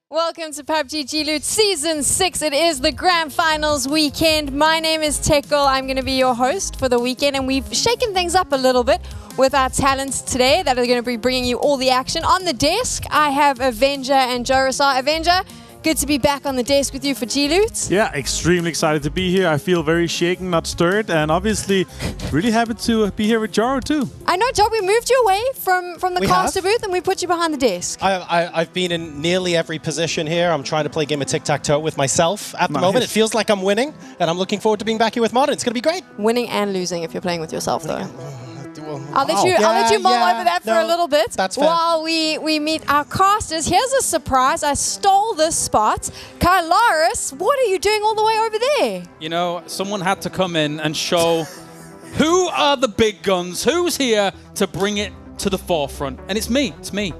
Welcome to PUBG G-Loot Season 6. It is the Grand Finals weekend. My name is Tech Girl. I'm going to be your host for the weekend, and we've shaken things up a little bit with our talents today that are going to be bringing you all the action. On the desk, I have Avenger and Jorasar. Avenger, good to be back on the desk with you for G-Loot. Yeah, extremely excited to be here. I feel very shaken, not stirred, and obviously really happy to be here with Jaro too. I know, Joe, we moved you away from the caster booth and we put you behind the desk. I've been in nearly every position here. I'm trying to play a game of tic-tac-toe with myself at the moment. It feels like I'm winning, and I'm looking forward to being back here with Modern. It's going to be great. Winning and losing if you're playing with yourself, though. I'll let you mull over that for a little bit. That's fair. While we meet our casters. Here's a surprise. I stole this spot. Kylaris, what are you doing all the way over there? You know, someone had to come in and show who are the big guns, who's here to bring it to the forefront. And it's me. It's me.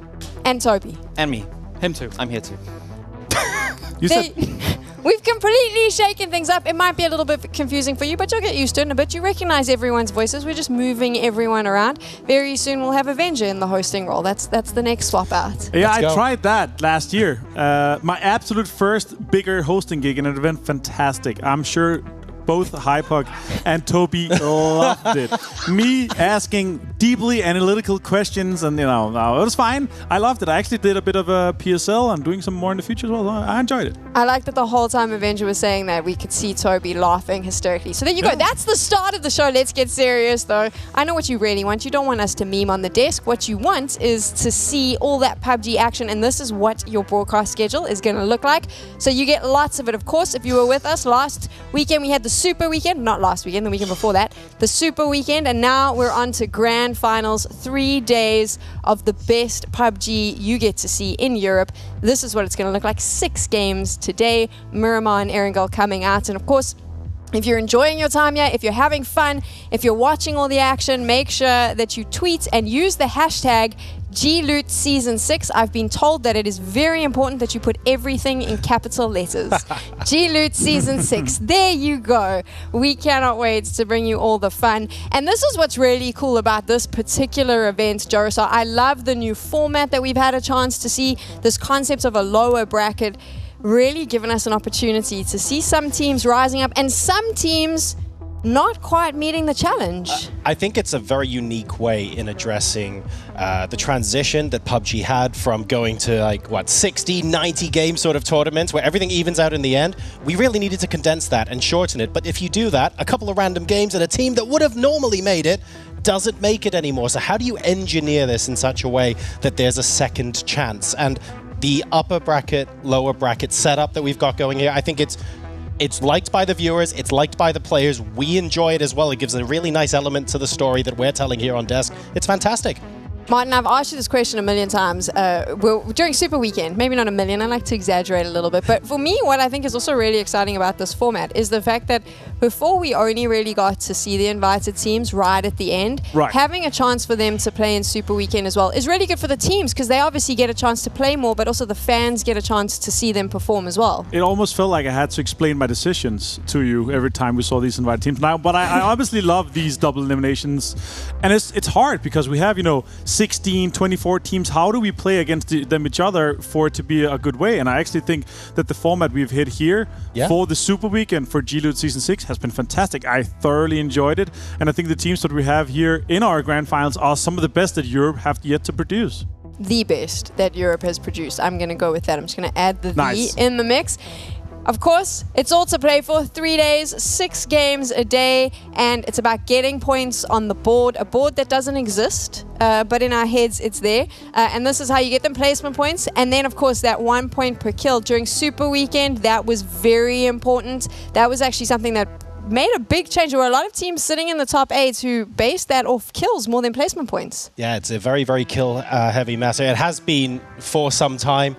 And Toby. And me. Him too. I'm here too. We've completely shaken things up. It might be a little bit confusing for you, but you'll get used to it in a bit. You recognize everyone's voices. We're just moving everyone around. Very soon we'll have Avenger in the hosting role. That's the next swap out. Yeah, I tried that last year. My absolute first bigger hosting gig, and it went fantastic. I'm sure both Hypok and Toby loved it. Me asking deeply analytical questions, and it was fine. I loved it. I actually did a bit of a PSL. I'm doing some more in the future as well. I enjoyed it. I like that the whole time Avenger was saying that we could see Toby laughing hysterically. So there you go. That's the start of the show. Let's get serious, though. I know what you really want. You don't want us to meme on the desk. What you want is to see all that PUBG action, and this is what your broadcast schedule is going to look like. So you get lots of it. Of course, if you were with us last weekend, we had the Super Weekend. Not last weekend, the weekend before that. The Super Weekend, and now we're on to Grand Finals. 3 days of the best PUBG you get to see in Europe. This is what it's going to look like. 6 games today. Miramar and Erangel coming out. And of course, if you're enjoying your time here, if you're having fun, if you're watching all the action, make sure that you tweet and use the hashtag G-Loot Season 6. I've been told that it is very important that you put everything in capital letters. G-Loot Season 6. There you go. We cannot wait to bring you all the fun. And this is what's really cool about this particular event, Jorasar. I love the new format that we've had a chance to see. This concept of a lower bracket really given us an opportunity to see some teams rising up and some teams not quite meeting the challenge. I think it's a very unique way in addressing the transition that PUBG had from going to 60, 90 game sort of tournaments where everything evens out in the end. We really needed to condense that and shorten it. But if you do that, a couple of random games and a team that would have normally made it doesn't make it anymore. So how do you engineer this in such a way that there's a second chance? And the upper bracket, lower bracket setup that we've got going here, I think it's liked by the viewers, it's liked by the players. We enjoy it as well. It gives a really nice element to the story that we're telling here on desk. It's fantastic. Martin, I've asked you this question a million times. During Super Weekend, maybe not a million, I like to exaggerate a little bit. But for me, what I think is also really exciting about this format is the fact that before we only really got to see the invited teams right at the end. Right. Having a chance for them to play in Super Weekend as well is really good for the teams because they obviously get a chance to play more, but also the fans get a chance to see them perform as well. It almost felt like I had to explain my decisions to you every time we saw these invited teams. Now, but I obviously love these double eliminations, and it's hard because we have 16, 24 teams. How do we play against them each other for it to be a good way? And I actually think that the format we've hit here for the Super Weekend for G-Loot Season 6 has been fantastic. I thoroughly enjoyed it, and I think the teams that we have here in our grand finals are some of the best that Europe have yet to produce. The best that Europe has produced. I'm going to go with that. I'm just going to add the Nice. in the mix. Of course, it's all to play for. 3 days, 6 games a day, and it's about getting points on the board, a board that doesn't exist, but in our heads it's there. And this is how you get them placement points. And then, of course, that 1 point per kill during Super Weekend, that was very important. That was actually something that made a big change. There were a lot of teams sitting in the top 8 who based that off kills more than placement points. Yeah, it's a very, very kill-heavy meta. It has been for some time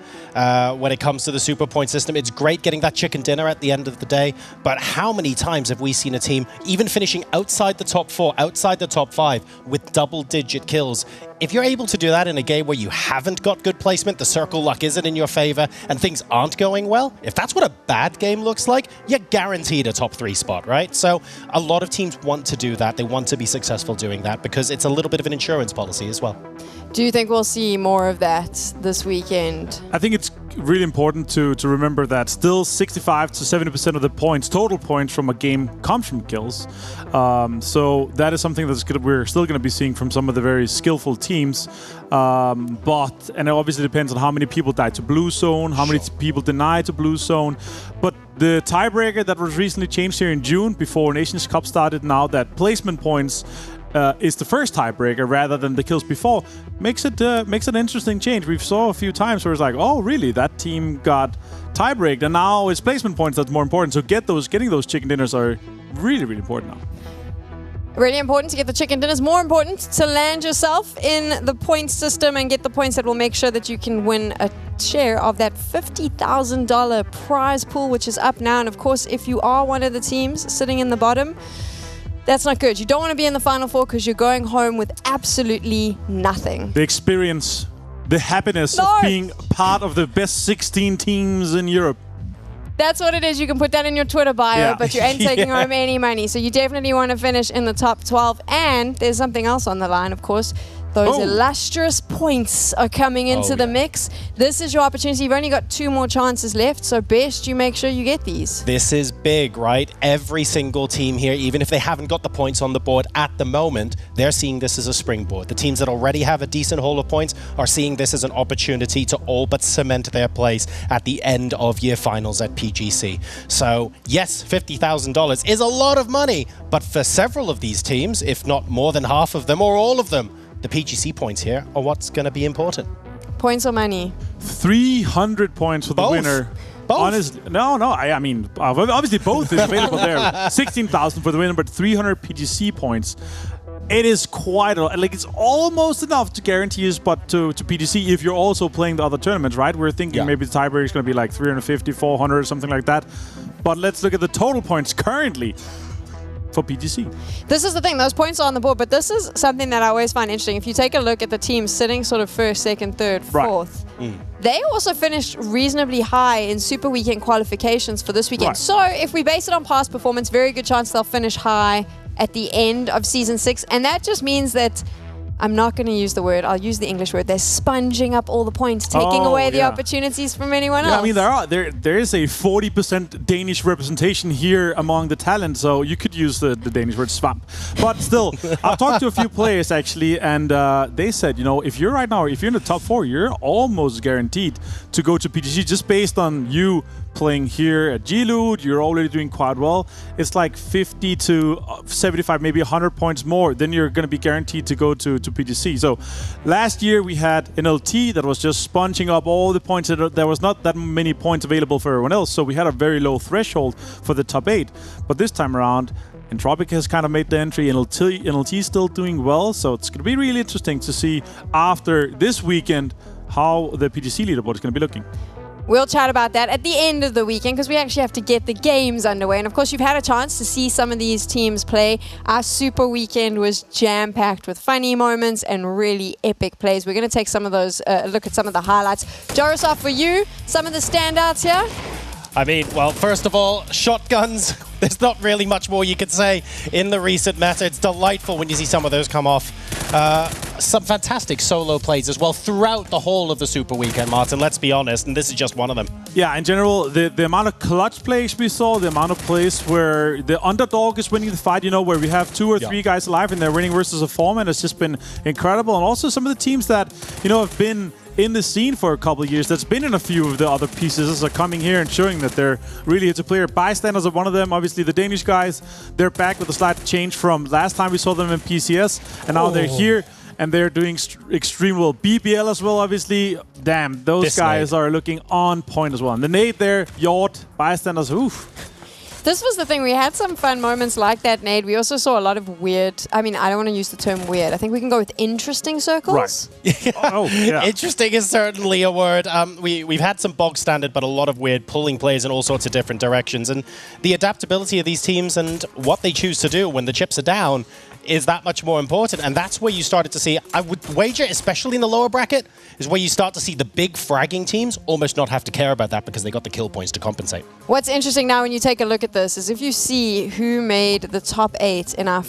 when it comes to the super point system. It's great getting that chicken dinner at the end of the day, but how many times have we seen a team even finishing outside the top 4, outside the top 5 with double-digit kills? If you're able to do that in a game where you haven't got good placement, the circle luck isn't in your favor, and things aren't going well, if that's what a bad game looks like, you're guaranteed a top 3 spot, right? So a lot of teams want to do that. They want to be successful doing that because it's a little bit of an insurance policy as well. Do you think we'll see more of that this weekend? I think it's really important to remember that still 65 to 70% of the points, total points from a game, comes from kills. So that is something we're still going to be seeing from some of the very skillful teams. And it obviously depends on how many people die to blue zone, how many people deny to blue zone. But the tiebreaker that was recently changed here in June before Nations Cup started, now that placement points is the first tiebreaker rather than the kills before, makes it an interesting change. We've saw a few times where it's like, oh, really? That team got tiebreaked, and now it's placement points that's more important. So getting those chicken dinners are really, really important now. Really important to get the chicken dinners. More important to land yourself in the point system and get the points that will make sure that you can win a share of that $50,000 prize pool, which is up now. And of course, if you are one of the teams sitting in the bottom, that's not good. You don't want to be in the Final Four because you're going home with absolutely nothing. The experience, the happiness of being part of the best 16 teams in Europe. That's what it is. You can put that in your Twitter bio, but you ain't taking home any money. So you definitely want to finish in the top 12. And there's something else on the line, of course. Those illustrious points are coming into the mix. This is your opportunity. You've only got 2 more chances left, so best you make sure you get these. This is big, right? Every single team here, even if they haven't got the points on the board at the moment, they're seeing this as a springboard. The teams that already have a decent haul of points are seeing this as an opportunity to all but cement their place at the end of year finals at PGC. So yes, $50,000 is a lot of money, but for several of these teams, if not more than half of them or all of them, the PGC points here are what's going to be important. Points or money? 300 points for the winner. Both? Honestly, no. I mean, obviously both is available there. 16,000 for the winner, but 300 PGC points. It is quite a lot. Like, it's almost enough to guarantee a spot to PGC if you're also playing the other tournaments, right? We're thinking maybe the tiebreaker is going to be like 350, 400, or something like that. But let's look at the total points currently for PGC. This is the thing, those points are on the board, but this is something that I always find interesting. If you take a look at the teams sitting sort of first, second, third, fourth, they also finished reasonably high in Super Weekend qualifications for this weekend. So if we base it on past performance, very good chance they'll finish high at the end of Season 6. And that just means that I'm not going to use the word, I'll use the English word. They're sponging up all the points, taking away the opportunities from anyone else. I mean, there is a 40% Danish representation here among the talent, so you could use the Danish word swamp. But still, I've talked to a few players actually, and they said, if you're right now, if you're in the top 4, you're almost guaranteed to go to PGC just based on you playing here at G-Loot. You're already doing quite well. It's like 50 to 75, maybe 100 points more. Then you're going to be guaranteed to go to PGC. So last year we had an LT that was just sponging up all the points. There was not that many points available for everyone else. So we had a very low threshold for the top 8. But this time around, Entropic has kind of made the entry. NLT is still doing well. So it's going to be really interesting to see after this weekend how the PGC leaderboard is going to be looking. We'll chat about that at the end of the weekend because we actually have to get the games underway. And of course, you've had a chance to see some of these teams play. Our Super Weekend was jam-packed with funny moments and really epic plays. We're going to take some of those, look at some of the highlights. Jaroslav, for you, some of the standouts here? I mean, well, first of all, shotguns. There's not really much more you could say in the recent meta. It's delightful when you see some of those come off. Some fantastic solo plays as well throughout the whole of the Super Weekend, Martin. Let's be honest, and this is just one of them. Yeah, in general, the amount of clutch plays we saw, the amount of plays where the underdog is winning the fight, you know, where we have 2 or 3 guys alive and they're winning versus a foreman, has just been incredible. And also some of the teams that, you know, have been in the scene for a couple of years, that's been in a few of the other pieces, are coming here and showing that they're really here to play. Bystanders are one of them. Obviously, the Danish guys, they're back with a slight change from last time we saw them in PCS, and now they're here. And they're doing extreme well. BBL as well, obviously. Damn, those guys are looking on point as well. And the nade there, Yort, Bystanders, oof. This was the thing. We had some fun moments like that, Nade. We also saw a lot of weird... I mean, I don't want to use the term weird. I think we can go with interesting circles. Right. Oh, yeah. Interesting is certainly a word. We've had some bog standard, but a lot of weird pulling plays in all sorts of different directions. And the adaptability of these teams and what they choose to do when the chips are down is that much more important. And that's where you started to see, I would wager, especially in the lower bracket, is where you start to see the big fragging teams almost not have to care about that because they got the kill points to compensate. What's interesting now when you take a look at this is if you see who made the top 8 in our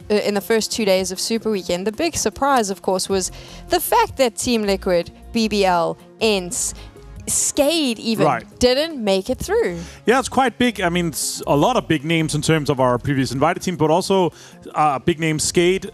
in the first 2 days of Super Weekend, the big surprise, of course, was the fact that Team Liquid, BBL, ENCE, Skade even didn't make it through. Yeah, it's quite big. I mean, it's a lot of big names in terms of our previous invited team, but also big name Skade.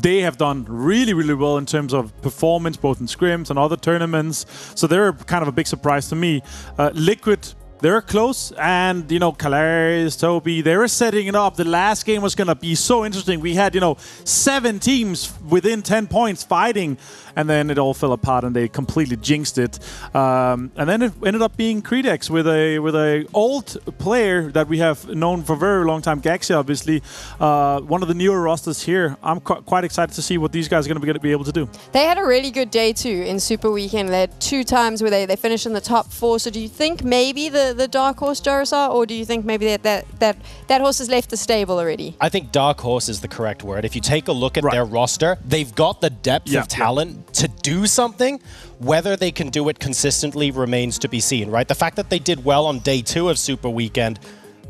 They have done really, really well in terms of performance, both in scrims and other tournaments. So they're kind of a big surprise to me. Liquid, they're close, and, you know, Calaris, Toby, they were setting it up. The last game was going to be so interesting. We had, you know, 7 teams within 10 points fighting, and then it all fell apart, and they completely jinxed it. And then it ended up being Credex with a old player that we have known for a very long time, Gaxia, obviously, one of the newer rosters here. I'm quite excited to see what these guys are going to be able to do. They had a really good day, too, in Super Weekend. They had 2 times where they finished in the top 4. So do you think maybe the dark horse Jaroslav, or do you think maybe that horse has left the stable already? I think dark horse is the correct word. If you take a look at their roster, they've got the depth of talent to do something. Whether they can do it consistently remains to be seen, right? The fact that they did well on day 2 of Super Weekend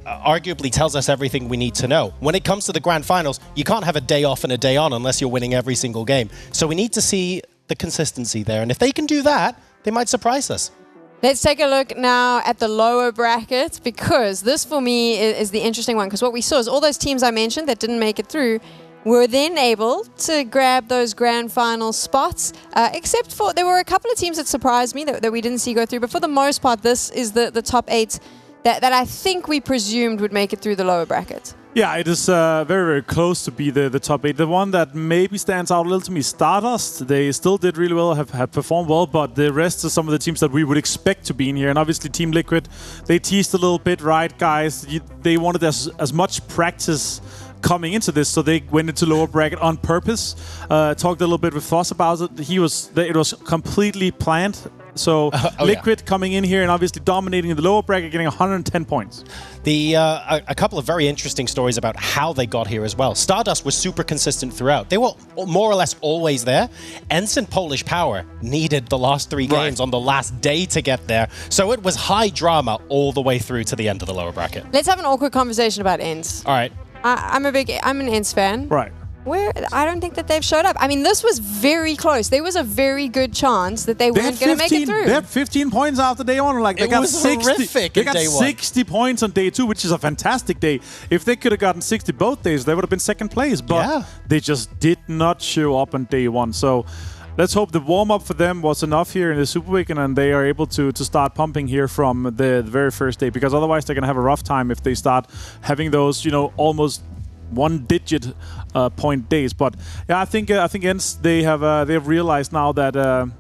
arguably tells us everything we need to know. When it comes to the grand finals, you can't have a day off and a day on unless you're winning every single game. So we need to see the consistency there. And if they can do that, they might surprise us. Let's take a look now at the lower bracket, because this for me is the interesting one, because what we saw is all those teams I mentioned that didn't make it through were then able to grab those grand final spots, except for there were a couple of teams that surprised me that we didn't see go through. But for the most part, this is the top 8 that I think we presumed would make it through the lower bracket. Yeah, it is very, very close to be the top 8. The one that maybe stands out a little to me, Stardust. They still did really well, have performed well, but the rest are some of the teams that we would expect to be in here. And obviously Team Liquid, they teased a little bit, right, guys? They wanted as much practice coming into this, so they went into lower bracket on purpose. Talked a little bit with Foss about it. It was completely planned. So Liquid coming in here and obviously dominating in the lower bracket, getting 110 points. A couple of very interesting stories about how they got here as well. Stardust was super consistent throughout. They were more or less always there. ENCE and Polish Power needed the last 3 games on the last day to get there. So it was high drama all the way through to the end of the lower bracket. Let's have an awkward conversation about ENCE. All right. I'm an ENCE fan. Right. I don't think that they've showed up. I mean, this was very close. There was a very good chance that they weren't going to make it through. They had 15 points after day 1. Like, they got 60. They got 60 points on day 2, which is a fantastic day. If they could have gotten 60 both days, they would have been second place. But they just did not show up on day 1. So let's hope the warm-up for them was enough here in the Super Weekend and they are able to start pumping here from the very first day. Because otherwise, they're going to have a rough time if they start having those, you know, almost one-digit point days. But yeah, I think ENCE, they have realized now that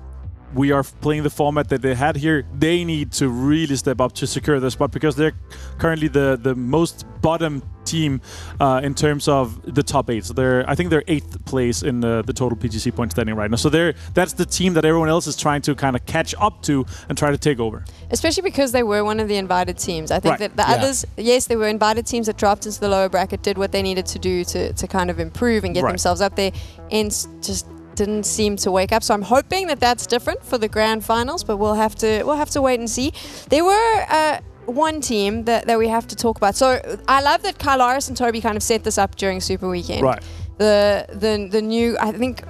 we are playing the format that they had here, they need to really step up to secure their spot, because they're currently the most bottom team in terms of the top 8. So I think they're 8th place in the total PGC point standing right now. So that's the team that everyone else is trying to kind of catch up to and try to take over. Especially because they were one of the invited teams. I think that the others, yes, they were invited teams that dropped into the lower bracket, did what they needed to do to kind of improve and get themselves up there, and just didn't seem to wake up. So I'm hoping that that's different for the grand finals, but we'll have to wait and see. There were one team that we have to talk about. So I love that Kylaris and Toby kind of set this up during Super Weekend. Right. The new, I think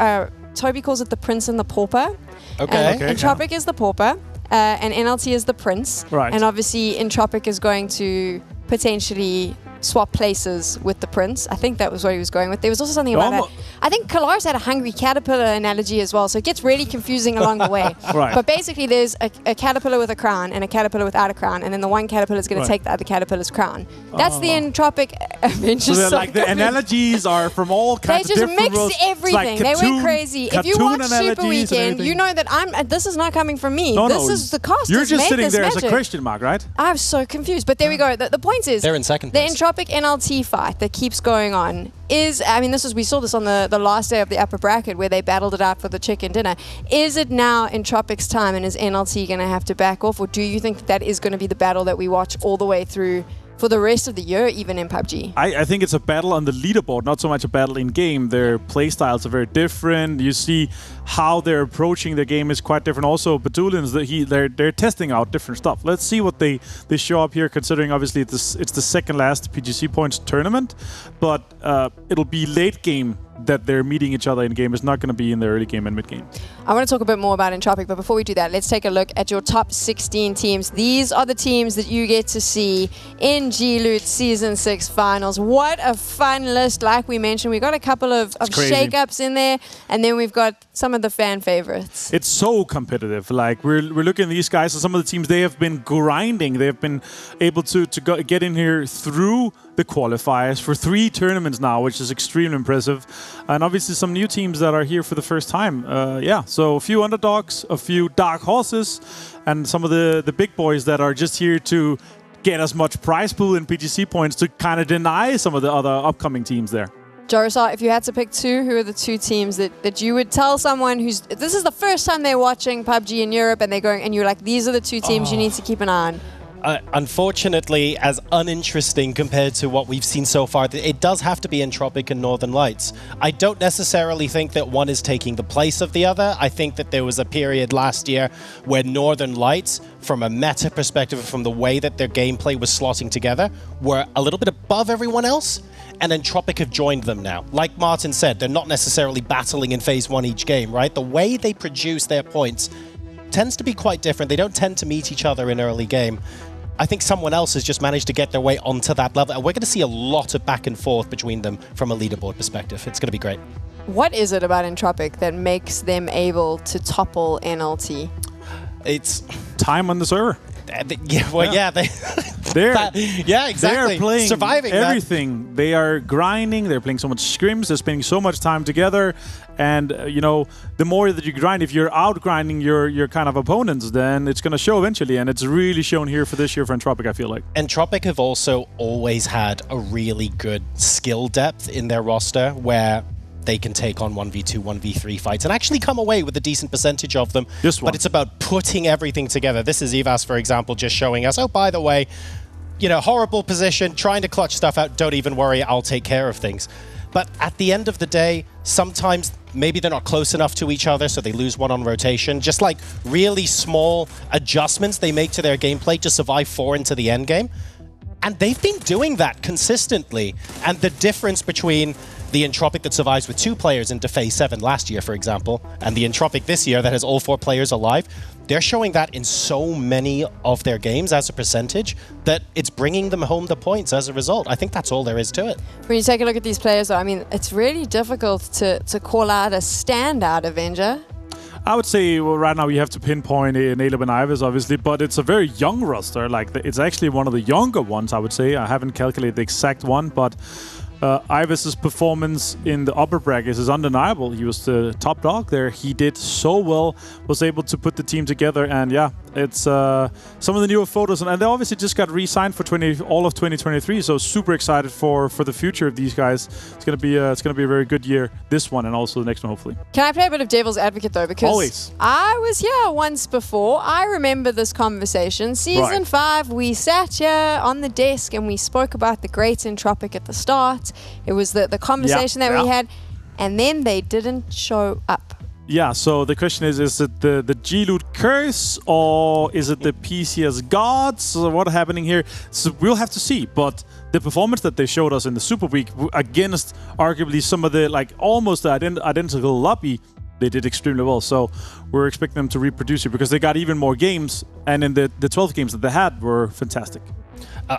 Toby calls it the Prince and the Pauper. Okay. Entropic is the Pauper, and NLT is the Prince. Right. And obviously Entropic is going to potentially swap places with the Prince. I think that was what he was going with. There was also something about I think Kylaris had a hungry caterpillar analogy as well, so it gets really confusing along the way. Right. But basically there's a caterpillar with a crown and a caterpillar without a crown, and then the one caterpillar is going to take the other caterpillar's crown. That's the Entropic Adventure. So like the analogies are from all kinds of different worlds. They just mixed everything. Like they went crazy. If you watch Super Weekend, you know that this is not coming from me. This is the cast. You're just sitting there magic. as a question mark, right? I'm so confused. But there we go. The point is, they're in second place. The Entropic NLT fight that keeps going on is, I mean, we saw this on the last day of the upper bracket where they battled it out for the chicken dinner. Is it now Entropic's time, and is NLT going to have to back off, or do you think that is going to be the battle that we watch all the way through for the rest of the year, even in PUBG? I think it's a battle on the leaderboard, not so much a battle in game. Their play styles are very different. You see how they're approaching their game is quite different. Also, Batulins, they're testing out different stuff. Let's see what they show up here, considering obviously it's the second last PGC points tournament, but it'll be late game that they're meeting each other in game. Is not going to be in the early game and mid game. I want to talk a bit more about Entropic, but before we do that, let's take a look at your top 16 teams. These are the teams that you get to see in G-Loot Season 6 finals. What a fun list. Like we mentioned, we got a couple of shake-ups in there, and then we've got some of the fan favorites. It's so competitive. Like we're looking at these guys, so some of the teams, they have been grinding. They have been able to get in here through the qualifiers for 3 tournaments now, which is extremely impressive. And obviously some new teams that are here for the first time. So a few underdogs, a few dark horses, and some of the big boys that are just here to get as much prize pool and PGC points to kind of deny some of the other upcoming teams there. Jorasar, if you had to pick 2, who are the 2 teams that you would tell someone this is the first time they're watching PUBG in Europe and they're going, and you're like, these are the 2 teams you need to keep an eye on? Unfortunately, as uninteresting compared to what we've seen so far, it does have to be Entropic and Northern Lights. I don't necessarily think that one is taking the place of the other. I think that there was a period last year where Northern Lights, from a meta perspective, from the way that their gameplay was slotting together, were a little bit above everyone else, and Entropic have joined them now. Like Martin said, they're not necessarily battling in Phase 1 each game, right? The way they produce their points tends to be quite different. They don't tend to meet each other in early game. I think someone else has just managed to get their way onto that level. And we're going to see a lot of back and forth between them from a leaderboard perspective. It's going to be great. What is it about Entropic that makes them able to topple NLT? It's time on the server. Exactly. They're playing surviving everything. They are grinding. They're playing so much scrims. They're spending so much time together. And the more that you grind, if you're out grinding your kind of opponents, then it's going to show eventually. And it's really shown here for this year for Entropic, I feel like. Entropic have also always had a really good skill depth in their roster where they can take on 1v2, 1v3 fights and actually come away with a decent percentage of them. But it's about putting everything together. This is Evas, for example, just showing us, oh, by the way, horrible position, trying to clutch stuff out. Don't even worry, I'll take care of things. But at the end of the day, sometimes maybe they're not close enough to each other, so they lose one on rotation. Just like really small adjustments they make to their gameplay to survive 4 into the end game. And they've been doing that consistently. And the difference between the Entropic that survives with 2 players into Phase 7 last year, for example, and the Entropic this year that has all 4 players alive, they're showing that in so many of their games as a percentage that it's bringing them home the points as a result. I think that's all there is to it. When you take a look at these players, though, I mean, it's really difficult to call out a standout Avenger. I would say, well, right now we have to pinpoint Naleb and Ivis, obviously, but it's a very young roster. Like, it's actually one of the younger ones, I would say. I haven't calculated the exact one, but Ivis's performance in the upper brackets is undeniable. He was the top dog there. He did so well, was able to put the team together, and yeah, it's some of the newer photos, and they obviously just got re-signed for all of 2023. So super excited for the future of these guys. It's gonna be a very good year, this one and also the next one, hopefully. Can I play a bit of devil's advocate though? Because always. I was here once before. I remember this conversation. Season 5, we sat here on the desk and we spoke about the great Entropic at the start. It was the conversation that we had, and then they didn't show up. Yeah, so the question is it the G-Loot curse, or is it the PCS gods? So what's happening here? So we'll have to see, but the performance that they showed us in the Super Week against arguably some of the almost identical lobby, they did extremely well. So we're expecting them to reproduce it because they got even more games, and in the 12 games that they had were fantastic.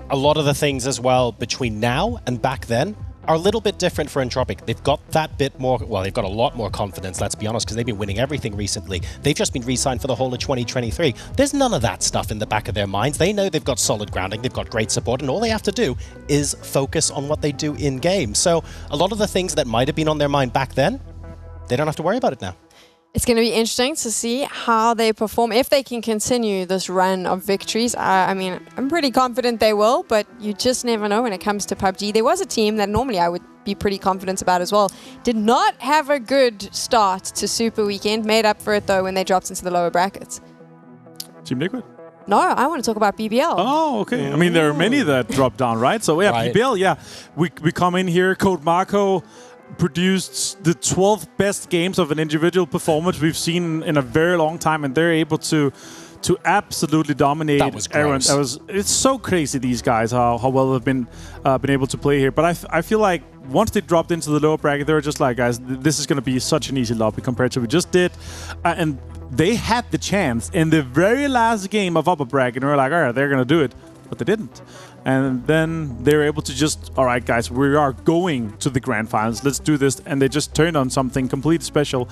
A lot of the things as well between now and back then are a little bit different for Entropic. They've got that bit more, well, they've got a lot more confidence, let's be honest, because they've been winning everything recently. They've just been re-signed for the whole of 2023. There's none of that stuff in the back of their minds. They know they've got solid grounding, they've got great support, and all they have to do is focus on what they do in-game. So a lot of the things that might have been on their mind back then, they don't have to worry about it now. It's going to be interesting to see how they perform, if they can continue this run of victories. I mean, I'm pretty confident they will, but you just never know when it comes to PUBG. There was a team that normally I would be pretty confident about as well. Did not have a good start to Super Weekend, made up for it though when they dropped into the lower brackets. Team Liquid? No, I want to talk about BBL. Oh, okay. I mean, there are many that dropped down, right? So yeah, right. BBL, yeah. We come in here, Code Marco produced the 12th best games of an individual performance we've seen in a very long time, and they're able to absolutely dominate everyone. It's so crazy, these guys, how well they've been able to play here. But I feel like once they dropped into the lower bracket, they were just like, guys, this is going to be such an easy lobby compared to what we just did. And they had the chance in the very last game of upper bracket, and we were like, all right, they're going to do it. But they didn't. And then they were able to just, all right, guys, we are going to the grand finals. Let's do this. And they just turned on something completely special.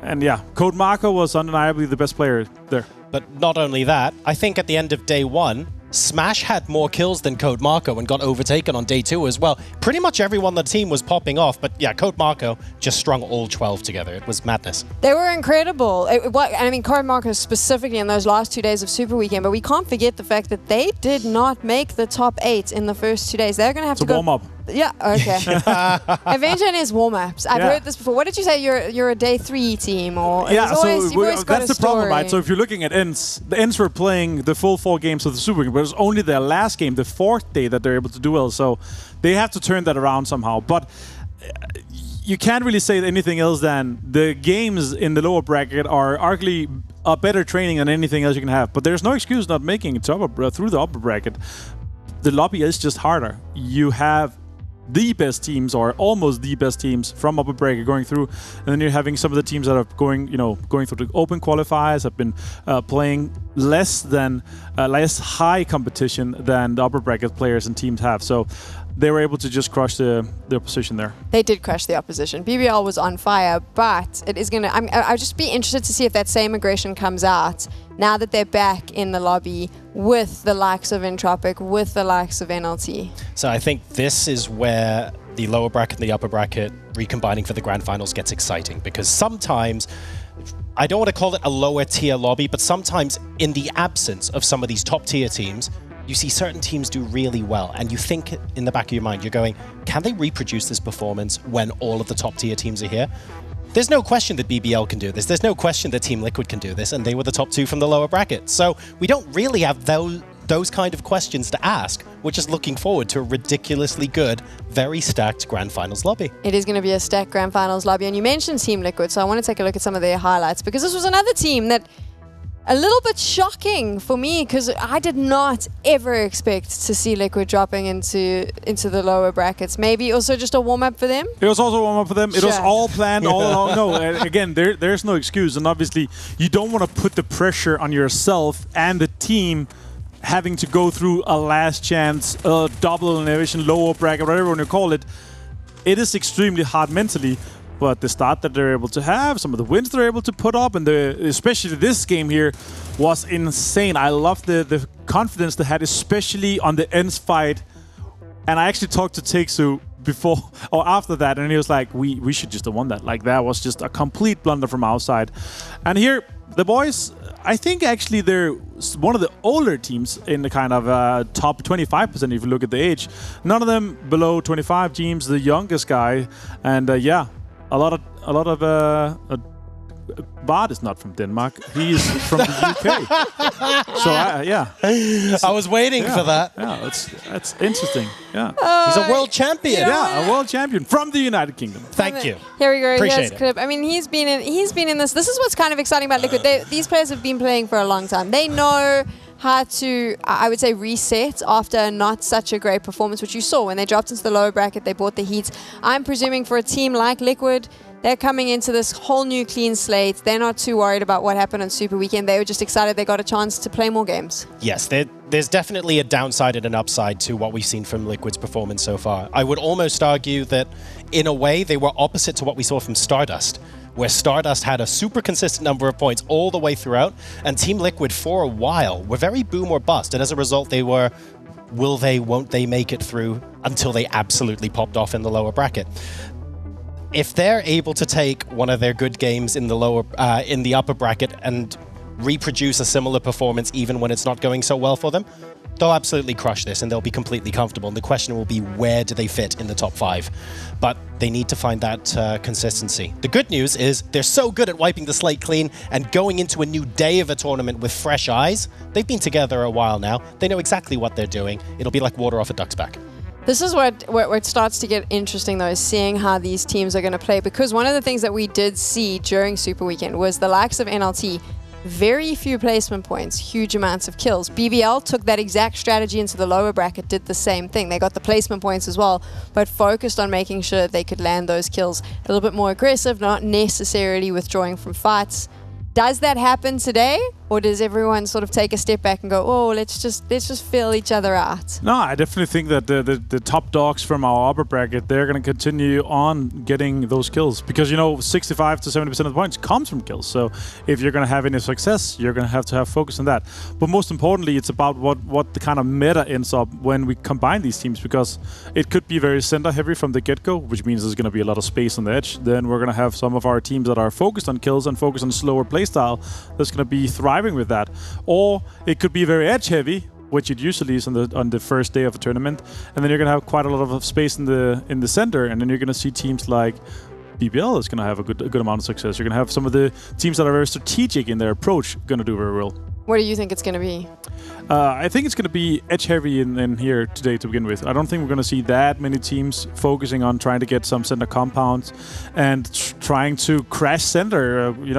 And yeah, Code Marco was undeniably the best player there. But not only that, I think at the end of day 1, Smash had more kills than Code Marco and got overtaken on day 2 as well. Pretty much everyone on the team was popping off, but yeah, Code Marco just strung all 12 together. It was madness. They were incredible. I mean, Code Marco specifically in those last 2 days of Super Weekend, but we can't forget the fact that they did not make the top 8 in the first 2 days. They're going to have to go... warm up. Yeah, okay. Avenger and his warm-ups. I've heard this before. What did you say? You're a day 3 team, or yeah? So that's the problem, right? So if you're looking at ENCE, the ENCE were playing the full 4 games of the Super Weekend, but it was only their last game, the 4th day, that they're able to do well. So they have to turn that around somehow. But you can't really say anything else than the games in the lower bracket are arguably a better training than anything else you can have. But there's no excuse not making it to through the upper bracket. The lobby is just harder. You have the best teams, or almost the best teams, from upper bracket going through, and then you're having some of the teams that are going through the open qualifiers, have been playing less high competition than the upper bracket players and teams have. So they were able to just crush the opposition there. They did crush the opposition. BBL was on fire, but it is going to... I'll just be interested to see if that same aggression comes out now that they're back in the lobby with the likes of Entropic, with the likes of NLT. So I think this is where the lower bracket and the upper bracket recombining for the grand finals gets exciting, because sometimes... I don't want to call it a lower tier lobby, but sometimes in the absence of some of these top tier teams, you see certain teams do really well, and you think in the back of your mind, you're going, can they reproduce this performance when all of the top tier teams are here? There's no question that BBL can do this. There's no question that Team Liquid can do this, and they were the top 2 from the lower bracket. So we don't really have those kind of questions to ask. We're just looking forward to a ridiculously good, very stacked Grand Finals lobby. It is going to be a stacked Grand Finals lobby, and you mentioned Team Liquid, so I want to take a look at some of their highlights, because this was another team that a little bit shocking for me, because I did not ever expect to see Liquid dropping into the lower brackets. Maybe also just a warm-up for them? It was also a warm-up for them. Sure. It was all planned all along. No, again, there's no excuse. And obviously, you don't want to put the pressure on yourself and the team having to go through a last chance, double elimination, lower bracket, whatever you want to call it. It is extremely hard mentally. But the start that they're able to have, some of the wins they're able to put up, and especially this game here was insane. I love the confidence they had, especially on the ENCE fight. And I actually talked to Takesoo before or after that, and he was like, we should just have won that. Like, that was just a complete blunder from our side. And here, the boys, I think actually they're one of the older teams in the kind of top 25% if you look at the age. None of them below 25. James, the youngest guy, and yeah, a lot of Bart is not from Denmark. He is from the UK. So yeah, I was waiting for that. Yeah, that's interesting. Yeah, he's a world champion. Yeah, a world champion from the United Kingdom. Thank you. Here we go. Appreciate Here's it. clip. I mean, he's been in this. This is what's kind of exciting about Liquid. These players have been playing for a long time. They know how to, I would say, reset after not such a great performance, which you saw when they dropped into the lower bracket. They bought the heat. I'm presuming for a team like Liquid, they're coming into this whole new clean slate. They're not too worried about what happened on Super Weekend. They were just excited they got a chance to play more games. Yes, there's definitely a downside and an upside to what we've seen from Liquid's performance so far. I would almost argue that, in a way, they were opposite to what we saw from Stardust, where Stardust had a super consistent number of points all the way throughout, and Team Liquid, for a while, were very boom or bust, and as a result, they were will they, won't they make it through until they absolutely popped off in the lower bracket. If they're able to take one of their good games in the upper bracket and reproduce a similar performance even when it's not going so well for them, they'll absolutely crush this and they'll be completely comfortable. And the question will be, where do they fit in the top 5? But they need to find that consistency. The good news is they're so good at wiping the slate clean and going into a new day of a tournament with fresh eyes. They've been together a while now. They know exactly what they're doing. It'll be like water off a duck's back. This is where it starts to get interesting, though, is seeing how these teams are going to play. Because one of the things that we did see during Super Weekend was the likes of NLT, very few placement points, huge amounts of kills. BBL took that exact strategy into the lower bracket, did the same thing. They got the placement points as well, but focused on making sure that they could land those kills a little bit more aggressive, not necessarily withdrawing from fights. Does that happen today, or does everyone sort of take a step back and go, "Oh, let's just fill each other out"? No, I definitely think that the top dogs from our upper bracket, they're going to continue on getting those kills because 65 to 70% of the points comes from kills. So if you're going to have any success, you're going to have focus on that. But most importantly, it's about what the kind of meta ends up when we combine these teams, because it could be very center heavy from the get-go, which means there's going to be a lot of space on the edge. Then we're going to have some of our teams that are focused on kills and focused on slower playstyle that's going to be thriving with that. Or it could be very edge heavy, which it usually is on the first day of a tournament, and then you're going to have quite a lot of space in the center, and then you're going to see teams like BBL is going to have a good amount of success. You're going to have some of the teams that are very strategic in their approach going to do very well. What do you think it's going to be? I think it's going to be edge heavy in here today to begin with. I don't think we're going to see that many teams focusing on trying to get some center compounds and trying to crash center. We're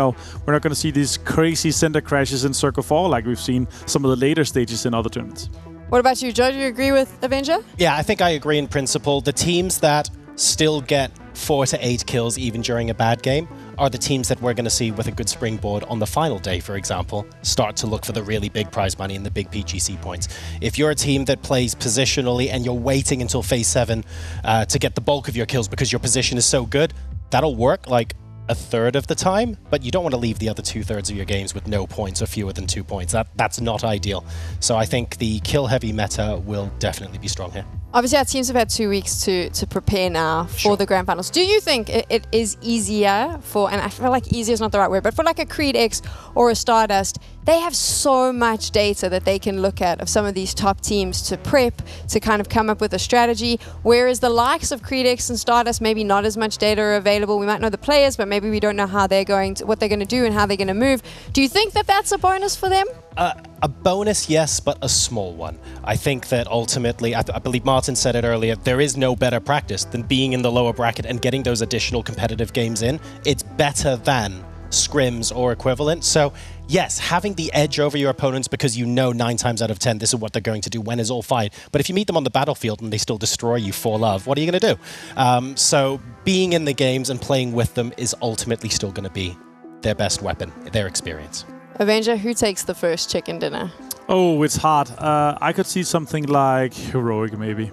not going to see these crazy center crashes in Circle 4 like we've seen some of the later stages in other tournaments. What about you, Joe? Do you agree with Avenger? Yeah, I think I agree in principle. The teams that still get 4 to 8 kills even during a bad game are the teams that we're going to see with a good springboard on the final day, for example, start to look for the really big prize money and the big PGC points. If you're a team that plays positionally and you're waiting until phase 7 to get the bulk of your kills because your position is so good, that'll work like a third of the time, but you don't want to leave the other 2/3 of your games with no points or fewer than 2 points. That's not ideal. So I think the kill-heavy meta will definitely be strong here. Obviously, our teams have had 2 weeks to prepare now for the Grand Finals. Do you think it is easier for, and I feel like easier is not the right word, but for like a Creed X or a Stardust, they have so much data that they can look at of some of these top teams to prep, to kind of come up with a strategy, whereas the likes of Creed X and Stardust, maybe not as much data are available. We might know the players, but maybe we don't know how what they're going to do and how they're going to move. Do you think that that's a bonus for them? A bonus, yes, but a small one. I think that ultimately, I believe Martin said it earlier, there is no better practice than being in the lower bracket and getting those additional competitive games in. It's better than scrims or equivalent. So yes, having the edge over your opponents because 9 times out of 10 this is what they're going to do when it's all fine. But if you meet them on the battlefield and they still destroy you for love, what are you going to do? So being in the games and playing with them is ultimately still going to be their best weapon, their experience. Avenger, who takes the first chicken dinner? Oh, it's hard. I could see something like Heroic, maybe.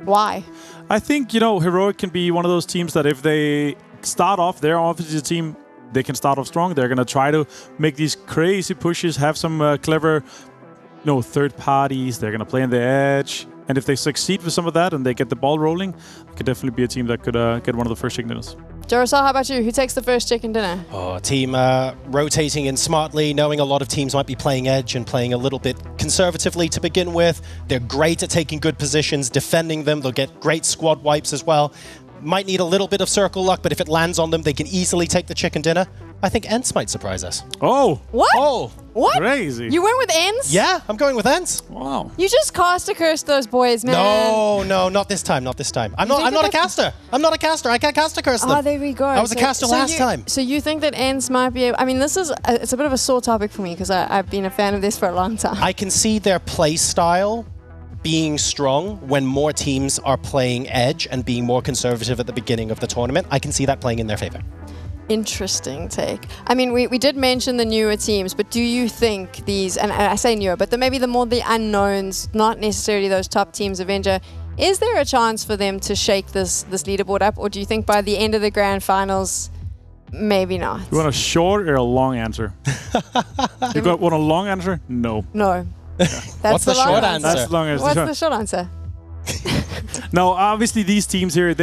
Why? I think, Heroic can be one of those teams that if they start off, they're obviously a team, they can start off strong. They're going to try to make these crazy pushes, have some clever, third parties. They're going to play on the edge. And if they succeed with some of that and they get the ball rolling, it could definitely be a team that could get one of the first chicken dinners. Jarosal, how about you? Who takes the first chicken dinner? Oh, team rotating in smartly, knowing a lot of teams might be playing edge and playing a little bit conservatively to begin with. They're great at taking good positions, defending them. They'll get great squad wipes as well. Might need a little bit of circle luck, but if it lands on them, they can easily take the chicken dinner. I think Ents might surprise us. Oh! What? Oh! What? Crazy. You went with Ents? Yeah, I'm going with Ents. Wow. You just cast a curse those boys, man. No, not this time, not this time. I'm not a caster. I'm not a caster. I can't cast a curse them. Oh, there we go. I was a caster last time. So you think that Ents might be able... I mean, it's a bit of a sore topic for me because I've been a fan of this for a long time. I can see their play style being strong when more teams are playing edge and being more conservative at the beginning of the tournament. I can see that playing in their favor. Interesting take. I mean, we did mention the newer teams, but do you think these, and I say newer, but maybe the unknowns, not necessarily those top teams, Avenger, is there a chance for them to shake this leaderboard up, or do you think by the end of the grand finals, maybe not? You want a short or a long answer? You want a long answer? No. No. That's What's the short answer? That's the long answer. What's the short answer? No, obviously these teams here,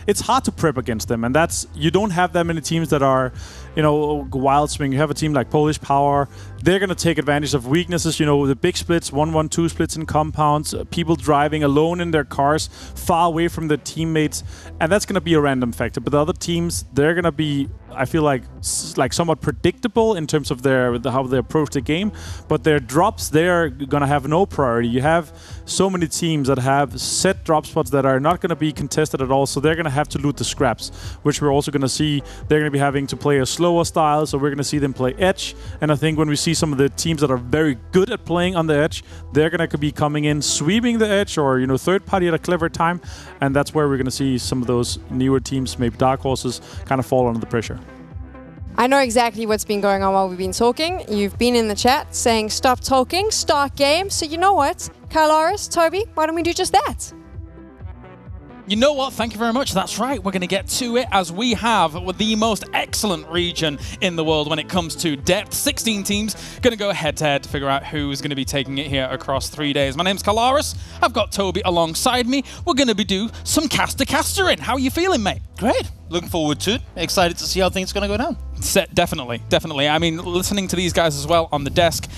it's hard to prep against them, and you don't have that many teams that are, wild swing. You have a team like Polish Power. They're going to take advantage of weaknesses, the big splits, 1-1-2 splits in compounds, people driving alone in their cars, far away from their teammates, and that's going to be a random factor. But the other teams, they're going to be, I feel like somewhat predictable in terms of how they approach the game, but their drops, they're going to have no priority. You have so many teams that have set drop spots that are not going to be contested at all, so they're going to have to loot the scraps, which we're also going to see. They're going to be having to play a slower style, so we're going to see them play edge, and I think when we see some of the teams that are very good at playing on the edge, they're going to be coming in, sweeping the edge, or third party at a clever time, and that's where we're going to see some of those newer teams, maybe dark horses, kind of fall under the pressure. I know exactly what's been going on while we've been talking. You've been in the chat saying stop talking, start game. So you know what, Carlaris, Toby, why don't we do just that? You know what? Thank you very much. That's right. We're going to get to it as we have the most excellent region in the world when it comes to depth. 16 teams going to go head-to-head to figure out who's going to be taking it here across 3 days. My name's Kalaris. I've got Toby alongside me. We're going to be doing some castering. How are you feeling, mate? Great. Looking forward to it. Excited to see how things are going to go down. Definitely. I mean, listening to these guys as well on the desk,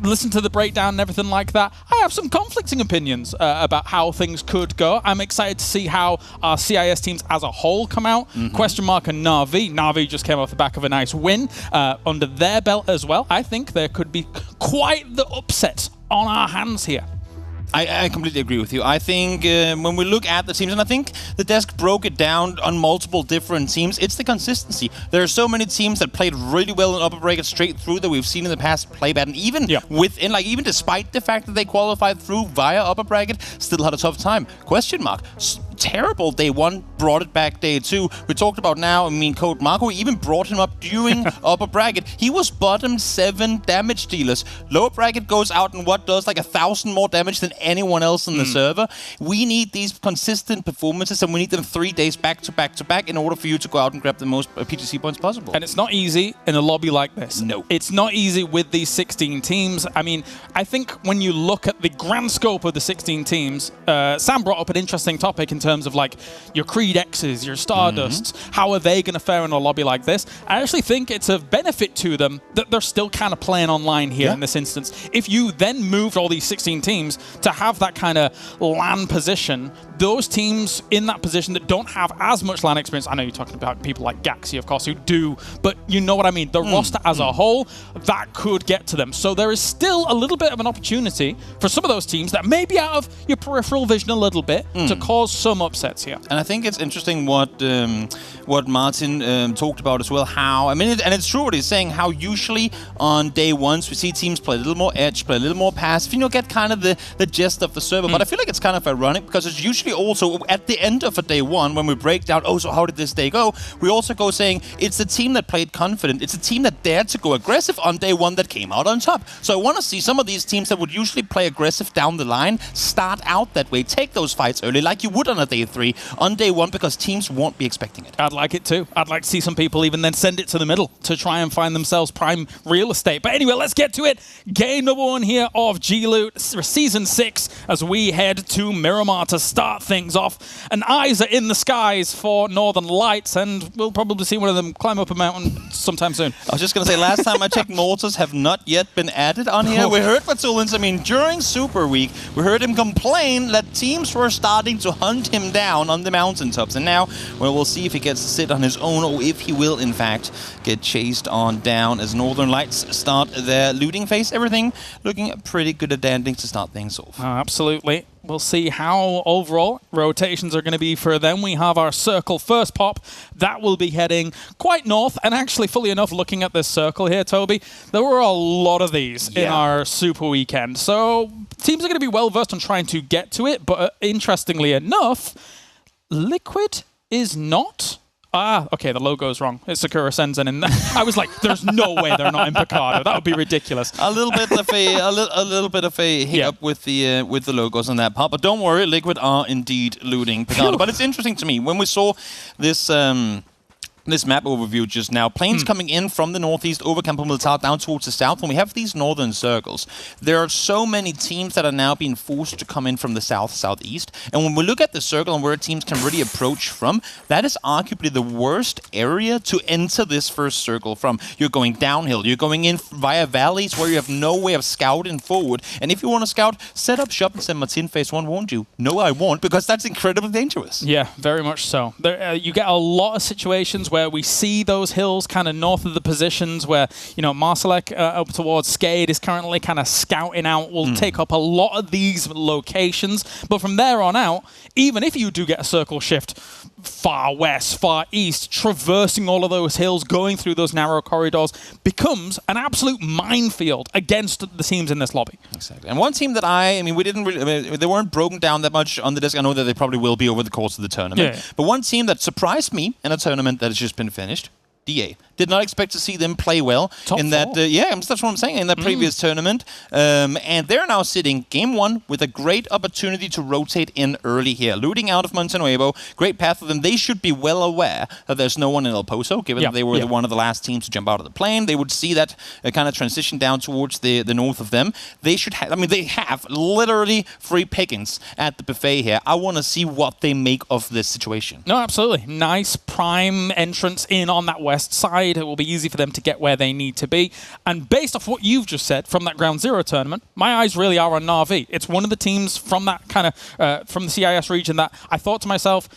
listen to the breakdown and everything like that, I have some conflicting opinions about how things could go. I'm excited to see how our CIS teams as a whole come out. Question mark and Na'Vi. Na'Vi just came off the back of a nice win under their belt as well. I think there could be quite the upset on our hands here. I completely agree with you. I think when we look at the teams, and I think the desk broke it down on multiple different teams, it's the consistency. There are so many teams that played really well in upper bracket straight through that we've seen in the past play bad, and even even despite the fact that they qualified through via upper bracket, still had a tough time. Question mark. Terrible day one, brought it back day two. We talked about now, Code Marco even brought him up during upper bracket. He was bottom 7 damage dealers. Lower bracket goes out and does like 1,000 more damage than anyone else in the server. We need these consistent performances, and we need them 3 days back to back to back in order for you to go out and grab the most PGC points possible. And it's not easy in a lobby like this. No. It's not easy with these 16 teams. I mean, I think when you look at the grand scope of the 16 teams, Sam brought up an interesting topic in terms of like your Creed X's, your Stardusts, how are they going to fare in a lobby like this? I actually think it's a benefit to them that they're still kind of playing online here in this instance. If you then moved all these 16 teams to have that kind of LAN position, those teams in that position that don't have as much LAN experience, I know you're talking about people like Gaxi, of course, who do, but you know what I mean, the roster as a whole, that could get to them. So there is still a little bit of an opportunity for some of those teams that may be out of your peripheral vision a little bit to cause some upsets here. And I think it's interesting what Martin talked about as well, how, and it's true what he's saying, how usually on day ones we see teams play a little more edge, play a little more passive, get kind of the gist of the server. But I feel like it's kind of ironic because it's usually usually also at the end of a day one, when we break down, so how did this day go? We also go saying it's the team that played confident. It's a team that dared to go aggressive on day one that came out on top. So I want to see some of these teams that would usually play aggressive down the line start out that way, take those fights early, like you would on a day 3, on day 1, because teams won't be expecting it. I'd like it too. I'd like to see some people even then send it to the middle to try and find themselves prime real estate. But anyway, let's get to it. Game number 1 here of G-Loot Season 6 as we head to Miramar to start things off. And eyes are in the skies for Northern Lights, and we'll probably see one of them climb up a mountain sometime soon. I was just going to say, last time I checked, mortars have not yet been added on here. We heard Vatulens, I mean, during Super Week, we heard him complain that teams were starting to hunt him down on the mountaintops. And now, well, we'll see if he gets to sit on his own or if he will, in fact, get chased on down as Northern Lights start their looting phase. Everything looking pretty good at ending to start things off. Absolutely. We'll see how overall rotations are going to be for them. We have our circle first pop. That will be heading quite north. And actually, fully enough, looking at this circle here, Toby, there were a lot of these in our Super Weekend. So teams are going to be well versed on trying to get to it. But interestingly enough, Liquid is not. Okay, the logo's wrong. It's Sakura Sensen in there. I was like, there's no way they're not in Picado. That would be ridiculous. A little bit of a hiccup with the logos on that part, but don't worry, Liquid are indeed looting Picado. But it's interesting to me when we saw this this map overview just now. Planes coming in from the northeast over Campo Militar down towards the south. When we have these northern circles, there are so many teams that are now being forced to come in from the south, southeast. And when we look at the circle and where teams can really approach from, that is arguably the worst area to enter this first circle from. You're going downhill. You're going in via valleys where you have no way of scouting forward. And if you want to scout, set up shop in San Martin phase 1, won't you? No, I won't, because that's incredibly dangerous. Yeah, very much so. There, you get a lot of situations where we see those hills kind of north of the positions where, you know, Marsalek up towards Skade is currently kind of scouting out, will take up a lot of these locations. But from there on out, even if you do get a circle shift far west, far east, traversing all of those hills, going through those narrow corridors, becomes an absolute minefield against the teams in this lobby. Exactly. And one team that I mean, we didn't really, they weren't broken down that much on the disc. I know that they probably will be over the course of the tournament. Yeah. But one team that surprised me in a tournament that has just been finished, DA. Did not expect to see them play well in that. That's what I'm saying, in that previous tournament. And they're now sitting game 1 with a great opportunity to rotate in early here. Looting out of Monte Nuevo, great path for them. They should be well aware that there's no one in El Pozo, given that they were one of the last teams to jump out of the plane. They would see that kind of transition down towards the north of them. They should have, I mean, they have literally free pickings at the buffet here. I want to see what they make of this situation. No, absolutely. Nice prime entrance in on that west side. It will be easy for them to get where they need to be. And based off what you've just said from that Ground Zero tournament, my eyes really are on Na'Vi. It's one of the teams from that kind of, from the CIS region that I thought to myself,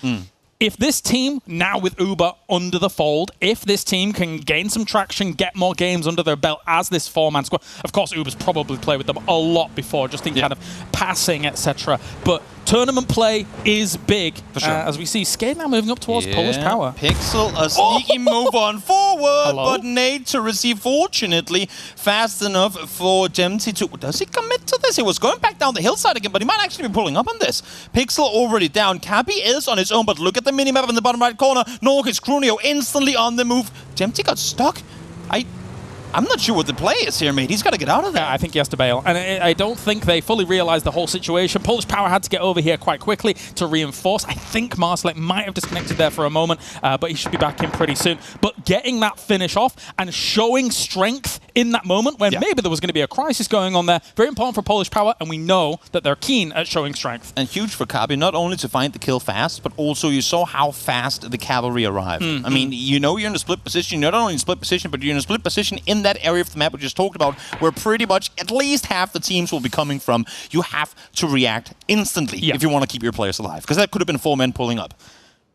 if this team, now with Uber under the fold, if this team can gain some traction, get more games under their belt as this 4-man squad, of course Uber's probably played with them a lot before, just in kind of passing, etc. But tournament play is big, for sure. As we see Skade now moving up towards Polish Power. Pixel, a sneaky move on forward, but Nate to receive, fortunately, fast enough for Dempsey to... Does he commit to this? He was going back down the hillside again, but he might actually be pulling up on this. Pixel already down. Cappy is on his own, but look at the minimap in the bottom right corner. Norcus Crunio instantly on the move. Dempsey got stuck. I'm not sure what the play is here, mate. He's got to get out of there. I think he has to bail. And I don't think they fully realized the whole situation. Polish Power had to get over here quite quickly to reinforce. I think Marsalek might have disconnected there for a moment, but he should be back in pretty soon. But getting that finish off and showing strength in that moment when maybe there was going to be a crisis going on there, very important for Polish Power, and we know that they're keen at showing strength. And huge for Kabi, not only to find the kill fast, but also you saw how fast the cavalry arrived. I mean, you know you're in a split position. You're not only in a split position, but you're in a split position in that area of the map we just talked about, where pretty much at least half the teams will be coming from. You have to react instantly if you want to keep your players alive, because that could have been 4 men pulling up.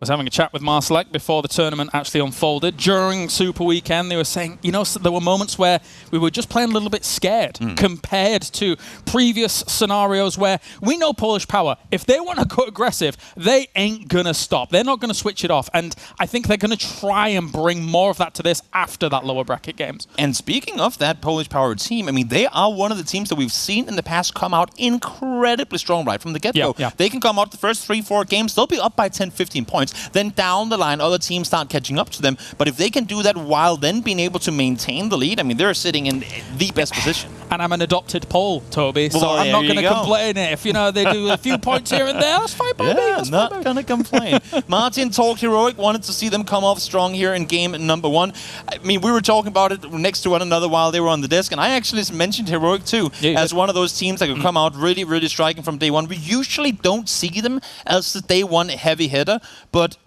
was having a chat with Marcelek before the tournament actually unfolded. During Super Weekend, they were saying, you know, so there were moments where we were just playing a little bit scared compared to previous scenarios where we know Polish Power, if they want to go aggressive, they ain't going to stop. They're not going to switch it off. And I think they're going to try and bring more of that to this after that lower bracket games. And speaking of that Polish Power team, I mean, they are one of the teams that we've seen in the past come out incredibly strong right from the get-go. Yeah. They can come out the first 3-4 games, they'll be up by 10, 15 points. Then down the line, other teams start catching up to them. But if they can do that while then being able to maintain the lead, I mean, they're sitting in the best position. And I'm an adopted Pole, Toby, so Well, I'm not there going to you go. complain if, you know, they do a few points here and there. That's fine by me. Yeah, That's fine by not me. going to complain. Martin talked Heroic, wanted to see them come off strong here in game number 1. I mean, we were talking about it next to one another while they were on the desk, and I actually mentioned Heroic too as one of those teams that could come out really, really striking from day one. We usually don't see them as the day one heavy hitter, but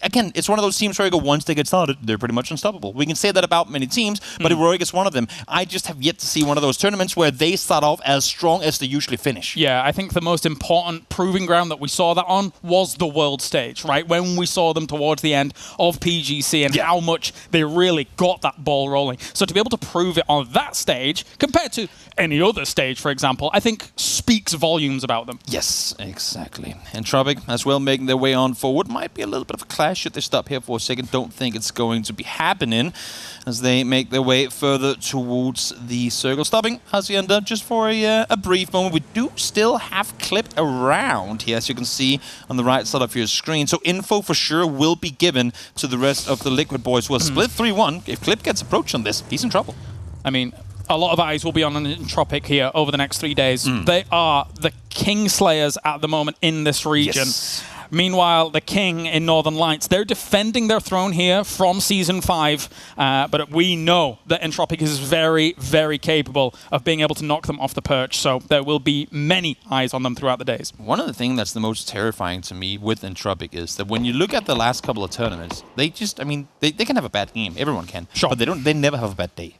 again, it's one of those teams where you go, once they get started, they're pretty much unstoppable. We can say that about many teams, but Heroic is one of them. I just have yet to see one of those tournaments where they start off as strong as they usually finish. Yeah, I think the most important proving ground that we saw that on was the world stage, right? When we saw them towards the end of PGC and how much they really got that ball rolling. So to be able to prove it on that stage, compared to any other stage, for example, I think speaks volumes about them. Yes, exactly. Entropic as well making their way on forward. Might be a little bit of a clash should they stop here for a second. Don't think it's going to be happening as they make their way further towards the circle. Stopping Hacienda just for a brief moment. We do still have Clip around here, as you can see on the right side of your screen. So info for sure will be given to the rest of the Liquid boys who are split 3-1. If Clip gets approached on this, he's in trouble. I mean, a lot of eyes will be on Entropic here over the next 3 days. They are the Kingslayers at the moment in this region. Yes. Meanwhile, the King in Northern Lights, they're defending their throne here from Season 5, but we know that Entropic is very, very capable of being able to knock them off the perch, so there will be many eyes on them throughout the days. One of the things that's the most terrifying to me with Entropic is that when you look at the last couple of tournaments, they just, I mean, they can have a bad game, everyone can, Sure. but they never have a bad day.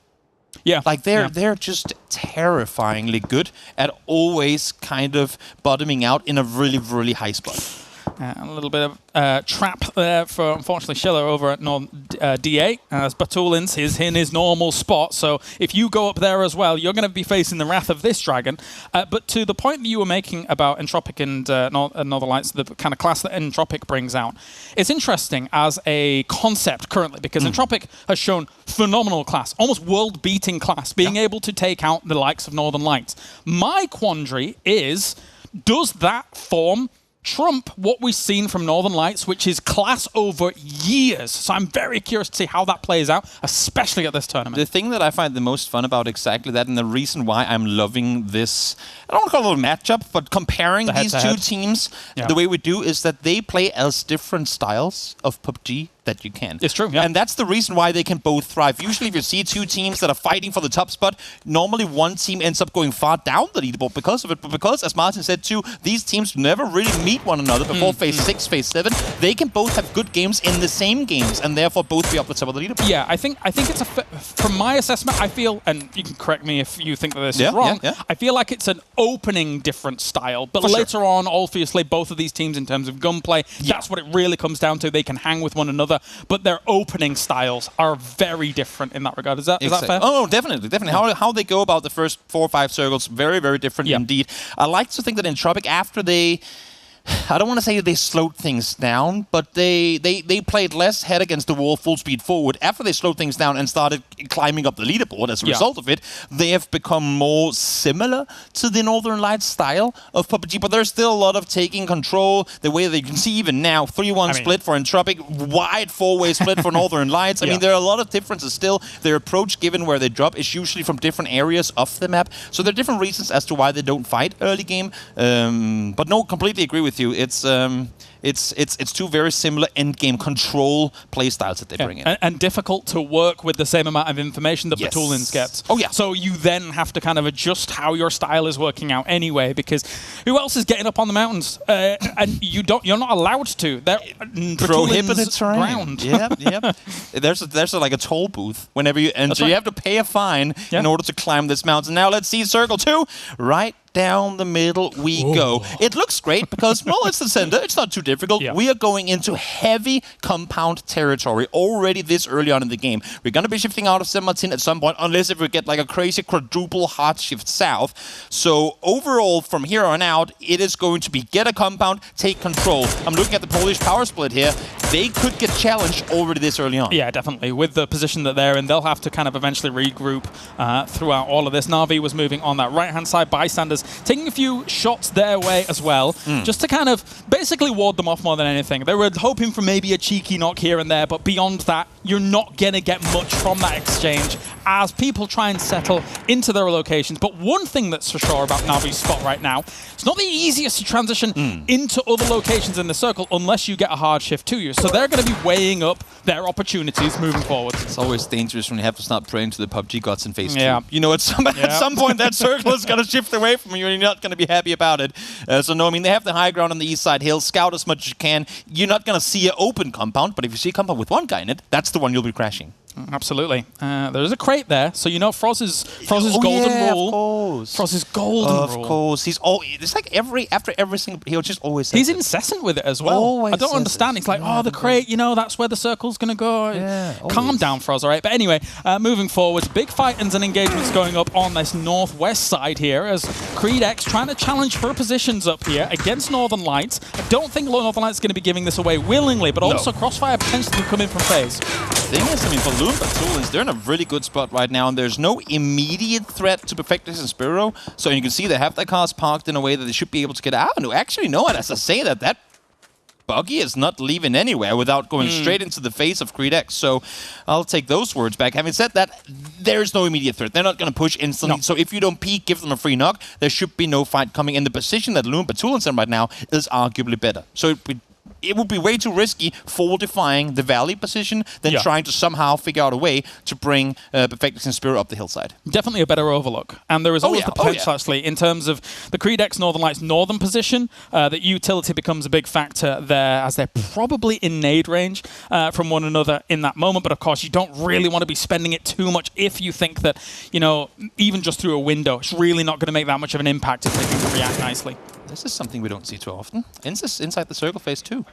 Yeah. Like, they're just terrifyingly good at always kind of bottoming out in a really, really high spot. A little bit of trap there for, unfortunately, Schiller over at DA, as Batulin's is in his normal spot. So if you go up there as well, you're going to be facing the wrath of this dragon. But to the point that you were making about Entropic and Northern Lights, the kind of class that Entropic brings out, it's interesting as a concept currently, because Entropic has shown phenomenal class, almost world-beating class, being able to take out the likes of Northern Lights. My quandary is, does that form trump what we've seen from Northern Lights, which is class over years? So I'm very curious to see how that plays out, especially at this tournament. The thing that I find the most fun about exactly that, and the reason why I'm loving this, I don't want to call it a matchup, but comparing these two teams the way we do, is that they play as different styles of PUBG that you can. It's true, yeah. And that's the reason why they can both thrive. Usually if you see two teams that are fighting for the top spot, normally one team ends up going far down the leaderboard because of it. But because, as Martin said too, these teams never really meet one another before phase 6, phase 7. They can both have good games in the same games and therefore both be up the top of the leaderboard. Yeah, I think it's from my assessment, I feel, and you can correct me if you think that this is wrong, I feel like it's an opening different style. But later on, obviously, both of these teams in terms of gunplay, that's what it really comes down to. They can hang with one another. But their opening styles are very different in that regard. Is that fair? Oh, definitely. How they go about the first 4 or 5 circles, very, very different indeed. I like to think that Entropic, after they, I don't want to say they slowed things down, but they played less head against the wall, full speed forward. After they slowed things down and started climbing up the leaderboard as a result of it, they have become more similar to the Northern Lights style of PUBG, but there's still a lot of taking control. The way that you can see even now, 3-1 split for Entropic, wide 4-way split for Northern Lights. I mean, there are a lot of differences still. Their approach, given where they drop, is usually from different areas of the map. So there are different reasons as to why they don't fight early game. But no, completely agree with you. It's two very similar end-game control play styles that they bring in. And difficult to work with the same amount of information that Batulins gets. Oh, yeah. So you then have to kind of adjust how your style is working out anyway, because who else is getting up on the mountains? And you're not allowed to. They're prohibited terrain. Ground. Yep. There's like a toll booth whenever you enter. You have to pay a fine in order to climb this mountain. Now let's see Circle 2 right down the middle we go. It looks great because, well, it's the center. It's not too difficult. Yeah. We are going into heavy compound territory already this early on in the game. We're going to be shifting out of San Martin at some point, unless if we get like a crazy quadruple hard shift south. So overall, from here on out, it is going to be get a compound, take control. I'm looking at the Polish power split here. They could get challenged already this early on. Yeah, definitely. With the position that they're in, they'll have to kind of eventually regroup throughout all of this. Na'Vi was moving on that right-hand side. Bystanders taking a few shots their way as well, just to kind of basically ward them off more than anything. They were hoping for maybe a cheeky knock here and there, but beyond that, you're not going to get much from that exchange as people try and settle into their locations. But one thing that's for sure about Na'Vi's spot right now, it's not the easiest to transition into other locations in the circle unless you get a hard shift to you. So they're going to be weighing up their opportunities moving forward. It's always dangerous when you have to start praying to the PUBG gods in phase 2. You know, at some point that circle is going to shift away from you and you're not going to be happy about it. So no, I mean, they have the high ground on the east side hill. Scout as much as you can. You're not going to see an open compound, but if you see a compound with one guy in it, that's the one you'll be crashing. Absolutely. There's a crate there, so you know Froz's golden rule. Of course. Froz's golden rule. Of course. He's it's like after every single, he'll just always say He's it. incessant with it as well. Always I don't says understand. it. He's like, oh, the crate, you know, that's where the circle's going to go. Yeah, Calm always. down, Froz, all right? But anyway, moving forward, big fight-ins and engagements going up on this northwest side here as Creed X trying to challenge for positions up here against Northern Lights. I don't think Northern Lights is going to be giving this away willingly, but also Crossfire potentially come in from phase. The thing is, I mean, for Loon, they're in a really good spot right now, and there's no immediate threat to Perfectus and Spiro. So you can see they have their cars parked in a way that they should be able to get out. And actually, no, as I say that buggy is not leaving anywhere without going straight into the face of Creed X. So I'll take those words back. Having said that, there's no immediate threat. They're not going to push instantly. No. So if you don't peek, give them a free knock, there should be no fight coming. And the position that Loon Batul's in right now is arguably better. So it would be way too risky fortifying the valley position than trying to somehow figure out a way to bring Perfectus and Spiro up the hillside. Definitely a better overlook. And there is always the potential, actually, in terms of the Creed X Northern Lights northern position, that utility becomes a big factor there as they're probably in nade range from one another in that moment. But of course, you don't really want to be spending it too much if you think that, you know, even just through a window, it's really not going to make that much of an impact if they can react nicely. This is something we don't see too often. Inside the circle phase 2.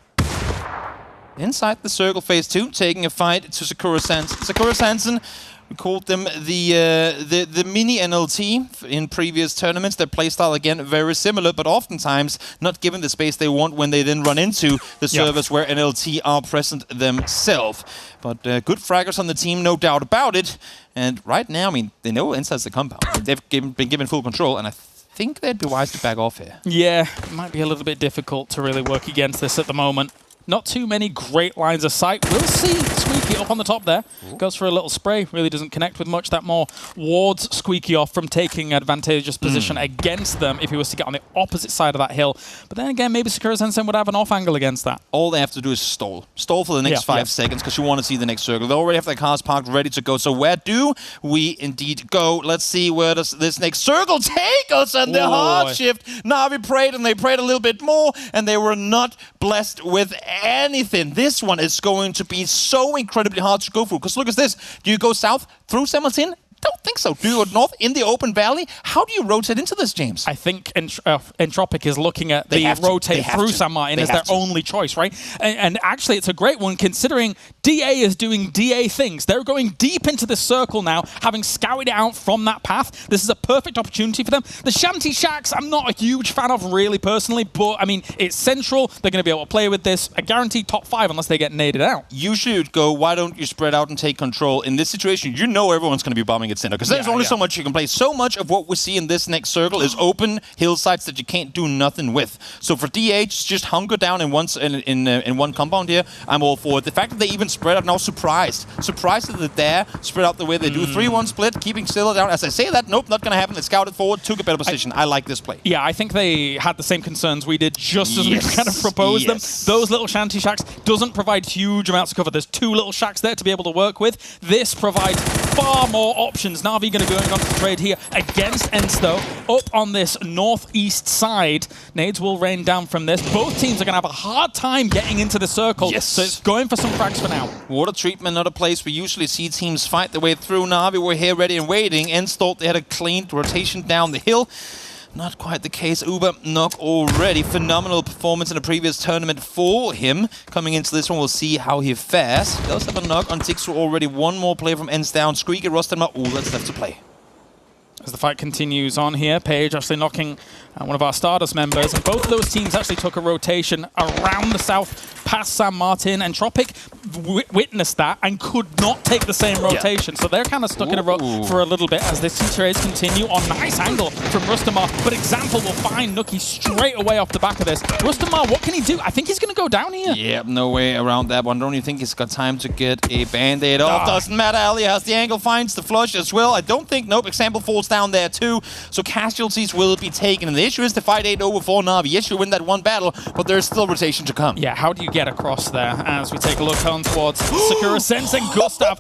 Inside the circle phase 2, taking a fight to Sakura Sanson. Sakura Sanson, we called them the mini NLT in previous tournaments. Their playstyle, again, very similar, but oftentimes not given the space they want when they then run into the servers where NLT are present themselves. But good fraggers on the team, no doubt about it. And right now, I mean, they know Inside's the compound. They've been given full control, and I think they'd be wise to back off here. Yeah, it might be a little bit difficult to really work against this at the moment. Not too many great lines of sight. We'll see Squeaky up on the top there. Goes for a little spray. Really doesn't connect with much. That more wards Squeaky off from taking advantageous position against them if he was to get on the opposite side of that hill. But then again, maybe Sakura Sensei would have an off angle against that. All they have to do is stall. Stall for the next 5 seconds because you want to see the next circle. They already have their cars parked ready to go. So where do we indeed go? Let's see where does this next circle take us. And the hard shift. Na'Vi prayed and they prayed a little bit more and they were not blessed with anything. This one is going to be so incredibly hard to go through. Because look at this. Do you go south through San Martin? Don't think so. Do you go north in the open valley? How do you rotate into this, James? I think Entropic is looking at the rotate through San Martin as their only choice, right? And actually, it's a great one considering DA is doing DA things. They're going deep into the circle now, having scouted it out from that path. This is a perfect opportunity for them. The Shanty Shacks, I'm not a huge fan of really personally, but I mean, it's central. They're going to be able to play with this. A guaranteed top 5 unless they get naded out. Usually you'd go, why don't you spread out and take control? In this situation, you know everyone's going to be bombing at center because there's only so much you can play. So much of what we see in this next circle is open hillsides that you can't do nothing with. So for DH, just hunker down in one compound here. I'm all for it. The fact that they even spread out, now surprised that they're there, spread out the way they do. 3-1 split, keeping Stilla down. As I say that, nope, not going to happen. They scouted forward, took a better position. I like this play. Yeah, I think they had the same concerns we did just as we kind of proposed them. Those little Shanty Shacks doesn't provide huge amounts of cover. There's 2 little shacks there to be able to work with. This provides far more options. Na'Vi going to go on to trade here against Ensto up on this northeast side. Nades will rain down from this. Both teams are going to have a hard time getting into the circle. So it's going for some frags for now. Water treatment, not a place we usually see teams fight their way through. Na'Vi were here ready and waiting. Ensto thought they had a clean rotation down the hill. Not quite the case. Uber knock already. Phenomenal performance in the previous tournament for him. Coming into this one, we'll see how he fares. He does have a knock on Tixu already. One more player from ends down. Squeaky, Rostamar, all that's left to play. As the fight continues on here, Paige actually knocking one of our Stardust members, and both of those teams actually took a rotation around the south past San Martin, and Tropic witnessed that and could not take the same rotation. So they're kind of stuck in a row for a little bit as this trades continue on. Nice angle from Rustamar, but Example will find Nookie straight away off the back of this. Rustamar, what can he do? I think he's going to go down here. Yeah, no way around that one. Don't you think he's got time to get a band-aid off? Doesn't matter. Alia has the angle, finds the flush as well. I don't think, nope, Example falls down there too. So casualties will be taken. And the issue is the fight ain't over for Na'Vi. Yes, you win that one battle, but there's still rotation to come. Yeah, how do you get across there as we take a look on towards Sakura Sensen? Gustav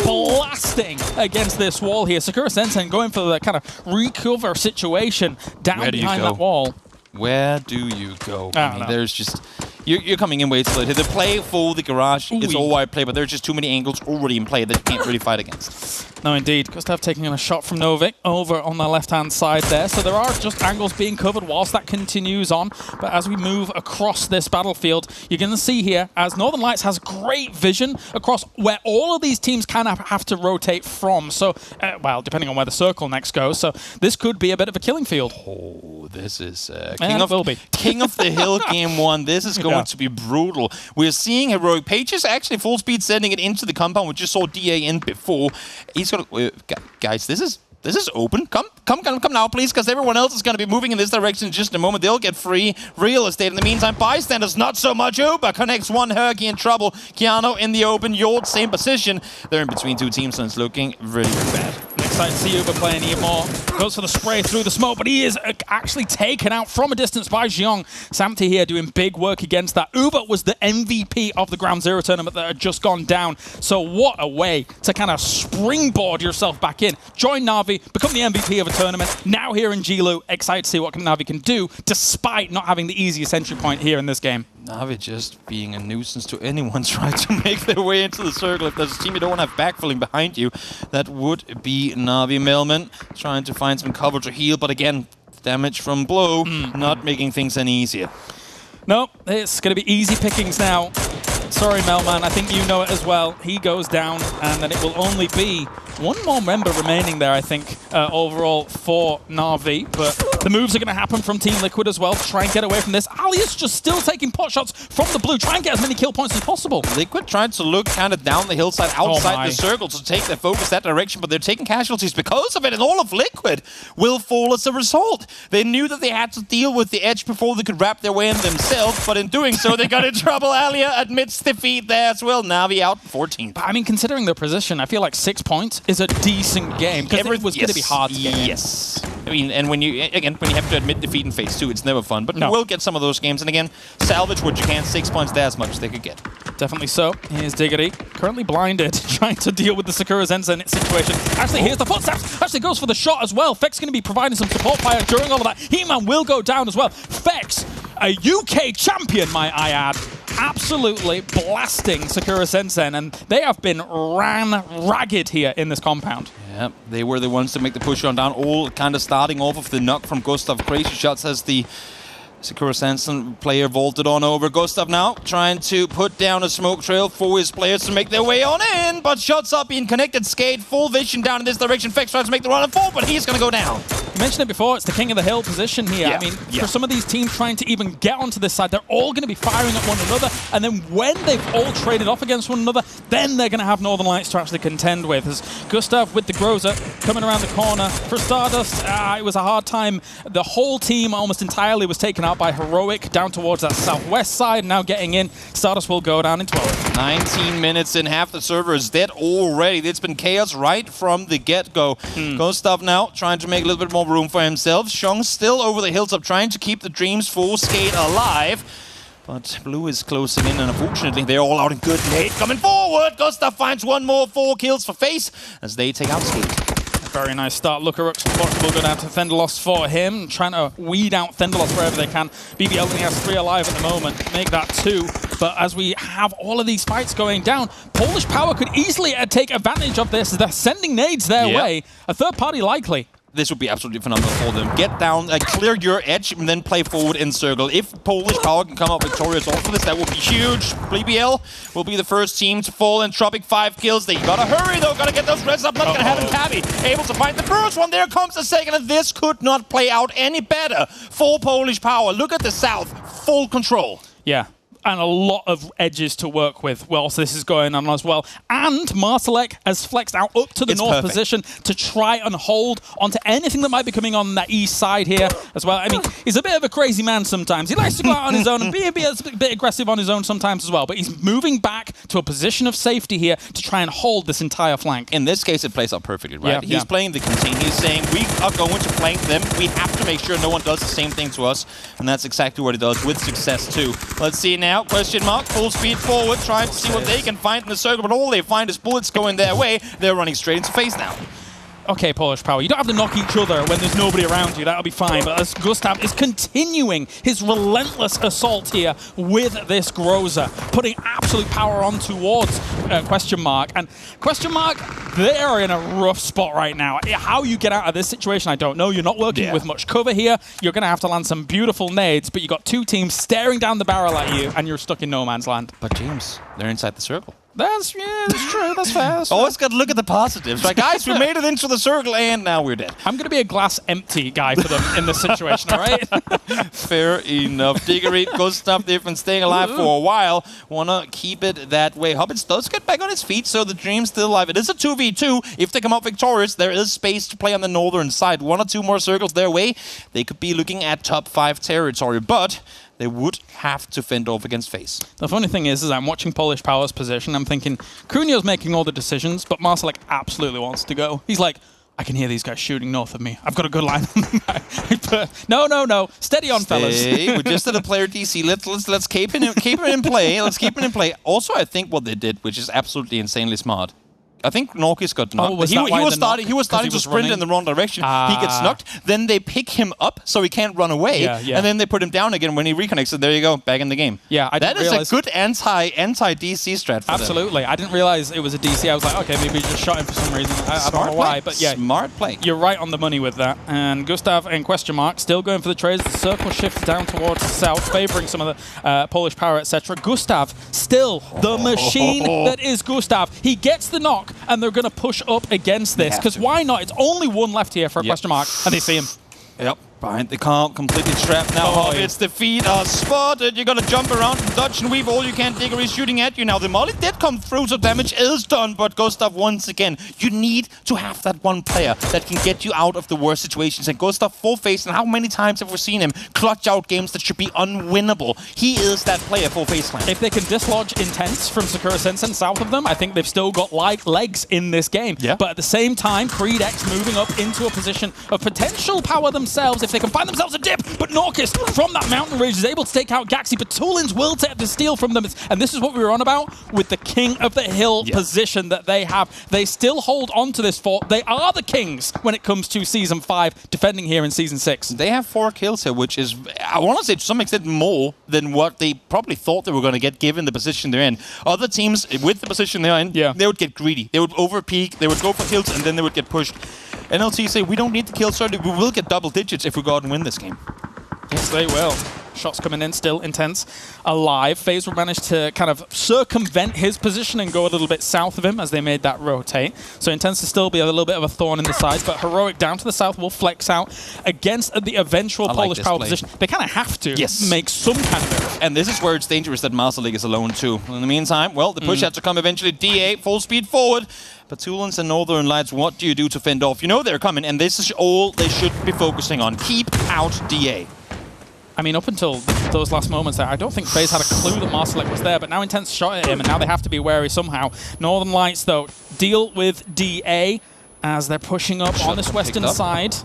blasting against this wall here. Sakura Sensen going for the kind of recover situation down behind that wall. Where do you go? I mean, there's just... You're coming in way too late. The play for the garage is all wide play, but there's just too many angles already in play that you can't really fight against. No, indeed. Gustav taking a shot from Novik over on the left-hand side there. So there are just angles being covered whilst that continues on. But as we move across this battlefield, you're going to see here, as Northern Lights has great vision across where all of these teams kind of have to rotate from. So, well, depending on where the circle next goes. So this could be a bit of a killing field. Oh, this is King of the Hill game one. This is going to be brutal. We're seeing Heroic Pages actually full speed sending it into the compound. We just saw DA in before. He's gonna guys, this is open. Come now, please, because everyone else is going to be moving in this direction in just a moment. They'll get free real estate. In the meantime, bystanders, not so much. Uber connects one. Herky in trouble. Keanu in the open. Yord, same position. They're in between two teams, and it's looking really bad. Excited to see Uber playing even more. Goes for the spray through the smoke, but he is actually taken out from a distance by Xiong. Samty here doing big work against that. Uber was the MVP of the Ground Zero tournament that had just gone down. So what a way to kind of springboard yourself back in. Join Na'Vi, become the MVP of a tournament. Now here in Jilu, excited to see what Na'Vi can do, despite not having the easiest entry point here in this game. Na'Vi just being a nuisance to anyone trying to make their way into the circle. If there's a team you don't have backfilling behind you, that would be Na'Vi. Melman trying to find some cover to heal, but again, damage from blow, not making things any easier. No, it's going to be easy pickings now. Sorry, Melman, I think you know it as well. He goes down, and then it will only be one more member remaining there, I think, overall for Na'Vi. But the moves are going to happen from Team Liquid as well to try and get away from this. Alias just still taking pot shots from the blue, try and get as many kill points as possible. Liquid trying to look kind of down the hillside, outside the circle to take their focus that direction, but they're taking casualties because of it, and all of Liquid will fall as a result. They knew that they had to deal with the edge before they could wrap their way in themselves, but in doing so, they got in trouble. Alia admits defeat there as well. Na'Vi out 14th. But I mean, considering their position, I feel like 6 points is a decent game, because it was going to be hard to get in. Yes. I mean, and when you have to admit defeat in phase 2, it's never fun. But you will get some of those games. And again, salvage what you can. 6 points, there as much as they could get. Definitely so. Here's Diggity, currently blinded, trying to deal with the Sakura Zensen situation. Actually, here's the footsteps. Actually goes for the shot as well. Fex going to be providing some support fire during all of that. He-Man will go down as well. Fex, a UK champion, might I add, absolutely blasting Sakura Sensen, and they have been ran ragged here in this compound. Yeah, they were the ones to make the push on down, all kind of starting off of the knock from Gustav. Crazy shots as the Sakura Sensen player vaulted on over. Gustav now trying to put down a smoke trail for his players to make their way on in, but shots up being connected. Skate, full vision down in this direction. Fex tries to make the run and fall, but he's going to go down. You mentioned it before, it's the King of the Hill position here. I mean, for some of these teams trying to even get onto this side, they're all going to be firing at one another, and then when they've all traded off against one another, then they're going to have Northern Lights to actually contend with. As Gustav with the Groza coming around the corner for Stardust, it was a hard time. The whole team almost entirely was taken out by Heroic down towards that southwest side, now getting in. Stardust will go down in 12. 19 minutes in, half the server is dead already. It's been chaos right from the get-go. Gustav now trying to make a little bit more room for himself. Xiong still over the hilltop trying to keep the Dreams full Skate alive. But Blue is closing in, and unfortunately they're all out in good nade. Coming forward, Gustav finds one more, 4 kills for Face as they take out Skate. Very nice start. Lookarux will go down to Thendalos for him, trying to weed out Thendalos wherever they can. BBL only has 3 alive at the moment, make that 2. But as we have all of these fights going down, Polish Power could easily take advantage of this. They're sending nades their way. A third party likely. this would be absolutely phenomenal for them. Get down, clear your edge, and then play forward in circle. If Polish Power can come up victorious off of this, that will be huge. BBL will be the first team to fall in Tropic 5 kills. They gotta hurry though, gotta get those reds up. Not gonna have Tabby able to find the first one. There comes the second, and this could not play out any better for Polish Power. Look at the South, full control. Yeah. And a lot of edges to work with whilst this is going on as well. And Marsalek has flexed out up to the north position to try and hold onto anything that might be coming on that east side here as well. I mean, he's a bit of a crazy man sometimes. He likes to go out on his own and be a bit aggressive on his own sometimes as well. But he's moving back to a position of safety here to try and hold this entire flank. In this case, it plays out perfectly, right? Yeah, He's playing the contain. He's saying, we are going to flank them. We have to make sure no one does the same thing to us. And that's exactly what he does with success too. Let's see now. Question mark, full speed forward, trying to see what they can find in the circle, but all they find is bullets going their way. They're running straight into face now. Okay, Polish Power, you don't have to knock each other when there's nobody around you. That'll be fine. But as Gustav is continuing his relentless assault here with this Groza, putting absolute power on towards Question Mark. And Question Mark, they are in a rough spot right now. How you get out of this situation, I don't know. You're not working with much cover here. You're going to have to land some beautiful nades, but you've got two teams staring down the barrel at you, and you're stuck in no man's land. But James, they're inside the circle. That's true. That's fair. Always got to look at the positives. Right, guys, we made it into the circle, and now we're dead. I'm going to be a glass empty guy for them in this situation, all right? Fair enough. Diggery, Gustav, they've been staying alive for a while. Want to keep it that way. Hobbits does get back on his feet, so the dream's still alive. It is a 2v2. If they come out victorious, there is space to play on the northern side. One or two more circles their way. They could be looking at top 5 territory, but they would have to fend off against FaZe. The funny thing is I'm watching Polish Power's position. I'm thinking, Cunio's making all the decisions, but Marsalek absolutely wants to go. He's like, I can hear these guys shooting north of me. I've got a good line on them. No. Steady on, fellas. We just did a player DC. Let's keep it in play. Let's keep it in play. Also, I think what they did, which is absolutely insanely smart, I think Norkis got knocked. He was starting to sprint in the wrong direction. He gets knocked. Then they pick him up so he can't run away. And then they put him down again when he reconnects. And there you go, back in the game. Yeah, that is a good anti-DC strat for Absolutely. them. I didn't realize it was a DC. I was like, okay, maybe he just shot him for some reason. I don't know why, but yeah. Smart play. You're right on the money with that. And Gustav and Question Mark still going for the trades. The circle shifts down towards the south, favoring some of the Polish Power, etc. Gustav, still the machine that is Gustav. He gets the knock, and they're going to push up against this, because why not? It's only one left here for a Question Mark, and they see him. Yep. Behind the car, completely trapped now. It's the feet are spotted. You gotta jump around and dodge and weave all you can. Diggery shooting at you now. The molly did come through, so damage is done. But Gustav, once again, you need to have that one player that can get you out of the worst situations. And Gustav, full face, and how many times have we seen him clutch out games that should be unwinnable? He is that player, full face clan. If they can dislodge Intense from Sakura Sensen south of them, I think they've still got legs in this game. Yeah. But at the same time, Creed X moving up into a position of potential power themselves if they can find themselves a dip. But Norkis from that mountain ridge is able to take out Gaxi, but Tulins will take the steal from them. And this is what we were on about with the King of the Hill position that they have. They still hold on to this fort. They are the kings when it comes to Season 5, defending here in Season 6. They have 4 kills here, which is, I want to say, to some extent more than what they probably thought they were going to get given the position they're in. Other teams, with the position they're in, they would get greedy. They would overpeak, they would go for kills, and then they would get pushed. NLT say, we don't need to kill Surly. We will get double digits if we go out and win this game. Yes, they will. Shots coming in, still Intense alive. FaZe will manage to kind of circumvent his position and go a little bit south of him as they made that rotate. So Intense will still be a little bit of a thorn in the side, but Heroic down to the south will flex out against the eventual Polish Power position. They kind of have to make some kind of move. And this is where it's dangerous that Marsalek is alone too. In the meantime, well, the push had to come eventually. DA, full speed forward. But Tulins and Northern Lights, what do you do to fend off? You know they're coming, and this is all they should be focusing on. Keep out DA. I mean, up until those last moments there, I don't think FaZe had a clue that Marsalek was there, but now Intense shot at him, and now they have to be wary somehow. Northern Lights, though, deal with DA as they're pushing up on this western side.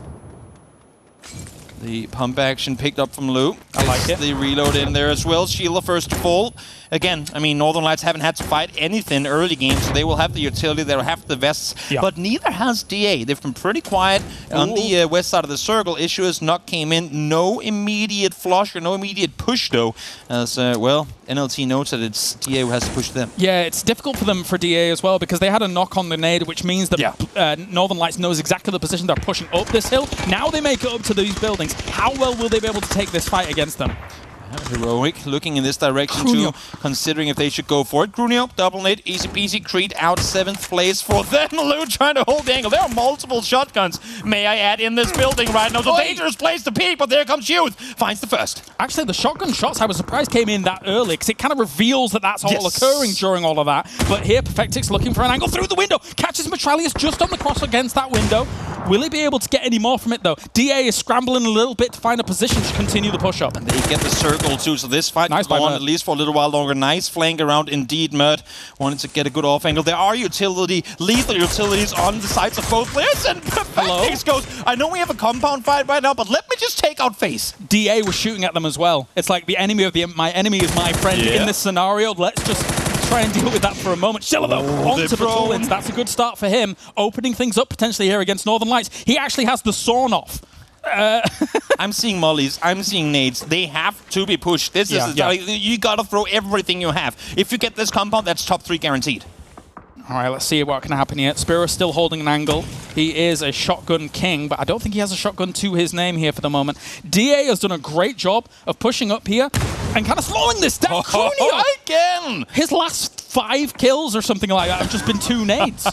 The pump action picked up from Lou. I like it. The reload in there as well. Sheila first to fall. Again, I mean, Northern Lights haven't had to fight anything early game, so they will have the utility, they'll have the vests, but neither has DA. They've been pretty quiet on the west side of the circle. Issue is Knock came in. No immediate flush or no immediate push, though, as, well, NLT notes that it's DA who has to push them. Yeah, it's difficult for them for DA as well, because they had a knock on the nade, which means that Northern Lights knows exactly the position they're pushing up this hill. Now they make it up to these buildings. How well will they be able to take this fight against them? Heroic looking in this direction too, considering if they should go for it. Grunio, double nade, easy peasy. Creed out 7th place for them. Lou trying to hold the angle. There are multiple shotguns, may I add, in this building right now. It's a dangerous place to peek, but there comes Youth. Finds the first. Actually, the shotgun shots, I was surprised, came in that early, because it kind of reveals that that's all occurring during all of that. But here, Perfectix looking for an angle through the window. Catches Metralius just on the cross against that window. Will he be able to get any more from it, though? DA is scrambling a little bit to find a position to continue the push-up. And they get the circle, too, so this fight can go on at least for a little while longer. Nice flank around, indeed, Mert. Wanted to get a good off angle. There are lethal utilities on the sides of both players, and Perfectix goes, I know we have a compound fight right now, but let me just take out Face. DA was shooting at them as well. It's like the enemy of my enemy is my friend in this scenario. Let's just try and deal with that for a moment. Sheila, though, onto the Trollins. That's a good start for him. Opening things up potentially here against Northern Lights. He actually has the sawn off. I'm seeing mollies. I'm seeing nades. They have to be pushed. This is you gotta throw everything you have. If you get this compound, that's top 3 guaranteed. All right, let's see what can happen here. Spiro still holding an angle. He is a shotgun king, but I don't think he has a shotgun to his name here for the moment. DA has done a great job of pushing up here and kind of slowing this down. Again! His last 5 kills or something like that have just been 2 nades.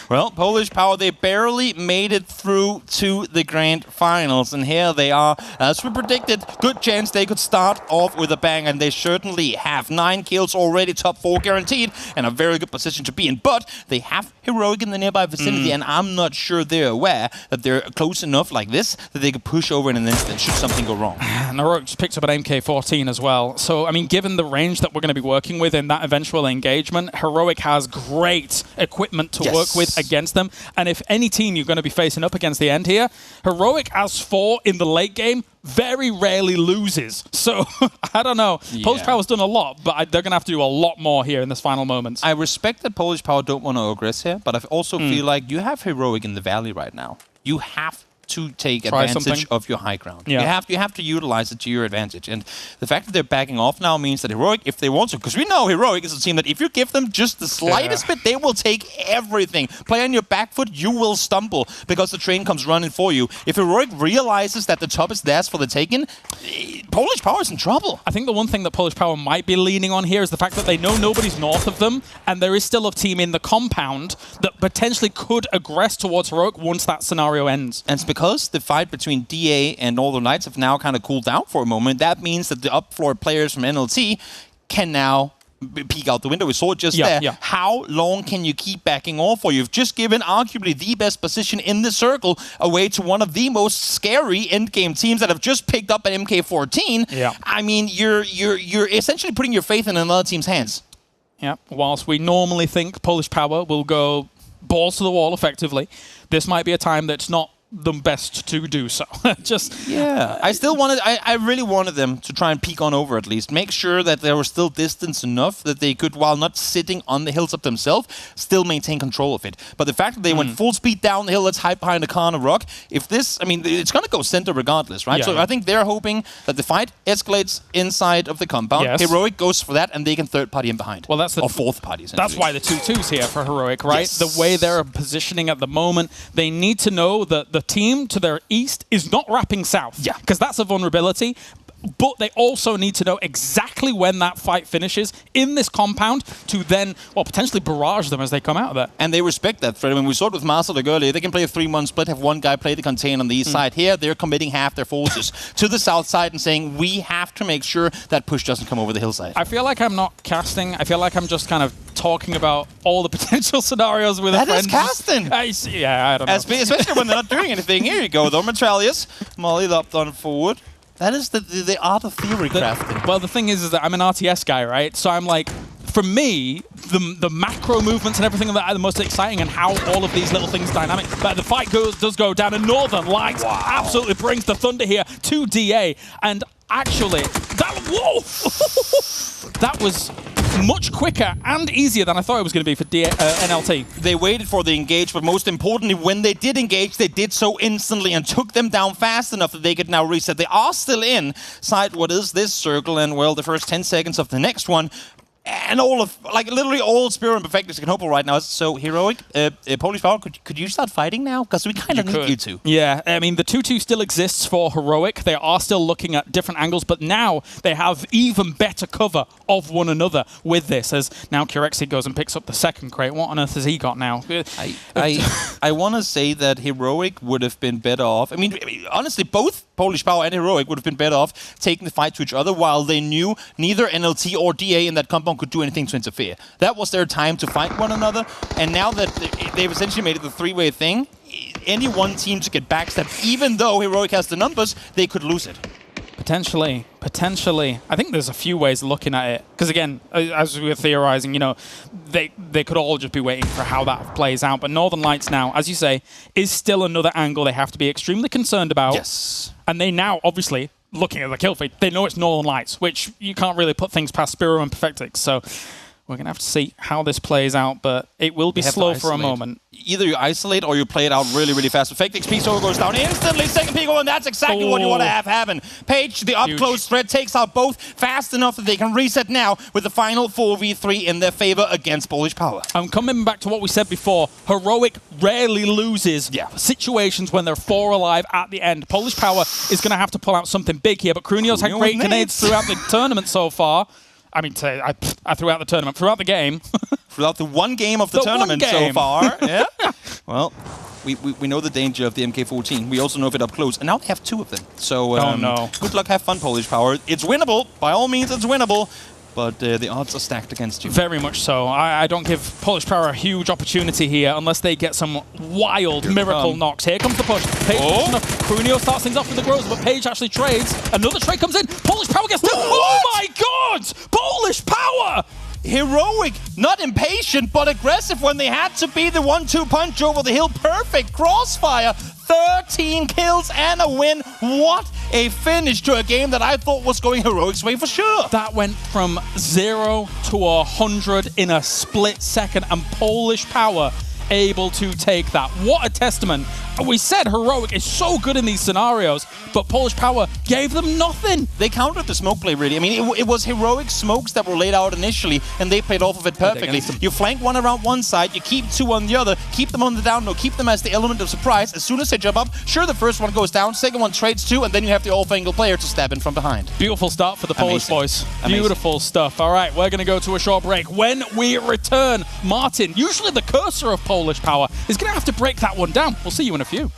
Well, Polish Power, they barely made it through to the grand finals. And here they are, as we predicted, good chance they could start off with a bang. And they certainly have 9 kills already, top 4 guaranteed, and a very good position to be in. But they have Heroic in the nearby vicinity, and I'm not sure they're aware that they're close enough like this that they could push over in an instant should something go wrong. And Heroic just picked up an MK14 as well. So, I mean, given the range that we're going to be working with in that eventual engagement, Heroic has great equipment to work with against them. And if any team you're going to be facing up against the end here, Heroic as 4 in the late game very rarely loses. So, I don't know. Polish Power's done a lot, but they're going to have to do a lot more here in this final moments. I respect that Polish Power don't want to aggress here, but I also feel like you have Heroic in the Valley right now. You have to take advantage of your high ground. You have to utilize it to your advantage. And the fact that they're backing off now means that Heroic, if they want to, because we know Heroic is a team that if you give them just the slightest bit, they will take everything. Play on your back foot, you will stumble because the train comes running for you. If Heroic realizes that the top is theirs for the taking, Polish Power is in trouble. I think the one thing that Polish Power might be leaning on here is the fact that they know nobody's north of them, and there is still a team in the compound that potentially could aggress towards Heroic once that scenario ends. And it's because the fight between DA and Northern Lights have now kind of cooled down for a moment. That means that the up-floor players from NLT can now peek out the window. We saw it just there. How long can you keep backing off for? You've just given arguably the best position in the circle away to one of the most scary endgame teams that have just picked up an MK14. I mean, you're essentially putting your faith in another team's hands. Whilst we normally think Polish Power will go balls to the wall effectively, this might be a time that's not the best to do so. I still wanted, I really wanted them to try and peek on over at least. Make sure that there was still distance enough that they could, while not sitting on the hilltop themselves, still maintain control of it. But the fact that they went full speed down the hill, let's hide behind a corner rock, if this, I mean, it's going to go center regardless, right? So I think they're hoping that the fight escalates inside of the compound. Heroic goes for that, and they can third party in behind. Well, that's the or fourth party, that's why the 2-2's here for Heroic, right? The way they're positioning at the moment, they need to know that the team to their east is not wrapping south. Because that's a vulnerability. But they also need to know exactly when that fight finishes in this compound to then, well, potentially barrage them as they come out of there. And they respect that, Fred. When we saw it with Master earlier, they can play a 3-month split, have one guy play the contain on the east side. Here, they're committing half their forces to the south side and saying, we have to make sure that push doesn't come over the hillside. I feel like I'm not casting. I feel like I'm just kind of talking about all the potential scenarios with a friend. That is casting! I don't know. Especially when they're not doing anything. Here you go, though. Metralius, Molly up on forward. That is the art of theory crafting. Well, the thing is that I'm an RTS guy, right? So I'm like, from me, the macro movements and everything that are the most exciting, and how all of these little things dynamic. But the fight does go down, and Northern Lights absolutely brings the thunder here to DA. And actually, that was much quicker and easier than I thought it was going to be for NLT. They waited for the engage, but most importantly, when they did engage, they did so instantly and took them down fast enough that they could now reset. They are still inside what is this circle, and well, the first 10 seconds of the next one. And all of, like, literally all Spear and Perfectus can hope for right now. So, Heroic, Polish Power, could you start fighting now? Because we kind of need you to. Yeah, I mean, the 2-2 still exists for Heroic. They are still looking at different angles, but now they have even better cover of one another with this, as now Curexi goes and picks up the second crate. What on earth has he got now? I want to say that Heroic would have been better off. I mean, honestly, both Polish Power and Heroic would have been better off taking the fight to each other, while they knew neither NLT or DA in that compound could do anything to interfere. That was their time to fight one another, and now that they've essentially made it the three-way thing, any one team to get backstabbed, even though Heroic has the numbers, they could lose it. Potentially. I think there's a few ways of looking at it. Because again, as we were theorizing, you know, they could all just be waiting for how that plays out. But Northern Lights now, as you say, is still another angle they have to be extremely concerned about. Yes. And they now, obviously, looking at the kill feed, they know it's Northern Lights, which you can't really put things past Spiro and Perfectix. So we're going to have to see how this plays out, but it will be slow for a moment. Either you isolate or you play it out really, really fast. Perfectix Pico goes down instantly, second Pico, and that's exactly what you want to have happen. Page, the up-close threat, takes out both fast enough that they can reset now with the final 4v3 in their favor against Polish Power. I'm coming back to what we said before. Heroic rarely loses situations when they're 4 alive at the end. Polish Power is going to have to pull out something big here, but Krunio's had great grenades throughout the tournament so far. I mean, I threw out the tournament, throughout the game. Throughout the one game of the tournament so far. Yeah. Well, we know the danger of the MK14. We also know of it up close. And now they have 2 of them. So, good luck, have fun, Polish Power. It's winnable. By all means, it's winnable. But the odds are stacked against you. Very much so. I don't give Polish Power a huge opportunity here unless they get some wild miracle knocks. Here comes the push. Page Crunio starts things off with the Groza, but Page actually trades. Another trade comes in. Polish Power gets 2. Oh my god! Polish Power! Heroic, not impatient, but aggressive when they had to be. The 1-2 punch over the hill. Perfect crossfire. 13 kills and a win. What a finish to a game that I thought was going Heroic's way for sure. That went from 0 to 100 in a split second, and Polish Power able to take that. What a testament. We said Heroic is so good in these scenarios, but Polish Power gave them nothing. They countered the smoke play, really. I mean, it was Heroic smokes that were laid out initially, and they played off of it perfectly. You flank one around one side, you keep 2 on the other, keep them on the down low, keep them as the element of surprise. As soon as they jump up, sure, the first one goes down, second one trades 2, and then you have the all-angle player to stab in from behind. Beautiful start for the Polish boys. Beautiful stuff. All right, we're going to go to a short break. When we return, Martin, usually the cursor of Polish Power, is going to have to break that one down. We'll see you in a few.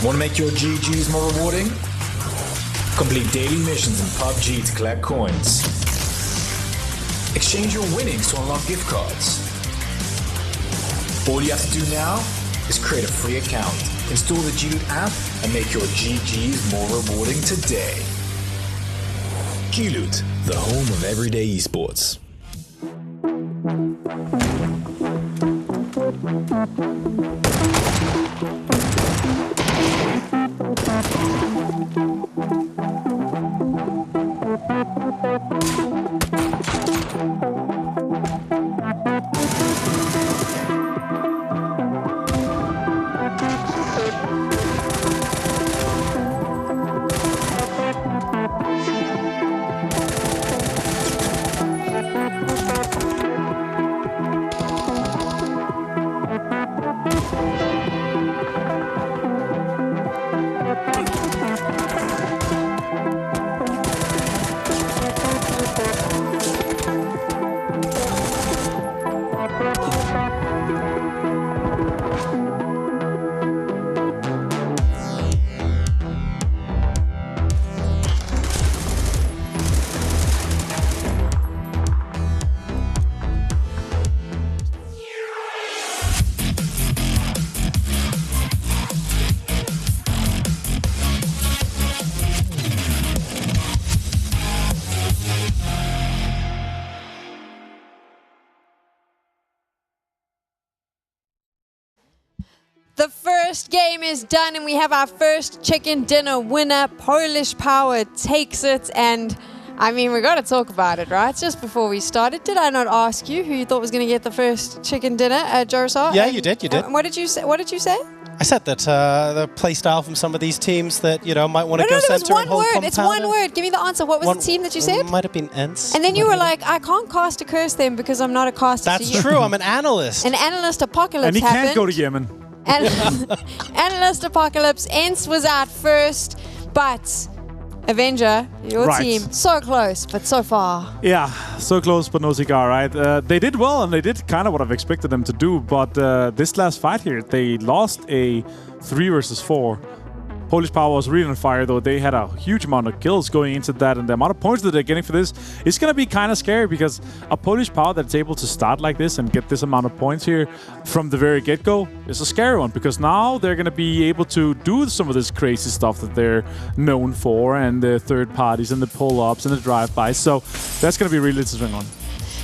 Want to make your GGs more rewarding? Complete daily missions in PUBG to collect coins. Exchange your winnings to unlock gift cards. All you have to do now is create a free account, install the G-Loot app, and make your GGs more rewarding today. G-Loot, the home of everyday esports. The first game is done and we have our first chicken dinner winner. Polish Power takes it, and I mean, we got to talk about it, right? Just before we started, did I not ask you who you thought was going to get the first chicken dinner at Jorosaw? Yeah, you did. What did you say? What did you say? I said that the play style from some of these teams that, you know, might want to go center and hold compound. It's one word. Give me the answer. What was the team that you said? Might have been Ents. And then you were like, I can't cast a curse then because I'm not a caster. That's true. I'm an analyst. An analyst apocalypse And he happened. can't go to Yemen. Analyst apocalypse. Ents was out first, but Avenger, your team, so close, but so far. Yeah, so close, but no cigar, right? They did well, and they did kind of what I've expected them to do, but this last fight here, they lost a 3 versus 4. Polish Power was really on fire, though. They had a huge amount of kills going into that, and the amount of points that they're getting for this is going to be kind of scary, because a Polish Power that's able to start like this and get this amount of points here from the very get-go is a scary one, because now they're going to be able to do some of this crazy stuff that they're known for, and the third parties and the pull-ups and the drive-bys. So that's going to be a really interesting one.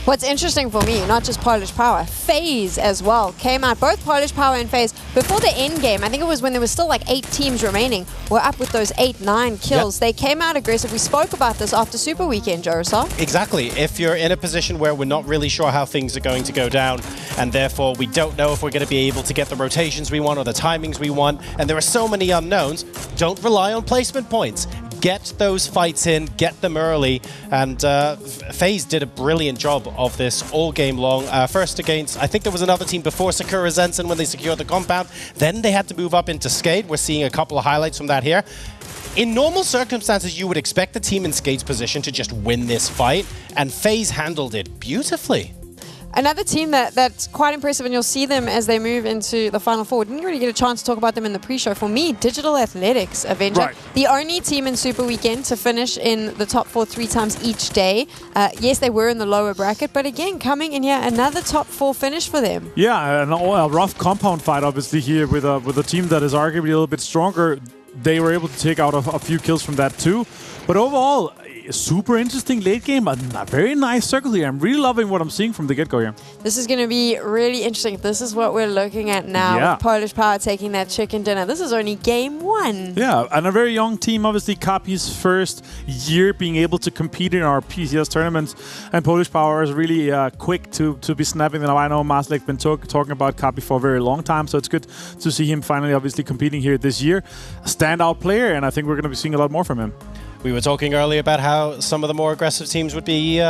What's interesting for me, not just Polish Power, FaZe as well came out. Both Polish Power and FaZe, before the end game, I think it was when there was still like 8 teams remaining, were up with those 8-9 kills. Yep. They came out aggressive. We spoke about this after Super Weekend, Jorosaw. Exactly. If you're in a position where we're not really sure how things are going to go down, and therefore we don't know if we're going to be able to get the rotations we want or the timings we want, and there are so many unknowns, don't rely on placement points. Get those fights in, get them early, and FaZe did a brilliant job of this all game long. First against, I think there was another team before Sakura Zensen when they secured the compound. Then they had to move up into Skate. We're seeing a couple of highlights from that here. In normal circumstances, you would expect the team in Skate's position to just win this fight, and FaZe handled it beautifully. Another team that's quite impressive, and you'll see them as they move into the Final Four. Didn't really get a chance to talk about them in the pre-show. For me, Digital Athletics, Avenger. Right. The only team in Super Weekend to finish in the top 4 3 times each day. Yes, they were in the lower bracket, but again, coming in here, another top 4 finish for them. Yeah, a rough compound fight, obviously, here with a team that is arguably a little bit stronger. They were able to take out a few kills from that too. But overall, a super interesting late game. A very nice circle here. I'm really loving what I'm seeing from the get-go here. This is going to be really interesting. This is what we're looking at now. With Polish Power taking that chicken dinner. This is only game 1. Yeah, and a very young team. Obviously, Capi's first year being able to compete in our PCS tournaments. And Polish Power is really quick to be snapping them. I know Maslek's been talking about Capi for a very long time, so it's good to see him finally obviously competing here this year. A standout player, and I think we're going to be seeing a lot more from him. We were talking earlier about how some of the more aggressive teams would be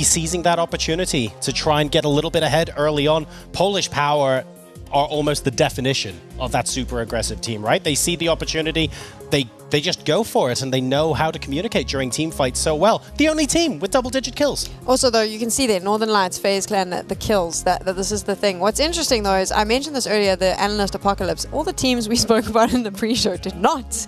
seizing that opportunity to try and get a little bit ahead early on. Polish Power are almost the definition of that super aggressive team, right? They see the opportunity, they they just go for it, and they know how to communicate during team fights so well. The only team with double-digit kills. Also, though, you can see that Northern Lights, FaZe Clan, the kills, that this is the thing. What's interesting, though, is I mentioned this earlier, the Analyst Apocalypse. All the teams we spoke about in the pre-show did not.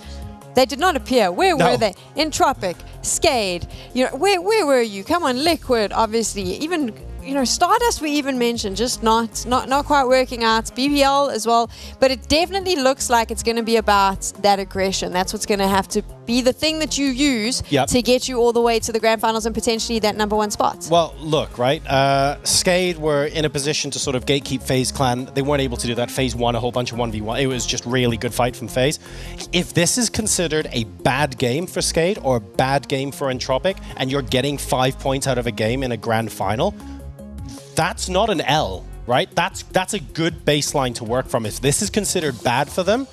They did not appear. Where were they? Entropic, Skade. You know, where were you? Come on, Liquid, obviously. Even, you know, Stardust we even mentioned, just not quite working out. BBL as well. But it definitely looks like it's going to be about that aggression. That's what's going to have to be the thing that you use to get you all the way to the grand finals and potentially that #1 spot. Well, look, right? Skade were in a position to sort of gatekeep FaZe Clan. They weren't able to do that. FaZe won a whole bunch of 1v1. It was just really good fight from FaZe. If this is considered a bad game for Skade or a bad game for Entropic, and you're getting 5 points out of a game in a grand final, that's not an L, right? That's a good baseline to work from. If this is considered bad for them,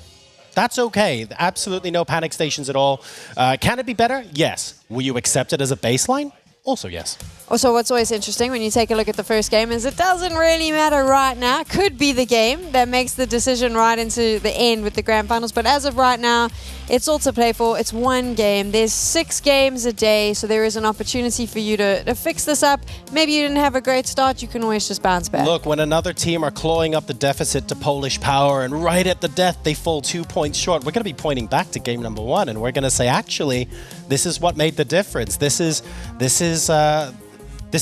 that's okay. Absolutely no panic stations at all. Can it be better? Yes. Will you accept it as a baseline? Also, yes. Also, what's always interesting when you take a look at the first game is it doesn't really matter right now. Could be the game that makes the decision right into the end with the grand finals. But as of right now, it's all to play for. It's one game. There's 6 games a day, so there is an opportunity for you to fix this up. Maybe you didn't have a great start. You can always just bounce back. Look, when another team are clawing up the deficit to Polish Power and right at the death they fall 2 points short, we're going to be pointing back to game #1 and we're going to say, actually, this is what made the difference. This is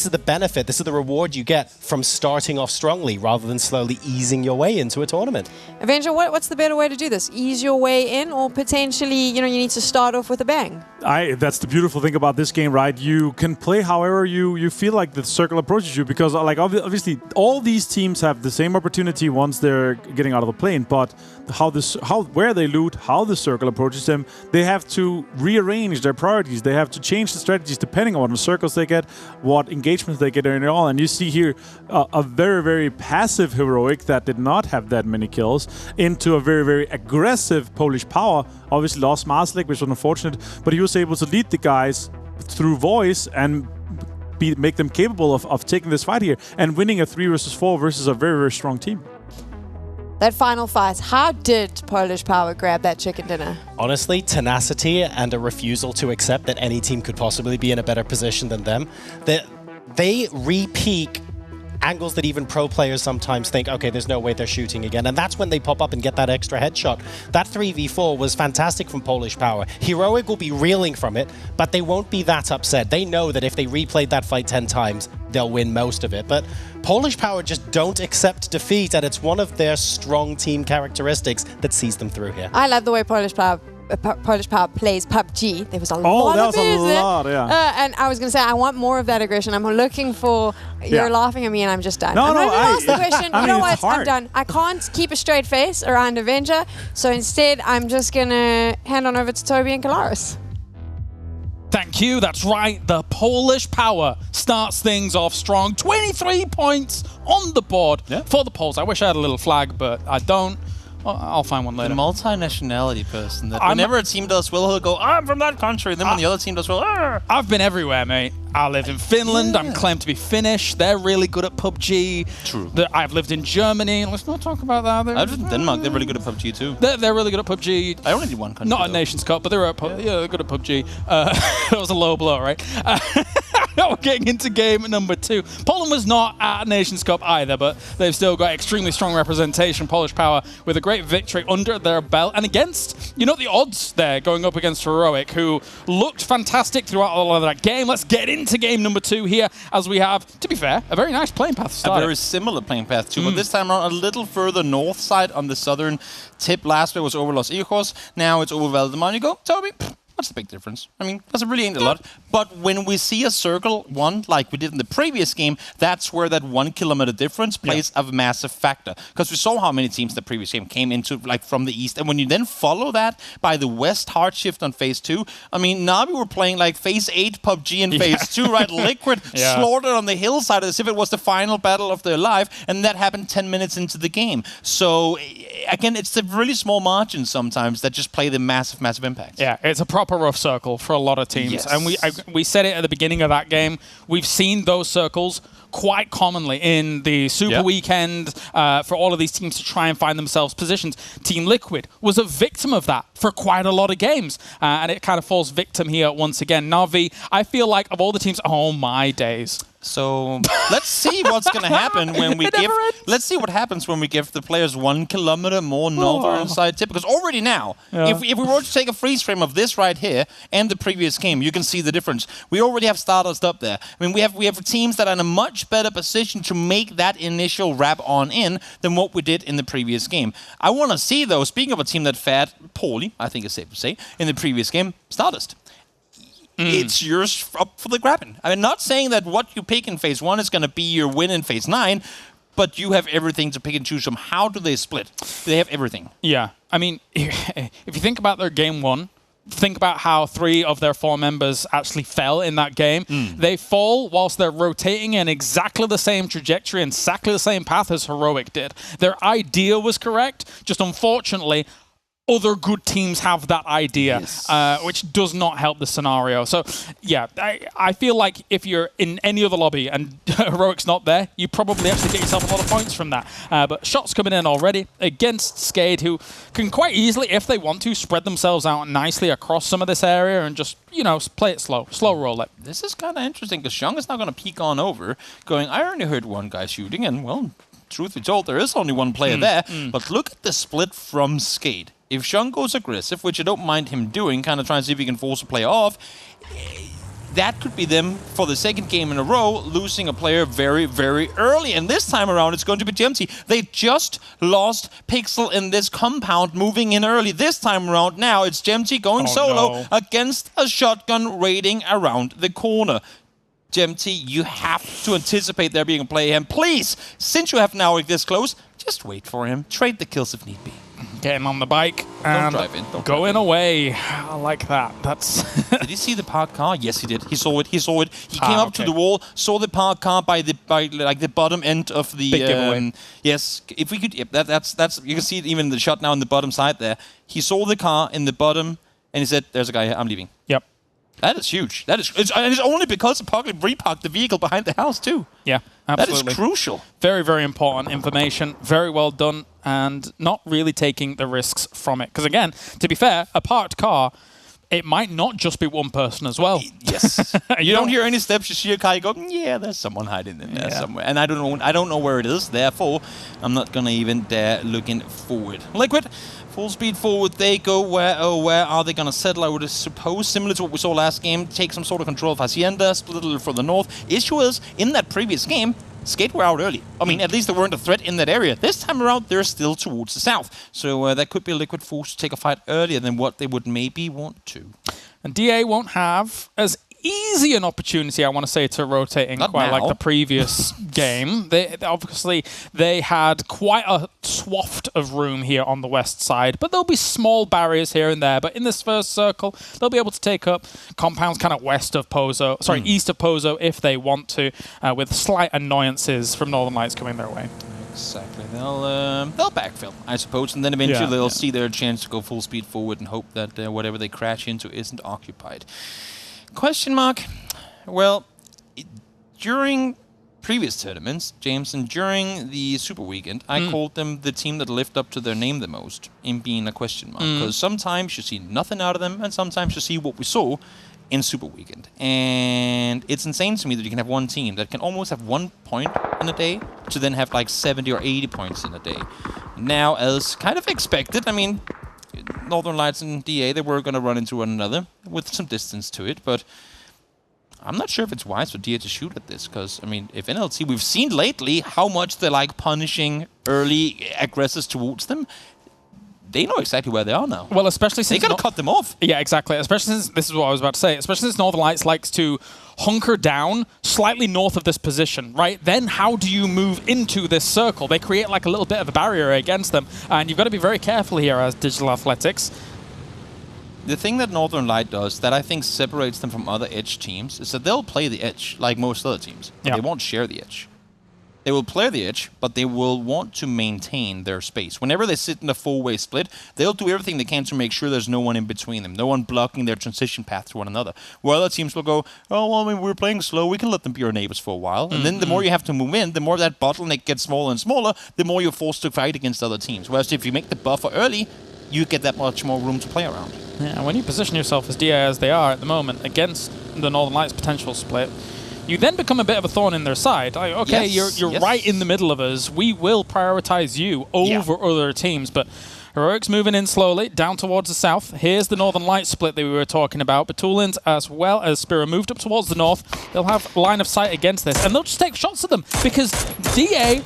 the benefit, this is the reward you get from starting off strongly rather than slowly easing your way into a tournament. Avenger, what's the better way to do this? Ease your way in, or potentially, you know, you need to start off with a bang? That's the beautiful thing about this game, right? You can play however you feel like the circle approaches you, because like obviously all these teams have the same opportunity once they're getting out of the plane, but where they loot, how the circle approaches them, they have to rearrange their priorities. They have to change the strategies depending on what circles they get, what engagements they get in all. And you see here a very, very passive Heroic that did not have that many kills into a very, very aggressive Polish Power. Obviously lost Marslick, which was unfortunate, but he was able to lead the guys through voice and make them capable of taking this fight here and winning a 3 versus 4 versus a very, very strong team. That final fight, how did Polish Power grab that chicken dinner? Honestly, tenacity and a refusal to accept that any team could possibly be in a better position than them. They re-peak angles that even pro players sometimes think, okay, there's no way they're shooting again. And that's when they pop up and get that extra headshot. That 3v4 was fantastic from Polish Power. Heroic will be reeling from it, but they won't be that upset. They know that if they replayed that fight 10 times, they'll win most of it. But Polish Power just don't accept defeat, and it's one of their strong team characteristics that sees them through here. I love the way Polish Power plays PUBG. There was a lot of it. And I was going to say, I want more of that aggression. I'm looking for... You're laughing at me and I'm just done. I'm going to ask the question. You know what? I'm done. I can't keep a straight face around Avenger, so instead I'm just going to hand on over to Toby and Kalaris. Thank you. That's right. The Polish Power starts things off strong. 23 points on the board for the Poles. I wish I had a little flag, but I don't. I'll find one later. The multinationality person. That whenever a team does well, he'll go, I'm from that country. And then when the other team does well, I've been everywhere, mate. I live in Finland. I'm claimed to be Finnish. They're really good at PUBG. True. I've lived in Germany. Let's not talk about that. I've lived in Denmark. They're really good at PUBG too. They're really good at PUBG. I only did one country. Not a Nations Cup, but they're good at PUBG. That was a low blow, right? Now we're getting into game #2. Poland was not at Nations Cup either, but they've still got extremely strong representation. Polish Power with a great victory under their belt and against, you know, the odds there going up against Heroic, who looked fantastic throughout all of that game. Let's get into game #2 here, as we have, to be fair, a very nice playing path to start. A very similar playing path too, but this time around a little further north side on the southern tip. Last year was over Los Hijos, now it's over Valdemar. You go, Toby, what's the big difference? I mean, doesn't really ain't a lot. But when we see a circle one, like we did in the previous game, that's where that 1 kilometer difference plays a massive factor. Because we saw how many teams the previous game came into, like, from the east. And when you then follow that by the west hard shift on phase 2, I mean, Navi were playing like phase 8 PUBG in phase 2, right? Liquid slaughtered on the hillside as if it was the final battle of their life. And that happened 10 minutes into the game. So, again, it's the really small margins sometimes that just play the massive, massive impact. Yeah, it's a proper rough circle for a lot of teams. Yes. And we said it at the beginning of that game. We've seen those circles quite commonly in the Super Weekend for all of these teams to try and find themselves positions. Team Liquid was a victim of that for quite a lot of games, and it kind of falls victim here once again. Na'Vi, I feel like of all the teams, oh my days. So let's see what's going to happen when we give. Let's see what happens when we give the players 1 kilometer more northern side tip. Because already now, if we were to take a freeze frame of this right here and the previous game, you can see the difference. We already have Stardust up there. I mean, we have teams that are in a much better position to make that initial wrap on in than what we did in the previous game. I want to see though. Speaking of a team that fared poorly, I think it's safe to say, in the previous game, Stardust. It's yours up for the grabbing. I'm not saying that what you pick in phase 1 is going to be your win in phase 9, but you have everything to pick and choose from. How do they split? They have everything. Yeah. I mean, if you think about their game 1, think about how 3 of their 4 members actually fell in that game. They fall whilst they're rotating in exactly the same trajectory and exactly the same path as Heroic did. Their idea was correct, just unfortunately, other good teams have that idea, which does not help the scenario. So, yeah, I feel like if you're in any other lobby and Heroic's not there, you probably actually get yourself a lot of points from that. But shots coming in already against Skade, who can quite easily, if they want to, spread themselves out nicely across some of this area and just, you know, play it slow roll it. This is kind of interesting because Xiong is not going to peek on over, going, I only heard one guy shooting, and, well, truth be told, there is only one player there. But look at the split from Skade. If Xiong goes aggressive, which I don't mind him doing, kind of trying to see if he can force a player off, that could be them, for the second game in a row, losing a player very, very early. And this time around, it's going to be Gemty. They just lost Pixel in this compound, moving in early. This time around, now, it's Gemty going solo against a shotgun raiding around the corner. Gemty, you have to anticipate there being a player. And please, since you have now this close, just wait for him. Trade the kills if need be. Getting on the bike and going away. I like that. That's. Did he see the parked car? Yes, he did. He saw it. He saw it. He came up to the wall, saw the parked car by like the bottom end of the. Big giveaway. Yes, if we could. Yep, that's. You can see it even in the shot now in the bottom side there. He saw the car in the bottom, and he said, "There's a guy here. I'm leaving." Yep. That is huge. That is. And it's only because Apocalypse reparked the vehicle behind the house too. Yeah, absolutely. That is crucial. Very, very important information. Very well done, and not really taking the risks from it. Because again, to be fair, a parked car, it might not just be one person as well. Yes. You don't hear any steps. You see a car, you go, yeah, there's someone hiding in there somewhere. And I don't know where it is. Therefore, I'm not gonna even dare looking forward. Liquid. Full speed forward they go. Where are they going to settle? I would suppose, similar to what we saw last game, take some sort of control of Hacienda, split a little further north. Issue is, in that previous game, Skate were out early. I mean, at least they weren't a threat in that area. This time around, they're still towards the south. So that could be a Liquid forced to take a fight earlier than what they would maybe want to. And DA won't have as easy an opportunity, I want to say, to rotate in quite like the previous game. They had quite a swath of room here on the west side, but there'll be small barriers here and there. But in this first circle, they'll be able to take up compounds kind of east of Pozo if they want to, with slight annoyances from Northern Lights coming their way. Exactly. They'll backfill, I suppose, and then eventually they'll see their chance to go full speed forward and hope that whatever they crash into isn't occupied. Question mark? Well, during previous tournaments, James, and during the Super Weekend, I called them the team that lived up to their name the most in being a question mark. Because sometimes you see nothing out of them, and sometimes you see what we saw in Super Weekend. And it's insane to me that you can have one team that can almost have 1 point in a day to then have like 70 or 80 points in a day. Now, as kind of expected, I mean, Northern Lights and DA, they were going to run into one another with some distance to it, but I'm not sure if it's wise for DA to shoot at this, because, I mean, if NLT, we've seen lately how much they like punishing early aggressors towards them. They know exactly where they are now. Well, especially since... They got to cut them off. Yeah, exactly. Especially since... This is what I was about to say. Especially since Northern Lights likes to hunker down slightly north of this position, right? Then how do you move into this circle? They create like a little bit of a barrier against them. And you've got to be very careful here as Digital Athletics. The thing that Northern Light does that I think separates them from other edge teams is that they'll play the edge like most other teams. But they won't share the edge. They will play the edge, but they will want to maintain their space. Whenever they sit in a 4-way split, they'll do everything they can to make sure there's no one in between them, no one blocking their transition path to one another. Where other teams will go, oh, well, I mean, we're playing slow, we can let them be our neighbors for a while. And then the more you have to move in, the more that bottleneck gets smaller and smaller, the more you're forced to fight against other teams. Whereas if you make the buffer early, you get that much more room to play around. Yeah, when you position yourself as DA as they are at the moment against the Northern Lights potential split, you then become a bit of a thorn in their side. Like, okay, you're right in the middle of us. We will prioritize you over other teams. But Heroic's moving in slowly down towards the south. Here's the Northern Lights split that we were talking about. Batulins as well as Spira moved up towards the north. They'll have line of sight against this. And they'll just take shots at them because DA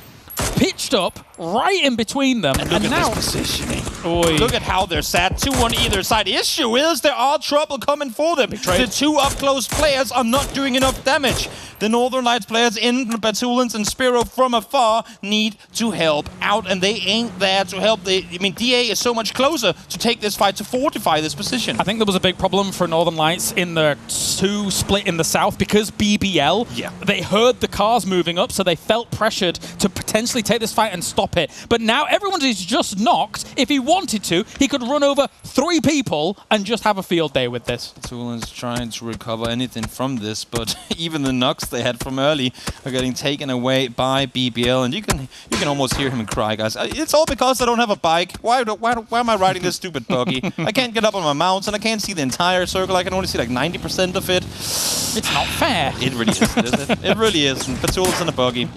pitched up right in between them. And look at now this positioning. Oy. Look at how they're sat, 2 on either side. The issue is there are trouble coming for them. The 2 up-close players are not doing enough damage. The Northern Lights players in Batulins and Spiro from afar need to help out, and they ain't there to help. I mean, DA is so much closer to take this fight, to fortify this position. I think there was a big problem for Northern Lights in the 2 split in the south because BBL, they heard the cars moving up, so they felt pressured to potentially take this fight and stop it. But now everyone is just knocked. If he wanted to, he could run over 3 people and just have a field day with this. Batulins trying to recover anything from this, but even the knocks they had from early are getting taken away by BBL, and you can almost hear him cry, guys. It's all because I don't have a bike. Why am I riding this stupid buggy? I can't get up on my mounts, and I can't see the entire circle. I can only see like 90% of it. It's not fair. It really is. It really is. Batulins in a buggy.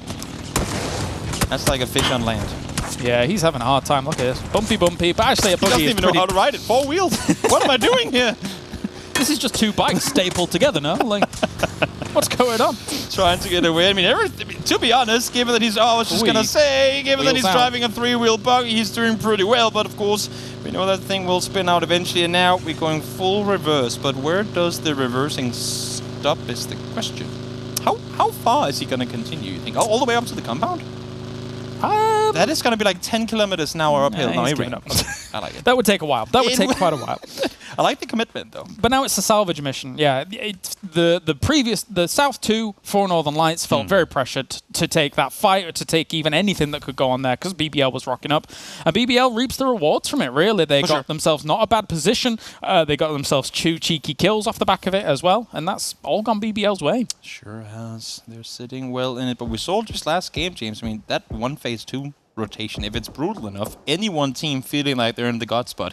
That's like a fish on land. Yeah, he's having a hard time. Look at this. Bumpy, but actually a buggy He doesn't even know how to ride it. 4 wheels. What am I doing here? This is just 2 bikes stapled together now. Like, what's going on? Trying to get away. I mean, to be honest, given that he's, given that he's driving a 3-wheel buggy, he's doing pretty well. But of course, we know that thing will spin out eventually. And now we're going full reverse. But where does the reversing stop is the question. How far is he going to continue, you think? All the way up to the compound? That is going to be like 10 kilometers an hour uphill. No, he's up. I like it. That would take a while. That would take quite a while. I like the commitment, though. But now it's a salvage mission. Yeah, the South 2 for Northern Lights felt very pressured to take that fight or to take even anything that could go on there because BBL was rocking up. And BBL reaps the rewards from it, really. They got themselves not a bad position. They got themselves 2 cheeky kills off the back of it as well. And that's all gone BBL's way. Sure has. They're sitting well in it. But we saw just last game, James. I mean, that one phase 2 rotation, if it's brutal enough, any one team feeling like they're in the god spot,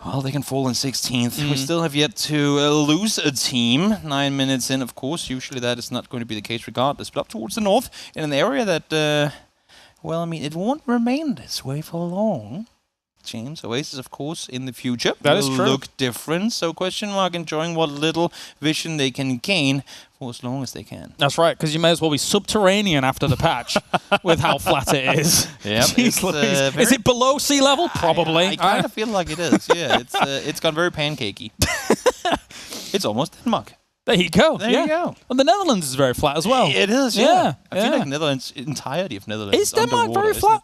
well, they can fall in 16th. We still have yet to lose a team. 9 minutes in, of course. Usually that is not going to be the case regardless. But up towards the north, in an area that, well, I mean, it won't remain this way for long. James, Oasis, of course, in the future that is true. Look different. So question mark, enjoying what little vision they can gain for as long as they can. That's right, because you may as well be subterranean after the patch with how flat it is. Yep, is it below sea level? Probably. I kind of feel like it is. Yeah, it's gone very pancakey. It's almost Denmark. There you go. There you go. And the Netherlands is very flat as well. It is, yeah. I feel like Netherlands, entirety of Netherlands. Is Denmark very flat?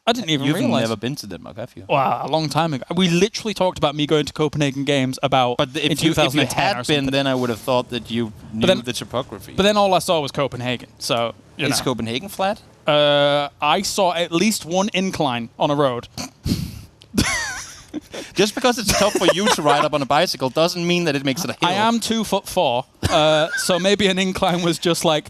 I didn't even realize. You've never been to Denmark, have you? Wow, a long time ago. We literally talked about me going to Copenhagen Games about in 2010 if you had been, then I would have thought that you knew the topography. But then all I saw was Copenhagen. So is Copenhagen flat? I saw at least 1 incline on a road. Just because it's tough for you to ride up on a bicycle doesn't mean that it makes it a hill. I am 2'4", so maybe an incline was just like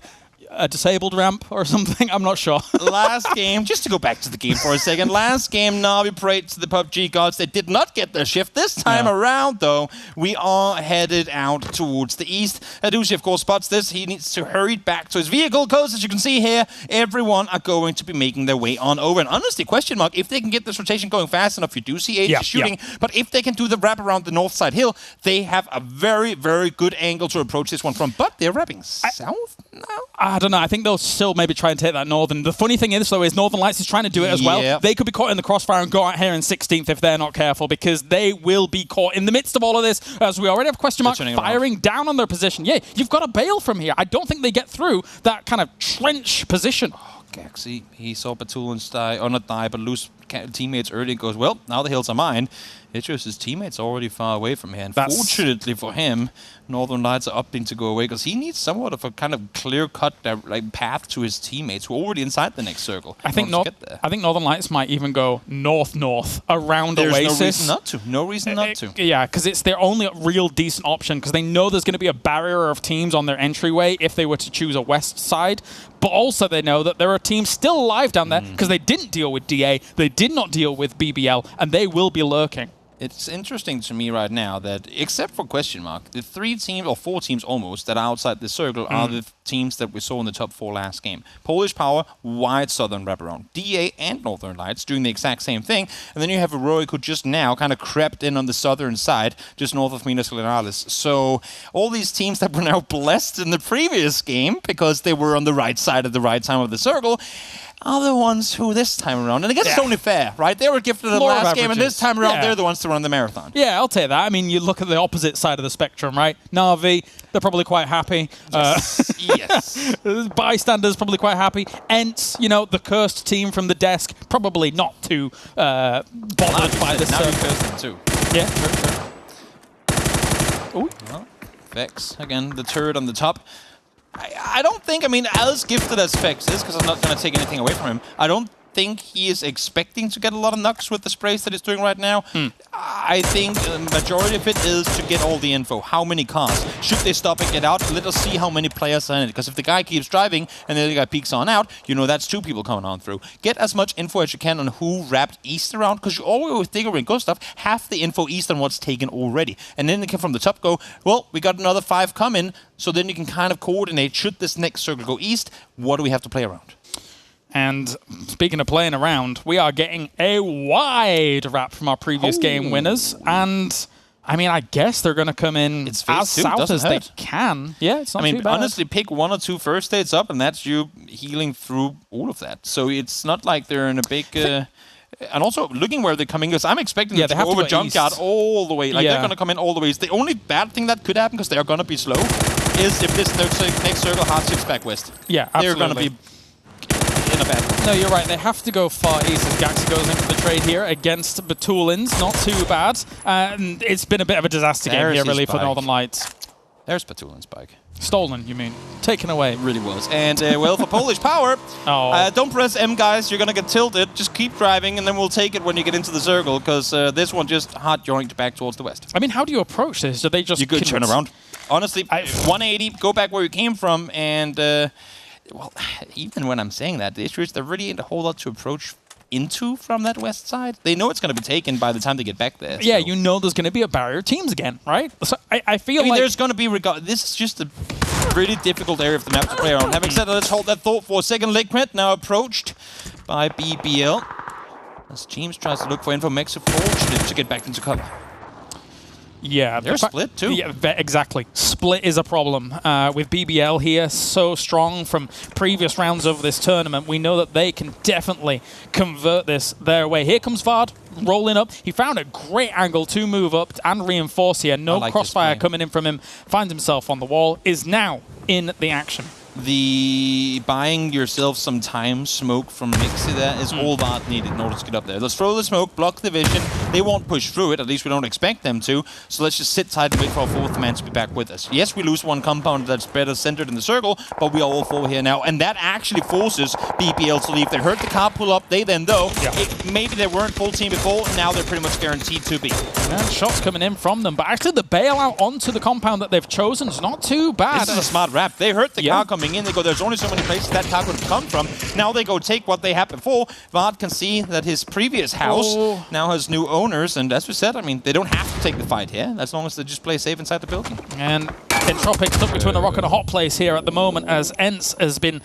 a disabled ramp or something. I'm not sure. Last game, just to go back to the game for a second. Last game, Na'Vi prayed to the PUBG gods. They did not get their shift. This time around, though, we are headed out towards the east. Adushi, of course, spots this. He needs to hurry back to his vehicle because, as you can see here, everyone are going to be making their way on over. And honestly, question mark, if they can get this rotation going fast enough, you do see AJ shooting. But if they can do the wrap around the north side hill, they have a very, very good angle to approach this one from. But they're wrapping south now? I don't know. I think they'll still maybe try and take that northern. The funny thing is, though, is Northern Lights is trying to do it as well. They could be caught in the crossfire and go out here in 16th if they're not careful, because they will be caught in the midst of all of this, as we already have question mark firing down on their position. Yeah, you've got to bail from here. I don't think they get through that kind of trench position. Oh, Gaxi, he saw Batulins die, or not die, but lose teammates early and goes, well, now the hills are mine. It's just his teammates are already far away from here. And fortunately for him, Northern Lights are opting to go away because he needs somewhat of a kind of clear-cut path to his teammates who are already inside the next circle. I think Northern Lights might even go north-north around Oasis. There's no reason not to. No reason not to. Yeah, because it's their only real decent option because they know there's going to be a barrier of teams on their entryway if they were to choose a west side. But also they know that there are teams still alive down there because they didn't deal with DA, they did not deal with BBL, and they will be lurking. It's interesting to me right now that, except for question mark, the 3 teams, or 4 teams almost, that are outside the circle are the teams that we saw in the top 4 last game. Polish Power, wide Southern wraparound. DA and Northern Lights doing the exact same thing. And then you have Heroic who just now kind of crept in on the southern side, just north of Minas Gerais. So all these teams that were now blessed in the previous game because they were on the right side at the right time of the circle are the ones who this time around, and I guess it's only fair, right? They were gifted the last game, and this time around they're the ones to run the marathon. Yeah, I'll take that. I mean, you look at the opposite side of the spectrum, right? Na'Vi, they're probably quite happy. Yes. Bystanders, probably quite happy. Ents, you know, the cursed team from the desk, probably not too bothered by this. Now you cursed them too. Yeah, sure. Ooh. Well, Vex, again, the turret on the top. I don't think, I mean, as gifted as Vex is, because I'm not going to take anything away from him, I don't think he is expecting to get a lot of knocks with the sprays that he's doing right now. I think the majority of it is to get all the info. How many cars? Should they stop and get out? Let us see how many players are in it. Because if the guy keeps driving and the other guy peeks on out, you know that's 2 people coming on through. Get as much info as you can on who wrapped east around, because you always with Digger and Gustav have the info east on what's taken already. And then they can from the top go, well, we got another 5 coming, so then you can kind of coordinate, should this next circle go east, what do we have to play around? And speaking of playing around, we are getting a wide wrap from our previous game winners. And, I mean, I guess they're going to come in as south as they can. Yeah, it's not too bad. Honestly, pick 1 or 2 first states up, and that's you healing through all of that. So it's not like they're in a big... and also, looking where they're coming, because I'm expecting them to go over Junkyard all the way. Like, they're going to come in all the ways. The only bad thing that could happen, because they're going to be slow, is if this next circle hard 6 back west. Yeah, absolutely. They're going to be... No, you're right. They have to go far east as Gaxi goes into the trade here against Batulins. Not too bad. And it's been a bit of a disaster game here, really, for Northern Lights. There's Batulin's bike. Stolen, you mean? Taken away. It really was. And, well, for Polish Power, don't press M, guys. You're going to get tilted. Just keep driving, and then we'll take it when you get into the circle, because this one just hard joinked back towards the west. I mean, how do you approach this? Do they just... You could turn around. Honestly, 180, go back where you came from, and... well, even when I'm saying that, the issue is there really ain't a whole lot to approach into from that west side. They know it's going to be taken by the time they get back there. Yeah, so. You know there's going to be a barrier of teams again, right? So I feel like... there's going to be... This is just a really difficult area of the map to play around. Having said that, let's hold that thought for a second. Liquid now approached by BBL. As James tries to look for info, makes it fortunate to get back into cover. Yeah, they're split too. Yeah, exactly. Split is a problem. With BBL here, so strong from previous rounds of this tournament, we know that they can definitely convert this their way. Here comes Vard, rolling up. He found a great angle to move up and reinforce here. No crossfire coming in from him. Finds himself on the wall. Is now in the action. The buying yourself some time smoke from Mixi there is all that needed in order to get up there. Let's throw the smoke, block the vision. They won't push through it, at least we don't expect them to. So let's just sit tight and wait for our 4th man to be back with us. Yes, we lose 1 compound that's better centered in the circle, but we are all 4 here now. And that actually forces BBL to leave. They heard the car pull up, they then though. Maybe they weren't full team before, now they're pretty much guaranteed to be. Yeah, shots coming in from them, but actually the bailout onto the compound that they've chosen is not too bad. This is a smart wrap. They heard the car coming in, they go, there's only so many places that car could come from. Now they go take what they had before. Vard can see that his previous house now has new owners, and as we said, I mean, they don't have to take the fight here, as long as they just play safe inside the building. And Entropic stuck between a rock and a hot place here at the moment, as Ents has been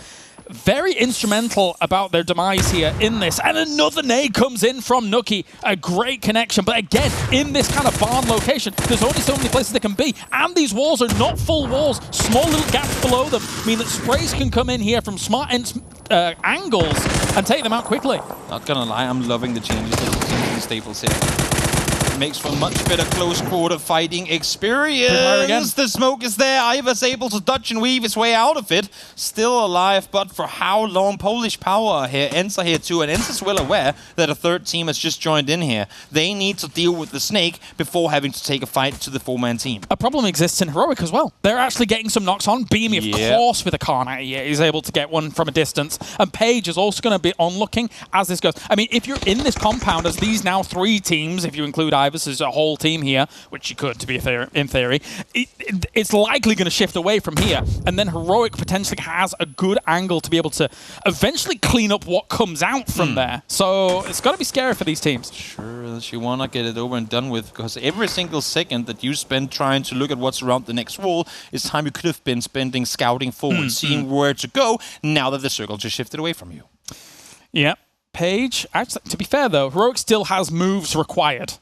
very instrumental about their demise here in this. And another nade comes in from Nuki. A great connection. But again, in this kind of barn location, there's only so many places they can be. And these walls are not full walls. Small little gaps below them mean that sprays can come in here from smart angles and take them out quickly. Not gonna lie, I'm loving the changes to the staples here. makes for much better close quarter fighting experience. The smoke is there. Ivar's able to dodge and weave his way out of it. Still alive, but for how long? Polish Power here, Enza here too, and Enza's well aware that a third team has just joined in here. They need to deal with the Snake before having to take a fight to the 4-man team. A problem exists in Heroic as well. They're actually getting some knocks on. Beamy, of course, with a Karn is able to get one from a distance, and Page is also going to be onlooking as this goes. I mean, if you're in this compound as these now 3 teams, if you include Ivers as a whole team here, which you could, to be in theory, it's likely going to shift away from here, and then Heroic potentially has a good angle to be able to eventually clean up what comes out from there. So it's got to be scary for these teams. Sure, you want to get it over and done with, because every single second that you spend trying to look at what's around the next wall is time you could have been spending scouting forward, seeing where to go, now that the circle just shifted away from you. Yeah. Page, actually, to be fair though, Heroic still has moves required,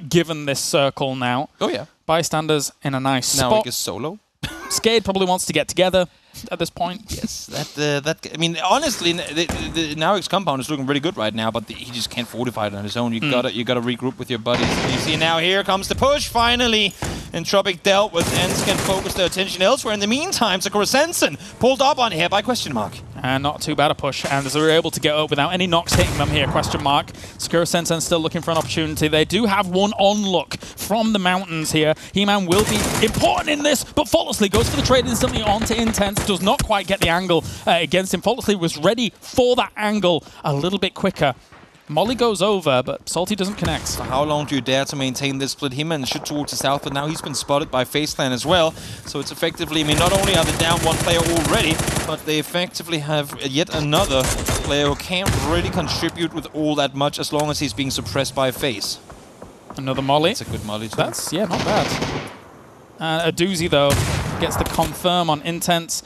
given this circle now. Oh yeah. Bystanders in a nice spot. Now he gets solo. Skade probably wants to get together at this point. Yes, that. I mean, honestly, the Navik's compound is looking really good right now, but he just can't fortify it on his own. You gotta regroup with your buddies. You see now, here comes the push finally. Entropic dealt with, and can focus their attention elsewhere. In the meantime, Sakura Sensen pulled up on here by Question Mark. And not too bad a push, and as they're able to get up without any knocks hitting them here, Question Mark. Sakura Sensen still looking for an opportunity. They do have one on look from the mountains here. He-Man will be important in this, but Faultlessly goes for the trade instantly onto Intense. Does not quite get the angle against him. Faultlessly was ready for that angle a little bit quicker. Molly goes over, but Salty doesn't connect. So how long do you dare to maintain this split? He-Man should towards the south, but now he's been spotted by FaceClan as well. So it's effectively, I mean, not only are they down one player already, but they effectively have yet another player who can't really contribute with all that much as long as he's being suppressed by Face. Another Molly. That's a good Molly too. That's, yeah, not bad. A doozy, though, gets the confirm on Intense.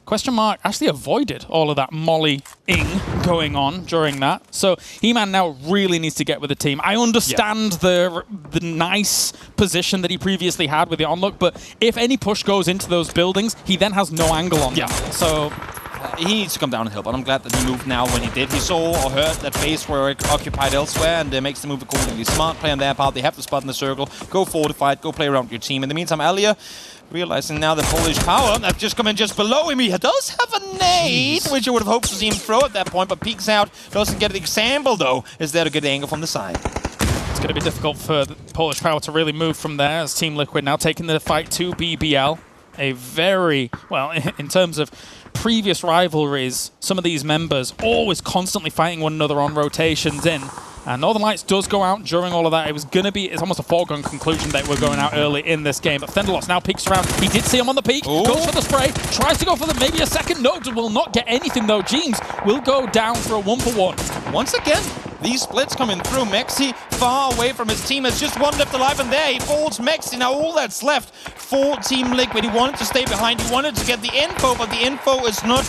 Question Mark actually avoided all of that Molly-ing going on during that. So He-Man now really needs to get with the team. I understand the nice position that he previously had with the onlook, but if any push goes into those buildings, he then has no angle on them. So he needs to come down and help, and I'm glad that he moved now when he did. He saw or heard that Face were occupied elsewhere, and makes the move accordingly. Smart play on their part. They have the spot in the circle. Go fortified, go play around your team. In the meantime, Alia, realizing now the Polish Power have just come in just below him. He does have a nade, which I would have hoped to see him throw at that point, but peeks out, doesn't get an example though. Is there a good angle from the side? It's going to be difficult for the Polish Power to really move from there, as Team Liquid now taking the fight to BBL. A very, well, in terms of previous rivalries, some of these members always constantly fighting one another on rotations in. And Northern Lights does go out during all of that. It was going to be, it's almost a foregone conclusion that we're going out early in this game. But Fenderloss now peeks around. He did see him on the peak. Ooh. Goes for the spray. Tries to go for maybe a second. No, will not get anything though. Jeans will go down for a 1-for-1. Once again, these splits coming through. Mexi far away from his team. There's just one left alive, and there he falls. Mexi, now all that's left for Team Liquid. He wanted to stay behind. He wanted to get the info, but the info is not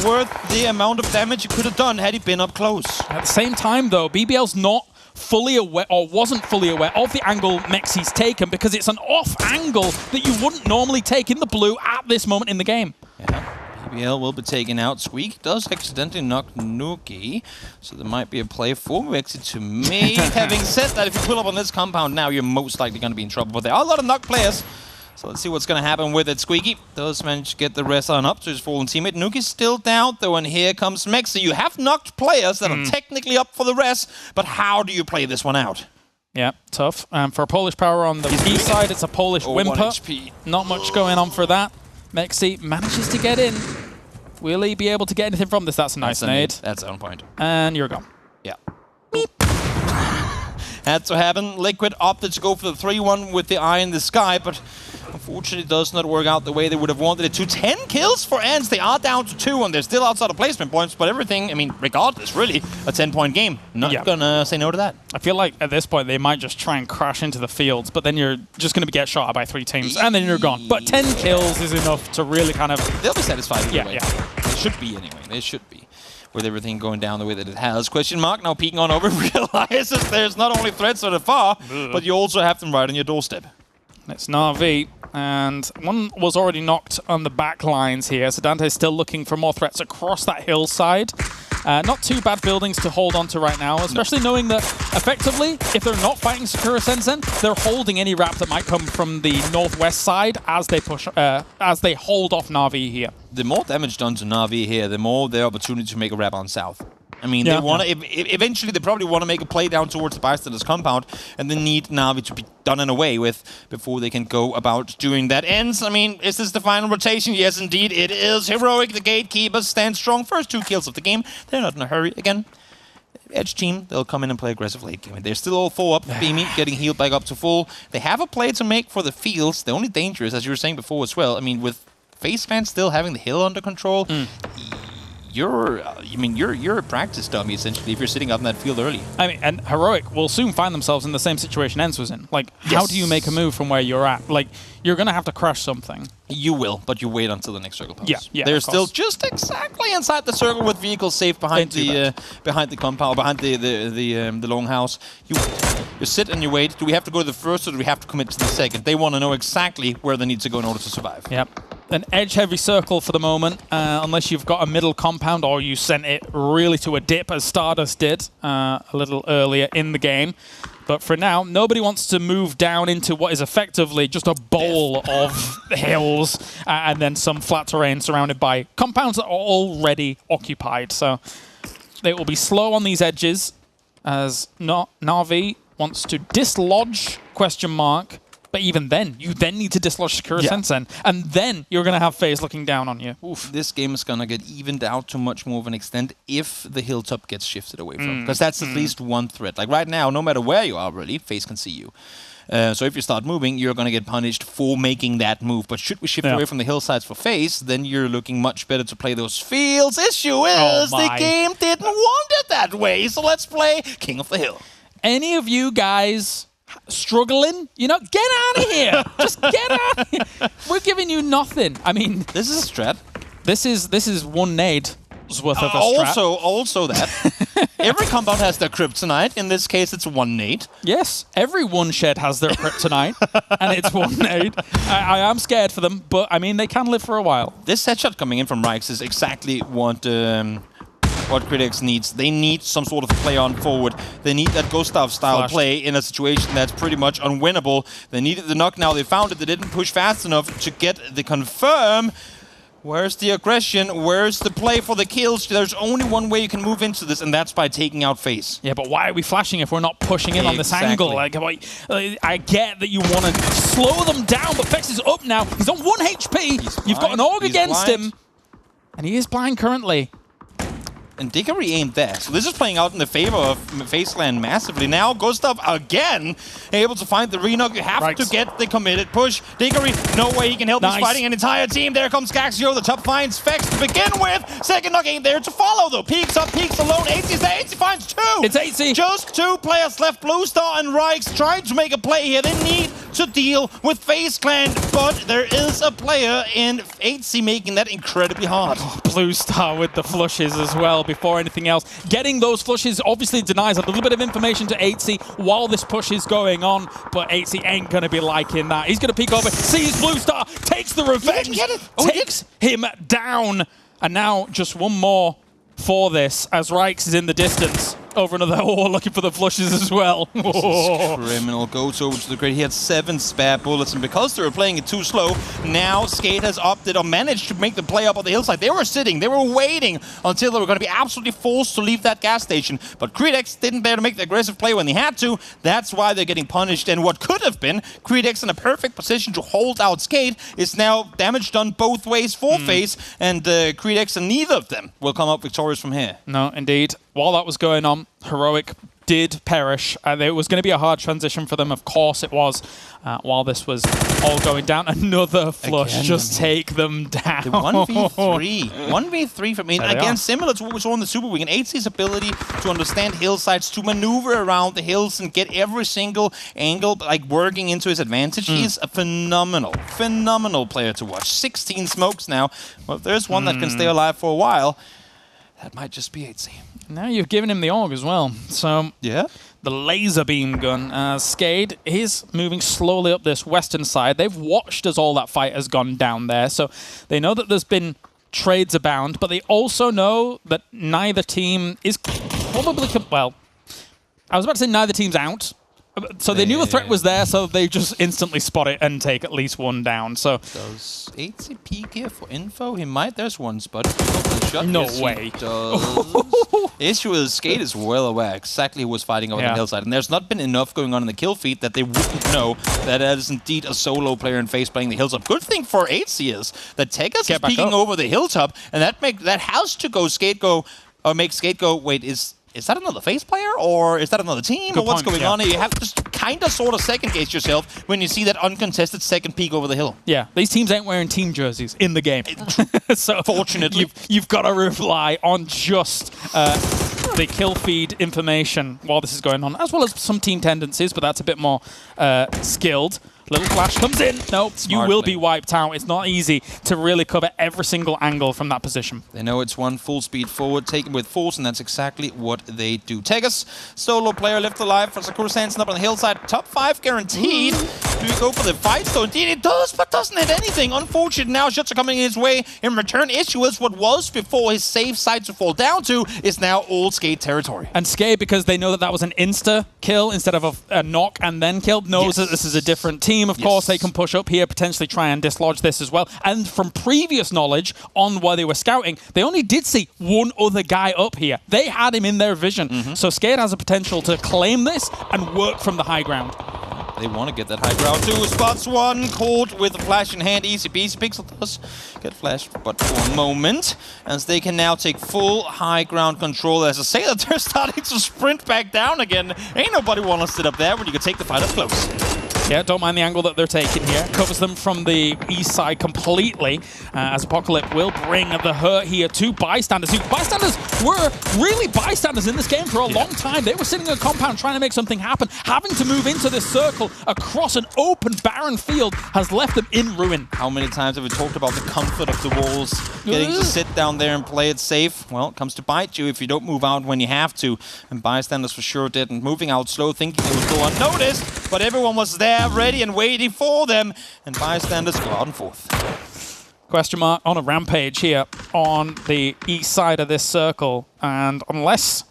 worth the amount of damage he could have done had he been up close. At the same time, though, BBL's not fully aware, or wasn't fully aware, of the angle Mexi's taken, because it's an off angle that you wouldn't normally take in the blue at this moment in the game. Yeah. BBL will be taken out. Squeak does accidentally knock Nuki, so there might be a play for Mexi to me. Having said that, if you pull up on this compound now, you're most likely going to be in trouble, but there are a lot of knock players. So let's see what's going to happen with it. Squeaky does manage to get the rest on up to his fallen teammate. Nuki's still down, though, and here comes Mexi. You have knocked players that are technically up for the rest, but how do you play this one out? Yeah, tough. For Polish Power on the B side, it's a Polish Whimper. Not much going on for that. Mexi manages to get in. Will he be able to get anything from this? That's a nice nade. That's on point. And you're gone. Yeah. Had to happen. Liquid opted to go for the 3-1 with the eye in the sky, but unfortunately it does not work out the way they would have wanted it to. 10 kills for Ants. They are down to 2, and they're still outside of placement points, but everything, I mean, regardless, really, a 10-point game. Not gonna say no to that. I feel like at this point they might just try and crash into the fields, but then you're just gonna get shot at by 3 teams, and then you're gone. But 10 kills is enough to really kind of... They'll be satisfied either way. Yeah. They should be anyway. They should be. With everything going down the way that it has. Question Mark now peeking on over, realizes there's not only threats so far, but you also have them right on your doorstep. It's Na'Vi, and one was already knocked on the back lines here, so Dante's still looking for more threats across that hillside. Not too bad buildings to hold on to right now, especially knowing that effectively, if they're not fighting Sakura Sensen, they're holding any wrap that might come from the northwest side as they push, as they hold off Na'Vi here. The more damage done to Na'Vi here, the more their opportunity to make a wrap on south. I mean, they want to. Eventually, they probably want to make a play down towards the Bystanders compound, and they need Na'Vi to be done and away with before they can go about doing that. Ends. I mean, is this the final rotation? Yes, indeed, it is. Heroic, the gatekeepers, stand strong. First 2 kills of the game. They're not in a hurry again. Edge team, they'll come in and play aggressive late game. They're still all 4 up. Beamy getting healed back up to full. They have a play to make for the fields. The only danger is, as you were saying before as well, I mean, with FaZe fans still having the hill under control, you're a practice dummy, essentially, if you're sitting up in that field early. I mean, and Heroic will soon find themselves in the same situation Ents was in. Like, how do you make a move from where you're at? Like, you're going to have to crush something. You will, but you wait until the next circle comes. Yeah, they're still just exactly inside the circle with vehicles safe behind the compound, behind the longhouse. You sit and you wait. Do we have to go to the first, or do we have to commit to the second? They want to know exactly where they need to go in order to survive. Yep. An edge-heavy circle for the moment, unless you've got a middle compound or you sent it really to a dip, as Stardust did a little earlier in the game. But for now, nobody wants to move down into what is effectively just a bowl of hills and then some flat terrain surrounded by compounds that are already occupied. So they will be slow on these edges as Na'Vi wants to dislodge ? But even then, you then need to dislodge Sakura Sensen, and then you're going to have FaZe looking down on you. Oof. This game is going to get evened out to much more of an extent if the hilltop gets shifted away from. Because that's at least one threat. Like right now, no matter where you are, really, FaZe can see you. So if you start moving, you're going to get punished for making that move. But should we shift away from the hillsides for FaZe, then you're looking much better to play those fields. Issue is the game didn't want it that way, so let's play King of the Hill. Any of you guys struggling, get out of here. Just get out of here. We're giving you nothing. I mean, this is a strat. This is one nade's worth of a strat. Also that. Every compound has their kryptonite. In this case, it's one nade. Yes, every one shed has their kryptonite, and it's one nade. I am scared for them, but I mean, they can live for a while. This headshot coming in from Rykes is exactly what Critics needs. They need some sort of play on forward. They need that Gustav style play in a situation that's pretty much unwinnable. They needed the knock now. They found it. They didn't push fast enough to get the confirm. Where's the aggression? Where's the play for the kills? There's only one way you can move into this, and that's by taking out FaZe. Yeah, but why are we flashing if we're not pushing in on this angle? Like, I get that you want to slow them down, but Vex is up now. He's on 1 HP. You've got an AUG against him, and he is blind currently. And Dickory ain't there. So this is playing out in the favor of FaZeland massively. Now Gustav again able to find the re-knock. You have to get the committed push. Dickory, no way he can help. He's fighting an entire team. There comes Gaxio. The top finds Vex to begin with. Second knock ain't there to follow though. Peeks up, peeks alone. 80's there. 80 finds 2. It's 80. Just 2 players left. Blue Star and Rykes trying to make a play here. They need to deal with FaZe Clan, but there is a player in 80 making that incredibly hard. Blue Star with the flushes as well. Before anything else, getting those flushes obviously denies a little bit of information to 80 while this push is going on, but 80 ain't going to be liking that. He's going to peek over, sees Blue Star, takes the revenge, takes him down, and now just one more for this as Rykes is in the distance. Over another looking for the flushes as well. This is criminal. Goes over to the grid. He had 7 spare bullets, and because they were playing it too slow, now Skate has opted or managed to make the play up on the hillside. They were sitting, they were waiting until they were going to be absolutely forced to leave that gas station. But Credex didn't dare to make the aggressive play when he had to. That's why they're getting punished. And what could have been Credex in a perfect position to hold out Skate is now damage done both ways for FaZe, and Credex and neither of them will come up victorious from here. No, indeed. While that was going on, Heroic did perish. It was going to be a hard transition for them, of course it was. While this was all going down, another flush. Again, just take them down. The 1v3. 1v3 for me. Again, similar to what we saw in the Super Week. And HC's ability to understand hillsides, to maneuver around the hills and get every single angle like working into his advantage. He's a phenomenal player to watch. 16 smokes now. Well, if there's one that can stay alive for a while, that might just be HC. Now you've given him the AUG as well. So yeah, the laser beam gun. Skade is moving slowly up this western side. They've watched as all that fight has gone down there. So they know that there's been trades abound, but they also know that neither team is probably... Well, I was about to say neither team's out. So they knew the threat was there, so they just instantly spot it and take at least one down. So does 8 peek here for info? He might. There's one spot. No yes, way. Issue is Skate is well aware exactly who was fighting over the hillside, and there's not been enough going on in the kill feed that they wouldn't know that is indeed a solo player in face playing the hilltop. Good thing for 8 is that Tegas is peeking over the hilltop, and that has to go Skate go or make Skate go. Wait, is that another FaZe player, or is that another team, or what's going on here? You have to kind of sort of second guess yourself when you see that uncontested second peek over the hill. Yeah, these teams ain't wearing team jerseys in the game. So fortunately, you've got to rely on just the kill feed information while this is going on, as well as some team tendencies, but that's a bit more skilled. Little flash comes in. Nope, you will be wiped out. It's not easy to really cover every single angle from that position. They know it's one full speed forward, taken with force, and that's exactly what they do. Tegas, solo player left alive for Sakura Sanson up on the hillside. Top 5 guaranteed. Do you go for the fight? So indeed it does, but doesn't hit anything. Unfortunate now, shots are coming his way. In return, Issue is what was before his safe side to fall down to is now all Skate territory. And Skate, because they know that that was an insta kill instead of a knock and then kill, knows that this is a different team. Of course, they can push up here, potentially try and dislodge this as well. And from previous knowledge on where they were scouting, they only did see one other guy up here. They had him in their vision. So Skate has a potential to claim this and work from the high ground. They want to get that high ground too. Spots one, caught with a flash in hand. Easy peasy. Pixel does get flashed, but for a moment, as they can now take full high ground control. As I say that they're starting to sprint back down again. Ain't nobody want to sit up there when you can take the fight up close. Yeah, don't mind the angle that they're taking here. Covers them from the east side completely, as Apocalypse will bring the hurt here to bystanders. Bystanders were really bystanders in this game for a long time. They were sitting in a compound trying to make something happen. Having to move into this circle across an open, barren field has left them in ruin. How many times have we talked about the comfort of the walls? Getting to sit down there and play it safe? Well, it comes to bite you if you don't move out when you have to. And bystanders for sure didn't. Moving out slow, thinking they would go unnoticed, but everyone was there, ready and waiting for them, and bystanders go out in fourth. Question mark on a rampage here on the east side of this circle, and unless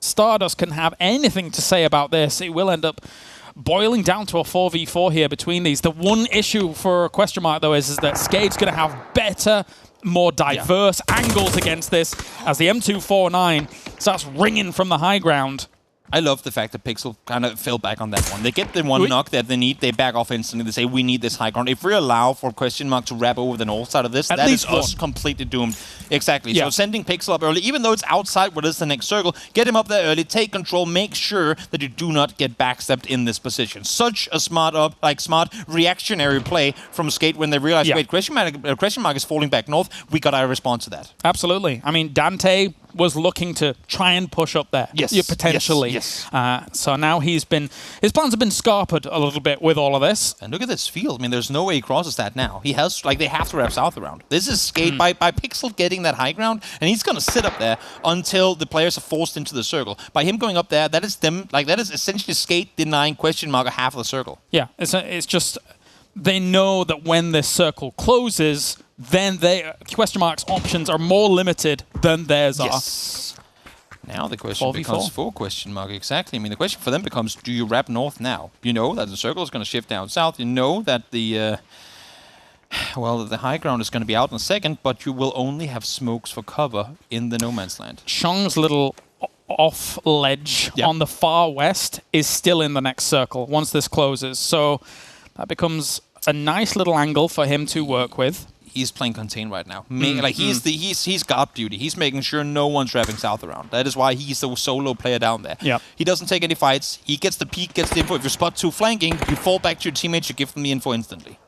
Stardust can have anything to say about this, it will end up boiling down to a 4v4 here between these. The one issue for question mark though is that Skate's going to have better, more diverse angles against this, as the M249 starts ringing from the high ground. I love the fact that Pixel kind of fell back on that one. They get the one knock that they need, they back off instantly, they say, we need this high ground. If we allow for question mark to wrap over the north side of this, that is us completely doomed. Exactly. So sending Pixel up early, even though it's outside what is the next circle, get him up there early, take control, make sure that you do not get backstepped in this position. Such a smart reactionary play from Skate when they realize, wait, question mark is falling back north, we got to respond to that. Absolutely. I mean, Dante was looking to try and push up there, potentially. Yes. So now his plans have been scarpered a little bit with all of this. And look at this field. I mean, there's no way he crosses that now. He has, they have to wrap south around. This is Skate by Pixel getting that high ground, and he's going to sit up there until the players are forced into the circle. By him going up there, that is them, that is essentially Skate denying question mark a half of the circle. Yeah, it's just, they know that when this circle closes, then question mark's options are more limited than theirs are. Now the question becomes for question mark, exactly. I mean, the question for them becomes, do you wrap north now? You know that the circle is going to shift down south. You know that the high ground is going to be out in a second, but you will only have smokes for cover in the no man's land. Shang's little off ledge on the far west is still in the next circle once this closes. So that becomes a nice little angle for him to work with. He's playing contain right now. He's guard duty. He's making sure no one's wrapping south around. That is why he's the solo player down there. He doesn't take any fights. He gets the peek, gets the info. If you spot two flanking, you fall back to your teammates, you give them the info instantly.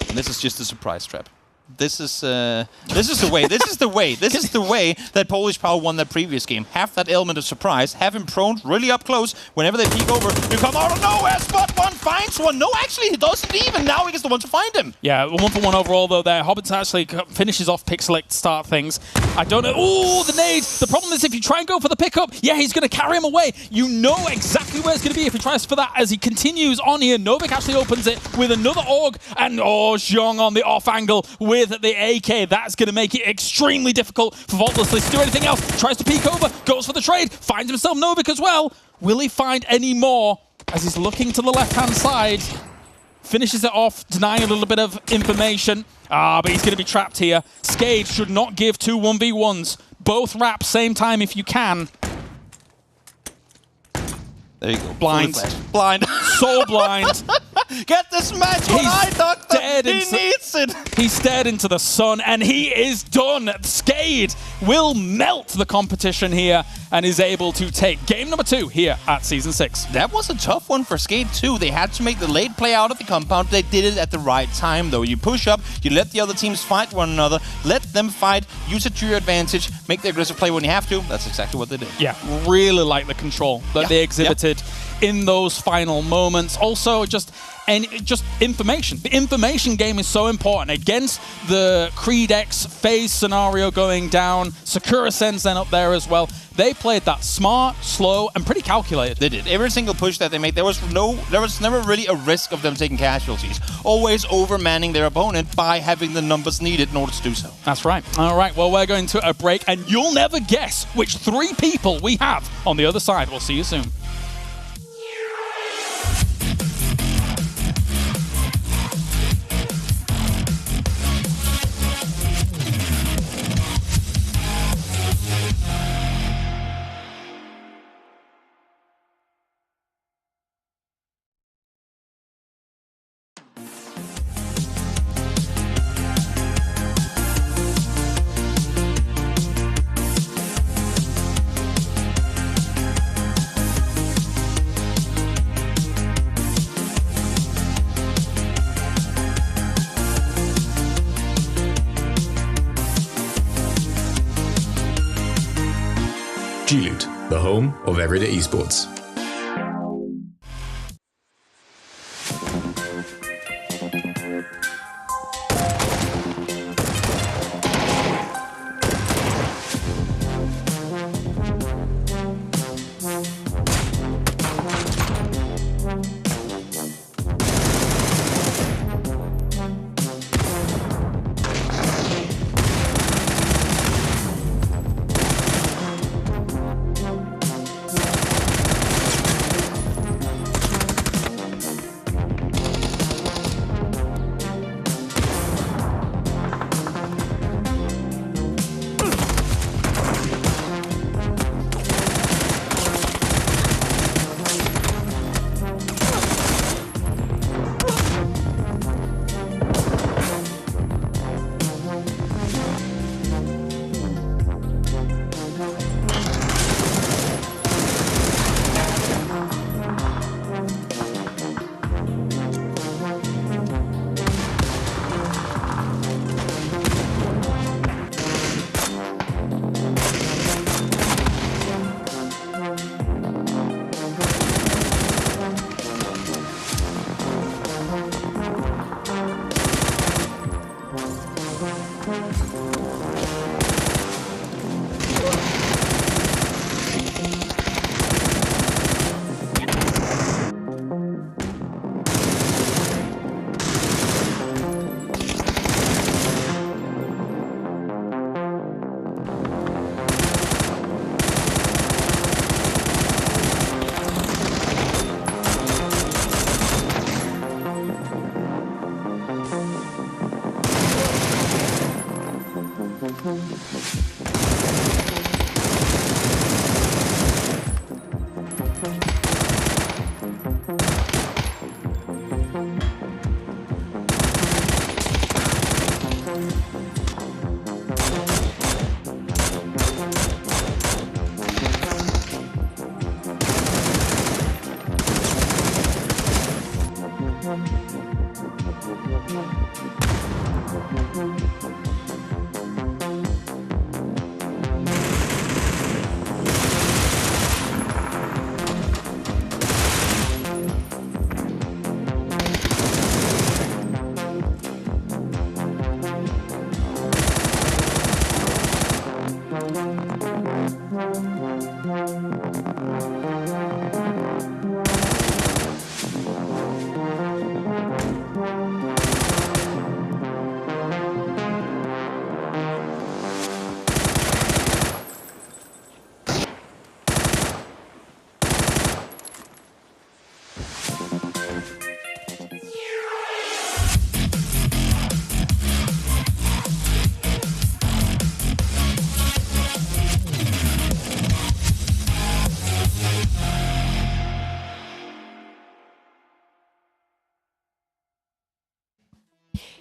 And this is just a surprise trap. This is the way. This is the way. This is the way that Polish Power won that previous game. Have that element of surprise. Have him prone, really up close. Whenever they peek over, you come out of nowhere. Spot one, finds one. No, actually, he doesn't even. Now he gets the one to find him. Yeah, 1-for-1 overall though. There, Hobbits actually finishes off Pixelate to start things. I don't know. Ooh, the nades. The problem is if you try and go for the pickup, he's going to carry him away. You know exactly where it's going to be if he tries for that. As he continues on here, Novik actually opens it with another AUG, and Xiong on the off angle with with the AK. That's going to make it extremely difficult for Vaultless to do anything else. Tries to peek over, goes for the trade, finds himself Novik as well. Will he find any more as he's looking to the left-hand side? Finishes it off, denying a little bit of information. But he's going to be trapped here. Skade should not give 2 1v1s. Both wrap same time if you can. There you go. Blind. Blind. So blind. Get this match what I thought that he needs it. He stared into the sun, and he is done. Skade will melt the competition here and is able to take game number 2 here at Season 6. That was a tough one for Skade too. They had to make the late play out of the compound. They did it at the right time though. You push up, you let the other teams fight one another, let them fight, use it to your advantage, make the aggressive play when you have to. That's exactly what they did. Yeah, really like the control that they exhibited in those final moments. Also, just information. The information game is so important. Against the Creed X phase scenario going down, Sakura sends them up there as well. They played that smart, slow, and pretty calculated. They did. Every single push that they made, there was never really a risk of them taking casualties. Always overmanning their opponent by having the numbers needed in order to do so. That's right. All right, well, we're going to a break, and you'll never guess which 3 people we have on the other side. We'll see you soon. G-Loot, the home of everyday esports.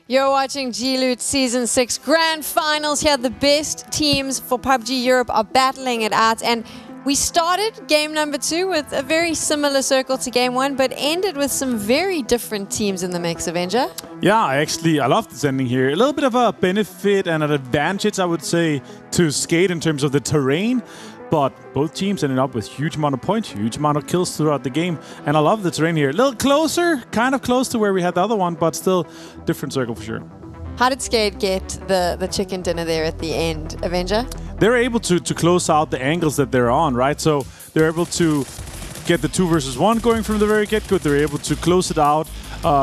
You're watching G-Loot Season 6 Grand Finals here. The best teams for PUBG Europe are battling it out. And we started game number 2 with a very similar circle to game 1, but ended with some very different teams in the mix, Avenger. Yeah, I love this ending here. A little bit of a benefit and an advantage, I would say, to Skate in terms of the terrain. But both teams ended up with huge amount of points, huge amount of kills throughout the game. And I love the terrain here. A little closer, kind of close to where we had the other one, but still different circle for sure. How did Skate get the chicken dinner there at the end, Avenger? They're able to close out the angles that they're on, right? So they're able to get the 2 versus 1 going from the very get-go. They're able to close it out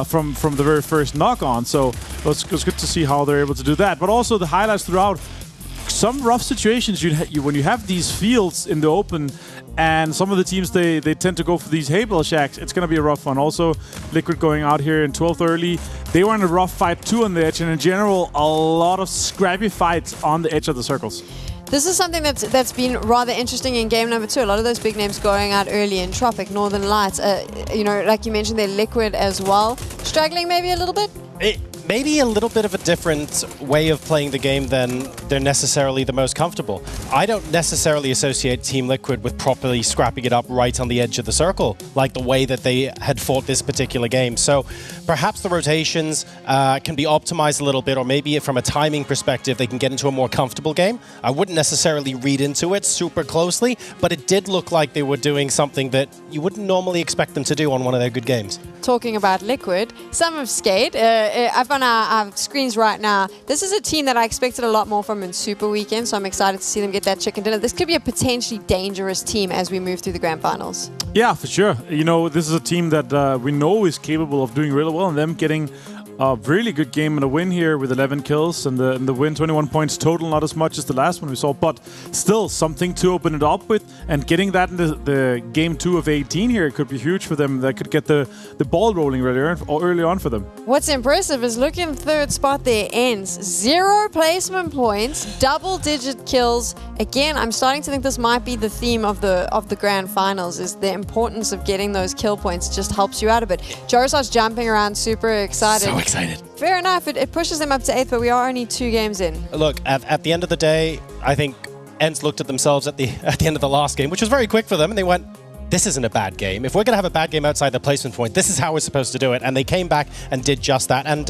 from the very first knock-on. So it's good to see how they're able to do that. But also the highlights throughout. Some rough situations when you have these fields in the open, and some of the teams they tend to go for these hay bale shacks. It's going to be a rough one. Also, Liquid going out here in 12th early. They were in a rough fight too on the edge, and in general, a lot of scrappy fights on the edge of the circles. This is something that's been rather interesting in game number 2. A lot of those big names going out early in Tropic, Northern Lights. You know, like you mentioned, they're Liquid as well. Struggling maybe a little bit? Maybe a little bit of a different way of playing the game than they're necessarily the most comfortable. I don't necessarily associate Team Liquid with properly scrapping it up right on the edge of the circle, like the way that they had fought this particular game. So perhaps the rotations can be optimized a little bit, or maybe from a timing perspective, they can get into a more comfortable game. I wouldn't necessarily read into it super closely, but it did look like they were doing something that you wouldn't normally expect them to do on one of their good games. Talking about Liquid, some of Skate, I've on our screens right now. This is a team that I expected a lot more from in Super Weekend, so I'm excited to see them get that chicken dinner. This could be a potentially dangerous team as we move through the Grand Finals. Yeah, for sure. You know, this is a team that we know is capable of doing really well, and them getting a really good game and a win here with 11 kills and the win, 21 points total, not as much as the last one we saw, but still something to open it up with, and getting that in the game 2 of 18 here could be huge for them. That could get the ball rolling early on for them. What's impressive is look in 3rd spot there, ends 0 placement points, double-digit kills. Again, I'm starting to think this might be the theme of the Grand Finals, is the importance of getting those kill points just helps you out a bit. Jorisar's jumping around, super excited. So excited. Fair enough, it pushes them up to 8th, but we are only 2 games in. Look, at the end of the day, I think ENCE looked at themselves at the end of the last game, which was very quick for them, and they went, this isn't a bad game. If we're going to have a bad game outside the placement point, this is how we're supposed to do it. And they came back and did just that, and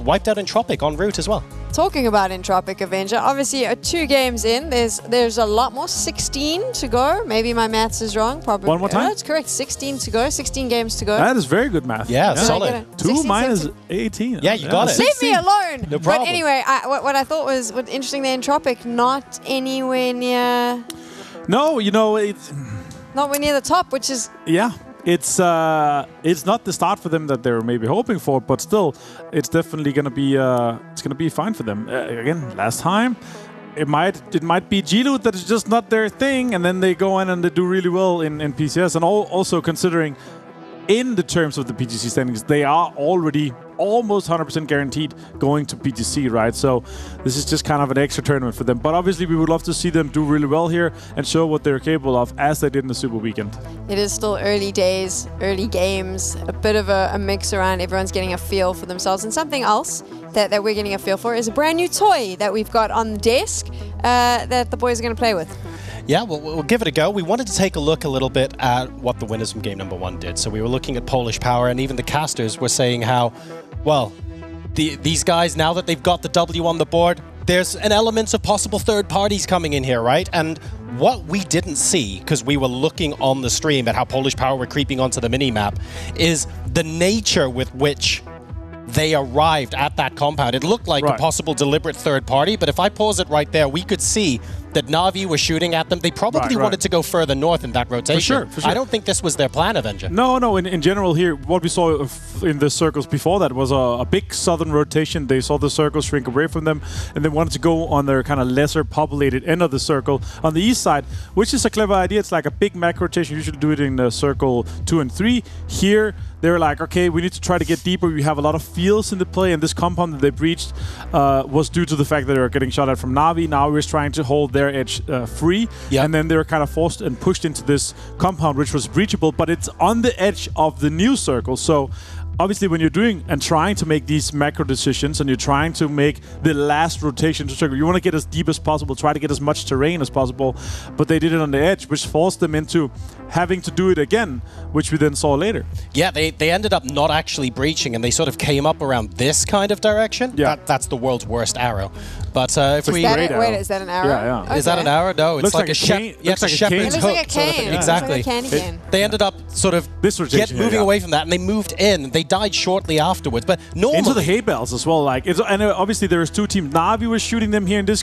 wiped out Entropic en route as well. Talking about Entropic, Avenger, obviously 2 games in, there's a lot more, 16 to go. Maybe my maths is wrong. Probably. One more time? That's correct, 16 to go, 16 games to go. That is very good math. Yeah, solid. 2 minus 18. Yeah, you got it. Leave me alone. No problem. But anyway, what I thought was interesting there, Entropic, not anywhere near... No, you know, it's... Nowhere near the top, which is... Yeah. It's not the start for them that they were maybe hoping for, but still, it's definitely gonna be fine for them. Again, last time, it might be G-Loot that is just not their thing, and then they go in and they do really well in PCS, and also considering in the terms of the PGC standings, they are already almost 100% guaranteed going to PGC, right? So this is just kind of an extra tournament for them. But obviously, we would love to see them do really well here and show what they're capable of, as they did in the Super Weekend. It is still early days, early games, a bit of a mix around. Everyone's getting a feel for themselves. And something else that we're getting a feel for is a brand new toy that we've got on the desk that the boys are going to play with. Yeah, we'll give it a go. We wanted to take a look a little bit at what the winners from game number 1 did. So we were looking at Polish Power, and even the casters were saying how, well, these guys, now that they've got the W on the board, there's an element of possible third parties coming in here, right? And what we didn't see, because we were looking on the stream at how Polish Power were creeping onto the mini-map, is the nature with which they arrived at that compound. It looked like a possible deliberate third party, but if I pause it right there, we could see that Na'Vi was shooting at them. They probably wanted to go further north in that rotation. For sure. I don't think this was their plan, Avenger. No. In general here, what we saw in the circles before that was a big southern rotation. They saw the circle shrink away from them, and they wanted to go on their kind of lesser populated end of the circle on the east side, which is a clever idea. It's like a big macro rotation. You usually do it in circle 2 and 3. Here, they're like, okay, we need to try to get deeper. We have a lot of fields in the play, and this compound that they breached was due to the fact that they were getting shot at from Na'Vi. Now we're trying to hold their edge free, and then they were kind of forced and pushed into this compound, which was breachable, but it's on the edge of the new circle. So obviously when you're doing and trying to make these macro decisions and you're trying to make the last rotation to circle, you want to get as deep as possible, try to get as much terrain as possible, but they did it on the edge, which forced them into having to do it again, which we then saw later. Yeah, they ended up not actually breaching, and they sort of came up around this kind of direction. Yeah. That's the world's worst arrow. But if we... Wait, is that an arrow? Yeah. Okay. Is that an arrow? No, it's Looks like like a a cane. yeah, it's a shepherd's It looks hook. like a sort of cane. thing. Yeah. Exactly. It's like a candy cane. They ended up sort of This rotation here, moving yeah. away from that, and they moved in. They died shortly afterwards, but normally... Into the hay bales as well. Like, and obviously there was two teams. Na'Vi was shooting them here in this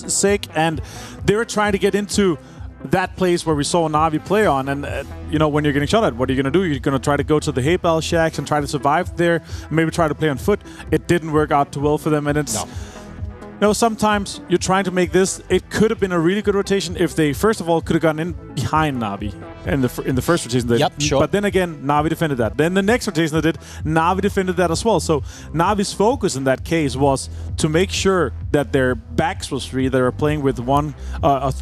sake, and they were trying to get into that place where we saw Na'Vi play on. And, you know, when you're getting shot at, what are you going to do? You're going to try to go to the hay bale shacks and try to survive there, maybe try to play on foot. It didn't work out too well for them, and it's... No. You know, sometimes you're trying to make this. It could have been a really good rotation if they, first of all, could have gotten in behind Na'Vi in the first rotation. Yep, sure. But then again, Na'Vi defended that. Then the next rotation they did, Na'Vi defended that as well. So Na'Vi's focus in that case was to make sure that their backs was free. They were playing with one,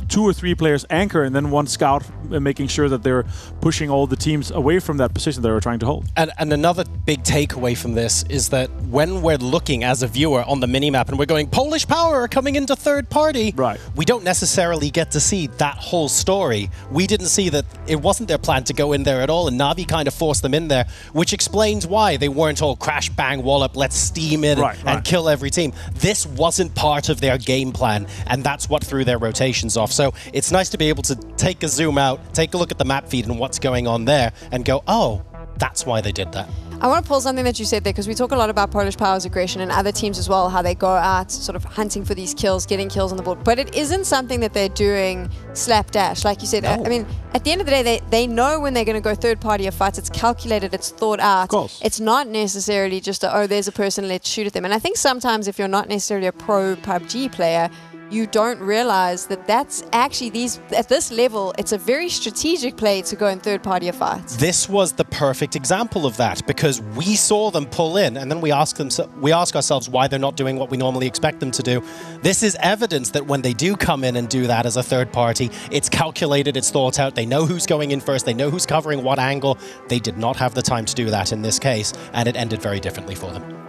2 or 3 players anchor, and then one scout, making sure that they were pushing all the teams away from that position they were trying to hold. And another big takeaway from this is that when we're looking as a viewer on the minimap and we're going, Polish Power are coming into third party, Right. we don't necessarily get to see that whole story. We didn't see that it wasn't their plan to go in there at all, and Na'Vi kind of forced them in there, which explains why they weren't all crash, bang, wallop, let's steam in and kill every team. This wasn't part of their game plan, and that's what threw their rotations off. So it's nice to be able to take a zoom out, take a look at the map feed and what's going on there, and go, oh, that's why they did that. I want to pull something that you said there, because we talk a lot about Polish Power's aggression and other teams as well, how they go out sort of hunting for these kills, getting kills on the board. But it isn't something that they're doing slapdash, like you said. No. I mean, at the end of the day, they know when they're going to go third party or fights. It's calculated, it's thought out. Of course. It's not necessarily just, oh, there's a person, let's shoot at them. And I think sometimes if you're not necessarily a pro PUBG player, you don't realize that that's actually at this level, it's a very strategic play to go in third-party fights. This was the perfect example of that, because we saw them pull in, and then we ask ourselves why they're not doing what we normally expect them to do. This is evidence that when they do come in and do that as a third party, it's calculated, it's thought out, they know who's going in first, they know who's covering what angle. They did not have the time to do that in this case, and it ended very differently for them.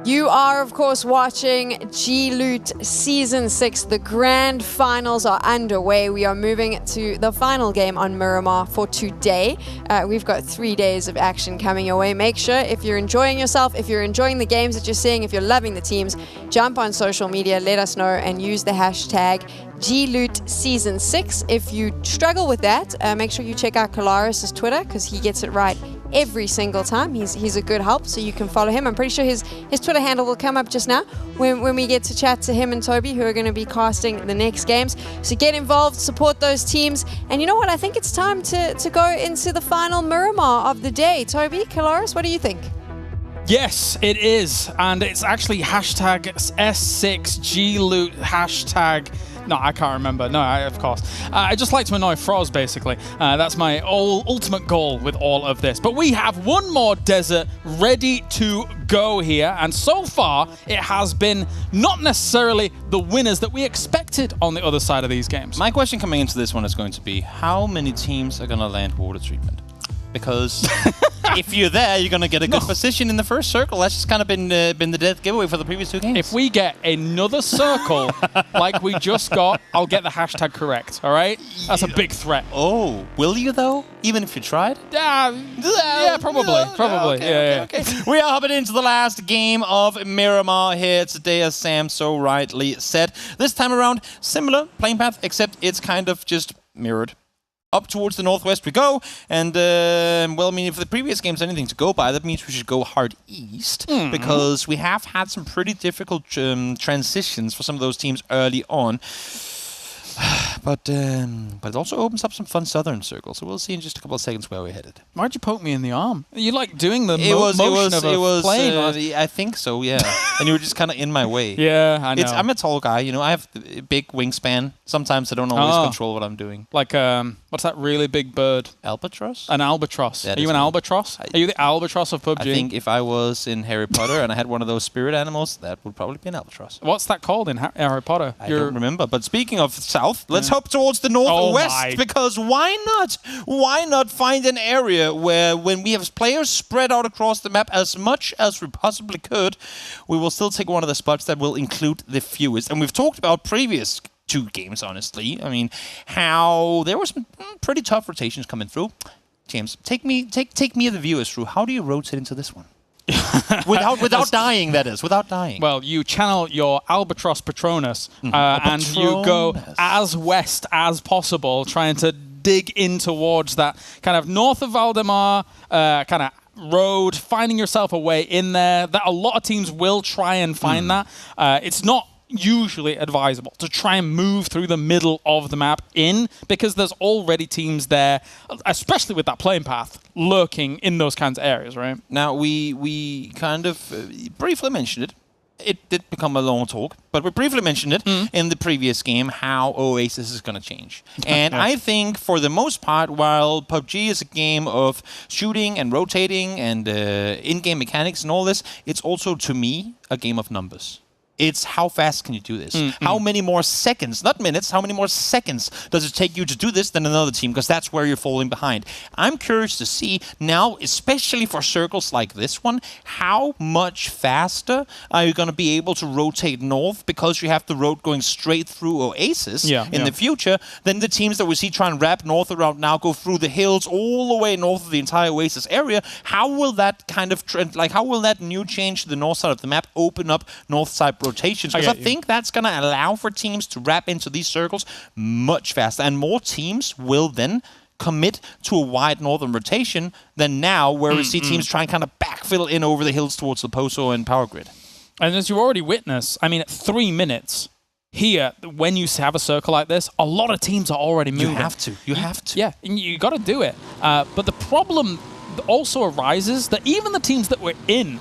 You are, of course, watching G-Loot Season 6. The grand finals are underway. We are moving to the final game on Miramar for today. We've got 3 days of action coming your way. Make sure, if you're enjoying yourself, if you're enjoying the games that you're seeing, if you're loving the teams, jump on social media, let us know, and use the hashtag G-Loot Season 6. If you struggle with that, make sure you check out Kalaris' Twitter, because he gets it right every single time. He's a good help, so you can follow him. I'm pretty sure his Twitter handle will come up just now when we get to chat to him and Toby, who are going to be casting the next games. So get involved, support those teams. And you know what? I think it's time to go into the final Miramar of the day. Toby, Kalaris, what do you think? Yes, it is. And it's actually hashtag S6GLoot hashtag... No, I can't remember. No, of course. I just like to annoy Froz, basically. That's my ultimate goal with all of this. But we have one more desert ready to go here. And so far, it has been not necessarily the winners that we expected on the other side of these games. My question coming into this one is going to be, how many teams are going to land water treatment? Because if you're there, you're going to get a good position in the first circle. That's just kind of been the death giveaway for the previous 2 games. If we get another circle like we just got, I'll get the hashtag correct, all right? That's a big threat. Oh, will you though? Even if you tried? Yeah, probably. Okay. We are hopping into the last game of Miramar here today, as Sam so rightly said. This time around, similar playing path, except it's kind of just mirrored. Up towards the northwest we go, and well, I mean, if the previous game's anything to go by, that means we should go hard east, because we have had some pretty difficult transitions for some of those teams early on. But it also opens up some fun southern circles, so we'll see in just a couple of seconds where we're headed. Why'd you poke me in the arm? You like doing the motion of a plane? I think so, yeah. And you were just kind of in my way. Yeah, I know. I'm a tall guy, you know. I have a big wingspan. Sometimes I don't always control what I'm doing. Like What's that really big bird? Albatross? An albatross. That Are you is an one. albatross? Are you the albatross of PUBG? I think if I was in Harry Potter and I had one of those spirit animals, that would probably be an albatross. What's that called in Harry Potter? I don't remember. But speaking of south, let's hop towards the northwest, because why not? Why not find an area where, when we have players spread out across the map as much as we possibly could, we will still take one of the spots that will include the fewest. And we've talked about previous 2 games, honestly. I mean, how there were some pretty tough rotations coming through. James, take me the viewers through. How do you rotate into this one? without dying, that is. Without dying. Well, you channel your Albatross Patronus and you go as west as possible, trying to dig in towards that kind of north of Valdemar kind of road, finding yourself a way in there. That a lot of teams will try and find that. It's not usually advisable to try and move through the middle of the map in, because there's already teams there, especially with that playing path, lurking in those kinds of areas, right? Now, we kind of briefly mentioned it. It did become a long talk, but we briefly mentioned it in the previous game, how Oasis is going to change. And I think, for the most part, while PUBG is a game of shooting and rotating and in-game mechanics and all this, it's also, to me, a game of numbers. It's how fast can you do this? How many more seconds, not minutes, how many more seconds does it take you to do this than another team? Because that's where you're falling behind. I'm curious to see now, especially for circles like this one, how much faster are you going to be able to rotate north, because you have the road going straight through Oasis in the future, than the teams that we see try and wrap north around now, go through the hills all the way north of the entire Oasis area. How will that kind of trend, like how will that new change to the north side of the map open up north side rotations? Because I think that's going to allow for teams to wrap into these circles much faster, and more teams will then commit to a wide northern rotation than now, where we see teams try and kind of backfill in over the hills towards the Pozo and Power Grid. And as you already witnessed, I mean, at 3 minutes here, when you have a circle like this, a lot of teams are already moving. You have to. You have to. Yeah, you got to do it. But the problem also arises that even the teams that were in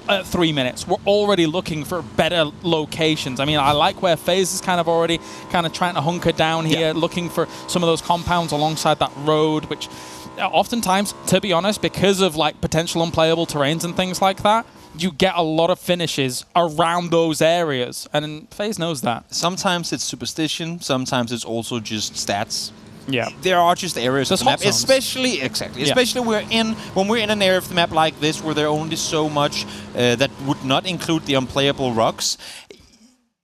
at 3 minutes, we're already looking for better locations. I mean, I like where FaZe is kind of already trying to hunker down here, looking for some of those compounds alongside that road, which oftentimes, to be honest, because of like potential unplayable terrains and things like that, you get a lot of finishes around those areas, and FaZe knows that. Sometimes it's superstition, sometimes it's also just stats. Yeah, there are just areas of the map, zones. especially when we're in an area of the map like this, where there are only so much that would not include the unplayable rocks.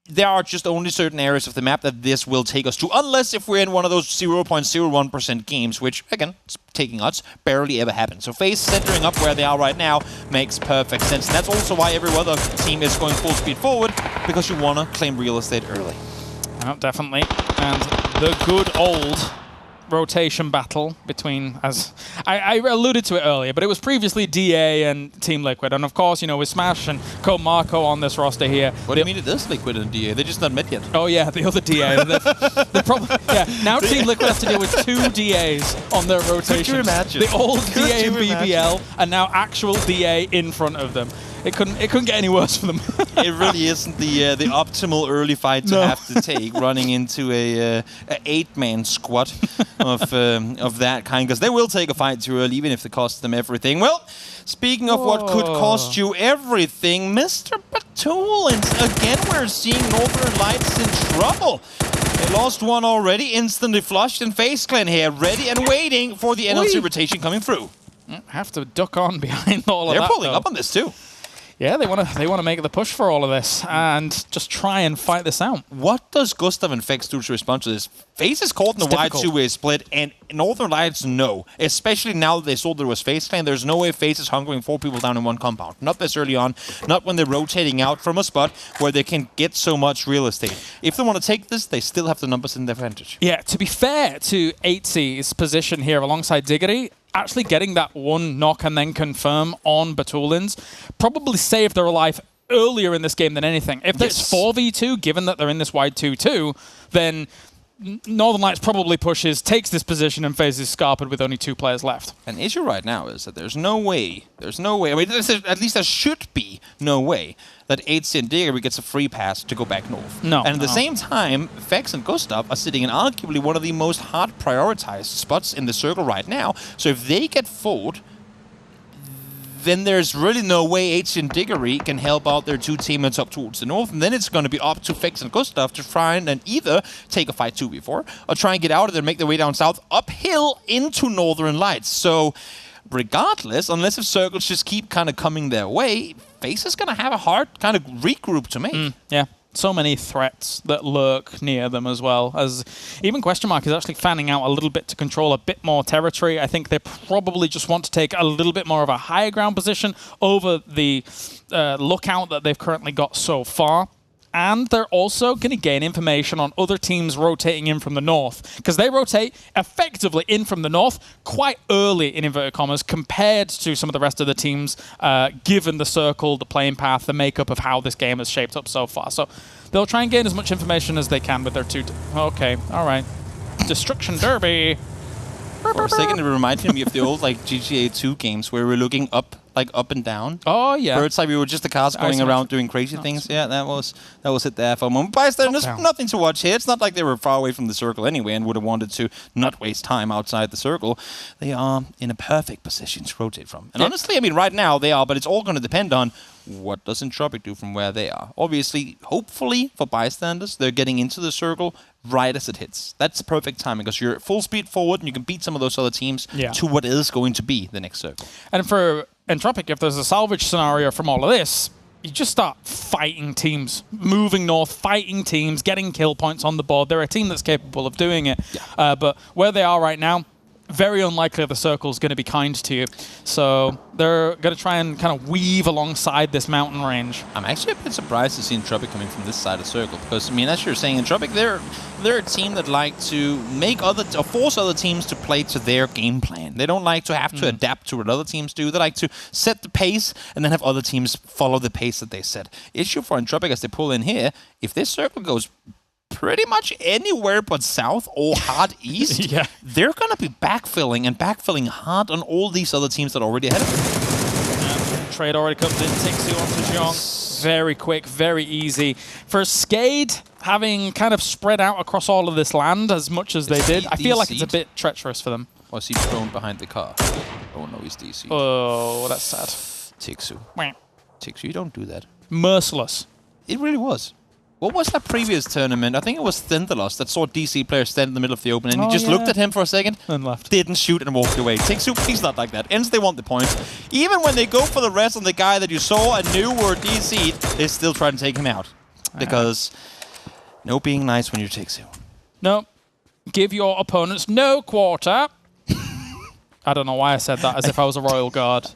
There are just only certain areas of the map that this will take us to, unless if we're in one of those 0.01% games, which, again, taking odds, barely ever happen. So FaZe centering up where they are right now makes perfect sense. And that's also why every other team is going full speed forward, because you want to claim real estate early. Oh, definitely. And the good old rotation battle between, as I alluded to it earlier, but it was previously DA and Team Liquid, and of course, you know, with Smash and Code Marco on this roster here. What do you mean it is Liquid and DA? They're just not met yet. Oh yeah, the other DA. the problem, now Team Liquid has to deal with 2 DAs on their rotation. Could you imagine? The old DA and BBL, and now actual DA in front of them. It couldn't get any worse for them. It really isn't the optimal early fight to have to take, running into a 8-man squad of that kind, because they will take a fight too early, even if it costs them everything. Well, speaking of what could cost you everything, Mr. Batul, and again we're seeing Northern Lights in trouble. They lost one already, instantly flushed, and FaZe Clan here, ready and waiting for the NLC rotation coming through. Have to duck on behind all of that. They're pulling up on this too. Yeah, they want to make the push for all of this and just try and fight this out. What does Gustav and Fex do to respond to this? FaZe is caught in the wide two-way split, and Northern Lights know, especially now that they saw there was FaZe Clan, there's no way FaZe is hunkering 4 people down in one compound. Not this early on, not when they're rotating out from a spot where they can get so much real estate. If they want to take this, they still have the numbers in their advantage. Yeah, to be fair to 8C's position here alongside Diggity, actually getting that one knock and then confirm on Batulins probably saved their life earlier in this game than anything. If it's 4v2, given that they're in this wide 2-2, then Northern Lights probably pushes, takes this position, and faces Scarped with only 2 players left. An issue right now is that there's no way, I mean, at least there should be no way that HC and Diggory gets a free pass to go back north. No. And at the same time, Fex and Gustav are sitting in arguably one of the most hard prioritized spots in the circle right now. So if they get fought, then there's really no way HC and Diggory can help out their 2 teammates up towards the north, and then it's going to be up to Fex and Gustav to try and either take a fight 2v4 or try and get out of there and make their way down south uphill into Northern Lights. So regardless, unless if circles just keep kind of coming their way, FaZe is going to have a hard kind of regroup to make. Yeah. So many threats that lurk near them as well. As even Question Mark is actually fanning out a little bit to control a bit more territory. I think they probably just want to take a little bit more of a higher ground position over the lookout that they've currently got so far. And they're also going to gain information on other teams rotating in from the north, because they rotate effectively in from the north quite early, in inverted commas, compared to some of the rest of the teams, given the circle, the playing path, the makeup of how this game has shaped up so far. So they'll try and gain as much information as they can with their 2... Okay, all right. Destruction Derby. For a second, it reminded me of the old like GTA 2 games where we're looking up and down. Oh yeah. Bird's eye, we were just the cars going around doing crazy things. Yeah, that was it there for a moment. But there's nothing to watch here. It's not like they were far away from the circle anyway and would have wanted to not waste time outside the circle. They are in a perfect position to rotate from. And honestly, I mean, right now they are, but it's all going to depend on what does Entropic do from where they are. Obviously, hopefully for bystanders, they're getting into the circle right as it hits. That's the perfect timing because you're full speed forward and you can beat some of those other teams to what is going to be the next circle. And for Entropic, if there's a salvage scenario from all of this, you just start fighting teams, moving north, fighting teams, getting kill points on the board. They're a team that's capable of doing it. Yeah. But where they are right now, very unlikely the circle's going to be kind to you. So they're going to try and kind of weave alongside this mountain range. I'm actually a bit surprised to see Entropic coming from this side of the circle because, I mean, as you're saying, Entropic, they're a team that like to make force other teams to play to their game plan. They don't like to have to adapt to what other teams do. They like to set the pace and then have other teams follow the pace that they set. Issue for Entropic as they pull in here, if this circle goes pretty much anywhere but south or hard east, they're going to be backfilling hard on all these other teams that are already ahead of them. Trade already comes in, takes you onto Jeong. Very quick, very easy. For Skade, having kind of spread out across all of this land as much as they did, I feel like it's a bit treacherous for them. Or is he thrown behind the car? Oh no, he's DC. Oh, that's sad. Tixu, you don't do that. Merciless. It really was. What was that previous tournament? I think it was Thendalos that saw DC players stand in the middle of the open and he just looked at him for a second, and left. Didn't shoot and walked away. Tixu, please not like that. Ends they want the points. Even when they go for the rest on the guy that you saw and knew were DC'd, they still try to take him out. Because no being nice when you're Tixu. No. Give your opponents no quarter. I don't know why I said that as if I was a royal guard.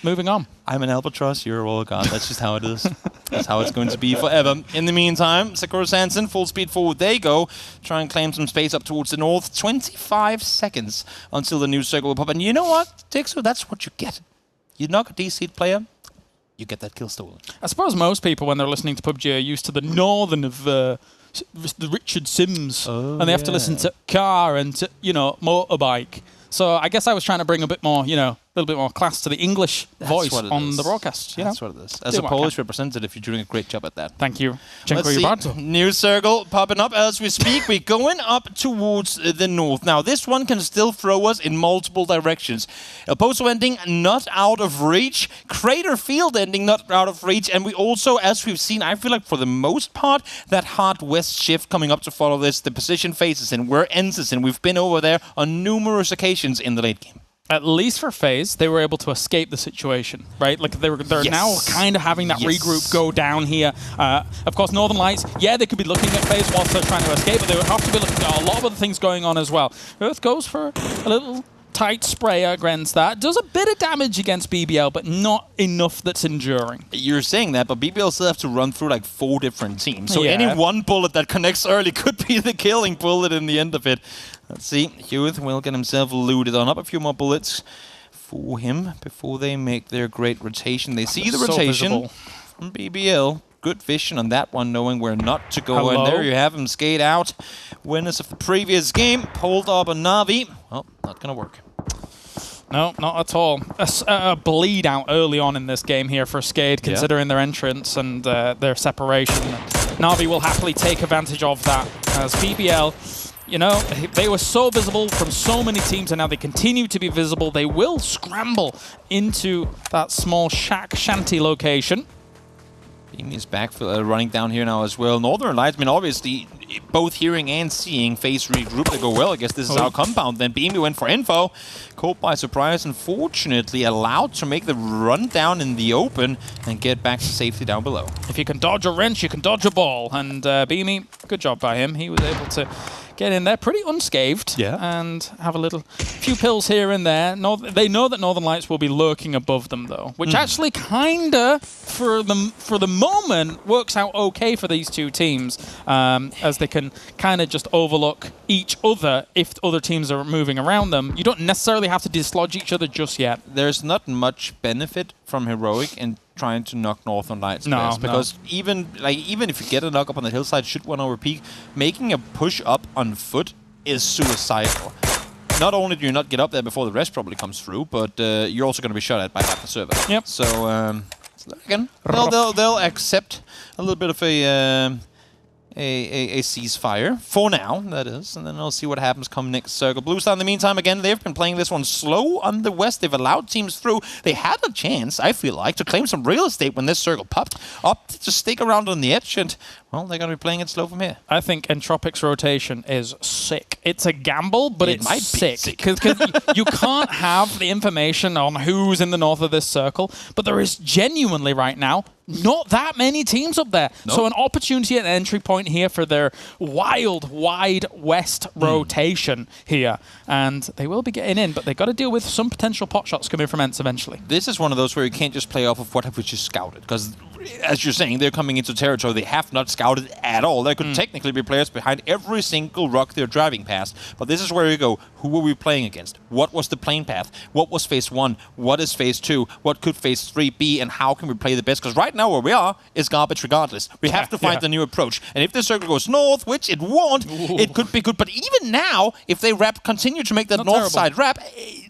Moving on. I'm an albatross, you're a royal guard. That's just how it is. That's how it's going to be forever. In the meantime, Sakura Sanson, full speed forward they go. Try and claim some space up towards the north. 25 seconds until the new circle will pop. And you know what, Tixu? That's what you get. You knock a DC'd player, you get that kill stolen. I suppose most people, when they're listening to PUBG, are used to the northern of the Richard Sims. And they have to listen to car and to, motorbike. So I guess I was trying to bring a bit more, a little bit more class to the English voice on the broadcast. That's what it is. As a Polish representative, you're doing a great job at that. Thank you. Let's see. New circle popping up as we speak. We're going up towards the north. Now, this one can still throw us in multiple directions. El Pozo ending not out of reach. Crater Field ending not out of reach. And we also, as we've seen, I feel like for the most part, that hard west shift coming up to follow this. The position phases in, where ends is in. We've been over there on numerous occasions in the late game. At least for FaZe, they were able to escape the situation, right? Like they're now kind of having that regroup go down here. Of course, Northern Lights, they could be looking at FaZe whilst they're trying to escape, but they would have to be looking at a lot of other things going on as well. Earth goes for a little tight sprayer against that. Does a bit of damage against BBL, but not enough that's enduring. You're saying that, but BBL still have to run through like 4 different teams. So any one bullet that connects early could be the killing bullet in the end of it. Let's see. Hewitt will get himself looted on up. A few more bullets for him before they make their great rotation. They see the rotation from BBL. good vision on that one, knowing where not to go. And there you have him skate out. Winners of the previous game, pulled up a Na'Vi. Well, not going to work. No, not at all. A bleed out early on in this game here for Skade, considering their entrance and their separation. Na'Vi will happily take advantage of that, as BBL, you know, they were so visible from so many teams, and now they continue to be visible. They will scramble into that small shanty location. Beamy's back running down here now as well. Northern Lights, I mean, obviously, both hearing and seeing face regroup. They go, well, I guess this is our compound. Then Beamy went for info. Caught by surprise, unfortunately, allowed to make the run down in the open and get back to safety down below. If you can dodge a wrench, you can dodge a ball. And Beamy, good job by him. He was able to get in there pretty unscathed and have a few pills here and there. They know that Northern Lights will be lurking above them, though, which actually kinda, for the moment, works out okay for these two teams, as they can kind of just overlook each other if other teams are moving around them. You don't necessarily have to dislodge each other just yet. There's not much benefit from Heroic in trying to knock Northern Lights best, because even if you get a knock up on the hillside, should one over peak, making a push up on foot is suicidal. Not only do you not get up there before the rest probably comes through, but you're also going to be shot at by half the server. Yep. So again, they'll accept a little bit of a ceasefire for now, that is, and then we'll see what happens come next circle. Blue Star, in the meantime, again, they've been playing this one slow on the west. They've allowed teams through. They had a chance, I feel like, to claim some real estate when this circle popped up to stick around on the edge, and well, they're going to be playing it slow from here. I think Entropic's rotation is sick. It's a gamble, but it's sick. Because you can't have the information on who's in the north of this circle, but there is genuinely right now not that many teams up there. Nope. So an opportunity at an entry point here for their wild, wide west rotation here. And they will be getting in, but they've got to deal with some potential pot shots coming from Ents eventually. This is one of those where you can't just play off of what have we just scouted, because as you're saying, they're coming into territory they have not scouted at all. There could technically be players behind every single rock they're driving past. But this is where you go, who are we playing against? What was the plane path? What was phase 1? What is phase 2? What could phase 3 be? And how can we play the best? Because right now where we are is garbage regardless. We have to find a new approach. And if the circle goes north, which it won't, it could be good. But even now, if they continue to make that north side wrap,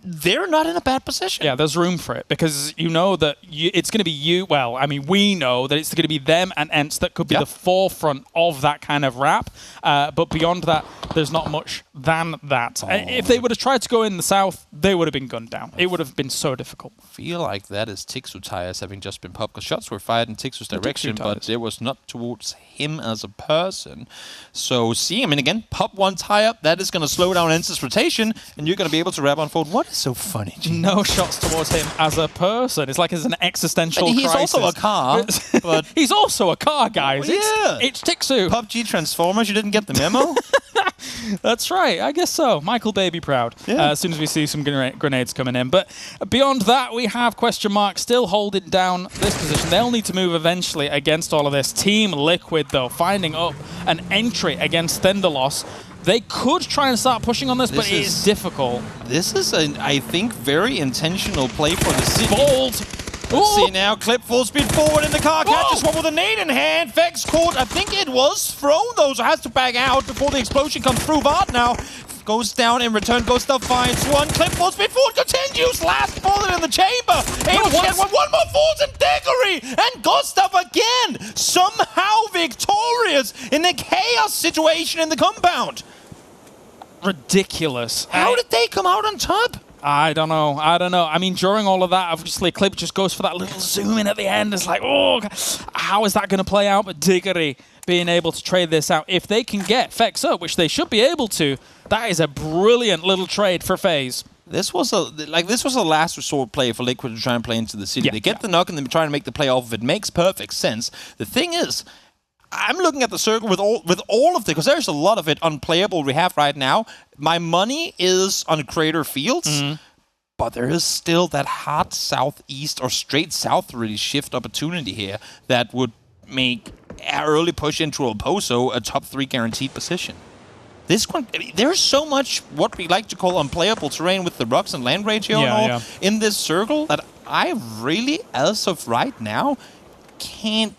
they're not in a bad position. Yeah, there's room for it, because you know that it's going to be you. Well, I mean, we know that it's going to be them and Ents that could be the forefront of that kind of wrap. But beyond that, there's not much than that. If they would have tried to go in the south, they would have been gunned down. It would have been so difficult. I feel like that is Tixu tires having just been popped, because shots were fired in Tixu's direction, but it was not towards him as a person. So see, I mean, again, pop one tie up, that is going to slow down Ents' rotation, and you're going to be able to wrap on forward. What is so funny? No shots towards him as a person. It's like it's an existential crisis. He's also a car. But he's also a car, guys. It's Tixu. PUBG Transformers, you didn't get the memo? That's right. I guess so. Michael Baby proud. As soon as we see some grenades coming in. But beyond that, we have question mark still holding down this position. They'll need to move eventually against all of this. Team Liquid, though, finding up an entry against Thunderloss. They could try and start pushing on this, but it is difficult. This is, I think, very intentional play for the city. Bold. Let's see now, Clip full speed forward in the car, catches one with a nade in hand. Vex caught, I think it was thrown though, so has to back out before the explosion comes through. Vard now goes down in return, Gustav finds one. Clip full speed forward, continues, last bullet in the chamber. Able to get one more falls in Deggery, and Gustav again, somehow victorious in the chaos situation in the compound. Ridiculous. How did they come out on top? I don't know. I mean, during all of that, obviously, Clip just goes for that little zoom in at the end. It's like, oh, how is that going to play out? But Diggory being able to trade this out. If they can get Vex up, which they should be able to, that is a brilliant little trade for FaZe. This was a last resort play for Liquid to try and play into the city. They get the knock and then try to make the play off of it. Makes perfect sense. The thing is, I'm looking at the circle with all of the, because there's a lot of it unplayable we have right now. My money is on Crater Fields, but there is still that hard southeast or straight south really shift opportunity here that would make an early push into El Pozo a top 3 guaranteed position. This one, I mean, there's so much what we like to call unplayable terrain with the rocks and land ratio and all in this circle that I really, as of right now, can't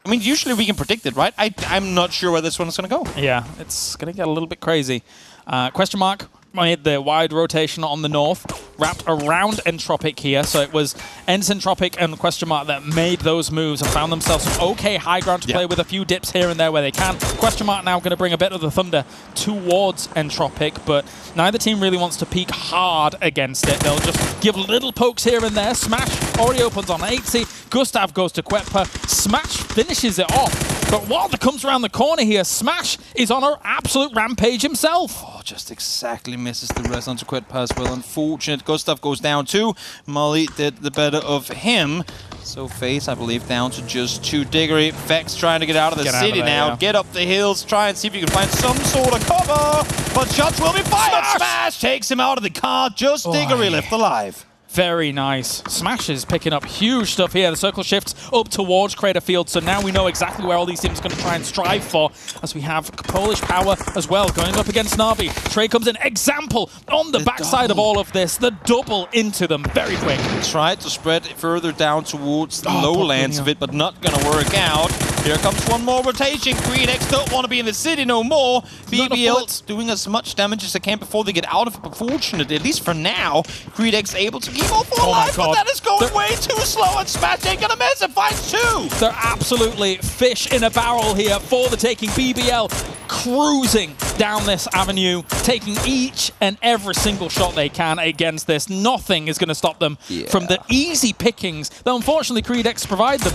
I mean, usually we can predict it, right? I'm not sure where this one is going to go. Yeah, it's going to get a little bit crazy. Question mark made the wide rotation on the north, wrapped around Entropic here. So it was Entropic and Question mark that made those moves and found themselves some okay high ground to play with a few dips here and there where they can. Question mark now going to bring a bit of the thunder towards Entropic, but neither team really wants to peek hard against it. They'll just give little pokes here and there. Smash already opens on 80. Gustav goes to Quetpa. Smash finishes it off. But Wilder comes around the corner here. Smash is on an absolute rampage himself. Oh, just exactly misses the rest onto Quetpa as well. Unfortunate. Gustav goes down too. Molly did the better of him. So FaZe, I believe, down to just 2. Diggory. Vex trying to get out of the city now. Get up the hills. Try and see if you can find some sort of cover. But shots will be fired. Smash takes him out of the car. Just Diggory left alive. Very nice. Smash is picking up huge stuff here. The circle shifts up towards Crater Field, so now we know exactly where all these teams are going to try and strive for, as we have Polish Power as well going up against Na'Vi. Trey comes in. Example on the backside of all of this. The double into them very quick. Tried to spread further down towards the lowlands of it, but not going to work out. Here comes one more rotation. GreenX don't want to be in the city no more. BBL doing as much damage as they can before they get out of it. But fortunately, at least for now, GreenX able to keep all 4 alive, but that is going way too slow, and Smash ain't gonna miss it. Finds 2. They're absolutely fish in a barrel here for the taking. BBL cruising down this avenue, taking each and every single shot they can against this. Nothing is going to stop them from the easy pickings that unfortunately GreenX provide them.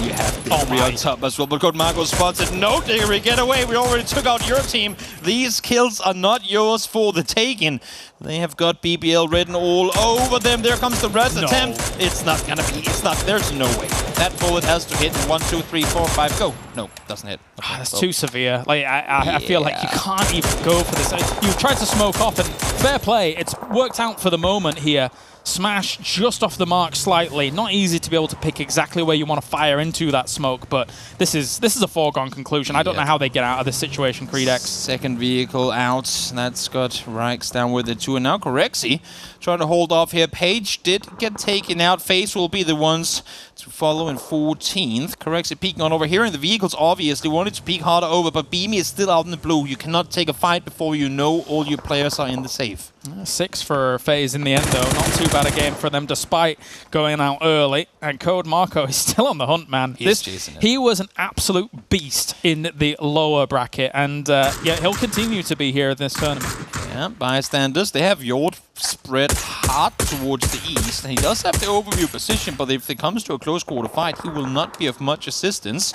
You have Diggory on top as well, but Code Marco spots it. No, Diggory, get away. We already took out your team. These kills are not yours for the taking. They have got BBL written all over them. There comes the res attempt. It's not gonna be. It's not. There's no way. That bullet has to hit. 1, 2, 3, 4, 5, go. No, doesn't hit. Okay, that's too severe. Like I feel like you can't even go for this. You tried to smoke off, and fair play. It's worked out for the moment here. Smash just off the mark slightly. Not easy to be able to pick exactly where you want to fire into that smoke, but this is a foregone conclusion. I don't know how they get out of this situation, GreenX. Second vehicle out. That's got Rykes down with it too. And now Corexi trying to hold off here. Page did get taken out. FaZe will be the ones to follow in 14th. Corexi peeking on over here, and the vehicles obviously wanted to peek harder over, but Beamy is still out in the blue. You cannot take a fight before you know all your players are in the safe. 6 for FaZe in the end, though. Not too bad a game for them, despite going out early. And Code Marco is still on the hunt, man. He was an absolute beast in the lower bracket, and yeah, he'll continue to be here in this tournament. Yeah, bystanders, they have Yord spread hard towards the east, and he does have the overview position, but if it comes to a close quarter fight, he will not be of much assistance.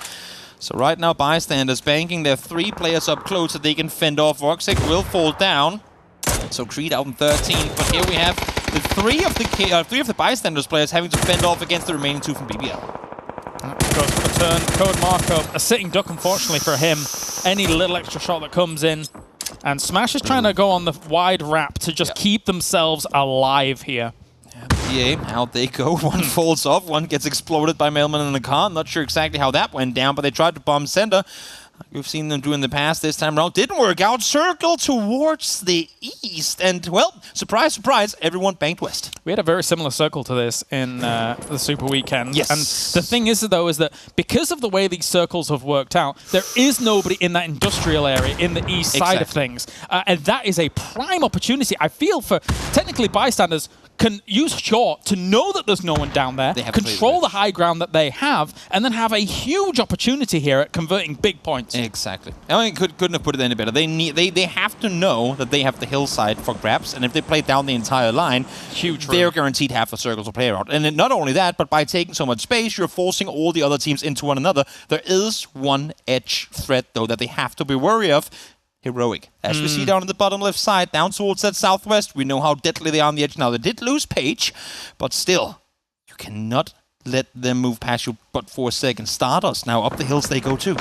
So right now, bystanders banking their 3 players up close so they can fend off. Voxic will fall down. So Creed out in 13th, but here we have the 3 of the bystanders players having to fend off against the remaining 2 from BBL. Goes for the turn. Code Marco, a sitting duck, unfortunately for him. Any little extra shot that comes in. And Smash is trying to go on the wide wrap to just keep themselves alive here. Yeah, out they go. One falls off, one gets exploded by Mailman in the car. I'm not sure exactly how that went down, but they tried to bomb center. We've seen them do in the past. This time around didn't work out. Circle towards the east, and well, surprise, surprise, everyone banked west. We had a very similar circle to this in the Super Weekend. Yes. And the thing is, though, is that because of the way these circles have worked out, there is nobody in that industrial area in the east side of things. And that is a prime opportunity, I feel, for technically bystanders can use short to know that there's no one down there, control the high ground that they have, and then have a huge opportunity here at converting big points. Exactly. I mean, couldn't have put it any better. They have to know that they have the hillside for grabs, and if they play down the entire line, they're guaranteed half the circle to play around. And not only that, but by taking so much space, you're forcing all the other teams into one another. There is one edge threat, though, that they have to be wary of. Heroic. As we see down on the bottom left side, down towards that southwest, we know how deadly they are on the edge now. They did lose Page, but still, you cannot let them move past you but for a second. Stardust now up the hills they go too.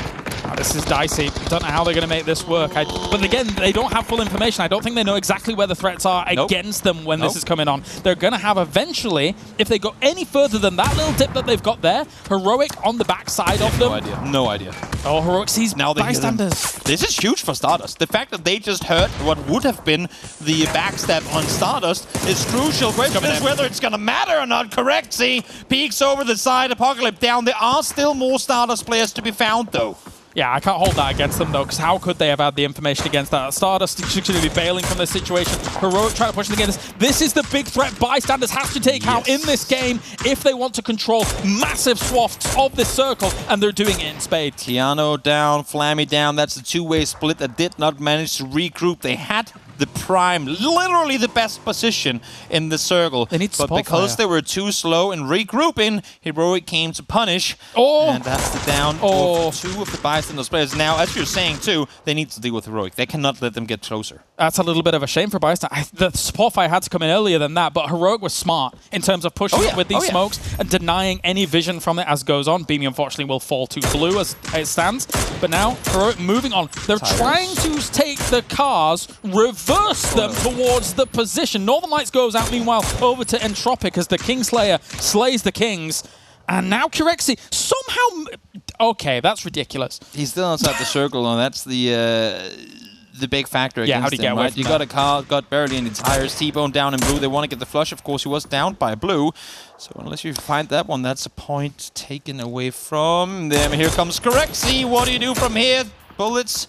This is dicey. Don't know how they're going to make this work. But again, they don't have full information. I don't think they know exactly where the threats are against them when this is coming on. They're going to have eventually, if they go any further than that little dip that they've got there, Heroic on the backside of them. No idea. Oh, Heroic sees now bystanders. This is huge for Stardust. The fact that they just heard what would have been the backstab on Stardust is crucial. Question is whether it's going to matter or not. Correct. See, peeks over the side, Apocalypse down. There are still more Stardust players to be found, though. Yeah, I can't hold that against them, though, because how could they have had the information against that? Stardust should be bailing from this situation. Heroic trying to push them against. This is the big threat Bystanders has to take out in this game if they want to control massive swaths of this circle, and they're doing it in spades. Keanu down, Flammy down. That's a two-way split that did not manage to regroup. They had the prime, literally the best position in the circle. They need but because they were too slow in regrouping, Heroic came to punish. And that's the down of two of the Bystanders players. Now, as you're saying too, they need to deal with Heroic. They cannot let them get closer. That's a little bit of a shame for Bystanders. The support fire had to come in earlier than that, but Heroic was smart in terms of pushing it with these smokes and denying any vision from it as goes on. Beamy, unfortunately, will fall to blue as it stands. But now, Heroic moving on. They're trying to take the cars, reverse them towards the position. Northern Lights goes out, meanwhile, over to Entropic as the Kingslayer slays the Kings. And now Kirexi somehow... Okay, that's ridiculous. He's still outside the circle, and that's the big factor against how'd he get away from You that? got a car, got barely any tires, T-Bone down in blue. They want to get the flush. Of course, he was down by blue. So unless you find that one, that's a point taken away from them. Here comes Kirexi. What do you do from here? Bullets.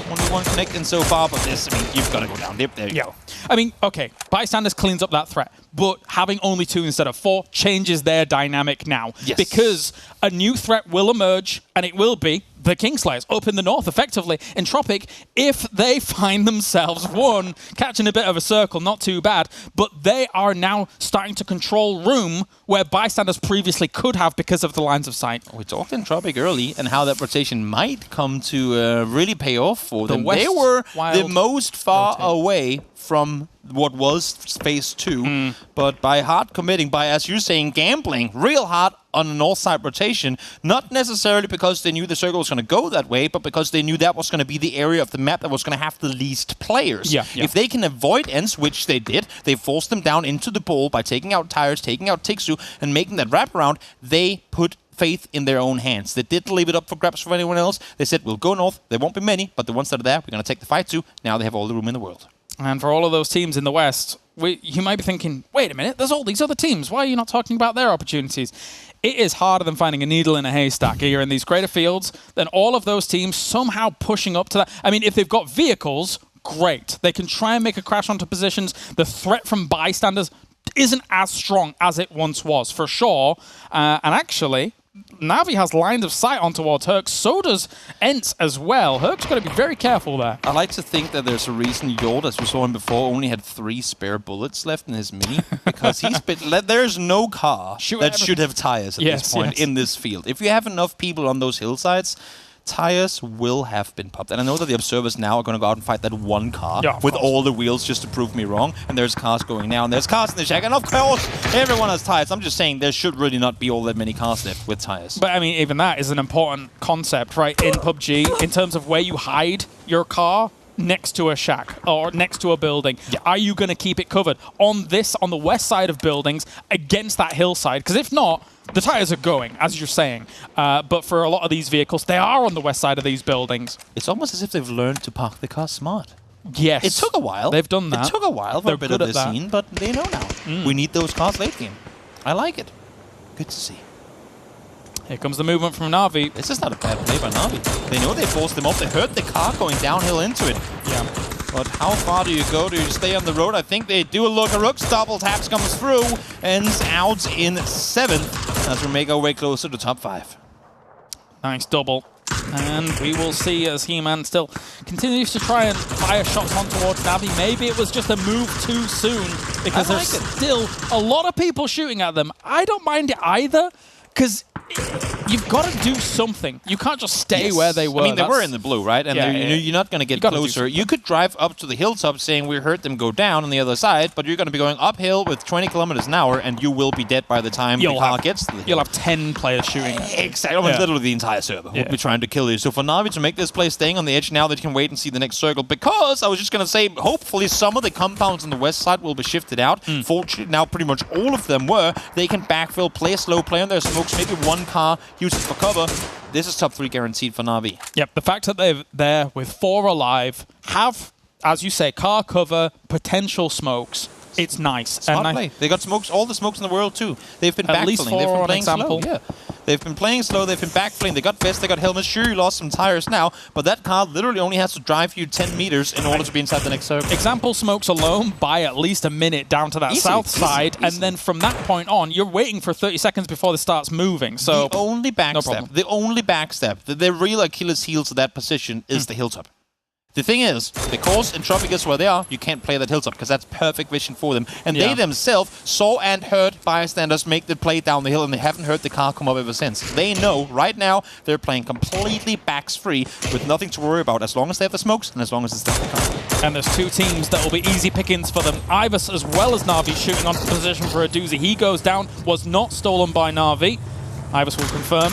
Only one connecting so far, but this, I mean, you've got to go down. Yep, there you go. I mean, okay, Bystanders cleans up that threat, but having only 2 instead of 4 changes their dynamic now. Yes. Because a new threat will emerge, and it will be the Kingslayers up in the north, effectively, in Tropic, if they find themselves, one, catching a bit of a circle, not too bad, but they are now starting to control room where Bystanders previously could have because of the lines of sight. We talked in Tropic early and how that rotation might come to really pay off for them. West They were wild the most far rotate. away from what was phase 2, but by hard committing, by, as you're saying, gambling real hard on the north side rotation, not necessarily because they knew the circle was going to go that way, but because they knew that was going to be the area of the map that was going to have the least players. If they can avoid ends, which they did, they forced them down into the pool by taking out tires, taking out Tixu, and making that wraparound. They put faith in their own hands. They didn't leave it up for grabs for anyone else. They said, we'll go north. There won't be many, but the ones that are there, we're going to take the fight to. Now they have all the room in the world. And for all of those teams in the West, you might be thinking, wait a minute, there's all these other teams. Why are you not talking about their opportunities? It is harder than finding a needle in a haystack here in these greater fields than all of those teams somehow pushing up to that. I mean, if they've got vehicles, great. They can try and make a crash onto positions. The threat from Bystanders isn't as strong as it once was, for sure. And actually, Na'Vi has lines of sight on towards Herc. So does Ents as well. Herc's got to be very careful there. I like to think that there's a reason Yord, as we saw him before, only had 3 spare bullets left in his mini. Because there's no car that should have tires at this point in this field. If you have enough people on those hillsides, tires will have been popped. And I know that the observers now are going to go out and fight that one car with all the wheels just to prove me wrong. And there's cars going now, and there's cars in the shack. And of course, everyone has tires. I'm just saying there should really not be all that many cars left with tires. But I mean, even that is an important concept, right, in PUBG, in terms of where you hide your car next to a shack or next to a building. Are you going to keep it covered on the west side of buildings against that hillside? Because if not, the tires are going, as you're saying. But for a lot of these vehicles, they are on the west side of these buildings. It's almost as if they've learned to park the car smart. Yes. It took a while. They've done that. It took a while for a bit of this scene, but they know now. We need those cars late game. I like it. Good to see. Here comes the movement from Na'Vi. This is not a bad play by Na'Vi. They know they forced them off. They heard the car going downhill into it. Yeah. But how far do you go? Do you stay on the road? I think they do. Look, a Rook's double taps comes through. Ends out in 7th as we make our way closer to top 5. Nice double. And we will see as He-Man still continues to try and fire shots on towards Na'Vi. Maybe it was just a move too soon because there's still a lot of people shooting at them. I don't mind it either, Because you've got to do something. You can't just stay where they were. I mean, they were in the blue, right? And you're not going to get closer. You could drive up to the hilltop saying we heard them go down on the other side, but you're going to be going uphill with 20 kilometers an hour, and you will be dead by the time the car gets to the hill. You'll have 10 players shooting. Exactly. Almost literally the entire server will be trying to kill you. So for Na'Vi to make this play staying on the edge, now they can wait and see the next circle. Because I was just going to say, hopefully some of the compounds on the west side will be shifted out. Fortunately, now pretty much all of them were. They can backfill, play slow, play on their smokes, maybe one car, use it for cover. This is top 3 guaranteed for Na'Vi. Yep, the fact that they're there with 4 alive, have, as you say, car cover, potential smokes. It's nice. Smart play. They got smokes, all the smokes in the world too. They've been at least backfilling. 4 They've been on playing example. slow. Yeah. They've been playing slow. They've been backfilling. They got vests. They got helmets. Sure, you lost some tires now, but that car literally only has to drive you 10 meters in order to be inside the next circle. Example smokes alone buy at least a minute down to that south side, and then from that point on, you're waiting for 30 seconds before this starts moving. So the only backstep, the real Achilles heel to that position is the hilltop. The thing is, because Entropic is where they are, you can't play that hilltop because that's perfect vision for them. And they themselves saw and heard bystanders make the play down the hill, and they haven't heard the car come up ever since. They know right now they're playing completely backs free with nothing to worry about as long as they have the smokes and as long as it's the car. And there's 2 teams that will be easy pickings for them. Ivers as well as Na'Vi shooting onto position for a doozy. He goes down, was not stolen by Na'Vi. Ivers will confirm.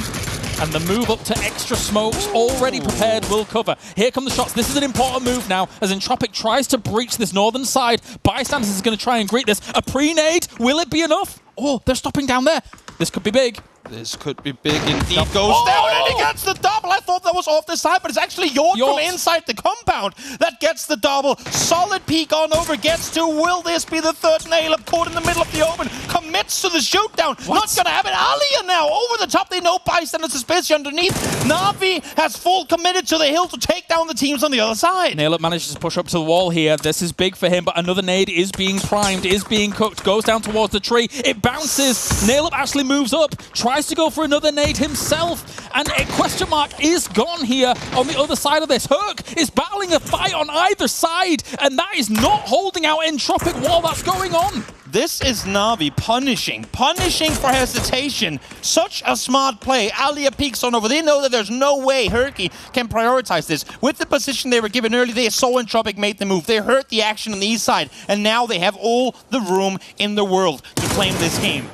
And the move up to extra smokes, already prepared, will cover. Here come the shots. This is an important move now, as Entropic tries to breach this northern side. Bystanders is going to try and greet this. A pre-nade, will it be enough? Oh, they're stopping down there. This could be big. This could be big indeed. Goes down and he gets the double. I thought that was off the side, but it's actually York from inside the compound that gets the double. Solid peek on over, gets to. Will this be the third nail up? Caught in the middle of the open. Commits to the shootdown. Not going to have it. Alia now over the top. They know bystanders especially underneath. Na'Vi has full committed to the hill to take down the teams on the other side. Nail Up manages to push up to the wall here. This is big for him, but another nade is being primed, is being cooked. Goes down towards the tree. It bounces. Nail Up actually moves up. Tries to go for another nade himself, and a question mark is gone here on the other side of this. Herc is battling a fight on either side, and that is not holding out Entropic while that's going on. This is Na'Vi punishing for hesitation. Such a smart play. Alia peeks on over. They know that there's no way Herky can prioritize this. With the position they were given early, they saw Entropic make the move. They heard the action on the east side, and now they have all the room in the world to claim this game.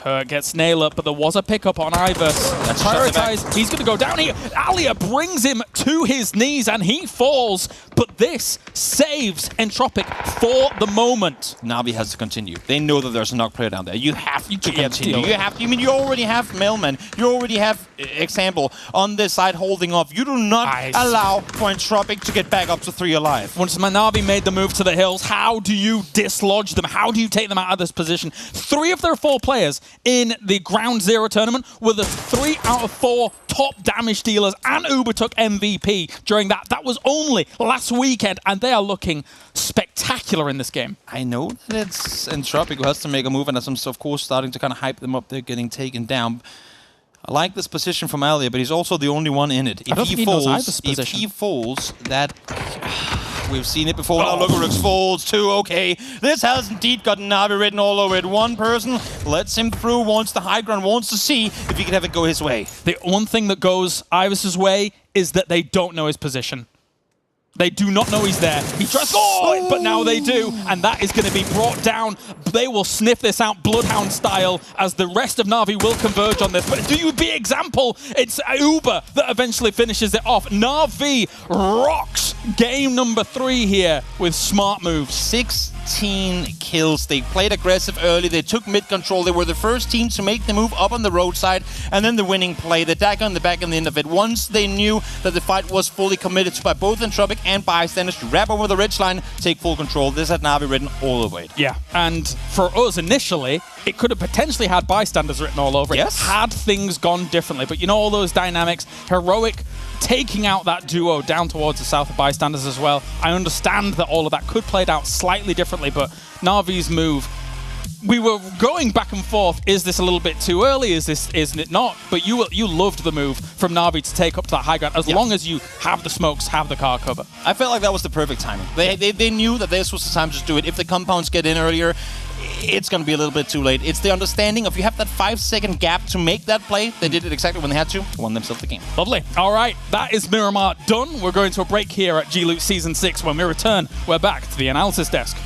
Herc gets Nail Up, but there was a pickup on Ivers. That's prioritized. He's going to go down here. Alia brings him to his knees, and he falls. But this saves Entropic for the moment. Na'Vi has to continue. They know that there's a knock player down there. You have to continue. You have to. I mean, you already have Mailman. You already have Example on this side holding off. You do not allow for Entropic to get back up to 3 alive. Once Na'Vi made the move to the hills, how do you dislodge them? How do you take them out of this position? 3 of their 4 players in the Ground Zero tournament were the 3 out of 4 top damage dealers, and Uber took MVP during that. That was only last weekend, and they are looking spectacular in this game. I know that it's Entropic who has to make a move, and as I'm of course starting to kind of hype them up, they're getting taken down. I like this position from Alia, but he's also the only one in it. If he falls, that... We've seen it before. Now Lugurux falls too. Okay, this has indeed got Na'Vi written all over it. One person lets him through, wants the high ground, wants to see if he can have it go his way. The one thing that goes Ivers' way is that they don't know his position. They do not know he's there. He tries, but now they do, and that is going to be brought down. They will sniff this out Bloodhound style, as the rest of Na'Vi will converge on this. But do you be example? It's Uber that eventually finishes it off. Na'Vi rocks game number 3 here with smart moves. 16 kills. They played aggressive early. They took mid control. They were the first team to make the move up on the roadside, and then the winning play. The dagger on the back and the end of it. Once they knew that the fight was fully committed to by both Entropic and bystanders to wrap over the ridgeline, take full control. This had Na'Vi written all over it. Yeah, and for us initially, it could have potentially had bystanders written all over it. Yes. Had things gone differently. But you know all those dynamics. Heroic taking out that duo down towards the south of bystanders as well. I understand that all of that could play out slightly differently, but Na'Vi's move, we were going back and forth. Is this a little bit too early? Isn't it not? But you loved the move from Na'Vi to take up to that high ground. As long as you have the smokes, have the car cover. I felt like that was the perfect timing. They knew that this was the time to just do it. If the compounds get in earlier, it's going to be a little bit too late. It's the understanding of you have that 5-second gap to make that play. They did it exactly when they had to. Won themselves the game. Lovely. All right, that is Miramar done. We're going to a break here at G-Loot Season 6. When we return, we're back to the analysis desk.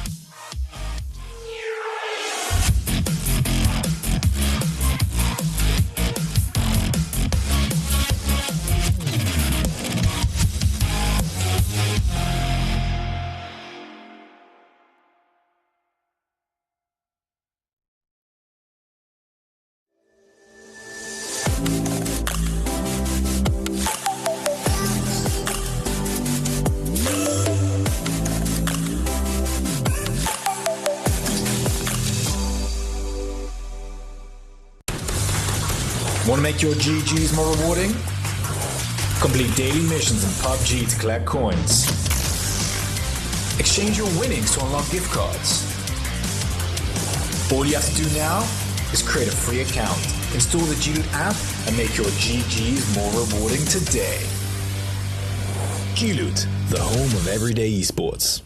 Want to make your GGs more rewarding? Complete daily missions in PUBG to collect coins. Exchange your winnings to unlock gift cards. All you have to do now is create a free account, install the G-Loot app, and make your GGs more rewarding today. G-Loot, the home of everyday esports.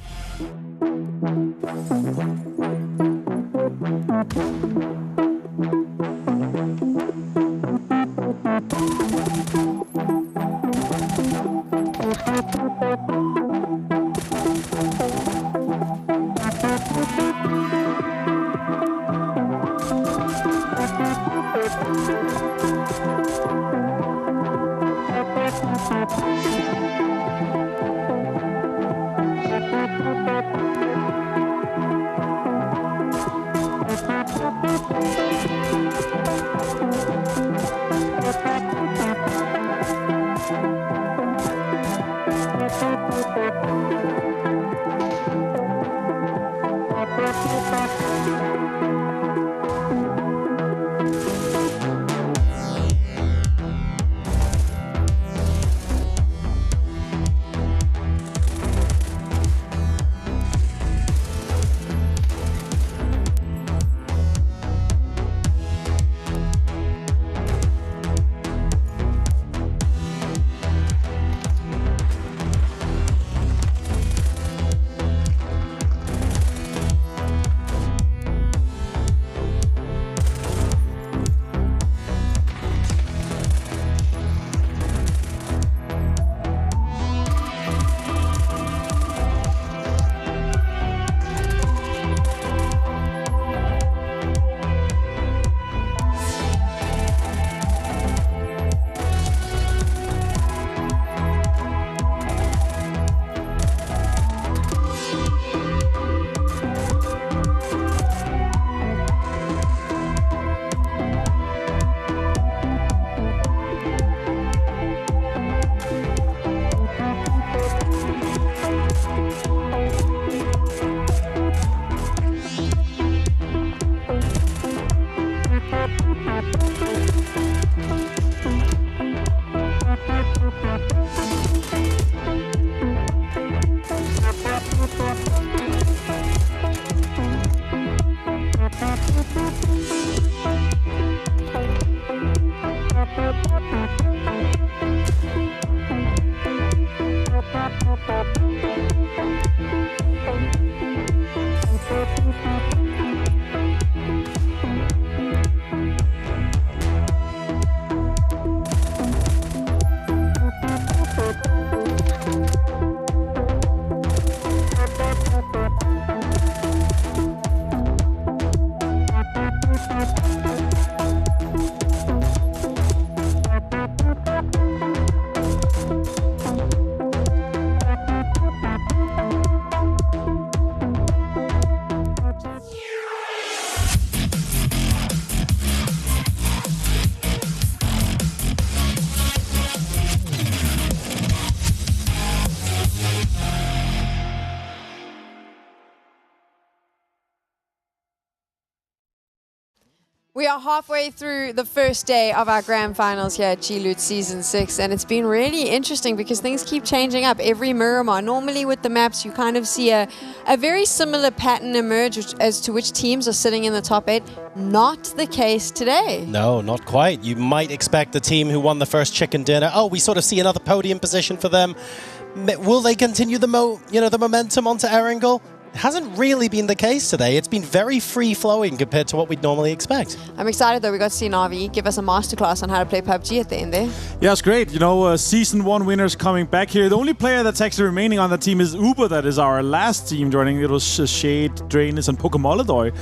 We are halfway through the first day of our grand finals here at G-Loot Season 6, and it's been really interesting because things keep changing up every Miramar. Normally with the maps, you kind of see a very similar pattern emerge as to which teams are sitting in the top 8. Not the case today. No, not quite. You might expect the team who won the first chicken dinner, oh, we sort of see another podium position for them. Will they continue the momentum onto Erangel? hasn't really been the case today. It's been very free-flowing compared to what we'd normally expect. I'm excited, though. We got to see Na'Vi give us a masterclass on how to play PUBG at the end there. Yeah, it's great. You know, Season 1 winners coming back here. The only player that's actually remaining on the team is Uber. That is our last team joining. It was Shade, Drainus, and Pokemolodoy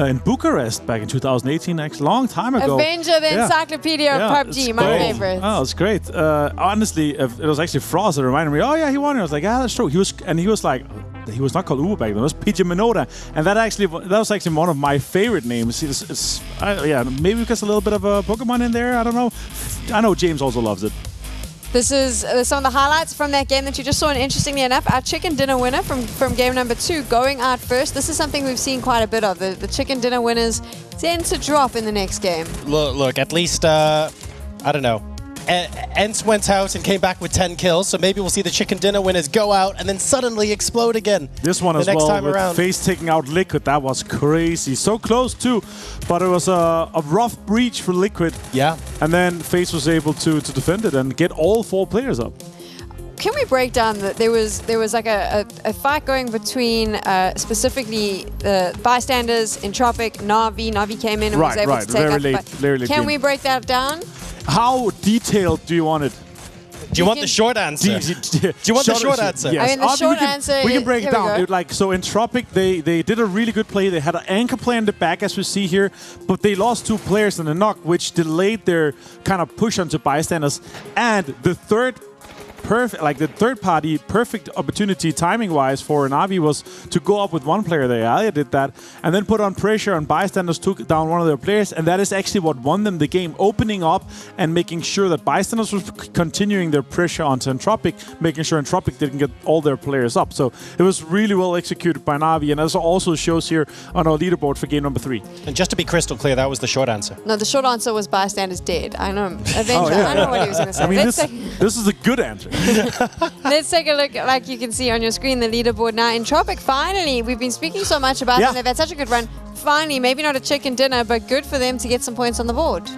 in Bucharest back in 2018, actually, long time ago. Avenger, the encyclopedia of PUBG, my favorite. Oh, it's great. Honestly, it was actually Frost that reminded me, oh yeah, he won. I was like, yeah, that's true. He was like, he was not called Uber back then. It was PJ Minoda, and that was actually one of my favorite names. Yeah, maybe because a little bit of a Pokemon in there. I don't know. I know James also loves it. This is some of the highlights from that game that you just saw, and interestingly enough, our chicken dinner winner from game number 2 going out first. This is something we've seen quite a bit of. The chicken dinner winners tend to drop in the next game. Look, at least, I don't know. Ents went out and came back with 10 kills, so maybe we'll see the chicken dinner winners go out and then suddenly explode again. This one as well, with FaZe taking out Liquid, that was crazy. So close too, but it was a rough breach for Liquid. Yeah. And then FaZe was able to defend it and get all 4 players up. Can we break down that there was like a fight going between specifically the bystanders, Entropic, Na'Vi. Na'Vi came in and was able to take very up late. Can we break that down? How detailed do you want it? Do you want the short answer? Do you want the short answer? Yes. I mean, the short answer. We can break it down. So Entropic, they did a really good play. They had an anchor play in the back, as we see here, but they lost 2 players in the knock, which delayed their kind of push onto bystanders. And the third party perfect opportunity timing-wise for Na'Vi was to go up with 1 player there. Alia did that, and then put on pressure, and bystanders took down one of their players, and that is actually what won them the game, opening up and making sure that bystanders was continuing their pressure onto Entropic, making sure Entropic didn't get all their players up. So it was really well executed by Na'Vi, and as also shows here on our leaderboard for game number 3. And just to be crystal clear, that was the short answer. No, the short answer was bystanders dead. I know. Avenger. I know what he was going to say. I mean, this is a good answer. Let's take a look. Like you can see on your screen, the leaderboard now. Entropic, finally, we've been speaking so much about them. They've had such a good run. Finally, maybe not a chicken dinner, but good for them to get some points on the board.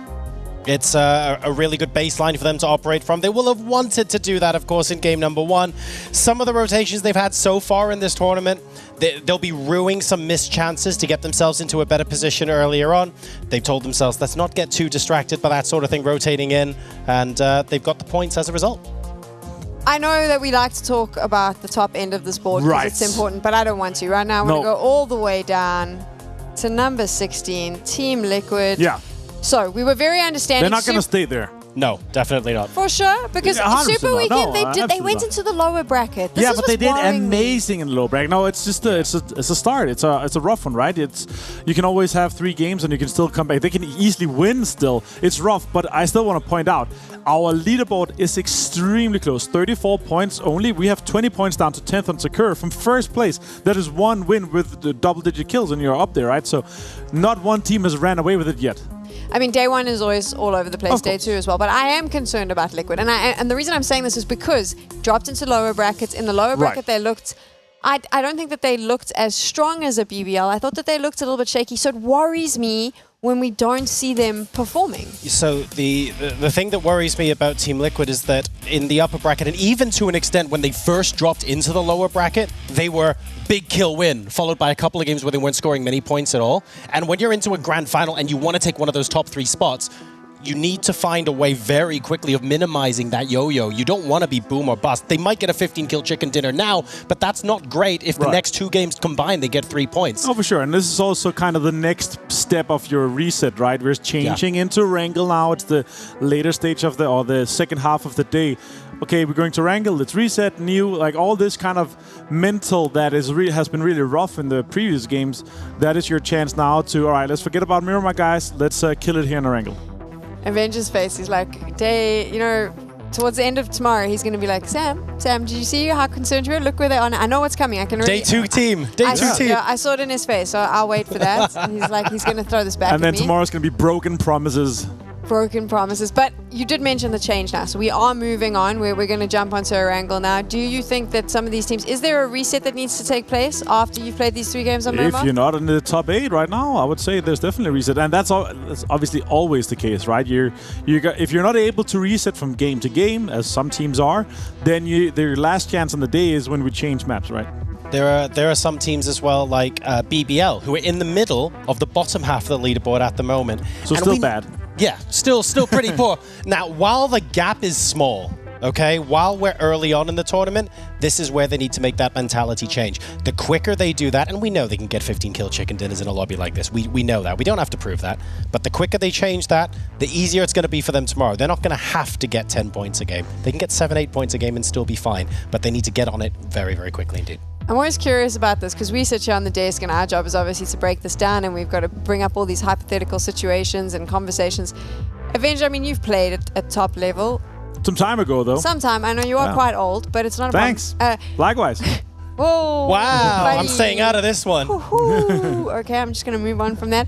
It's a really good baseline for them to operate from. They will have wanted to do that, of course, in game number 1. Some of the rotations they've had so far in this tournament, they'll be ruining some missed chances to get themselves into a better position earlier on. They've told themselves, let's not get too distracted by that sort of thing rotating in, and they've got the points as a result. I know that we like to talk about the top end of this board because it's important, but I don't want to. Right now, I'm going to go all the way down to number 16, Team Liquid. Yeah. So, we were very understanding. They're not going to stay there. No, definitely not. For sure, because Super Weekend they went into the lower bracket. This but they did amazing in the lower bracket. No, it's just it's a start. It's a rough one, right? You can always have 3 games and you can still come back. They can easily win still. It's rough, but I still want to point out our leaderboard is extremely close. 34 points only. We have 20 points down to 10th on Sakura from first place. That is 1 win with the double-digit kills, and you're up there, right? So, not one team has ran away with it yet. I mean, day 1 is always all over the place, day 2 as well. But I am concerned about Liquid. And the reason I'm saying this is because dropped into lower brackets. In the lower bracket, they looked... I don't think that they looked as strong as a BBL. I thought that they looked a little bit shaky. So it worries me when we don't see them performing. So the thing that worries me about Team Liquid is that in the upper bracket, and even to an extent when they first dropped into the lower bracket, they were big kill win, followed by a couple of games where they weren't scoring many points at all. And when you're into a grand final and you want to take one of those top 3 spots, you need to find a way very quickly of minimizing that yo-yo. You don't want to be boom or bust. They might get a 15-kill chicken dinner now, but that's not great if the next 2 games combined, they get 3 points. Oh, for sure. And this is also kind of the next step of your reset, right? We're changing into Wrangle now. It's the later stage of the second half of the day. Okay, we're going to Wrangle, let's reset, new, like all this kind of mental that has been really rough in the previous games. That is your chance now to, all right, let's forget about Miramar, guys. Let's kill it here in the Wrangle. Avenger's face, he's like, towards the end of tomorrow, he's going to be like, Sam, did you see how concerned you are? Look where they are. I know what's coming. I can already... Day 2 team. Day 2 team. Yeah, I saw it in his face, so I'll wait for that. He's going to throw this back at me. And then tomorrow's going to be broken promises. Broken promises. But you did mention the change now, so we are moving on. We're going to jump onto a Wrangle now. Do you think that some of these teams, is there a reset that needs to take place after you've played these 3 games on Miramar? If you're not in the top 8 right now, I would say there's definitely a reset. And that's obviously always the case, right? If you're not able to reset from game to game, as some teams are, then their last chance on the day is when we change maps, right? There are some teams as well, like BBL, who are in the middle of the bottom half of the leaderboard at the moment. So And still bad. Yeah, still pretty poor. Now, while the gap is small, okay, while we're early on in the tournament, this is where they need to make that mentality change. The quicker they do that, and we know they can get 15 kill chicken dinners in a lobby like this. We know that. We don't have to prove that. But the quicker they change that, the easier it's going to be for them tomorrow. They're not going to have to get 10 points a game. They can get 7, 8 points a game and still be fine. But they need to get on it very, very quickly indeed. I'm always curious about this because we sit here on the desk and our job is obviously to break this down, and we've got to bring up all these hypothetical situations and conversations. Avenger, I mean, you've played at top level. Some time ago, though. Sometime. I know you are quite old, but it's not a Thanks. Likewise. Whoa. Wow, buddy. I'm staying out of this one. Okay, I'm just going to move on from that.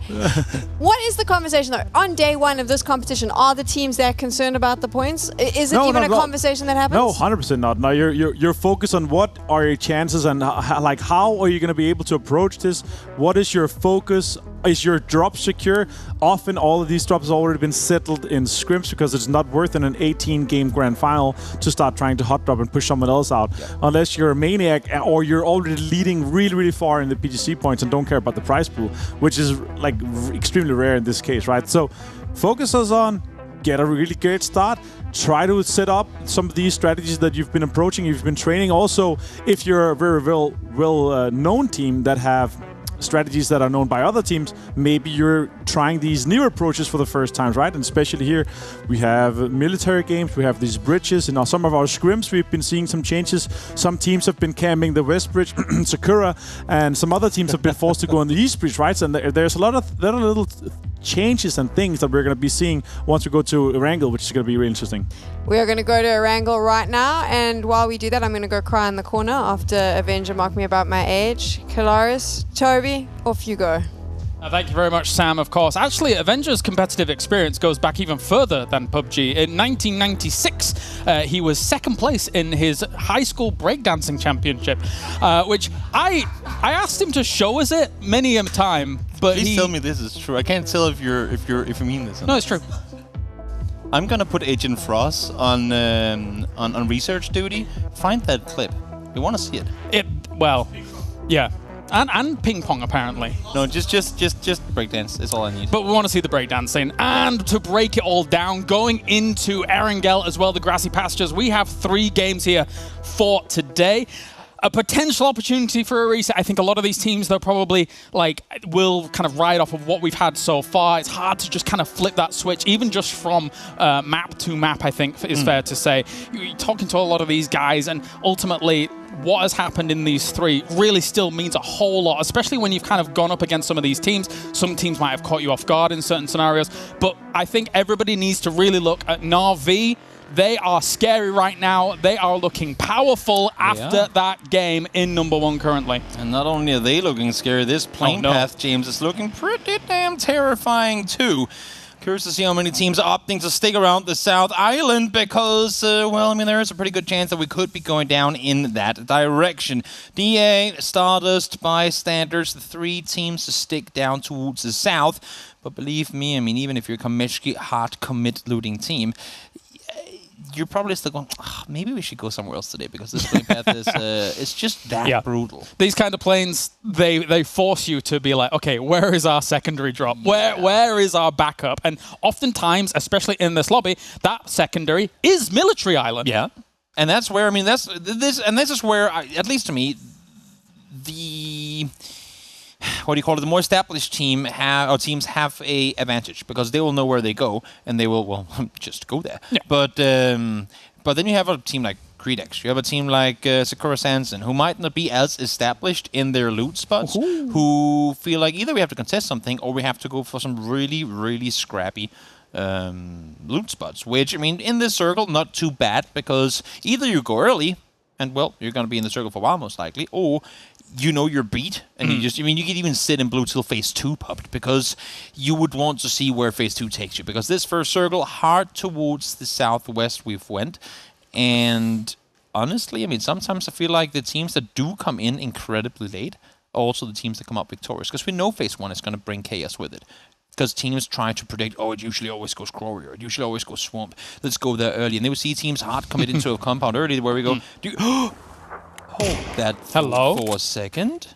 What is the conversation, though? On day one of this competition, are the teams that concerned about the points? Is it even a conversation that happens? No, 100% not. No, you're focused on what are your chances and how are you going to be able to approach this? What is your focus? Is your drop secure? Often all of these drops have already been settled in scrims because it's not worth in an 18-game grand final to start trying to hot drop and push someone else out. Yeah. Unless you're a maniac or you're already leading really, really far in the PGC points and don't care about the prize pool, which is like extremely rare in this case, right? So focus us on get a really great start. Try to set up some of these strategies that you've been approaching, you've been training. Also, if you're a very well-known team that have strategies that are known by other teams, maybe you're trying these new approaches for the first time, right? And especially here, we have military games, we have these bridges. In some of our scrims, we've been seeing some changes. Some teams have been camping the West Bridge, Sakura, and some other teams have been forced to go on the East Bridge, right? And there's a lot of little changes and things that we're going to be seeing once we go to Erangel, which is going to be really interesting. We are going to go to Erangel right now, and while we do that, I'm going to go cry in the corner after Avenger mocked me about my age. Kalaris, Toby, off you go. Thank you very much, Sam, of course. Actually, Avenger's competitive experience goes back even further than PUBG. In 1996, he was second place in his high school breakdancing championship, which I asked him to show us it many a time, but Please tell me this is true. I can't tell if you mean this. No, it's true. I'm gonna put Agent Frost on research duty. Find that clip. We want to see it. Well, yeah. And ping pong, apparently. No, just breakdance is all I need. But we want to see the breakdancing. And to break it all down, going into Erangel as well, the grassy pastures, we have 3 games here for today. A potential opportunity for a reset. I think a lot of these teams, though, probably will kind of ride off of what we've had so far. It's hard to just kind of flip that switch, even just from map to map, I think is fair to say. You're talking to a lot of these guys, and ultimately, what has happened in these 3 really still means a whole lot, especially when you've kind of gone up against some of these teams. Some teams might have caught you off guard in certain scenarios, but I think everybody needs to really look at Na'Vi. They are scary right now. They are looking powerful after that game in #1 currently. And not only are they looking scary, this plane path, James, is looking pretty damn terrifying too. Curious to see how many teams are opting to stick around the South Island because, well, I mean, there is a pretty good chance that we could be going down in that direction. DA, Stardust, Bystanders, the 3 teams to stick down towards the South. But believe me, I mean, even if you're a Kameshki hard commit looting team, you're probably still going, maybe we should go somewhere else today because this plane path is it's just that brutal. These kind of planes, they force you to be like, okay, where is our secondary drop? Where is our backup? And oftentimes, especially in this lobby, that secondary is Military Island. Yeah. And that's where, I mean, this is where, at least to me, the the more established teams have a advantage because they will know where they go and they will just go there. Yeah. But then you have a team like Credex, you have a team like Sakura Sanson who might not be as established in their loot spots, who feel like either we have to contest something or we have to go for some really, really scrappy loot spots, which, I mean, in this circle, not too bad because either you go early and, well, you're going to be in the circle for a while most likely, or you know your beat, and you could even sit in blue till phase 2 popped because you would want to see where phase 2 takes you because this first circle, hard towards the southwest we've went, and honestly, I mean, sometimes I feel like the teams that do come in incredibly late are also the teams that come up victorious because we know phase 1 is going to bring chaos with it. Because teams try to predict, it usually always goes Glory, or it usually always goes Swamp. Let's go there early. And they would see teams hard commit into a compound early where we go, hold that for a second.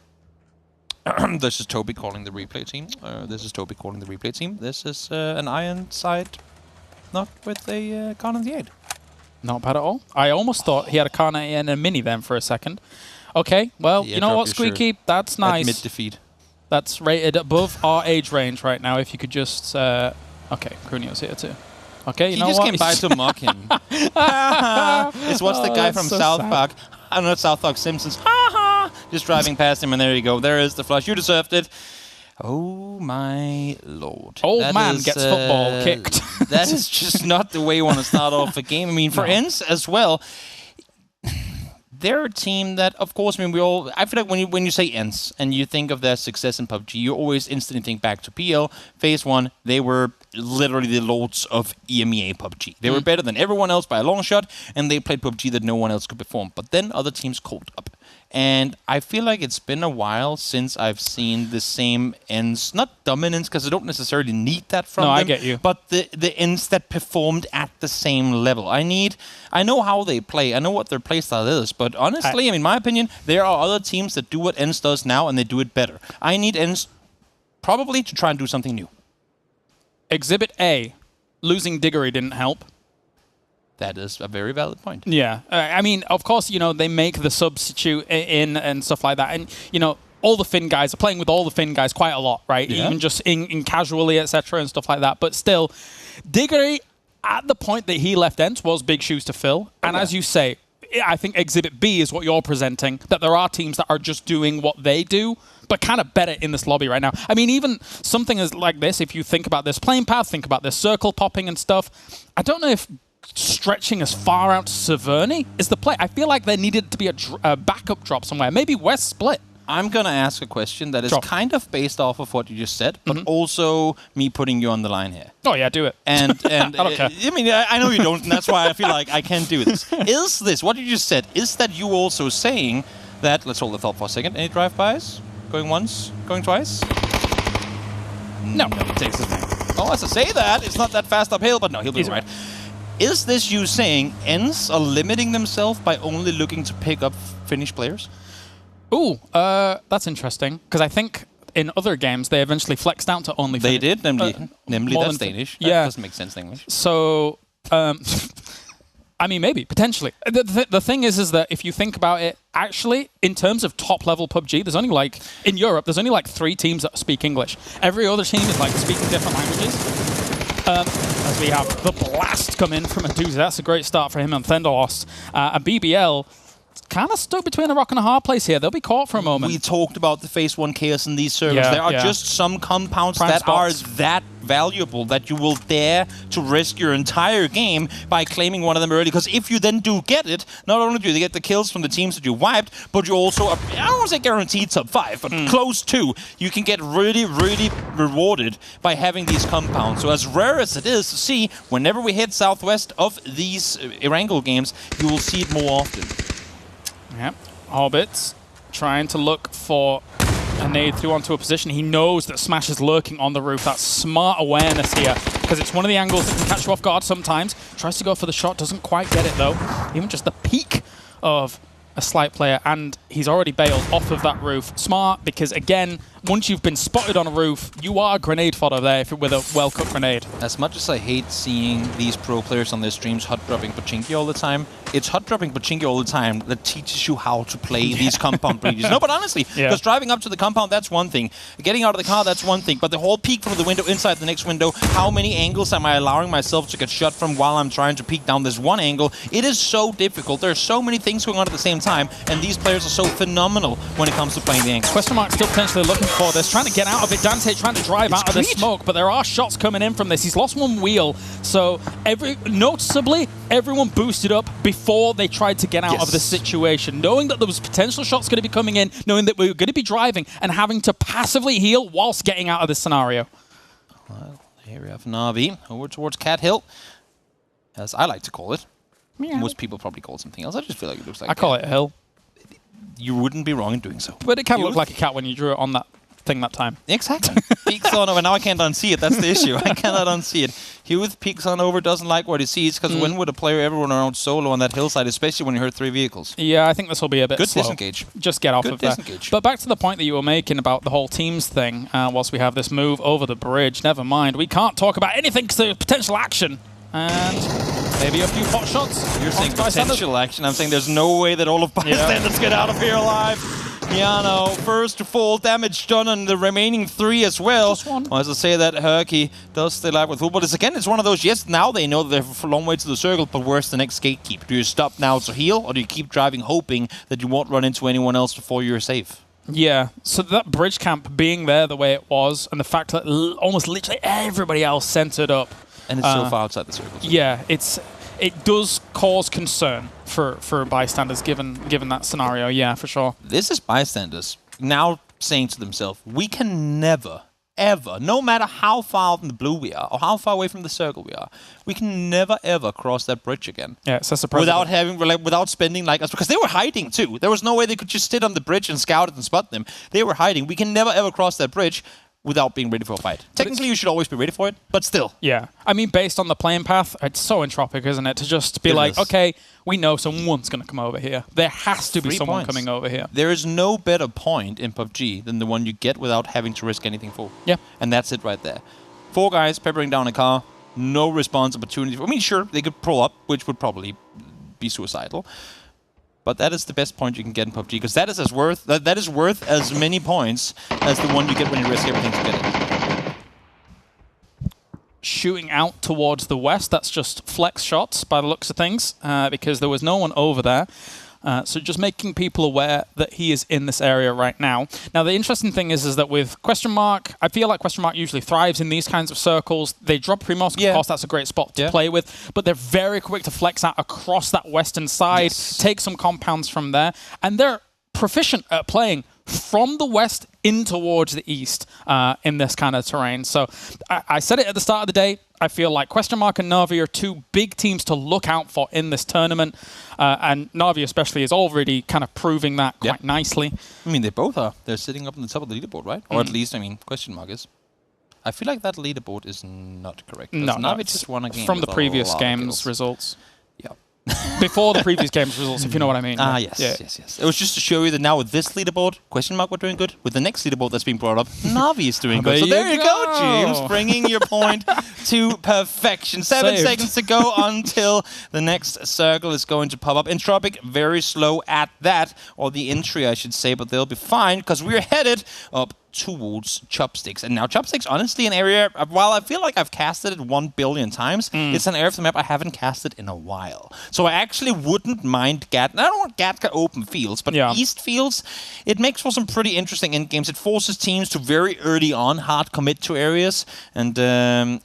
This is Toby calling the replay team. This is an Iron side, not with a Khan on the 8. Not bad at all. I almost thought he had a Khan and a Mini then for a second. Okay, well, you know what, Squeaky? That's nice. Mid-defeat. That's rated above our age range right now. If you could just... okay, Crunio's here too. Okay, you know what? He just came by to mock him. It's what's the guy from South Park? I don't know, South Park Simpsons. Just driving past him, and there you go. There is the flush. You deserved it. Oh my lord. Old man gets football kicked. That is just not the way you want to start off a game. I mean, for ENCE as well, they're a team that, of course, I mean, I feel like when you say ENCE and you think of their success in PUBG, you always instantly think back to PL. Phase 1, they were literally the lords of EMEA PUBG. They were better than everyone else by a long shot, and they played PUBG that no one else could perform. But then other teams caught up. And I feel like it's been a while since I've seen the same ENCE, not dominance, because I don't necessarily need that from them. I get you. But the ENCE that performed at the same level. I know how they play. I know what their playstyle is. But honestly, in my opinion, there are other teams that do what ENCE does now, and they do it better. I need ENCE probably to try and do something new. Exhibit A, losing Diggory didn't help. That is a very valid point. Yeah. I mean, of course, you know, they make the substitute in and stuff like that. And, you know, all the Finn guys are playing with all the Finn guys quite a lot, right? Yeah. Even just in casually, etc. and stuff like that. But still, Diggory, at the point that he left ENCE, was big shoes to fill. And as you say, I think Exhibit B is what you're presenting, that there are teams that are just doing what they do, but kind of better in this lobby right now. I mean, even something as like this, if you think about this playing path, think about this circle popping and stuff, I don't know if stretching as far out to Severny is the play. I feel like there needed to be a backup drop somewhere. Maybe West split. I'm going to ask a question that is kind of based off of what you just said, but also me putting you on the line here. Oh, yeah, do it. And I don't care. I mean, I know you don't, and that's why I feel like I can do this. Is this, what you just said, is that you also saying that, let's hold the thought for a second, any drive-bys? Going once? Going twice? No. He takes his name. Oh, as I say that, it's not that fast uphill, but no, he'll be right. Is this you saying ENCE are limiting themselves by only looking to pick up Finnish players? Ooh, that's interesting. Because I think in other games, they eventually flexed down to only They Finnish. did, namely that's Danish. That doesn't make sense in English. So, I mean, maybe, potentially. The thing is that if you think about it, actually, in terms of top-level PUBG, there's only like, in Europe, there's only like 3 teams that speak English. Every other team is like speaking different languages. As we have the blast come in from Aduza. That's a great start for him on Thendalos. And BBL kind of stuck between a rock and a hard place here. They'll be caught for a moment. We talked about the Phase 1 chaos in these servers. There are just some compounds that are that valuable that you will dare to risk your entire game by claiming one of them early. Because if you then do get it, not only do you get the kills from the teams that you wiped, but you also are, I don't want to say guaranteed top 5, but close to. You can get really, really rewarded by having these compounds. So as rare as it is to see, whenever we hit southwest of these Erangel games, you will see it more often. Yep, Hobbits trying to look for a nade through onto a position. He knows that Smash is lurking on the roof. That's smart awareness here, because it's one of the angles that can catch you off guard sometimes. Tries to go for the shot, doesn't quite get it though. Even just the peak of a slight player, and he's already bailed off of that roof. Smart, because again, once you've been spotted on a roof, you are grenade fodder there with a well-cooked grenade. As much as I hate seeing these pro players on their streams hot-dropping Pachinki all the time, it's hot-dropping Pachinki all the time that teaches you how to play these compound breaches. No, but honestly, because driving up to the compound, that's one thing. Getting out of the car, that's one thing. But the whole peek from the window inside the next window, how many angles am I allowing myself to get shot from while I'm trying to peek down this one angle? It is so difficult. There are so many things going on at the same time, and these players are so phenomenal when it comes to playing the angles. Question mark still potentially looking for this, trying to get out of it. Dante trying to drive out of the smoke, but there are shots coming in from this. He's lost one wheel, so noticeably, everyone boosted up before they tried to get out of the situation, knowing that there was potential shots going to be coming in, knowing that we were going to be driving and having to passively heal whilst getting out of this scenario. Well, here we have Na'Vi over towards Cat Hill, as I like to call it. Meow. Most people probably call it something else. I just feel like it looks like I call it a hill. You wouldn't be wrong in doing so. But it can look like a cat when you drew it on that thing that time. Exactly. Peeks on over. Now I can't unsee it. That's the issue. I cannot unsee it. Huth peeks on over, doesn't like what he sees, because when would a player ever run around solo on that hillside, especially when you heard 3 vehicles? Yeah, I think this will be a bit Good slow. disengage. Just get off Good of there. disengage. But back to the point that you were making about the whole teams thing, whilst we have this move over the bridge, never mind. We can't talk about anything because there's potential action. And maybe a few pot shots. You're saying potential action. I'm saying there's no way that all of bystanders get out of here alive. Yano, first to fall, damage done on the remaining 3 as well. Just one. Well, as I say that, Herky does stay alive with football. It's one of those, yes, now they know that they have a long way to the circle, but where's the next gatekeep? Do you stop now to heal, or do you keep driving hoping that you won't run into anyone else before you're safe? Yeah, so that bridge camp being there the way it was, and the fact that almost literally everybody else centered up. And it's so far outside the circle. Yeah, it does cause concern for bystanders given that scenario, yeah, for sure. This is bystanders now saying to themselves, we can never, ever, no matter how far out in the blue we are, or how far away from the circle we are, we can never, ever cross that bridge again. Yeah, so that's a precedent. Without spending like us, because they were hiding too. There was no way they could just sit on the bridge and scout it and spot them. They were hiding. We can never, ever cross that bridge without being ready for a fight. Technically, you should always be ready for it, but still. Yeah. I mean, based on the playing path, it's so entropic, isn't it? To just be like, okay, we know someone's going to come over here. There has to be 3 someone points. coming over here. There is no better point in PUBG than the one you get without having to risk anything for. Yeah. And that's it right there. 4 guys peppering down a car, no response opportunity. I mean, sure, they could pull up, which would probably be suicidal. But that is the best point you can get in PUBG, because that is worth as many points as the one you get when you risk everything to get it. Shooting out towards the west, that's just flex shots by the looks of things, because there was no one over there. So just making people aware that he is in this area right now. Now, the interesting thing is that with Question Mark, I feel like Question Mark usually thrives in these kinds of circles. They drop Primos, of course, that's a great spot to play with, but they're very quick to flex out across that western side, take some compounds from there, and they're proficient at playing from the west in towards the east in this kind of terrain. So I said it at the start of the day, I feel like Question Mark and Na'Vi are 2 big teams to look out for in this tournament. And Na'Vi especially is already kind of proving that quite nicely. I mean, they both are. They're sitting up on the top of the leaderboard, right? Or at least, I mean, Question Mark is. I feel like that leaderboard is not correct. No, Na'Vi just won a game from the with previous a lot of game's kills. results. Yeah. Before the previous game's results, if you know what I mean. Yes. It was just to show you that now with this leaderboard, Question Mark were doing good. With the next leaderboard that's being brought up, Na'Vi is doing good. So there you go, James, bringing your point to perfection. 7 seconds to go until the next circle is going to pop up. Entropic, very slow at that, or the entry, I should say, but they'll be fine because we're headed up towards Chopsticks. And now Chopsticks, honestly, an area, while I feel like I've casted it 1 billion times, it's an area of the map I haven't casted in a while. So I actually wouldn't mind Gatka. I don't want Gatka open fields, but East fields, it makes for some pretty interesting end games. It forces teams to very early on hard commit to areas, and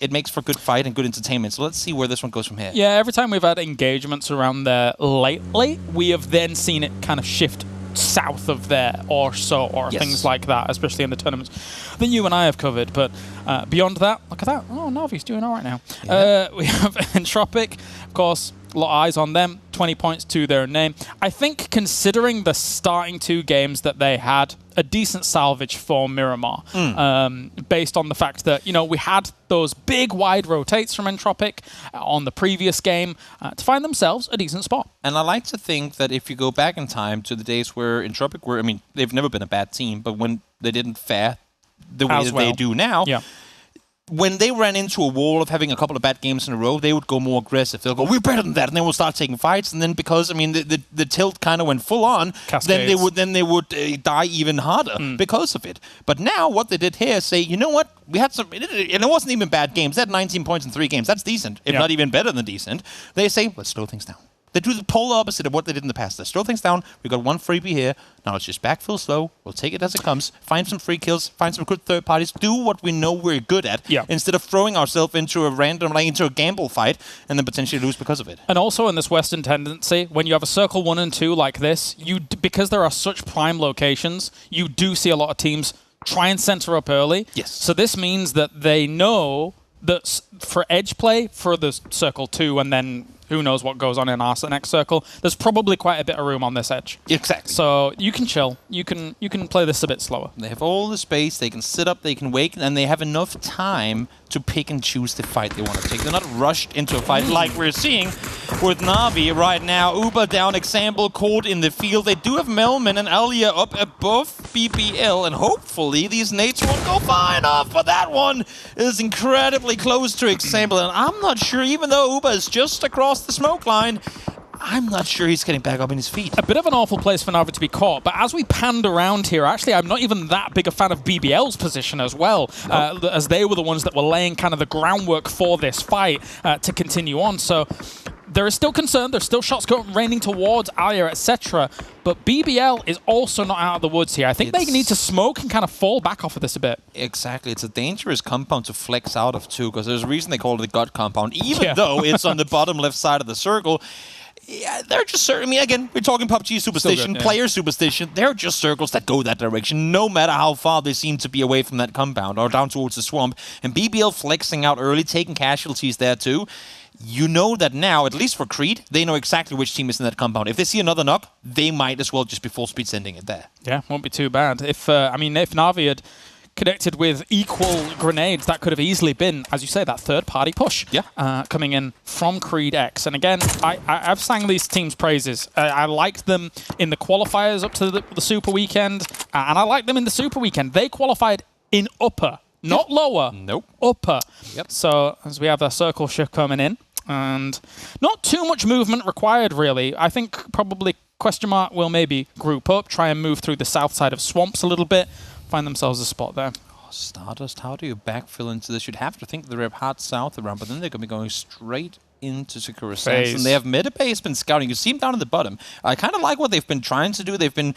it makes for good fight and good entertainment. So let's see where this one goes from here. Yeah, every time we've had engagements around there lately, we have then seen it kind of shift south of there or things like that, especially in the tournaments that you and I have covered. But beyond that, look at that. Oh, Na'Vi's doing all right now. We have Entropic, of course, a lot of eyes on them, 20 points to their name. I think considering the starting 2 games that they had, a decent salvage for Miramar, based on the fact that, you know, we had those big wide rotates from Entropic on the previous game to find themselves a decent spot. And I like to think that if you go back in time to the days where Entropic were, I mean, they've never been a bad team, but when they didn't fare the way that they do now, when they ran into a wall of having a couple of bad games in a row, they would go more aggressive. They'll go, we're better than that, and then we'll start taking fights. And then because, I mean, the tilt kind of went full on, then they would die even harder because of it. But now what they did here is say, you know what? We had some, and it wasn't even bad games. They had 19 points in 3 games. That's decent, if not even better than decent. They say, let's slow things down. They do the polar opposite of what they did in the past. They slow things down. We got 1 freebie here. Now let's just backfill slow. We'll take it as it comes. Find some free kills. Find some good third parties. Do what we know we're good at. Instead of throwing ourselves into a gamble fight and then potentially lose because of it. And also in this Western tendency, when you have a circle 1 and 2 like this, because there are such prime locations, you do see a lot of teams try and center up early. So this means that they know that for edge play for the circle 2 and then who knows what goes on in our next circle. There's probably quite a bit of room on this edge. Exactly. So you can chill. You can play this a bit slower. They have all the space. They can sit up. They can wait, and they have enough time to pick and choose the fight they want to take. They're not rushed into a fight like we're seeing with Na'Vi right now. Uber down, example, caught in the field. They do have Melman and Alia up above BBL, and hopefully these nades won't go far enough, but that one is incredibly close to example, and I'm not sure, even though Uber is just across the smoke line, I'm not sure he's getting back up in his feet. A bit of an awful place for Na'Vi to be caught, but as we panned around here, actually, I'm not even that big a fan of BBL's position as well, as they were the ones that were laying kind of the groundwork for this fight to continue on. So there is still concern. There's still shots raining towards Alia, etc. But BBL is also not out of the woods here. I think they need to smoke and kind of fall back off of this a bit. Exactly. It's a dangerous compound to flex out of, too, because there's a reason they call it the gut compound, even though it's on the bottom left side of the circle. Yeah, they're just, I mean, again, we're talking PUBG superstition, player superstition. They're just circles that go that direction, no matter how far they seem to be away from that compound or down towards the swamp. And BBL flexing out early, taking casualties there too. You know that now, at least for Creed, they know exactly which team is in that compound. If they see another knock, they might as well just be full speed sending it there. Yeah, won't be too bad. If I mean, if Na'Vi had connected with equal grenades, that could have easily been, as you say, that third-party push coming in from Creed X. And again, I've sang these teams' praises. I liked them in the qualifiers up to the Super Weekend, and I liked them in the Super Weekend. They qualified in upper, not lower. Nope. Upper. Yep. So as we have a circle shift coming in, and not too much movement required, really. I think probably question mark will maybe group up, try and move through the south side of swamps a little bit, find themselves a spot there. Oh, Stardust, how do you backfill into this? You'd have to think they're hard south around, but then they're going to be going straight into Sakura Sands. And they have Metabase been scouting. You see them down at the bottom. I kind of like what they've been trying to do. They've been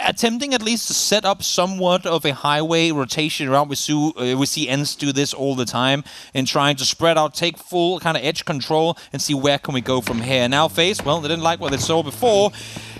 attempting at least to set up somewhat of a highway rotation around. We see Ens do this all the time and trying to spread out, take full kind of edge control and see where can we go from here. Now FaZe, well, they didn't like what they saw before.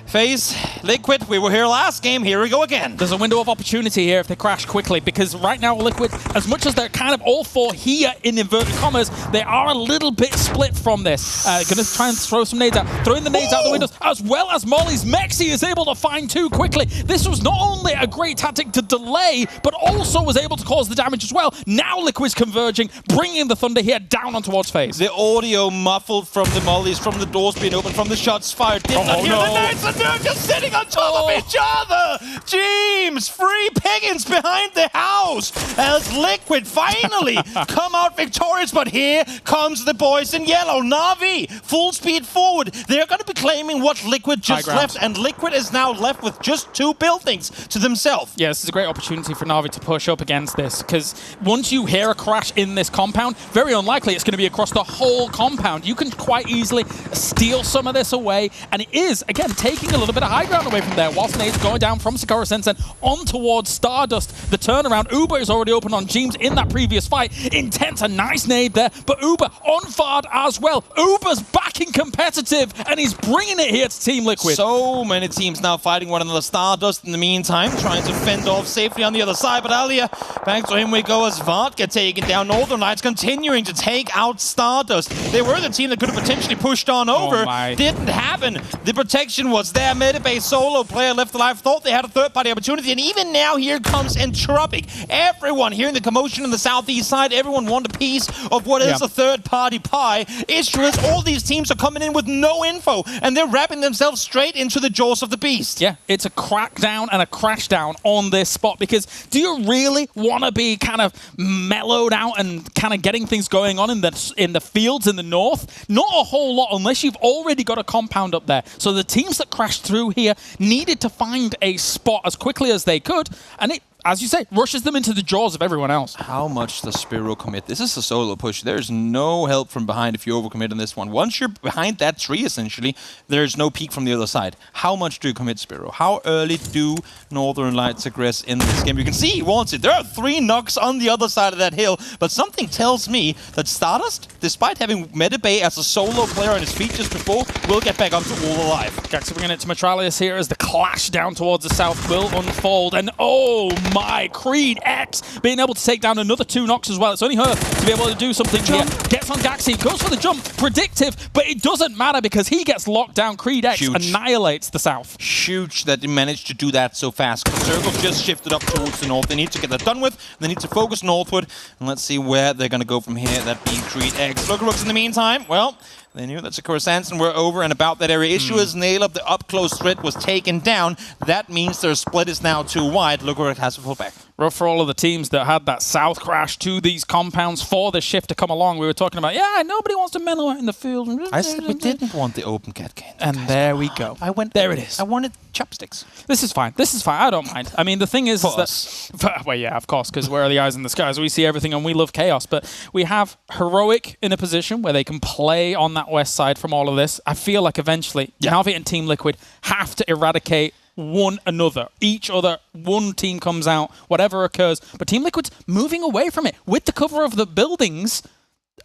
FaZe, Liquid, we were here last game, here we go again. There's a window of opportunity here if they crash quickly, because right now Liquid, as much as they're kind of all for here in inverted commas, they are a little bit split from this. Gonna try and throw some nades out, throwing the nades out the windows, as well as Molly's Mexi is able to find two quickly. This was not only a great tactic to delay, but also was able to cause the damage as well. Now Liquid's converging, bringing the Thunder here down on towards FaZe. The audio muffled from the mollies, from the doors being open, from the shots fired. Did not hear the nades, and they're just sitting on top of each other. James, free pickings behind the house as Liquid finally come out victorious. But here comes the boys in yellow. Na'Vi, full speed forward. They're going to be claiming what Liquid just left, and Liquid is now left with just two buildings to themselves. Yeah, this is a great opportunity for Na'Vi to push up against this, because once you hear a crash in this compound, very unlikely it's going to be across the whole compound. You can quite easily steal some of this away, and it is, again, taking a little bit of high ground away from there, whilst nades going down from Sakura Sensen on towards Stardust. The turnaround, Uber is already open on James in that previous fight. Intense, a nice nade there, but Uber on Fard as well. Uber's back in competitive, and he's bringing it here to Team Liquid. So many teams now fighting one another. Stardust in the meantime trying to fend off safely on the other side, but Alia, back to him we go as Vard get taken down. Northern Lights continuing to take out Stardust. They were the team that could have potentially pushed on over. Didn't happen. The protection was there. Metabase solo player left alive, thought they had a third-party opportunity, and even now here comes Entropic. Everyone hearing the commotion in the southeast side, everyone want a piece of what is a third-party pie. Issue is all these teams are coming in with no info, and they're wrapping themselves straight into the jaws of the beast. Yeah, it's a crackdown and a crash down on this spot, because do you really want to be kind of mellowed out and kind of getting things going on in the fields in the north? Not a whole lot, unless you've already got a compound up there. So the teams that crashed through here needed to find a spot as quickly as they could, and it, as you say, rushes them into the jaws of everyone else. How much does Spiro commit? This is a solo push. There's no help from behind if you overcommit on this one. Once you're behind that tree, essentially, there's no peek from the other side. How much do you commit, Spiro? How early do Northern Lights aggress in this game? You can see he wants it. There are 3 knocks on the other side of that hill, but something tells me that Stardust, despite having Metabay as a solo player on his feet just before, will get back up to all alive. Gax bringing it to Metralius here as the clash down towards the south will unfold. And oh my, Creed X being able to take down another 2 knocks as well. It's only her to be able to do something here. Gets on Gaxi, goes for the jump, predictive, but it doesn't matter because he gets locked down. Creed X annihilates the south. Huge that they managed to do that so fast. The circle just shifted up towards the north. They need to get that done with. They need to focus northward. And let's see where they're going to go from here. That being Creed X. Lookrooks in the meantime, well, they knew that Sakura Sanson were over and about that area. Issue is nail up. The up-close threat was taken down. That means their split is now too wide. Lookrooks has to pull back. Rough for all of the teams that had that south crash to these compounds for the shift to come along. We were talking about, yeah, nobody wants to mellow out in the field. I said we didn't want the open cat game. And there we go. There it is. I wanted chopsticks. This is fine. This is fine. I don't mind. I mean, the thing is that... Well, yeah, of course, because we're the eyes in the skies. We see everything and we love chaos. But we have Heroic in a position where they can play on that west side from all of this. I feel like eventually Navi and Team Liquid have to eradicate one another. Each other, one team comes out, whatever occurs. But Team Liquid's moving away from it with the cover of the buildings,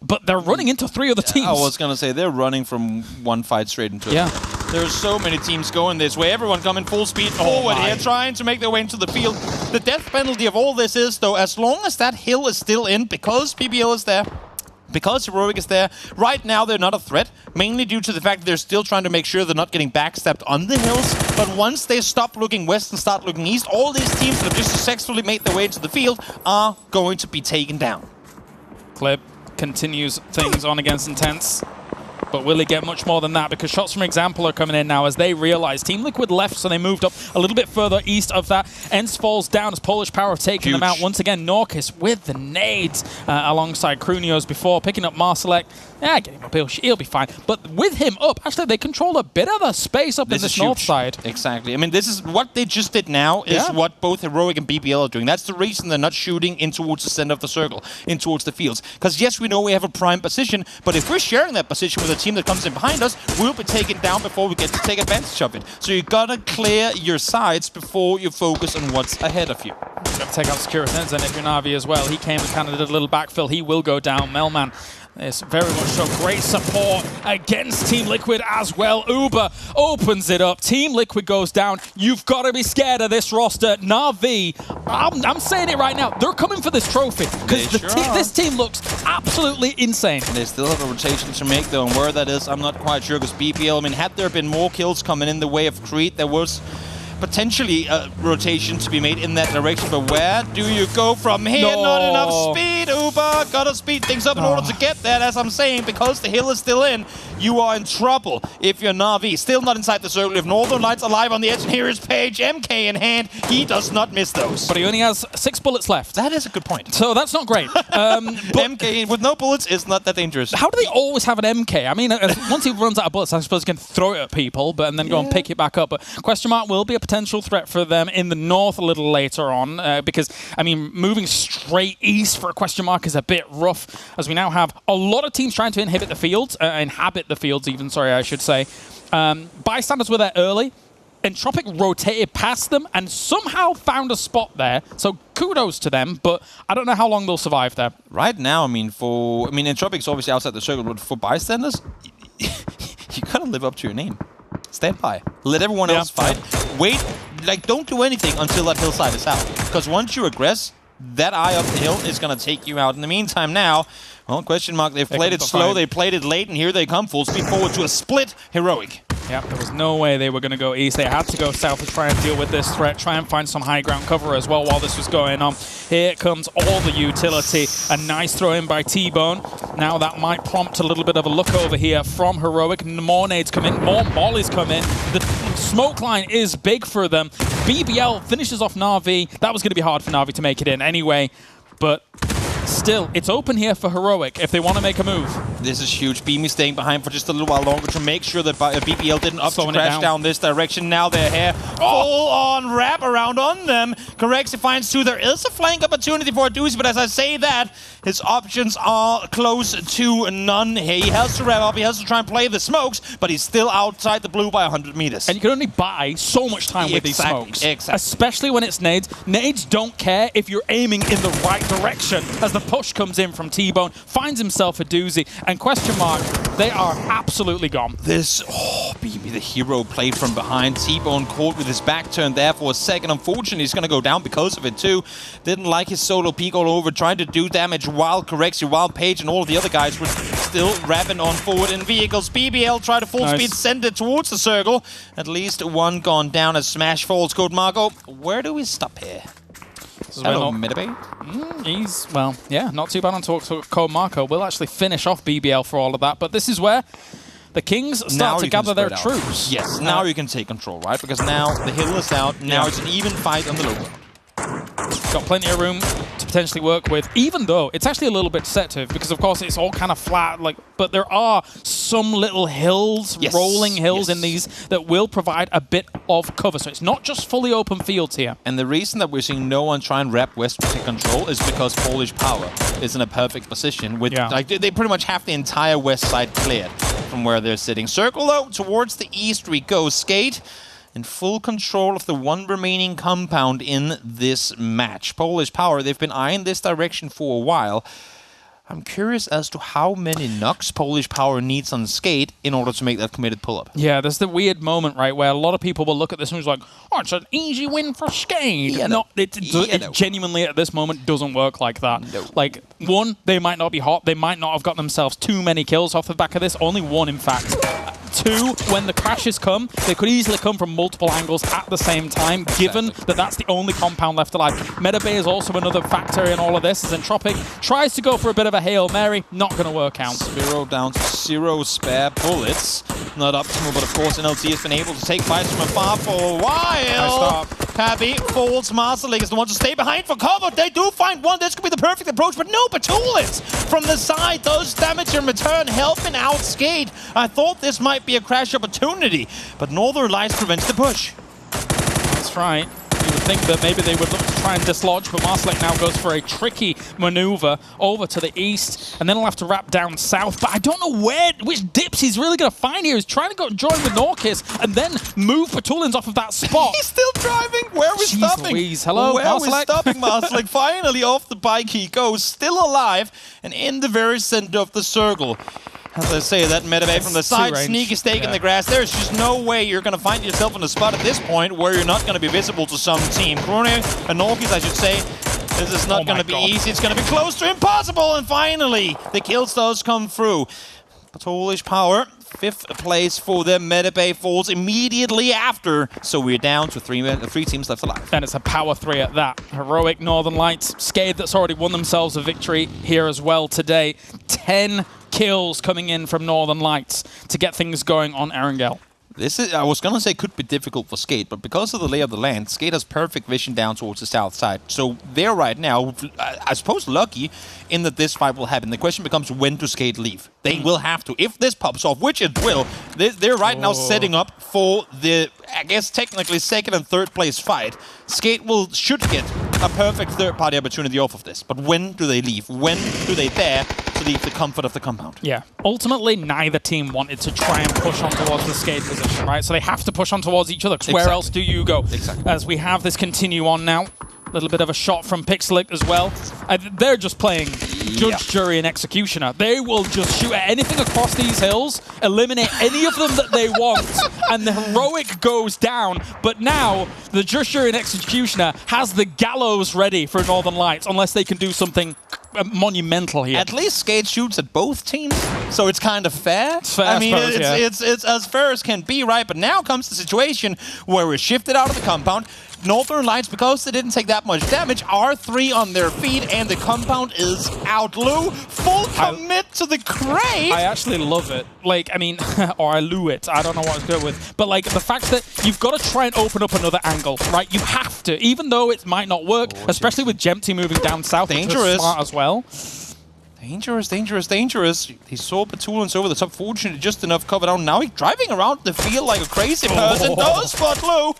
but they're running into 3 other teams. I was going to say, they're running from one fight straight into it. There's so many teams going this way. Everyone coming full speed forward here, trying to make their way into the field. The death penalty of all this is, though, as long as that hill is still in, because PBL is there, because Heroic is there, right now they're not a threat, mainly due to the fact that they're still trying to make sure they're not getting backstabbed on the hills. But once they stop looking west and start looking east, all these teams that have just successfully made their way into the field are going to be taken down. Clip continues things on against Intense. But will he get much more than that? Because shots from Example are coming in now as they realize Team Liquid left, so they moved up a little bit further east of that. Ents falls down as Polish Power have taken them out. Once again, Norkis with the nades alongside Krunios before, picking up Marsalek. Yeah, get him up, he'll be fine. But with him up, actually, they control a bit of the space up in this north side. Exactly. I mean, this is what they just did now is what both Heroic and BBL are doing. That's the reason they're not shooting in towards the center of the circle, in towards the fields. Because yes, we know we have a prime position, but if we're sharing that position with a team that comes in behind us, we'll be taken down before we get to take advantage of it. So you gotta clear your sides before you focus on what's ahead of you. Gotta take out Sakura Sanson if you're Navi as well. He came and kind of did a little backfill. He will go down. Melman. It's very much so great support against Team Liquid as well. Uber opens it up. Team Liquid goes down. You've got to be scared of this roster. Na'Vi, I'm saying it right now, they're coming for this trophy because this team looks absolutely insane. They still have a rotation to make though, and where that is, I'm not quite sure because BPL, I mean, had there been more kills coming in the way of Creed, there was potentially a rotation to be made in that direction, but where do you go from here? No. Not enough speed, Uber. Gotta speed things up in order to get there, as I'm saying, because the hill is still in. You are in trouble if you're Na'Vi. Still not inside the circle. If Northern Lights alive on the edge, and here is Page, MK in hand. He does not miss those. But he only has 6 bullets left. That is a good point. So that's not great. But MK with no bullets is not that dangerous. How do they always have an MK? I mean, once he runs out of bullets, I suppose he can throw it at people, but and then go and pick it back up. But question mark will be a potential threat for them in the north a little later on, because, I mean, moving straight east for a question mark is a bit rough, as we now have a lot of teams trying to inhabit the fields even, sorry, I should say. Bystanders were there early. Entropic rotated past them and somehow found a spot there, so kudos to them, but I don't know how long they'll survive there. Right now, I mean, Entropic's obviously outside the circle, but for Bystanders, you gotta live up to your name. Stand by. Let everyone else fight. Wait, like, don't do anything until that hillside is out. Because once you aggress, that eye up the hill is going to take you out. In the meantime now, well, question mark, they've played it slow, they played it late, and here they come full speed forward to a split Heroic. Yeah, there was no way they were going to go east. They had to go south to try and deal with this threat, try and find some high ground cover as well while this was going on. Here comes all the utility. A nice throw in by T-Bone. Now that might prompt a little bit of a look over here from Heroic. More nades come in, more mollies come in. The smoke line is big for them. BBL finishes off Na'Vi. That was going to be hard for Na'Vi to make it in anyway, but still, it's open here for Heroic if they want to make a move. This is huge. Beamy staying behind for just a little while longer to make sure that BBL didn't crash down this direction. Now they're here. Full-on wrap around on them. Corexi finds 2. There is a flank opportunity for a doozy, but as I say that, his options are close to none. He has to wrap up. He has to try and play the smokes, but he's still outside the blue by 100 meters. And you can only buy so much time with these smokes. Especially when it's nades. Nades don't care if you're aiming in the right direction, as the the push comes in from T-Bone, finds himself a doozy, and question mark, they are absolutely gone. This, BB, the hero played from behind. T-Bone caught with his back turned there for a second. Unfortunately, he's going to go down because of it too. Didn't like his solo peek all over, trying to do damage while Corexi, while Page and all the other guys were still rapping on forward in vehicles. BBL tried to full speed send it towards the circle. At least one gone down as Smash falls. Code Marco, where do we stop here? Hello, Midabay. Well, yeah, not too bad on talk to Code Marco. We'll actually finish off BBL for all of that, but this is where the Kings start to gather their troops. Yes, now you can take control, right? Because now the hill is out, now it's an even fight on the low ground. Got plenty of room to potentially work with, even though it's actually a little bit deceptive because, of course, it's all kind of flat. But there are some little hills, rolling hills in these that will provide a bit of cover. So it's not just fully open fields here. And the reason that we're seeing no one try and wrap West to take control is because Polish Power is in a perfect position. With like they pretty much have the entire west side cleared from where they're sitting. Circle though, towards the east we go. Skate in full control of the one remaining compound in this match. Polish Power, they've been eyeing this direction for a while. I'm curious as to how many knocks Polish Power needs on Skate in order to make that committed pull-up. Yeah, there's the weird moment, right, where a lot of people will look at this and be like, oh, it's an easy win for Skate. Yeah, it genuinely at this moment doesn't work like that. No. Like, one, they might not be hot. They might not have got themselves too many kills off the back of this. Only one, in fact. Two, when the crashes come, they could easily come from multiple angles at the same time, given that that's the only compound left alive. Metabay is also another factor in all of this, as Entropic tries to go for a bit of a Hail Mary, not going to work out. 0 down to 0 spare bullets. Not optimal, but of course NLT has been able to take fights from afar for a while. Cabby falls. Master League is the one to stay behind for cover. They do find one. This could be the perfect approach, but no, Batulis from the side does damage in return, helping out Skate. I thought this might be a crash opportunity, but Northern Lights prevents the push. That's right. You would think that maybe they would look to try and dislodge, but Master League now goes for a tricky maneuver over to the east, and then he'll have to wrap down south. But I don't know which dips he's really going to find here. He's trying to go join with Norkis and then move Patulins off of that spot. He's still driving. Where are we stopping? Louise. Hello, where are we stopping, Master League? Finally off the bike he goes, still alive, and in the very center of the circle. As I say, that Metabay from the side, sneaky stake in the grass. There's just no way you're going to find yourself in a spot at this point where you're not going to be visible to some team. Krone and Norkis, I should say, this is not going to be easy. It's going to be close to impossible. And finally, the kills does come through. Polish Power, 5th place for them. Metabay falls immediately after. So we're down to three teams left alive. And it's a power 3 at that. Heroic Northern Lights, Skade that's already won themselves a victory here as well today. 10 kills coming in from Northern Lights to get things going on Erangel. This is, I was going to say could be difficult for Skate, but because of the lay of the land, Skate has perfect vision down towards the south side. So they're right now, I suppose, lucky in that this fight will happen. The question becomes, when do Skate leave? They will have to. If this pops off, which it will, they're right now setting up for the, I guess, technically 2nd and 3rd place fight. Skate should get a perfect third-party opportunity off of this. But when do they leave? When do they dare to leave the comfort of the compound? Yeah. Ultimately, neither team wanted to try and push on towards the Skate position, right? So they have to push on towards each other, because where else do you go? As we have this continue on now. A little bit of a shot from Pixelic as well. They're just playing Judge, Jury, and Executioner. They will just shoot at anything across these hills, eliminate any of them that they want, and the Heroic goes down. But now, the Judge, Jury, and Executioner has the gallows ready for Northern Lights, unless they can do something monumental here. At least Skate shoots at both teams, so it's kind of fair. It's fair, I mean, it's as fair as can be, right? But now comes the situation where we're shifted out of the compound. Northern Lights, because they didn't take that much damage, are 3 on their feet, and the compound is out. Lou, full commit to the crate! I actually love it. Like, I mean, or I loo it. I don't know what it's good with. But, like, the fact that you've got to try and open up another angle, right? You have to, even though it might not work, especially with Jempty moving down south, which is smart as well. Dangerous, dangerous, dangerous. He saw Patulins over the top, fortunately just enough cover down. Now he's driving around the field like a crazy person. Does spot Lou,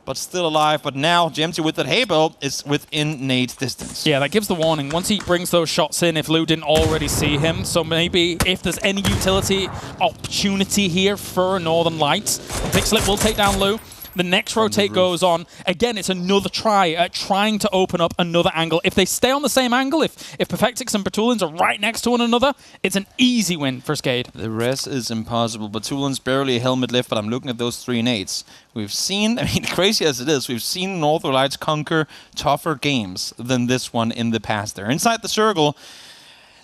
but still alive. But now Jempty with that Haybell is within nade distance. Yeah, that gives the warning. Once he brings those shots in, if Lou didn't already see him, so maybe if there's any utility opportunity here for Northern Lights, Pixlet will take down Lou. The next rotate goes on. Again, it's another try at trying to open up another angle. If they stay on the same angle, if Perfectix and Batulins are right next to one another, it's an easy win for Skade. The rest is impossible. Batulins barely a helmet left, but I'm looking at those 3 nades. We've seen, I mean, crazy as it is, we've seen Northern Lights conquer tougher games than this one in the past. They're inside the circle.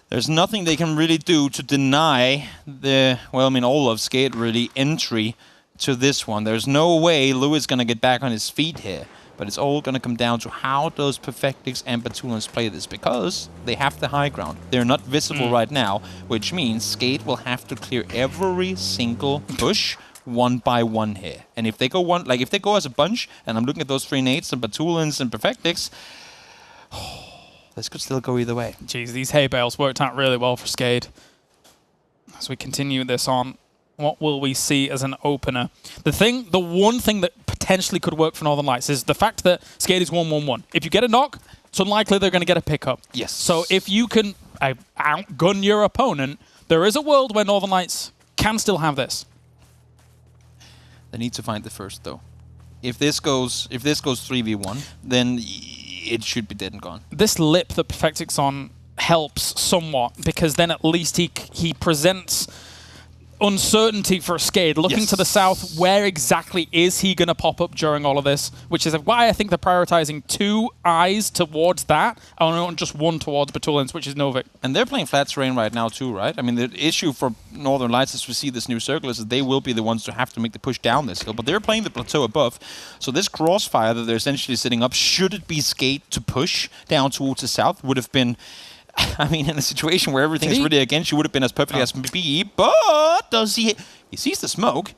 There's nothing they can really do to deny the, well, I mean, all of Skade really entry to this one. There's no way Lou is going to get back on his feet here. But it's all going to come down to how does Perfectix and Batulins play this, because they have the high ground. They're not visible right now, which means Skade will have to clear every single push one by one here. And if they go if they go as a bunch, and I'm looking at those 3 nades and Batulins and Perfectix, this could still go either way. Jeez, these hay bales worked out really well for Skade. As we continue this on, what will we see as an opener? The one thing that potentially could work for Northern Lights is the fact that Skade is 1-1-1. If you get a knock, it's unlikely they're going to get a pickup. Yes. So if you can outgun your opponent, there is a world where Northern Lights can still have this. They need to find the first, though. If this goes 3v1, then it should be dead and gone. This lip that Perfectix on helps somewhat, because then at least he presents uncertainty for Skade. Looking to the south, where exactly is he going to pop up during all of this? Which is why I think they're prioritizing 2 eyes towards that, and not just 1 towards Batulins, which is Novik. And they're playing flat terrain right now too, right? I mean, the issue for Northern Lights as we see this new circle is that they will be the ones to have to make the push down this hill, but they're playing the plateau above. So this crossfire that they're essentially setting up, should it be Skade to push down towards the south, would have been, I mean, in a situation where everything is really against you, would have been as perfectly as be, but does he sees the smoke.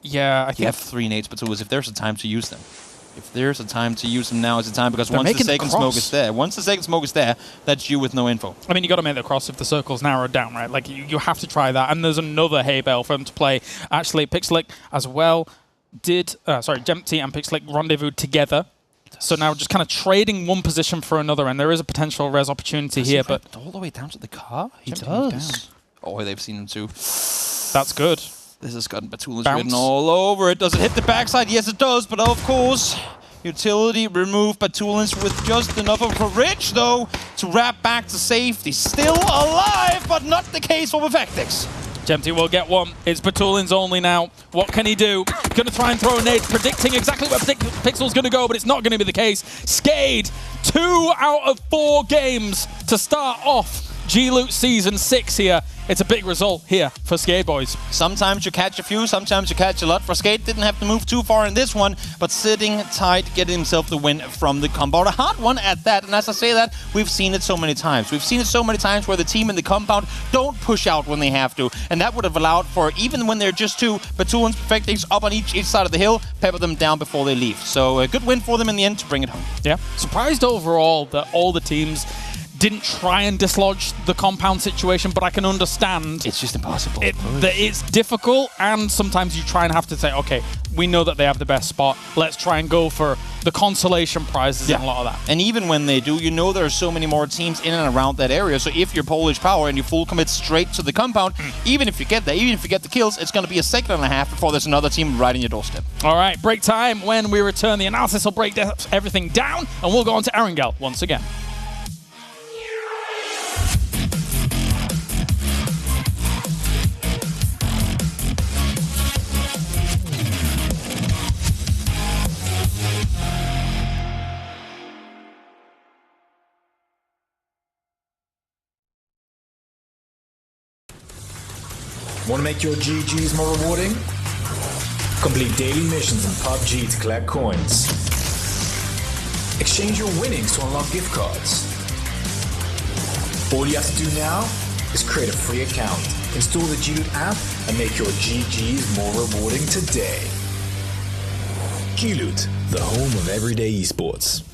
Yeah, I think you have 3 nades, but if there's a time to use them. If there's a time to use them, now is the time, because once the second smoke is there, that's you with no info. I mean, you got to make the cross if the circle's narrowed down, right? Like, you have to try that. And there's another hay bale for them to play. Actually, Pixelic as well did, Jempty and Pixelic rendezvous together. So now just kind of trading one position for another, and there is a potential res opportunity here, but all the way down to the car? He does. Oh, they've seen him too. That's good. This has gotten Batulins written all over it. Does it hit the backside? Yes, it does, but of course, utility remove Batulins with just enough of a ridge, though, to wrap back to safety. Still alive, but not the case for Perfectix. Jempty will get one. It's Batulins only now. What can he do? Going to try and throw a nade, predicting exactly where Pixel's going to go, but it's not going to be the case. Skade, 2 out of 4 games to start off G-Loot Season 6 here. It's a big result here for Skade boys. Sometimes you catch a few, sometimes you catch a lot. For Skade, didn't have to move too far in this one, but sitting tight, getting himself the win from the compound. A hard one at that, and as I say that, we've seen it so many times. We've seen it so many times where the team in the compound don't push out when they have to, and that would have allowed for, even when they're just 2, Batulins, Perfectix up on each side of the hill, pepper them down before they leave. So a good win for them in the end to bring it home. Yeah, surprised overall that all the teams didn't try and dislodge the compound situation, but I can understand. It's just impossible. It's difficult, and sometimes you try and have to say, okay, we know that they have the best spot. Let's try and go for the consolation prizes and a lot of that. And even when they do, you know there are so many more teams in and around that area. So if you're Polish Power and you full commit straight to the compound, even if you get there, even if you get the kills, it's going to be a second and a half before there's another team right in your doorstep. All right, break time. When we return, the analysis will break everything down, and we'll go on to Erangel once again. Want to make your GGs more rewarding? Complete daily missions in PUBG to collect coins. Exchange your winnings to unlock gift cards. All you have to do now is create a free account, install the G-Loot app, and make your GGs more rewarding today. G-Loot, the home of everyday esports.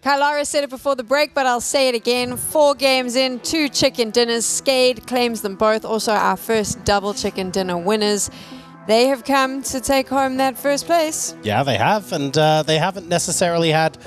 Kylara said it before the break, but I'll say it again. 4 games in, 2 chicken dinners. Skade claims them both. Also our first double chicken dinner winners. They have come to take home that first place. Yeah, they have, and they haven't necessarily had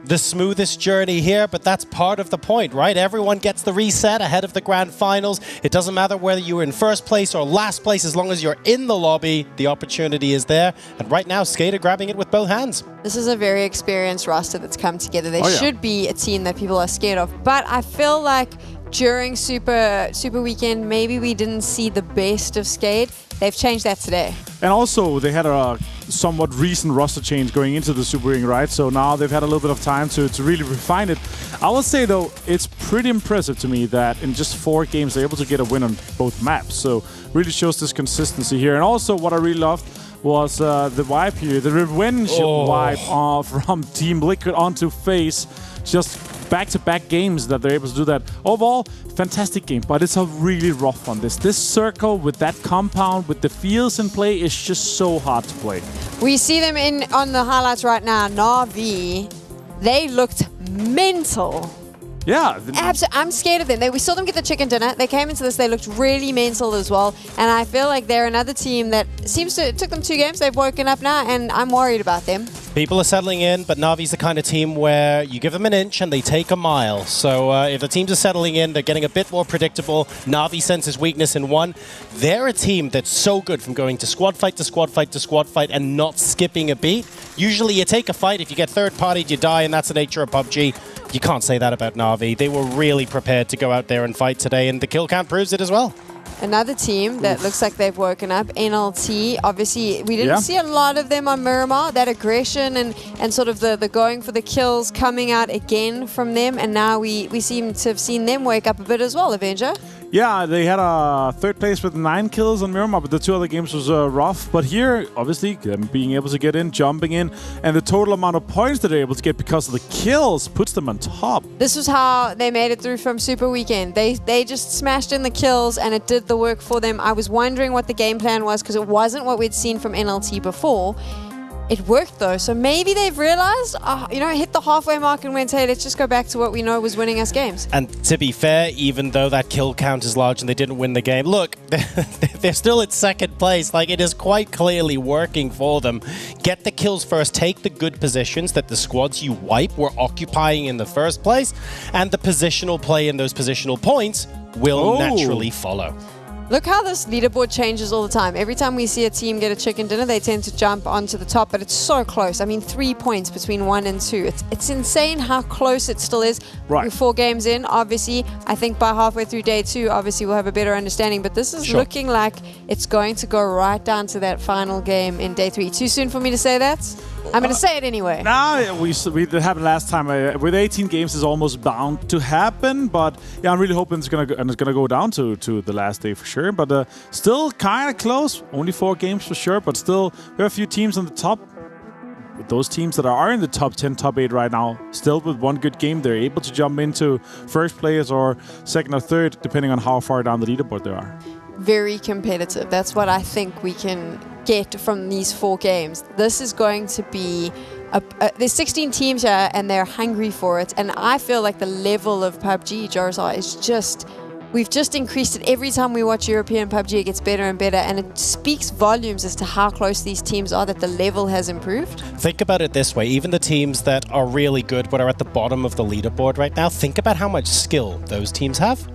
the smoothest journey here, but that's part of the point, right? Everyone gets the reset ahead of the grand finals. It doesn't matter whether you're in first place or last place, as long as you're in the lobby, the opportunity is there. And right now, Skade are grabbing it with both hands. This is a very experienced roster that's come together. They should be a team that people are scared of. But I feel like during Super Weekend, maybe we didn't see the best of Skade. They've changed that today. And also, they had a somewhat recent roster change going into the Super Ring, right? So now they've had a little bit of time to really refine it. I will say, though, it's pretty impressive to me that in just 4 games, they're able to get a win on both maps. So really shows this consistency here. And also, what I really loved was the wipe here, the revenge wipe from Team Liquid onto FaZe. Just back-to-back games that they're able to do that. Overall, fantastic game, but it's a really rough one. This circle with that compound, with the fields in play, is just so hard to play. We see them on the highlights right now. Na'Vi, they looked mental. Yeah. I'm scared of them. We saw them get the chicken dinner. They came into this, they looked really mental as well. And I feel like they're another team that it took them 2 games. They've woken up now, and I'm worried about them. People are settling in, but Na'Vi's the kind of team where you give them an inch and they take a mile. So if the teams are settling in, they're getting a bit more predictable. Na'Vi senses weakness in one. They're a team that's so good from going to squad fight to squad fight to squad fight and not skipping a beat. Usually you take a fight, if you get third-partied, you die, and that's the nature of PUBG. You can't say that about Na'Vi. They were really prepared to go out there and fight today, and the kill count proves it as well. Another team that looks like they've woken up, NLT. Obviously, we didn't see a lot of them on Miramar. That aggression and sort of the going for the kills coming out again from them. And now we seem to have seen them wake up a bit as well, Avenger. Yeah, they had a 3rd place with 9 kills on Miramar, but the 2 other games was rough. But here, obviously, them being able to get in, jumping in, and the total amount of points that they're able to get because of the kills puts them on top. This was how they made it through from Super Weekend. They just smashed in the kills, and it did the work for them. I was wondering what the game plan was, because it wasn't what we'd seen from NLT before. It worked though, so maybe they've realized, hit the halfway mark and went, hey, let's just go back to what we know was winning us games. And to be fair, even though that kill count is large and they didn't win the game, look, they're still in second place. Like, it is quite clearly working for them. Get the kills first, take the good positions that the squads you wipe were occupying in the first place, and the positional play and those positional points will naturally follow. Look how this leaderboard changes all the time. Every time we see a team get a chicken dinner, they tend to jump onto the top, but it's so close. I mean, 3 points between 1 and 2. It's insane how close it still is. Right. We're 4 games in, obviously. I think by halfway through day 2, obviously we'll have a better understanding, but this is looking like it's going to go right down to that final game in day 3. Too soon for me to say that? I'm going to say it anyway. Nah, we did happen last time. With 18 games, it's almost bound to happen. But yeah, I'm really hoping it's gonna go down to the last day for sure. But still kind of close. Only 4 games for sure. But still, we have a few teams on the top. With those teams that are in the top 10, top 8 right now, still with one good game, they're able to jump into first place or second or third, depending on how far down the leaderboard they are. Very competitive. That's what I think we can get from these 4 games. This is going to be there's 16 teams here and they're hungry for it, and I feel like the level of PUBG, Jarzar, is just, we've just increased it. Every time we watch European PUBG, it gets better and better, and it speaks volumes as to how close these teams are, that the level has improved. Think about it this way, even the teams that are really good but are at the bottom of the leaderboard right now, think about how much skill those teams have.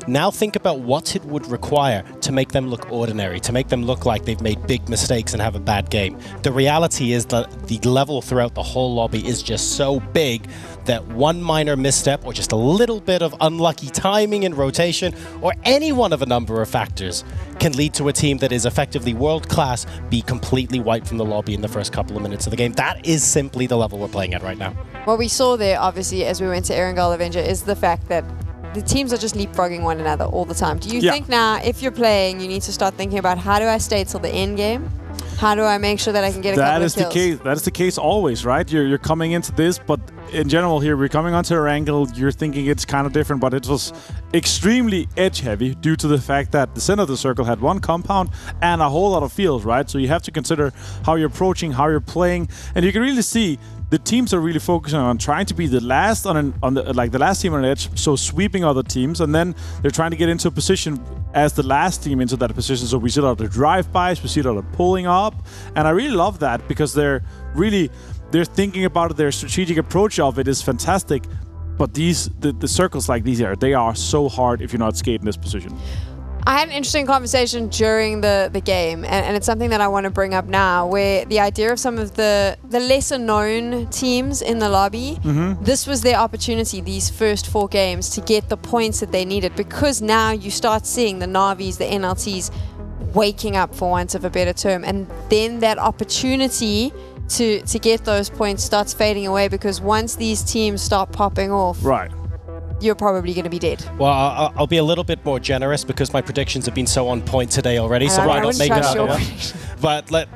Now think about what it would require to make them look ordinary, to make them look like they've made big mistakes and have a bad game. The reality is that the level throughout the whole lobby is just so big that one minor misstep or just a little bit of unlucky timing and rotation, or any one of a number of factors, can lead to a team that is effectively world-class be completely wiped from the lobby in the first couple of minutes of the game. That is simply the level we're playing at right now. What we saw there, obviously, as we went to Erangel Avenger, is the fact that the teams are just leapfrogging one another all the time. Do you think now, if you're playing, you need to start thinking about, how do I stay till the end game? How do I make sure that I can get a couple of kills? That is the case always, right? You're coming into this, but in general here, we're coming onto Erangel, you're thinking it's kind of different, but it was extremely edge-heavy due to the fact that the center of the circle had one compound and a whole lot of fields, right? So you have to consider how you're approaching, how you're playing, and you can really see the teams are really focusing on trying to be the last the last team on an edge, so sweeping other teams, and then they're trying to get into a position as the last team into that position. So we see a lot of drive-bys, we see a lot of pulling up, and I really love that because they're thinking about it. Their strategic approach of it is fantastic. But the circles like these they are so hard if you're not skating this position. I had an interesting conversation during the game, and it's something that I want to bring up now, where the idea of some of the lesser-known teams in the lobby, this was their opportunity, these first 4 games, to get the points that they needed, because now you start seeing the Navis, the NLTs, waking up, for want of a better term, and then that opportunity to get those points starts fading away, because once these teams start popping off, right, you're probably going to be dead. Well, I'll be a little bit more generous because my predictions have been so on point today already, so why not make that? But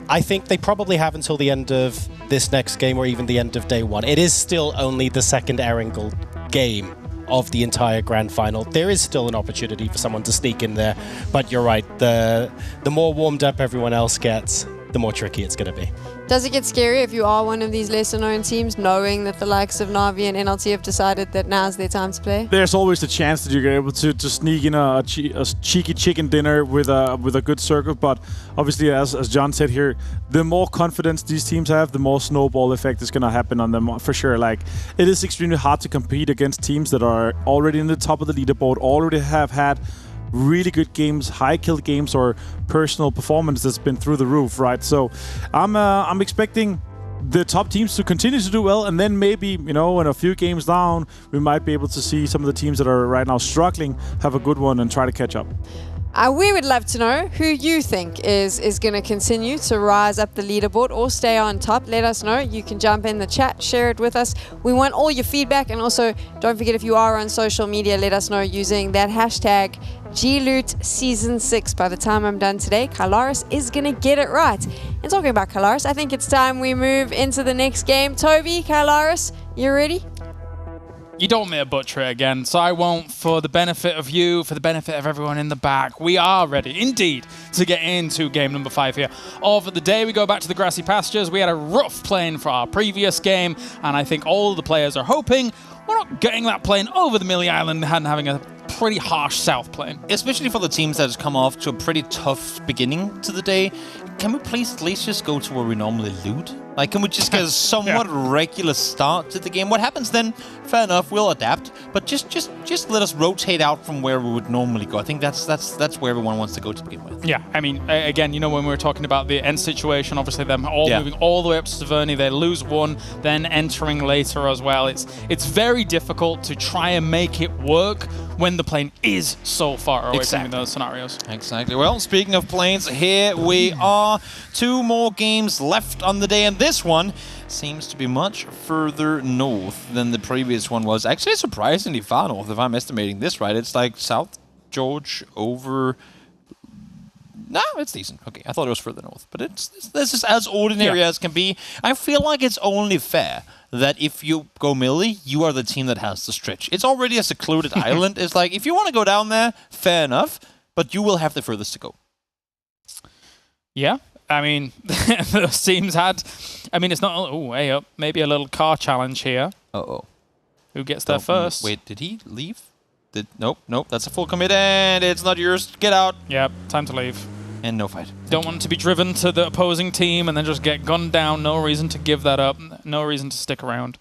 I think they probably have until the end of this next game or even the end of day 1. It is still only the second Erangel game of the entire grand final. There is still an opportunity for someone to sneak in there, but you're right, the more warmed up everyone else gets, the more tricky it's going to be. Does it get scary if you are one of these lesser-known teams, knowing that the likes of Na'Vi and NLT have decided that now's their time to play? There's always the chance that you're able to sneak in a cheeky chicken dinner with a good circle, but obviously, as John said here, the more confidence these teams have, the more snowball effect is going to happen on them for sure. Like, it is extremely hard to compete against teams that are already in the top of the leaderboard, already have had really good games, high kill games, or personal performance that's been through the roof, right? So I'm expecting the top teams to continue to do well, and then maybe, in a few games down, we might be able to see some of the teams that are right now struggling have a good one and try to catch up. We would love to know who you think is going to continue to rise up the leaderboard or stay on top. Let us know. You can jump in the chat, share it with us. We want all your feedback, and also don't forget, if you are on social media, let us know using that hashtag GLootSeason6. By the time I'm done today, Kylaris is going to get it right. And talking about Kylaris, I think it's time we move into the next game. Toby, Kylaris, you ready? You don't want me to butcher it again, so I won't. For the benefit of you, for the benefit of everyone in the back, we are ready, indeed, to get into game number 5 here of the day. We go back to the grassy pastures. We had a rough plane for our previous game, and I think all the players are hoping we're not getting that plane over the Millie Island and having a pretty harsh south plane. Especially for the teams that has come off to a pretty tough beginning to the day. Can we please at least just go to where we normally loot? Like, can we just get a somewhat regular start to the game? What happens then? Fair enough, we'll adapt. But just let us rotate out from where we would normally go. I think that's where everyone wants to go to begin with. Yeah, I mean, again, you know, when we were talking about the end situation, obviously them all moving all the way up to Severny, they lose one, then entering later as well. It's very difficult to try and make it work when the plane is so far away from those scenarios. Exactly. Well, speaking of planes, here we are. 2 more games left on the day, and this one seems to be much further north than the previous one was. Actually, surprisingly far north, if I'm estimating this right. It's like South George over... No, it's decent. Okay, I thought it was further north, but this is as ordinary as can be. I feel like it's only fair that if you go Millie, you are the team that has the stretch. It's already a secluded island. It's like, if you want to go down there, fair enough, but you will have the furthest to go. Yeah, I mean, those teams had... I mean, it's not... Oh, way up. Maybe a little car challenge here. Uh-oh. Who gets there first? Wait, did he leave? Nope, that's a full commit, and it's not yours. Get out. Yep, time to leave. And no fight. Don't want to be driven to the opposing team and then just get gunned down. No reason to give that up. No reason to stick around.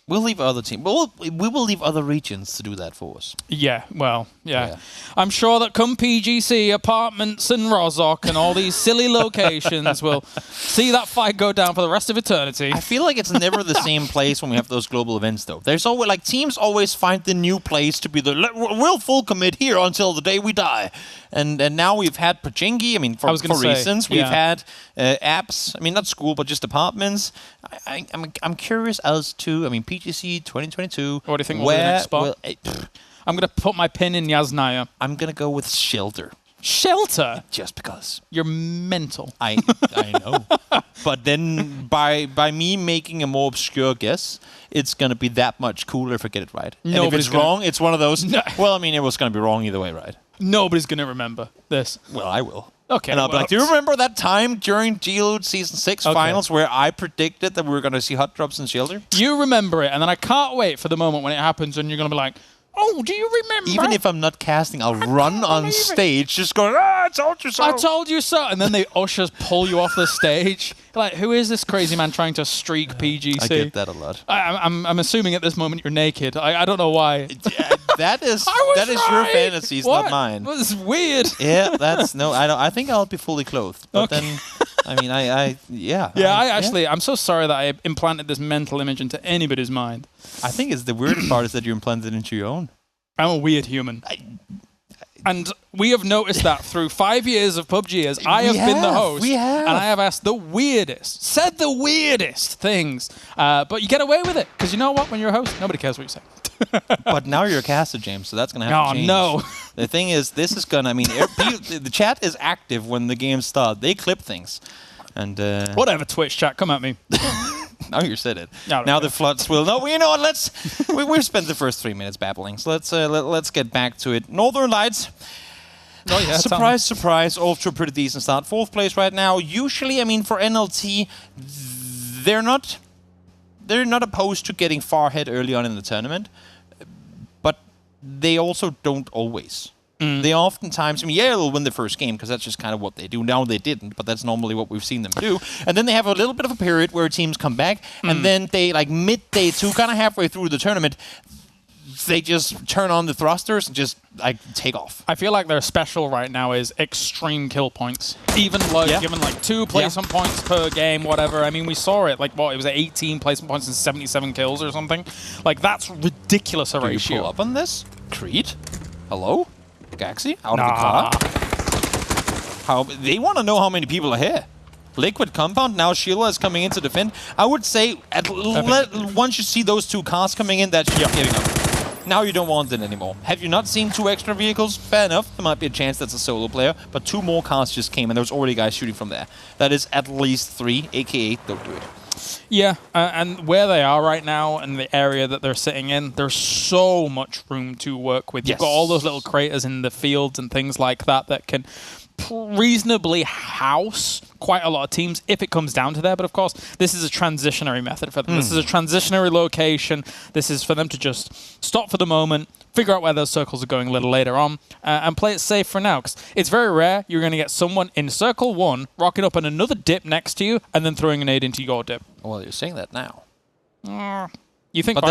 We'll leave other teams. We will leave other regions to do that for us. Yeah, well, yeah. I'm sure that come PGC, apartments and Rozok and all these silly locations will see that fight go down for the rest of eternity. I feel like it's never the same place when we have those global events, though. There's always, like, teams always find the new place to be we'll full commit here until the day we die. And now we've had Pachinki, I mean, for reasons. We've had apps, I mean, not school, but just apartments. I'm curious as to, I mean, PGC 2022. What do you think will be the next spot? I'm going to put my pin in Yasnaya. I'm going to go with Shelter. Shelter? Just because. You're mental. I know. But then by me making a more obscure guess, it's going to be that much cooler if I get it right. And if it's wrong, it's one of those, well, I mean, it was going to be wrong either way, right? Nobody's going to remember this. Well, I will. Okay. And I'll be like, do you remember that time during G-Loot Season 6 finals where I predicted that we were going to see hot drops in Shelter? You remember it, and then I can't wait for the moment when it happens and you're going to be like, oh, do you remember? Even if I'm not casting, I'll run on stage just going, I told you so. I told you so. And then the ushers pull you off the stage. Like, who is this crazy man trying to streak PGC? I get that a lot. I'm assuming at this moment you're naked. I don't know why. That is your fantasies, not mine. Well, this is weird. Yeah, I think I'll be fully clothed. But then, I mean, I'm so sorry that I implanted this mental image into anybody's mind. I think the weirdest part is that you implanted it into your own. I'm a weird human. And we have noticed that through 5 years of PUBG as I have been the host. And I have asked said the weirdest things. But you get away with it. Because you know what? When you're a host, nobody cares what you say. But now you're a caster, James, so that's going to have to change. Oh, no. The thing is, this is going to, I mean, the chat is active when the games start. They clip things. And whatever, Twitch chat, come at me. Now you said it. No, now the floods will. No, you know what? We've spent the first 3 minutes babbling, so let's get back to it. Northern Lights. Oh yeah. Surprise! Off to a pretty decent start. 4th place right now. Usually, I mean, for NLT, they're not opposed to getting far ahead early on in the tournament, but they also don't always. They oftentimes, I mean, they'll win the first game because that's just kind of what they do. Now they didn't, but that's normally what we've seen them do. And then they have a little bit of a period where teams come back, and then they, like mid-day 2, kind of halfway through the tournament, they just turn on the thrusters and just like take off. I feel like their special right now is extreme kill points. Even like given like 2 placement points per game, whatever. I mean, we saw it. Like what? It was 18 placement points and 77 kills or something. Like that's ridiculous a ratio. You pull up on this? Creed? Hello? Gaxi? Out of the car? They want to know how many people are here. Liquid Compound, now Sheila is coming in to defend. I would say once you see those 2 cars coming in, that's just giving up. Now you don't want it anymore. Have you not seen 2 extra vehicles? Fair enough. There might be a chance that's a solo player, but 2 more cars just came and there was already guys shooting from there. That is at least 3, aka don't do it. Yeah, and where they are right now and the area that they're sitting in, there's so much room to work with. You've got all those little craters in the fields and things like that that can reasonably house quite a lot of teams if it comes down to there. But of course, this is a transitionary method for them. This is a transitionary location. This is for them to just stop for the moment, figure out where those circles are going a little later on, and play it safe for now. Because it's very rare you're going to get someone in circle 1 rocking up on another dip next to you and then throwing a nade into your dip. Well, you're saying that now. You think but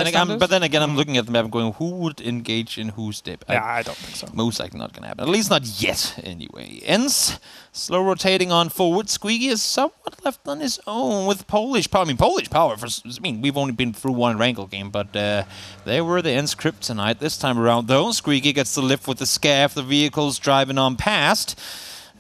then again, I'm looking at the map and going, who would engage in whose dip? Yeah, I don't think so. Most likely not going to happen. At least not yet, anyway. Ends. Slow rotating on forward. Squeaky is somewhat left on his own with Polish power. I mean, Polish power, we've only been through one Wrangle game, but they were the Ends kryptonite this time around, though. Squeaky gets the lift with the scaff. The vehicle's driving on past.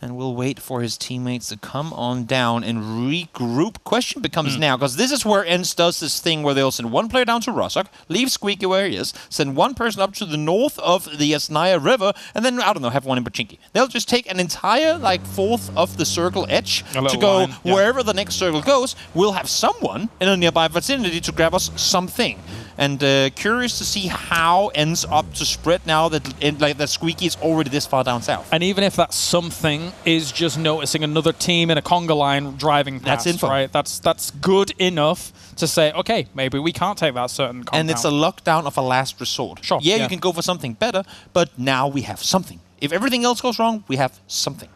And we'll wait for his teammates to come on down and regroup. Question becomes now, because this is where Ends does this thing where they'll send one player down to Rostock, leave Squeaky where he is, send one person up to the north of the Yasnaya River, and then, I don't know, have one in Pachinki. They'll just take an entire, fourth of the circle edge to go wherever the next circle goes. We'll have someone in a nearby vicinity to grab us something. And curious to see how Ends up to spread now that that Squeaky is already this far down south. And even if that something is just noticing another team in a conga line driving past, that's info. Right? That's good enough to say, okay, maybe we can't take that certain compound. And it's a lockdown of a last resort. Sure. Yeah, you can go for something better, but now we have something. If everything else goes wrong, we have something.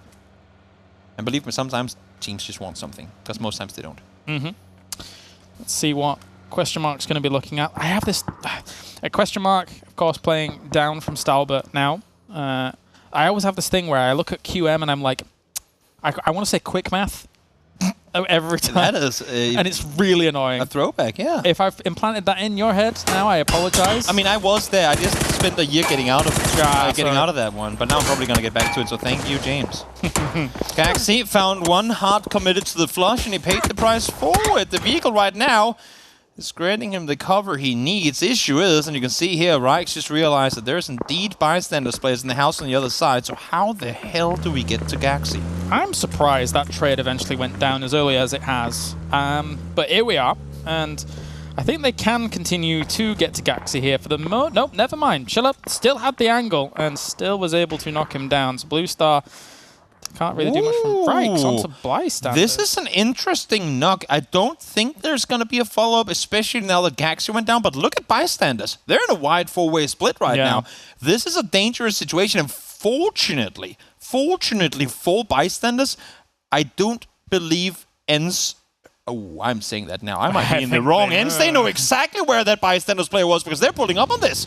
And believe me, sometimes teams just want something, because most times they don't. Let's see what question mark's going to be looking at. I have this a question mark, of course, playing down from Stalbert now. I always have this thing where I look at QM and I'm like, I want to say quick math every time. That is and it's really annoying. A throwback, yeah. If I've implanted that in your head now, I apologize. I mean, I was there. I just spent a year getting out of that one, but now I'm probably going to get back to it, so thank you, James. Gaxi found one hard committed to the flush, and he paid the price for it. The vehicle right now is granting him the cover he needs. The issue is, and you can see here, Reichs just realized that there's indeed bystanders placed in the house on the other side, so how the hell do we get to Gaxi? I'm surprised that trade eventually went down as early as it has. But here we are, and I think they can continue to get to Gaxi here for the nope, never mind. Chilla still had the angle and still was able to knock him down. So Blue Star can't really do much from Reichs onto bystanders. This is an interesting knock. I don't think there's going to be a follow-up, especially now that Gaxi went down, but look at bystanders. They're in a wide four-way split right now. This is a dangerous situation, and fortunately for bystanders, I don't believe Ends... Oh, I'm saying that now. I might be in the wrong Ends. They know exactly where that bystanders player was because they're pulling up on this.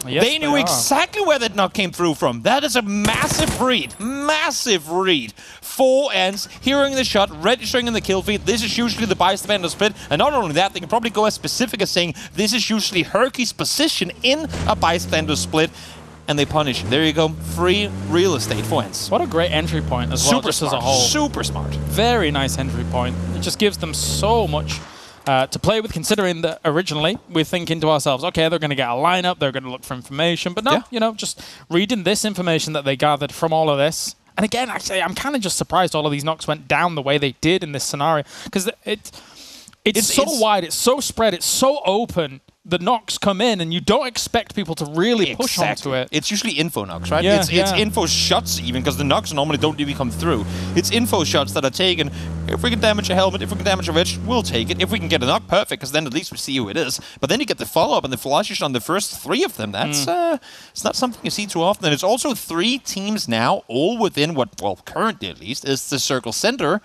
Yes, they knew exactly where that knock came through from. That is a massive read. Massive read. 4 Ends, hearing the shot, registering in the kill feed. This is usually the bystander split. And not only that, they can probably go as specific as saying this is usually Herky's position in a bystander split. And they punish. There you go. Free real estate for Ends. What a great entry point as well, just as a whole. Super smart. Very nice entry point. It just gives them so much to play with, considering that originally we're thinking to ourselves, okay, they're going to get a lineup, they're going to look for information. But no, you know, just reading this information that they gathered from all of this. And again, actually, I'm kind of just surprised all of these knocks went down the way they did in this scenario. Because it's so wide, it's so spread, it's so open. The knocks come in, and you don't expect people to really push onto it. It's usually info knocks, right? Yeah, it's info shots even, because the knocks normally don't even come through. It's info shots that are taken. If we can damage a helmet, if we can damage a wedge, we'll take it. If we can get a knock, perfect, because then at least we see who it is. But then you get the follow-up and the flushes on the first 3 of them. That's it's not something you see too often. And it's also 3 teams now, all within what, well, currently at least, is the circle center,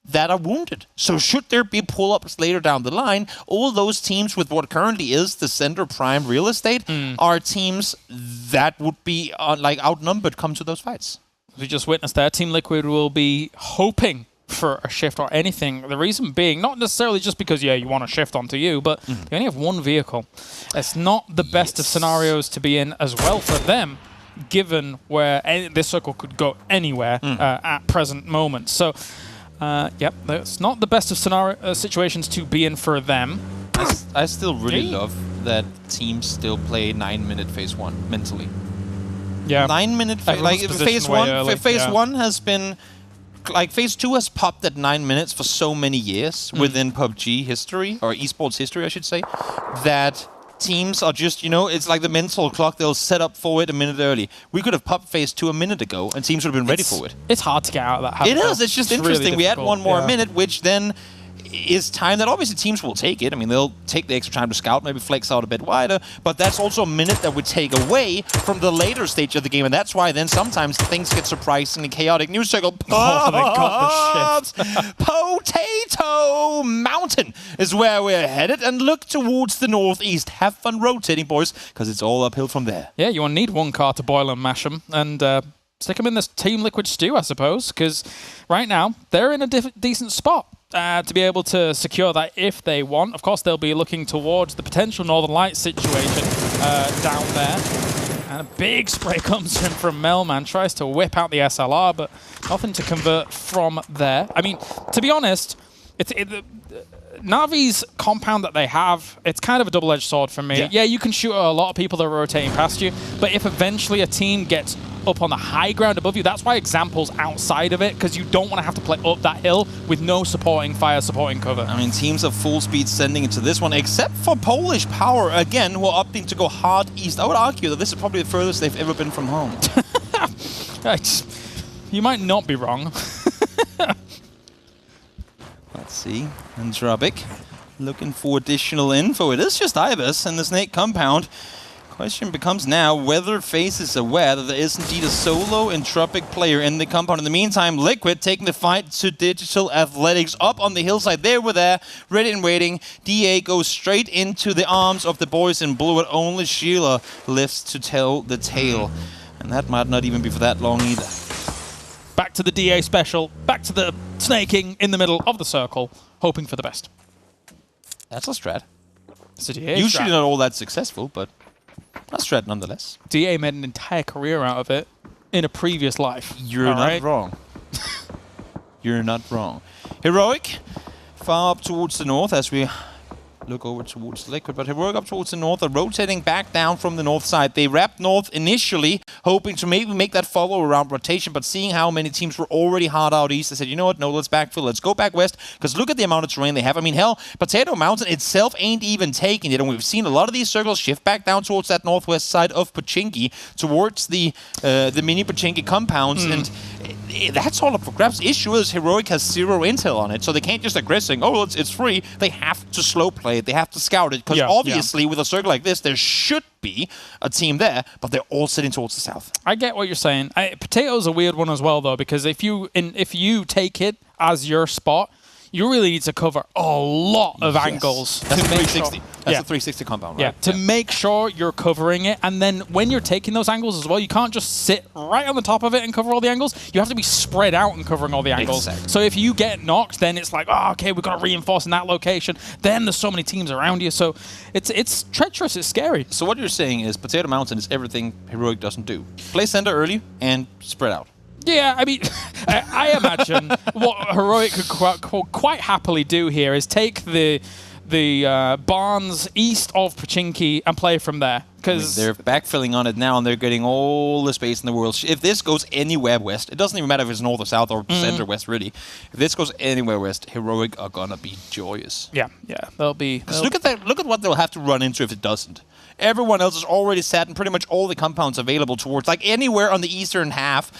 that are wounded. So should there be pull-ups later down the line, all those teams with what currently is the center prime real estate are teams that would be outnumbered come to those fights. We just witnessed that. Team Liquid will be hoping for a shift or anything. The reason being, not necessarily just because, you want a shift onto you, but they only have 1 vehicle. It's not the best of scenarios to be in as well for them, given where this circle could go anywhere at present moment. So yep, that's not the best of scenario situations to be in for them. I still really love that teams still play 9-minute phase 1 mentally. Yeah, 9-minute phase 1. Phase 1 has been like phase 2 has popped at 9 minutes for so many years within PUBG history, or esports history, I should say, that teams are just, it's like the mental clock. They'll set up for it a minute early. We could have popped phase 2 a minute ago, and teams would have been ready for it. It's hard to get out of that habit. It is. It's just interesting. Really we had difficult. one more minute, which then is time that obviously teams will take it. I mean, they'll take the extra time to scout, maybe flex out a bit wider, but that's also a minute that would take away from the later stage of the game, and that's why then sometimes things get surprisingly chaotic. News circle. Oh, they got the shift. Potato Mountain is where we're headed, and look towards the northeast. Have fun rotating, boys, because it's all uphill from there. Yeah, you will need one car to boil and mash them, and stick them in this Team Liquid stew, I suppose, because right now they're in a decent spot. To be able to secure that if they want. Of course, they'll be looking towards the potential Northern Lights situation down there. And a big spray comes in from Melman. Tries to whip out the SLR, but nothing to convert from there. I mean, to be honest, Navi's compound that they have, it's kind of a double-edged sword for me. Yeah, you can shoot a lot of people that are rotating past you, but if eventually a team gets up on the high ground above you, that's why Example's outside of it, because you don't want to have to play up that hill with no supporting fire, supporting cover. I mean, teams are full speed sending into this one, except for Polish Power, again, who are opting to go hard east. I would argue that this is probably the furthest they've ever been from home. You might not be wrong. Let's see. Andrabic looking for additional info. It is just Ibis and the Snake compound. Question becomes now whether FaZe is aware that there is indeed a solo Entropic player in the compound. In the meantime, Liquid taking the fight to Digital Athletics up on the hillside. They were there, ready and waiting. DA goes straight into the arms of the boys in blue, and only Sheila lives to tell the tale. And that might not even be for that long either. Back to the DA special, back to the snaking in the middle of the circle, hoping for the best. That's a strat. It's a DA Usually strat. not all that successful, but a strat nonetheless. DA made an entire career out of it in a previous life. You're not wrong. You're not wrong. Heroic, far up towards the north as we look over towards Liquid, but Heroic up towards the north are rotating back down from the north side. They wrapped north initially, hoping to maybe make that follow-around rotation, but seeing how many teams were already hard out east, they said, you know what, no, let's backfill, let's go back west, because look at the amount of terrain they have. I mean, hell, Potato Mountain itself ain't even taking it, and we've seen a lot of these circles shift back down towards that northwest side of Pochinki, towards the mini Pochinki compounds, and that's all up for grabs. Issue is Heroic has zero intel on it, so they can't just aggress saying, oh, it's free. They have to slow play it. They have to scout it, because obviously with a circle like this, there should be a team there, but they're all sitting towards the south. I get what you're saying. Potato's a weird one as well, though, because if you take it as your spot, you really need to cover a lot of angles. That's a 360. Sure. That's a 360 compound, right? Yeah, to make sure you're covering it. And then when you're taking those angles as well, you can't just sit right on the top of it and cover all the angles. You have to be spread out and covering all the angles. Exactly. So if you get knocked, then it's like, oh, okay, we've got to reinforce in that location. Then there's so many teams around you. So it's treacherous. It's scary. So what you're saying is Potato Mountain is everything Heroic doesn't do. Play center early and spread out. Yeah, I mean, I imagine what Heroic could quite happily do here is take the barns east of Pochinki and play from there. Because they're backfilling on it now, and they're getting all the space in the world. If this goes anywhere west, it doesn't even matter if it's north or south or center west, really. If this goes anywhere west, Heroic are gonna be joyous. Yeah, they'll be. Because look at that! Look at what they'll have to run into if it doesn't. Everyone else is already set, and pretty much all the compounds available towards, like anywhere on the eastern half.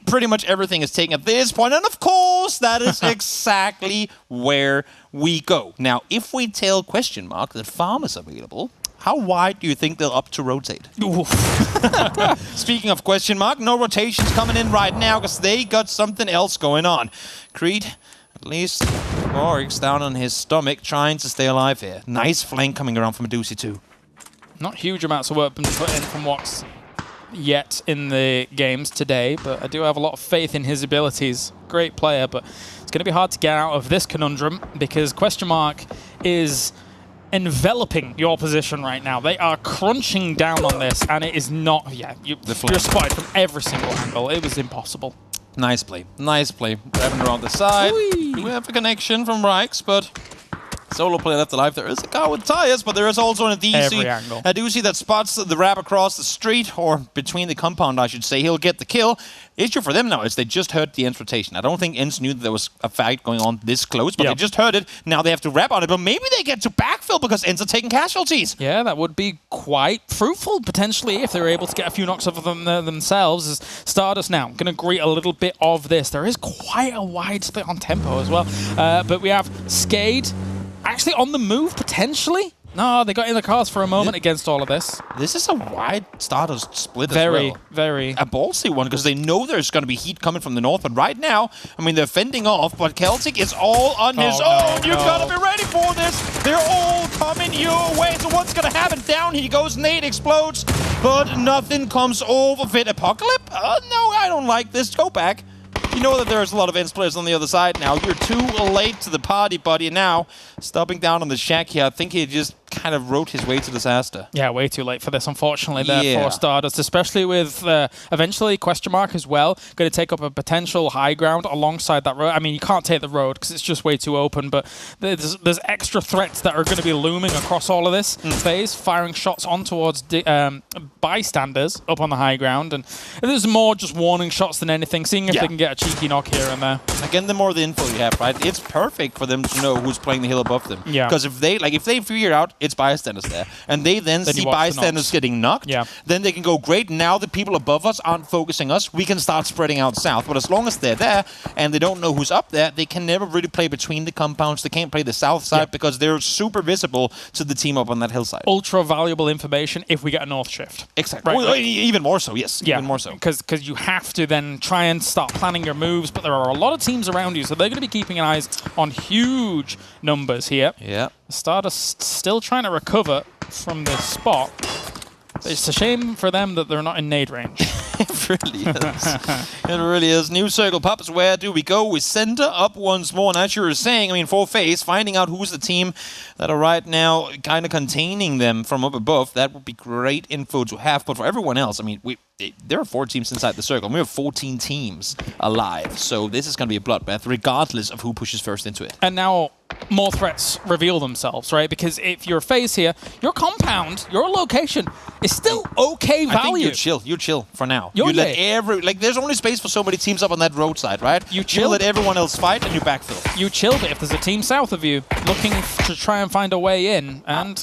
Pretty much everything is taken at this point, and of course, that is exactly where we go. Now, if we tell question mark that farm is available, how wide do you think they'll up to rotate? Speaking of question mark, no rotations coming in right now because they got something else going on. Creed, at least, Warwick's down on his stomach, trying to stay alive here. Nice flank coming around from Medusi too. Not huge amounts of work been put in from Wox yet in the games today, but I do have a lot of faith in his abilities. Great player, but it's going to be hard to get out of this conundrum because question mark is enveloping your position right now. They are crunching down on this, and it is not. Yeah, you're spotted from every single angle. It was impossible. Nice play. Nice play. Grabbing around the side. Whee! We have a connection from Rykes, but Solo player left alive. There is a car with tires, but there is also an Every angle. A Ducey that spots the wrap across the street, or between the compound, I should say. He'll get the kill. Issue for them now is they just heard the Ents rotation. I don't think Ents knew that there was a fight going on this close, but they just heard it. Now they have to wrap on it, but maybe they get to backfill because Ents are taking casualties. Yeah, that would be quite fruitful, potentially, if they're able to get a few knocks off of them themselves. As Stardust now going to greet a little bit of this. There is quite a wide split on tempo as well. But we have Skade actually on the move, potentially. No, they got in the cars for a moment against all of this. This is a wide Stardust split as very, well. Very. A ballsy one, because they know there's going to be heat coming from the north. But right now, I mean, they're fending off, but Celtic is all on his own. You've got to be ready for this. They're all coming your way. So what's going to happen? Down he goes. Nate explodes, but nothing comes over Fit. Apocalypse? No, I don't like this. Go back. You know that there's a lot of Ents players on the other side now. You're too late to the party, buddy. Now, stopping down on the shack here, I think he just kind of wrote his way to disaster. Yeah, way too late for this, unfortunately, there for Stardust, especially with eventually Question Mark as well, going to take up a potential high ground alongside that road. I mean, you can't take the road because it's just way too open, but there's extra threats that are going to be looming across all of this phase, firing shots on towards bystanders up on the high ground, and there's more just warning shots than anything, seeing if they can get a cheeky knock here and there. Again, the more the info you have, right, it's perfect for them to know who's playing the hill above them. Yeah. Because if they figure out it's bystanders there, and they then see bystanders getting knocked, then they can go, great, now the people above us aren't focusing us, we can start spreading out south. But as long as they're there, and they don't know who's up there, they can never really play between the compounds. They can't play the south side because they're super visible to the team up on that hillside. Ultra valuable information if we get a north shift. Exactly. Right, well, even more so, yes. Yeah, even more so. Because you have to then try and start planning your moves, but there are a lot of teams around you, so they're going to be keeping an eye on huge numbers here. Yeah. Stardust still trying to recover from this spot. It's a shame for them that they're not in nade range. It really is. It really is. New circle pops. Where do we go? We center up once more. And as you were saying, I mean, for FaZe, finding out who's the team that are right now kind of containing them from up above, that would be great info to have. But for everyone else, I mean, there are 4 teams inside the circle. And we have 14 teams alive. So this is going to be a bloodbath, regardless of who pushes first into it. And now more threats reveal themselves, right? Because if you're FaZe here, your compound, your location is still okay value. I think you chill for now. You let there's only space for so many teams up on that roadside, right? You let everyone else fight and you backfill. You chill, but if there's a team south of you looking to try and find a way in, and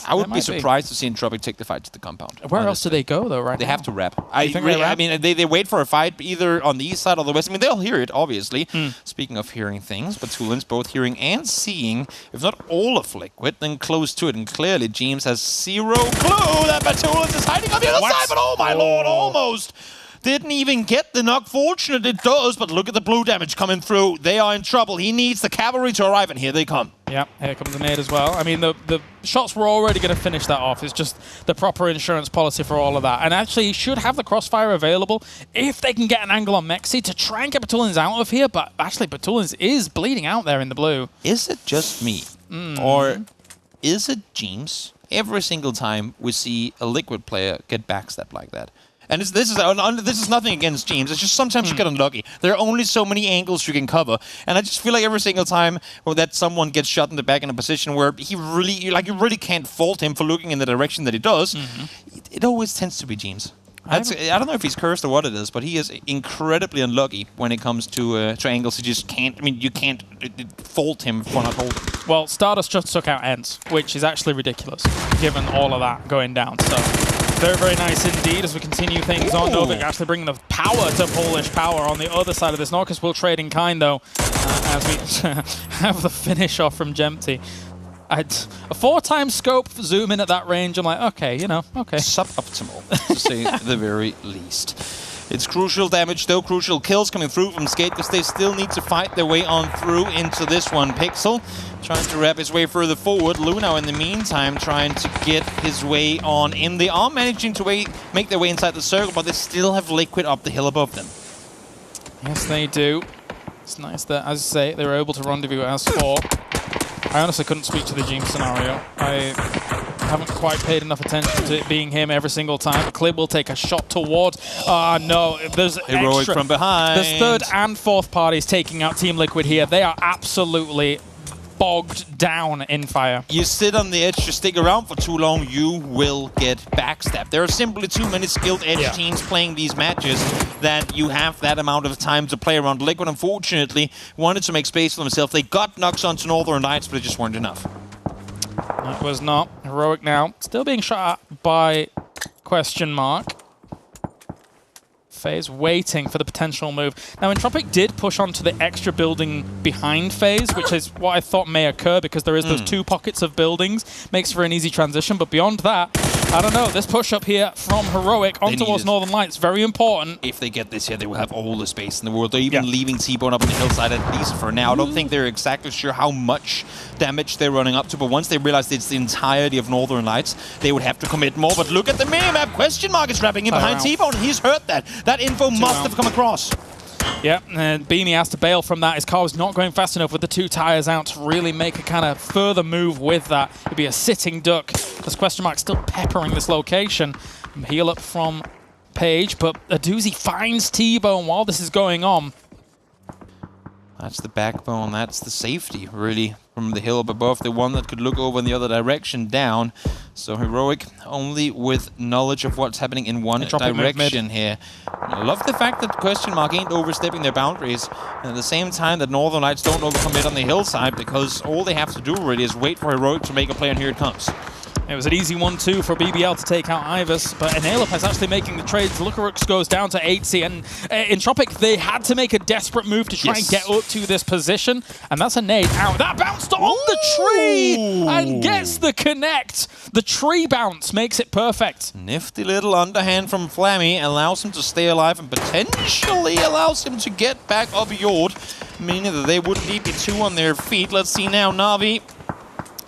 I would be surprised to see Entropic take the fight to the compound. Where else do they go, though, right They now? have to wrap. I mean, they wait for a fight either on the east side or the west. I mean, they'll hear it, obviously. Speaking of hearing things, Batulans both hearing and seeing, if not all of Liquid, then close to it. And clearly, James has zero clue that Batulans is hiding on the other side. But oh my lord, almost didn't even get the knock. Fortunate it does, but look at the blue damage coming through. They are in trouble. He needs the cavalry to arrive, and here they come. Yeah, here comes the nade as well. I mean, the shots were already going to finish that off. It's just the proper insurance policy for all of that. And actually, he should have the crossfire available if they can get an angle on Mexi to try and get Batulans out of here. But actually, Batulans is bleeding out there in the blue. Is it just me? Or is it James? Every single time we see a Liquid player get backstabbed like that. And this is nothing against James. It's just sometimes you get unlucky. There are only so many angles you can cover, and I just feel like every single time that someone gets shot in the back in a position where you really can't fault him for looking in the direction that he does, it always tends to be James. I don't know if he's cursed or what it is, but he is incredibly unlucky when it comes to angles. He just can't. I mean, you can't fault him for not holding. Well, Stardust just took out Ents, which is actually ridiculous, given all of that going down. So very, very nice indeed as we continue things on. Novik actually bringing the power to Polish Power on the other side of this. Norcus will trade in kind, though, as we have the finish off from Jempty. A 4-time scope zoom in at that range. I'm like, okay, okay. Suboptimal, to say the very least. It's crucial damage, though, crucial kills coming through from Skate, because they still need to fight their way on through into this one. Pixel trying to wrap his way further forward. Luna, in the meantime, trying to get his way on in. They are managing to make their way inside the circle, but they still have Liquid up the hill above them. Yes, they do. It's nice that, as I say, they were able to rendezvous as 4. I honestly couldn't speak to the James scenario. I haven't quite paid enough attention to it being him every single time. Clib will take a shot towards. No, there's heroic from behind. There's 3rd and 4th parties taking out Team Liquid here. They are absolutely bogged down in fire. You sit on the edge, you stick around for too long, you will get backstabbed. There are simply too many skilled edge teams playing these matches that you have that amount of time to play around. Liquid, unfortunately, wanted to make space for themselves. They got knocks onto Northern Lights, but it just weren't enough. That was not. Heroic now. Still being shot at by question mark. FaZe waiting for the potential move. Now, Entropic did push onto the extra building behind FaZe, which is what I thought may occur because there is those 2 pockets of buildings. Makes for an easy transition, but beyond that, I don't know. This push up here from Heroic on towards Northern Lights, very important. If they get this here, they will have all the space in the world. They're even leaving T-Bone up on the hillside, at least for now. I don't think they're exactly sure how much damage they're running up to, but once they realize it's the entirety of Northern Lights, they would have to commit more. But look at the minimap. Question mark is wrapping in behind T-Bone. He's heard that. That info must have come across. Yeah, and Beanie has to bail from that. His car was not going fast enough with the 2 tires out to really make a kind of further move with that. It'd be a sitting duck. Because question mark still peppering this location. Heal up from Page, but a doozy finds T-Bone while this is going on. That's the backbone, that's the safety, really, from the hill up above. The one that could look over in the other direction down. So Heroic only with knowledge of what's happening in one direction here. I love the fact that question mark ain't overstepping their boundaries. And at the same time that Northern Lights don't overcommit on the hillside, because all they have to do really is wait for Heroic to make a play, and here it comes. It was an easy 1-2 for BBL to take out Ivers, but Enalop is actually making the trades. Lucarux goes down to 8C, and Entropic, they had to make a desperate move to try and get up to this position, and that's a nade out. That bounced on the tree and gets the connect. The tree bounce makes it perfect. Nifty little underhand from Flammy allows him to stay alive and potentially allows him to get back up Yord, meaning that they would leave the 2 on their feet. Let's see now, Na'Vi.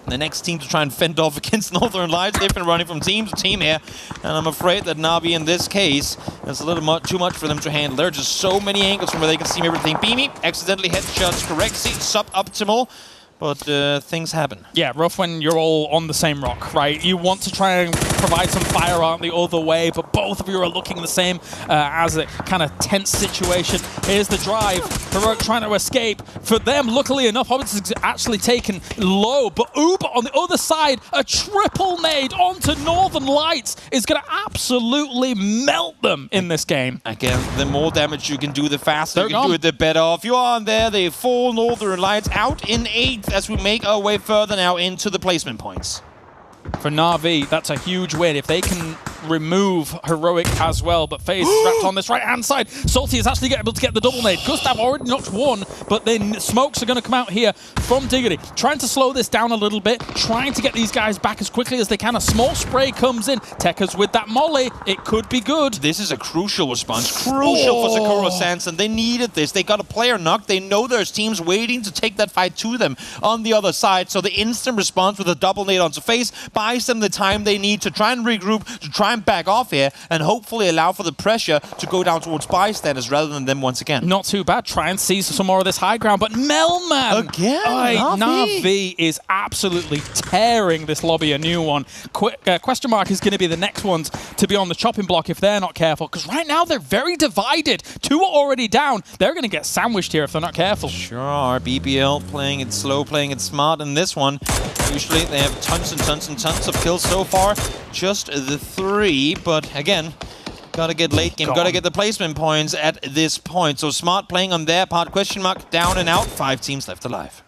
The next team to try and fend off against Northern Lights. They've been running from team to team here, and I'm afraid that Na'Vi in this case is a little too much for them to handle. There are just so many angles from where they can see everything. Beamy accidentally headshots correctly, suboptimal, but things happen. Yeah, rough when you're all on the same rock, right? You want to try and provide some fire out the other way, but both of you are looking the same as a kind of tense situation. Here's the drive. Heroic trying to escape. For them, luckily enough, Hobbits is actually taken low, but Uber on the other side, a triple nade onto Northern Lights is going to absolutely melt them in this game. Again, the more damage you can do, the faster you can do it, the better off you are. There, they fall Northern Lights out in 8th as we make our way further now into the placement points. For Na'Vi, that's a huge win. If they can remove Heroic as well, but FaZe is wrapped on this right-hand side. Salty is actually able to get the double nade. Gustav already knocked 1, but then smokes are going to come out here from Diggity. Trying to slow this down a little bit, trying to get these guys back as quickly as they can. A small spray comes in. Tekka's with that molly. It could be good. This is a crucial response. Crucial for Sakura Sanson. They needed this. They got a player knocked. They know there's teams waiting to take that fight to them on the other side. So the instant response with a double nade onto FaZe buys them the time they need to try and regroup, to try and back off here, and hopefully allow for the pressure to go down towards bystanders rather than them once again. Not too bad. Try and seize some more of this high ground, but Melman! Again, Na'Vi is absolutely tearing this lobby a new one. Question mark is going to be the next ones to be on the chopping block if they're not careful, because right now they're very divided. 2 are already down. They're going to get sandwiched here if they're not careful. Sure are. BBL playing it slow, playing it smart in this one. Usually they have tons and tons and tons of kills so far. Just the 3, but again, gotta get late game, gotta get the placement points at this point. So smart playing on their part. Question mark down and out. 5 teams left alive.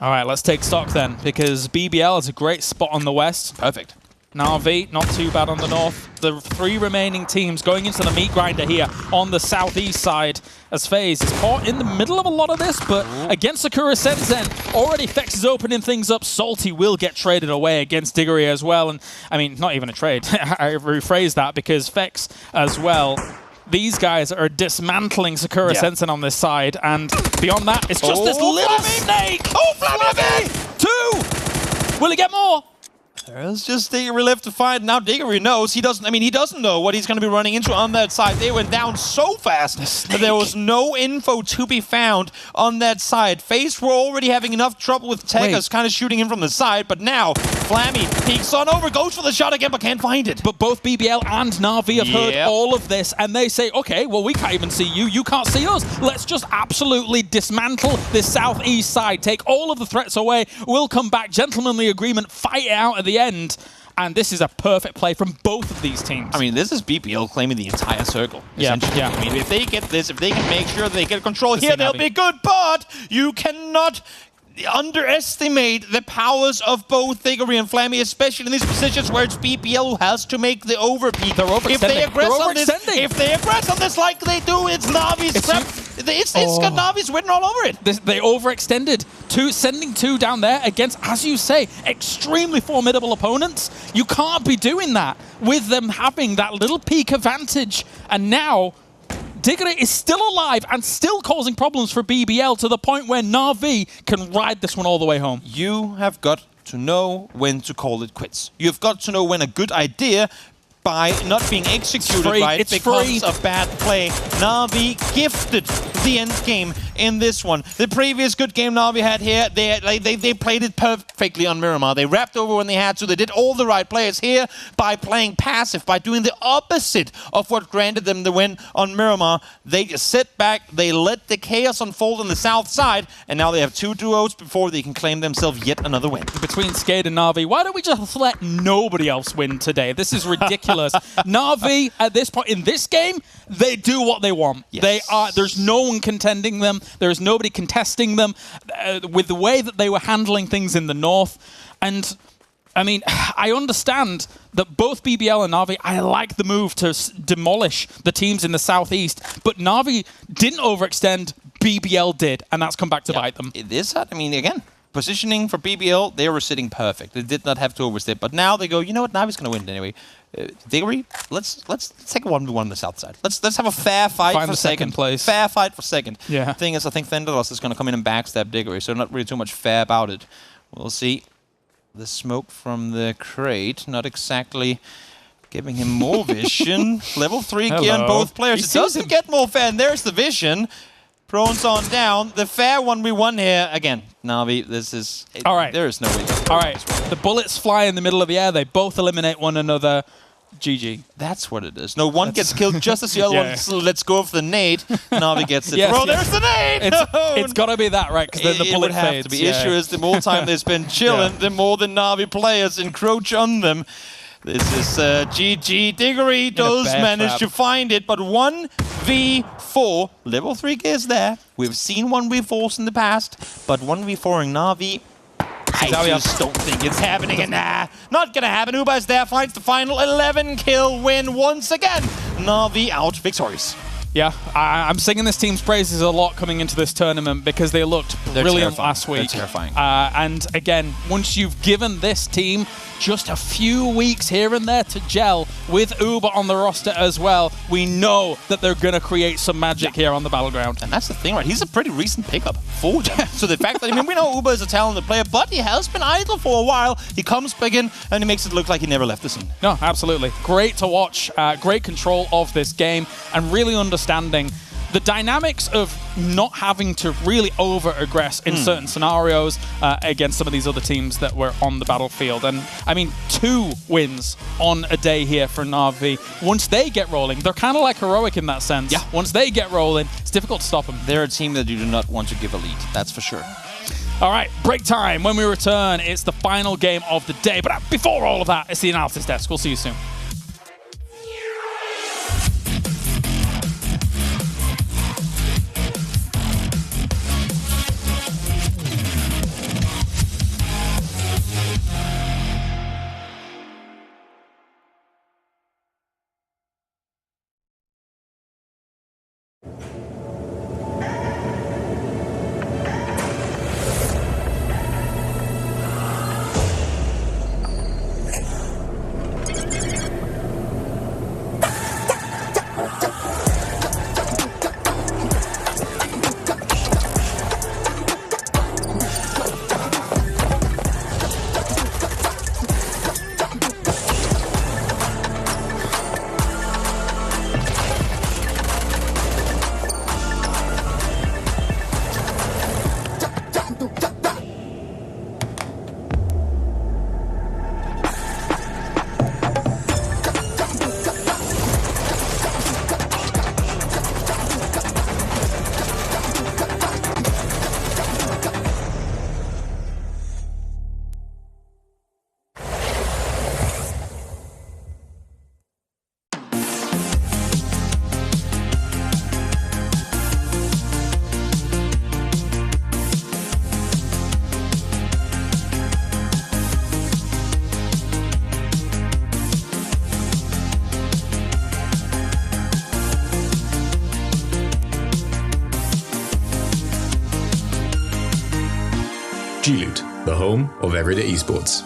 All right, let's take stock then, because BBL is a great spot on the west. Perfect. Na'Vi, not too bad on the north. The 3 remaining teams going into the meat grinder here on the southeast side, as FaZe is caught in the middle of a lot of this, but against Sakura Sensen, already Fex is opening things up. Salty will get traded away against Diggory as well, and I mean, not even a trade. I rephrase that, because Fex as well, these guys are dismantling Sakura Sensen on this side, and beyond that, it's just this little snake! Oh, Flammy! 2! Will he get more? There's just Diggory left to fight. Now Diggory knows he doesn't know what he's going to be running into on that side. They went down so fast that there was no info to be found on that side. FaZe were already having enough trouble with Tekka's kind of shooting in from the side, but now Flammy peeks on over, goes for the shot again, but can't find it. But both BBL and Na'Vi have heard all of this, and they say, okay, well, we can't even see you. You can't see us. Let's just absolutely dismantle this southeast side, take all of the threats away. We'll come back, gentlemanly agreement, fight it out at the end. And this is a perfect play from both of these teams. I mean, this is BPL claiming the entire circle, essentially. Yeah. I mean, if they get this, if they can make sure they get control here, they'll be good. But you cannot underestimate the powers of both Thiggery and Flammy, especially in these positions where it's BPL who has to make the overpeak. They're overextending. If they aggress on this like they do, it's Na'Vi's it's got Na'Vi's written all over it. They overextended, sending 2 down there against, as you say, extremely formidable opponents. You can't be doing that with them having that little peak advantage. And now Diggery is still alive and still causing problems for BBL to the point where Na'Vi can ride this one all the way home. You have got to know when to call it quits. You've got to know when a good idea by not being executed right becomes a bad play. Na'Vi gifted the end game in this one. The previous good game Na'Vi had here, they played it perfectly on Miramar. They wrapped over when they had to. They did all the right plays here by playing passive, by doing the opposite of what granted them the win on Miramar. They just sit back, they let the chaos unfold on the south side, and now they have 2 duos before they can claim themselves yet another win. Between Skade and Na'Vi, why don't we just let nobody else win today? This is ridiculous. Na'Vi, at this point in this game, they do what they want. Yes. There's no one contending them. There's nobody contesting them with the way that they were handling things in the north. And I mean, I understand that both BBL and Na'Vi, I like the move to demolish the teams in the southeast, but Na'Vi didn't overextend, BBL did, and that's come back to bite them. I mean, again, positioning for BBL, they were sitting perfect. They did not have to overstep, but now they go, you know what, Na'Vi's going to win anyway. Diggery, let's take a 1v1 on the south side. Let's have a fair fight for second place. Fair fight for second. Yeah. Thing is, I think Fenderos is going to come in and backstab Diggery, so not really too much fair about it. We'll see. The smoke from the crate, not exactly giving him more vision. Level 3 gear on both players. It doesn't get more fair, and there's the vision. Prones on down. The fair 1v1 here. Again, Na'Vi, this is... All right. There is no way. All right. The bullets fly in the middle of the air. They both eliminate one another. GG. That's what it is. No, one gets killed just as the other one lets go of the nade. Na'Vi gets it. There's the nade! It's got to be that, right? Because then the bullet fades. It would have to be. Issue is, the more time they spend chilling, the more the Na'Vi players encroach on them. This is GG. Diggery does manage to find it, but 1v4. Level 3 gears there. We've seen 1v4s in the past, but 1v4ing Na'Vi, I just don't think it's happening. And not gonna happen. Uba is there, finds the final 11-kill win once again. Na'Vi out victorious. Yeah, I'm singing this team's praises a lot coming into this tournament because they looked brilliant last week. They're terrifying. And again, once you've given this team just a few weeks here and there to gel with Uber on the roster as well, we know that they're going to create some magic here on the Battleground. And that's the thing, right? He's a pretty recent pickup for them. So the fact that, I mean, we know Uber is a talented player, but he has been idle for a while. He comes back in and he makes it look like he never left the scene. No, absolutely. Great to watch. Great control of this game and really understanding the dynamics of not having to really over-aggress in certain scenarios against some of these other teams that were on the battlefield. And, I mean, 2 wins on a day here for Na'Vi. Once they get rolling, they're kind of like Heroic in that sense. Yeah. Once they get rolling, it's difficult to stop them. They're a team that you do not want to give a lead, that's for sure. All right, break time. When we return, it's the final game of the day. But before all of that, it's the analysis desk. We'll see you soon. G-Loot, the home of everyday esports.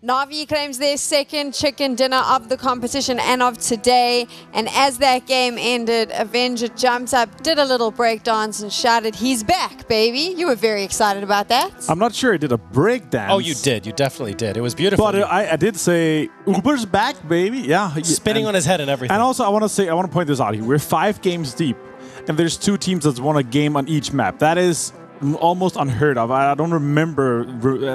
Na'Vi claims their second chicken dinner of the competition and of today. And as that game ended, Avenger jumped up, did a little breakdance and shouted, "He's back, baby." You were very excited about that. I'm not sure I did a breakdance. Oh, you did. You definitely did. It was beautiful. But I did say, "Uber's back, baby." Yeah. Spinning on his head and everything. And also, I want to point this out here. We're 5 games deep, and there's 2 teams that's won a game on each map. That is almost unheard of. I don't remember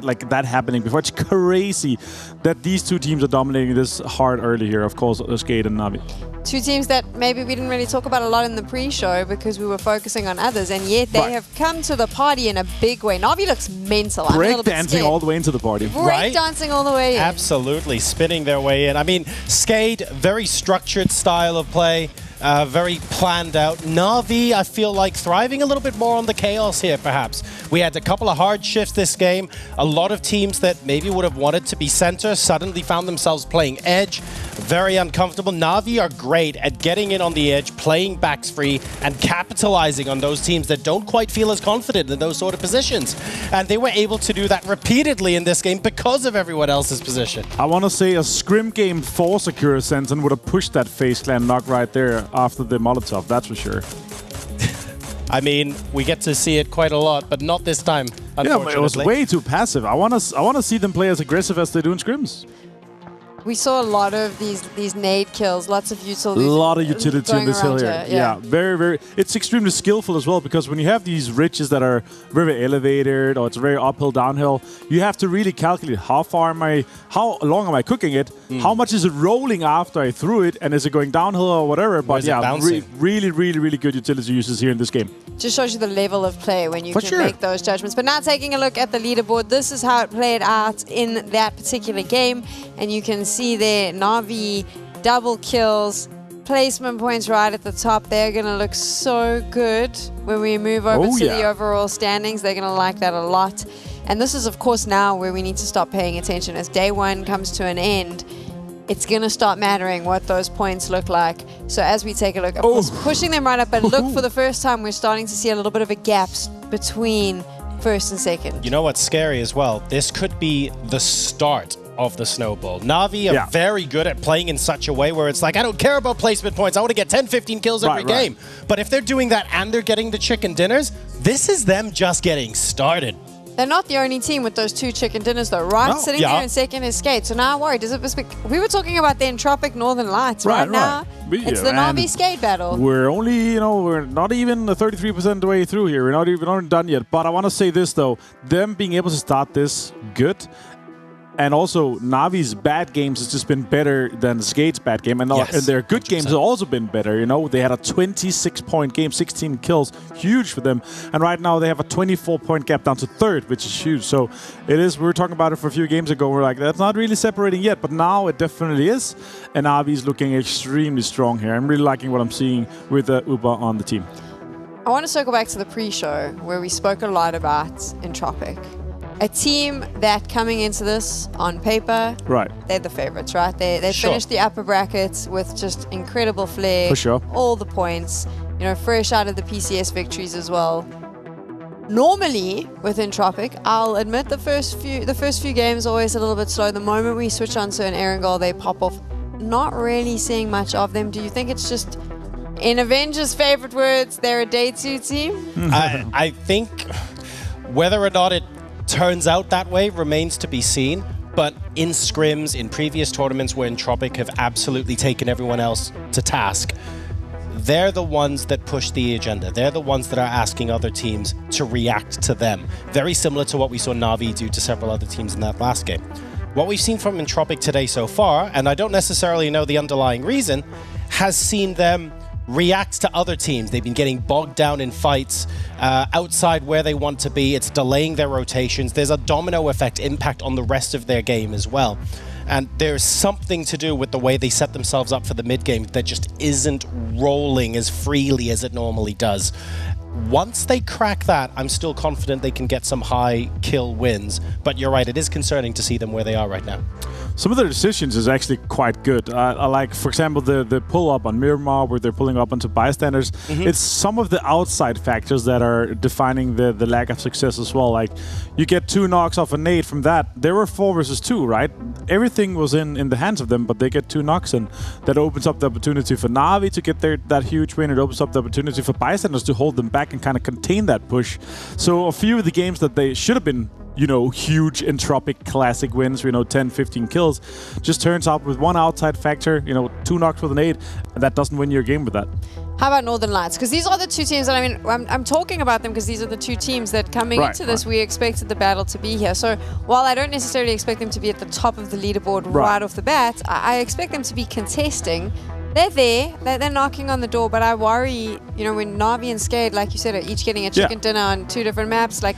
like that happening before. It's crazy that these 2 teams are dominating this hard early here. Of course, Skate and Na'Vi. 2 teams that maybe we didn't really talk about a lot in the pre-show because we were focusing on others, and yet they have come to the party in a big way. Na'Vi looks mental. Breakdancing all the way into the party. Breakdancing all the way in. Absolutely, spinning their way in. I mean, Skate, very structured style of play. Very planned out. Na'Vi, I feel like, thriving a little bit more on the chaos here, perhaps. We had a couple of hard shifts this game. A lot of teams that maybe would have wanted to be center suddenly found themselves playing edge. Very uncomfortable. Na'Vi are great at getting in on the edge, playing backs free, and capitalizing on those teams that don't quite feel as confident in those sort of positions. And they were able to do that repeatedly in this game because of everyone else's position. I want to say a scrim game for Secure Sense and would have pushed that FaZe Clan knock right there after the Molotov, that's for sure. I mean, we get to see it quite a lot, but not this time, unfortunately. Yeah, it was way too passive. I want to see them play as aggressive as they do in scrims. we saw a lot of these nade kills, lots of utilities. A lot of utility on this hill here. Yeah. Very, very. It's extremely skillful as well, because when you have these ridges that are very elevated, or it's very uphill, downhill, you have to really calculate how long am I cooking it, how much is it rolling after I threw it, and is it going downhill or whatever. But yeah, really, really, really good utility uses here in this game. Just shows you the level of play when you can make those judgments. But now taking a look at the leaderboard, this is how it played out in that particular game. And you can see there, Na'Vi, double kills, placement points right at the top. They're going to look so good when we move over to the overall standings. They're going to like that a lot. And this is, of course, now where we need to stop paying attention. As day one comes to an end, it's going to start mattering what those points look like. So as we take a look, of course, pushing them right up. But look, for the first time, we're starting to see a little bit of a gap between first and second. You know what's scary as well? This could be the start of the snowball. Na'Vi are very good at playing in such a way where it's like, I don't care about placement points. I want to get 10, 15 kills every game. But if they're doing that and they're getting the chicken dinners, this is them just getting started. They're not the only team with those 2 chicken dinners, though, right? No. Sitting there in second is Skate. So now I'm worried. We were talking about the Entropic Northern Lights. Right now, it's the Na'Vi Skate battle. We're only, we're not even 33% the way through here. We're not even done yet. But I want to say this, though. Them being able to start this good, and also Navi's bad games has just been better than Skate's bad game. And their good 100%. Games have also been better. They had a 26-point game, 16 kills, huge for them. And right now they have a 24-point gap down to third, which is huge. So it is, we were talking about it for a few games ago. We're like, that's not really separating yet, but now it definitely is. And Navi's looking extremely strong here. I'm really liking what I'm seeing with Uber on the team. I want to circle back to the pre-show where we spoke a lot about Entropic. A team that coming into this on paper, they're the favorites, right? They finished the upper brackets with just incredible flair, all the points, fresh out of the PCS victories as well. Normally with Entropic, I'll admit the first few games are always a little bit slow. The moment we switch on to an Erangel, they pop off. Not really seeing much of them. Do you think it's just, in Avengers' favorite words, they're a day 2 team? I think whether or not it turns out that way remains to be seen, but in scrims, in previous tournaments where Entropic have absolutely taken everyone else to task, they're the ones that push the agenda. They're the ones that are asking other teams to react to them. Very similar to what we saw Na'Vi do to several other teams in that last game. What we've seen from Entropic today so far, and I don't necessarily know the underlying reason, has seen them react to other teams. They've been getting bogged down in fights outside where they want to be. It's delaying their rotations. There's a domino effect impact on the rest of their game as well. And there's something to do with the way they set themselves up for the mid game that just isn't rolling as freely as it normally does. Once they crack that, I'm still confident they can get some high kill wins. But you're right, it is concerning to see them where they are right now. Some of their decisions is actually quite good. I like, for example, the pull-up on Miramar, where they're pulling up onto bystanders. It's some of the outside factors that are defining the lack of success as well. Like, you get 2 knocks off a nade from that. There were 4 versus 2, right? Everything was in the hands of them, but they get 2 knocks, and that opens up the opportunity for Na'Vi to get that huge win. It opens up the opportunity for bystanders to hold them back and kind of contain that push. So a few of the games that they should have been, huge Entropic classic wins, 10, 15 kills, just turns out with one outside factor, 2 knocks with an 8, and that doesn't win your game with that. How about Northern Lights? Because these are the 2 teams that, I'm talking about them because these are the 2 teams that coming into this, we expected the battle to be here. So while I don't necessarily expect them to be at the top of the leaderboard right off the bat, I expect them to be contesting. They're there, they're knocking on the door, but I worry, when Na'Vi and Skate, like you said, are each getting a chicken dinner on 2 different maps, like,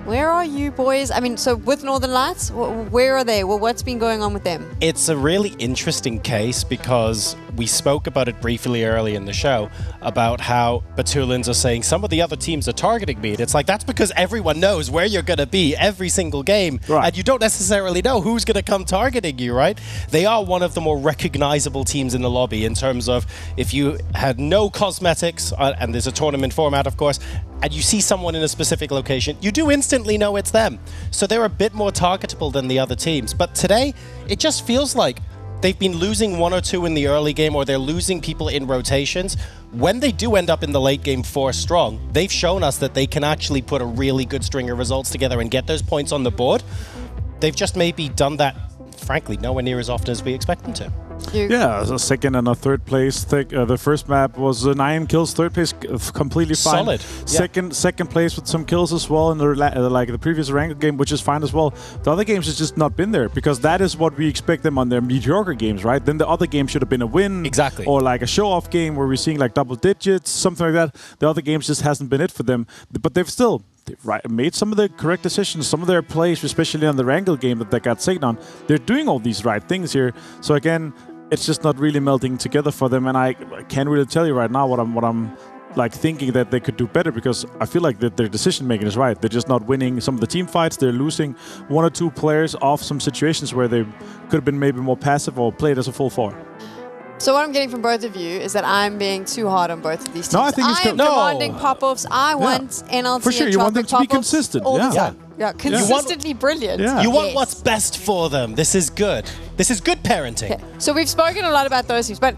where are you boys? So with Northern Lights, where are they? Well, what's been going on with them? It's a really interesting case because we spoke about it briefly early in the show about how Batulans are saying some of the other teams are targeting me. And it's like, that's because everyone knows where you're going to be every single game. And you don't necessarily know who's going to come targeting you, right? They are one of the more recognizable teams in the lobby in terms of if you had no cosmetics, and there's a tournament format, of course, and you see someone in a specific location, you do instantly know it's them. So they're a bit more targetable than the other teams. But today, it just feels like they've been losing 1 or 2 in the early game, or they're losing people in rotations. When they do end up in the late game 4 strong, they've shown us that they can actually put a really good string of results together and get those points on the board. They've just maybe done that frankly, nowhere near as often as we expect them to. Yeah, a second and a third place. The first map was 9 kills. Third place completely fine. Solid. Second place with some kills as well in the like the previous ranked game, which is fine as well. The other games has just not been there because that is what we expect them on their mediocre games, right? Then the other game should have been a win, exactly, or like a show-off game where we're seeing like double digits, something like that. The other games just hasn't been it for them, but they've made some of the correct decisions. Some of their plays, especially on the Wrangle game that they got saved on, they're doing all these right things here. So again, it's just not really melting together for them, and I can't really tell you right now what I'm like thinking that they could do better, because I feel like that their decision making is right. They're just not winning some of the team fights. They're losing 1 or 2 players off some situations where they could have been maybe more passive or played as a full 4. So what I'm getting from both of you is that I'm being too hard on both of these teams. No, I think it's I'm demanding pop-offs. I want NLT for sure. and You want them to be pop-offs consistent. all the time. Yeah, consistently brilliant. Yeah. You want what's best for them. This is good. This is good parenting. Okay. So we've spoken a lot about those teams, but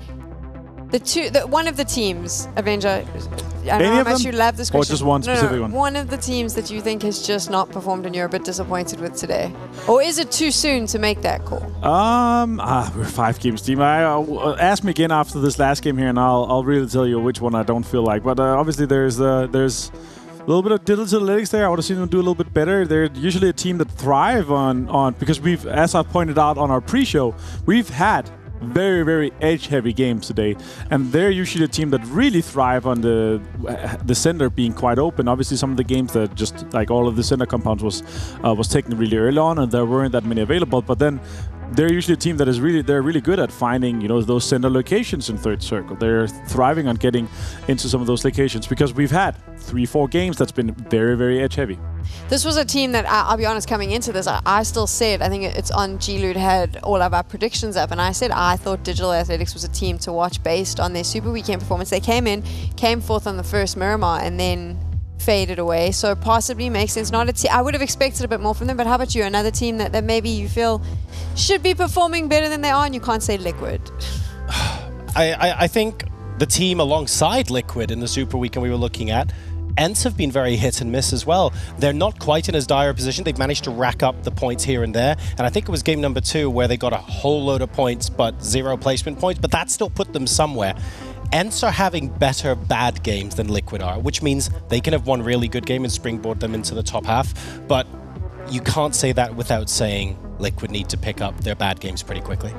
one of the teams, Avenger, I don't know how much you love this question. Or just one specific one? One of the teams that you think has just not performed and you're a bit disappointed with today. Or is it too soon to make that call? We're 5 games team. Ask me again after this last game here, and I'll really tell you which one I don't feel like. But obviously there's a little bit of digital analytics there. I would have seen them do a little bit better. They're usually a team that thrive on because we've, as I pointed out on our pre-show, we've had very, very edge-heavy games today, and they're usually a team that really thrive on the center being quite open. Obviously, some of the games that just like all of the center compounds was taken really early on, and there weren't that many available. But then they're usually a team that is really good at finding those center locations in third circle. They're thriving on getting into some of those locations because we've had 3-4 games that's been very, very edge-heavy. This was a team that, I'll be honest, coming into this, I still said, I think it's on G-Loot had all of our predictions up, and I said I thought Digital Athletics was a team to watch based on their Super Weekend performance. They came forth on the first Miramar, and then faded away, so possibly makes sense. I would have expected a bit more from them, but how about you? Another team that maybe you feel should be performing better than they are, and you can't say Liquid. I think the team alongside Liquid in the Super Weekend we were looking at, ENCE have been very hit and miss as well. They're not quite in as dire a position. They've managed to rack up the points here and there. And I think it was game number 2 where they got a whole load of points, but 0 placement points. But that still put them somewhere. ENCE are having better bad games than Liquid are, which means they can have one really good game and springboard them into the top half. But you can't say that without saying Liquid need to pick up their bad games pretty quickly.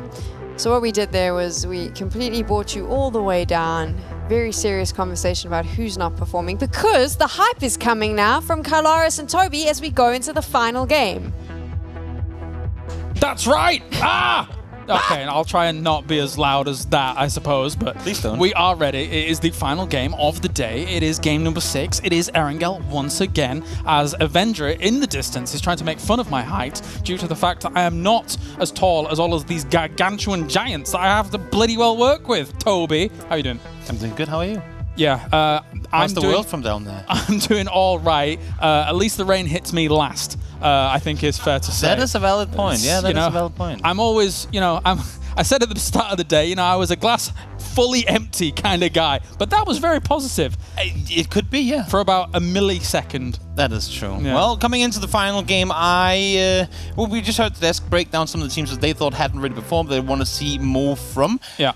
So what we did there was we completely brought you all the way down. Very serious conversation about who's not performing, because the hype is coming now from Kylaris and Toby as we go into the final game. That's right! Okay, and I'll try and not be as loud as that, I suppose, but please don't. We are ready. It is the final game of the day. It is game number 6. It is Erangel once again, as Avenger in the distance is trying to make fun of my height due to the fact that I am not as tall as all of these gargantuan giants that I have to bloody well work with. Toby, how you doing? I'm doing good. How are you? Yeah, how's the world from down there? I'm doing all right. At least the rain hits me last. I think is fair to say. That is a valid point. Yeah, that is a valid point. I'm always, I said at the start of the day, I was a glass fully empty kind of guy, but that was very positive. It could be, yeah. For about a millisecond. That is true. Yeah. Well, coming into the final game, we just heard the desk break down some of the teams that they thought hadn't really performed, they want to see more from. Yeah.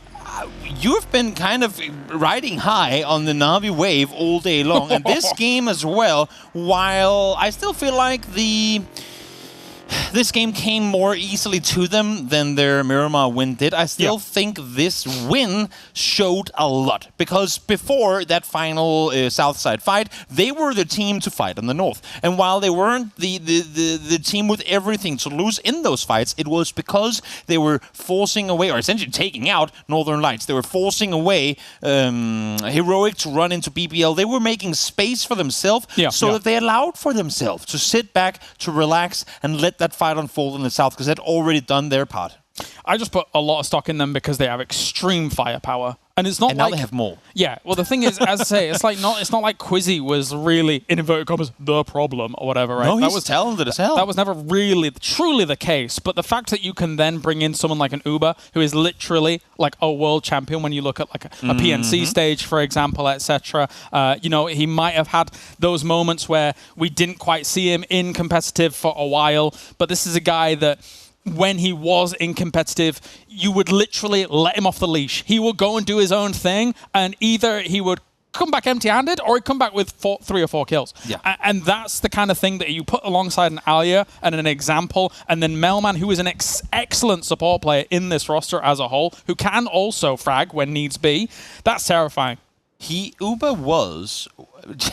You've been kind of riding high on the Na'Vi wave all day long, and this game as well, while I still feel like this game came more easily to them than their Miramar win did. I still think this win showed a lot, because before that final South side fight, they were the team to fight on the North. And while they weren't the team with everything to lose in those fights, it was because they were forcing away, or essentially taking out Northern Lights. They were forcing away Heroic to run into BBL. They were making space for themselves so that they allowed for themselves to sit back, to relax, and let that fight unfold in the South, because they'd already done their part. I just put a lot of stock in them because they have extreme firepower. And it's not and now they have more. Yeah, well, the thing is, as I say, it's not like Quizzy was really, in inverted commas, the problem or whatever, right? No, he's talented as hell. That was never really, truly the case. But the fact that you can then bring in someone like an Uber, who is literally like a world champion when you look at like a PNC stage, for example, etc. He might have had those moments where we didn't quite see him in competitive for a while. But this is a guy that when he was in competitive, you would literally let him off the leash. He would go and do his own thing, and either he would come back empty-handed or he'd come back with 3 or 4 kills. Yeah. And that's the kind of thing that you put alongside an Alia and an example, and then Melman, who is an excellent support player in this roster as a whole, who can also frag when needs be. That's terrifying. Uber was,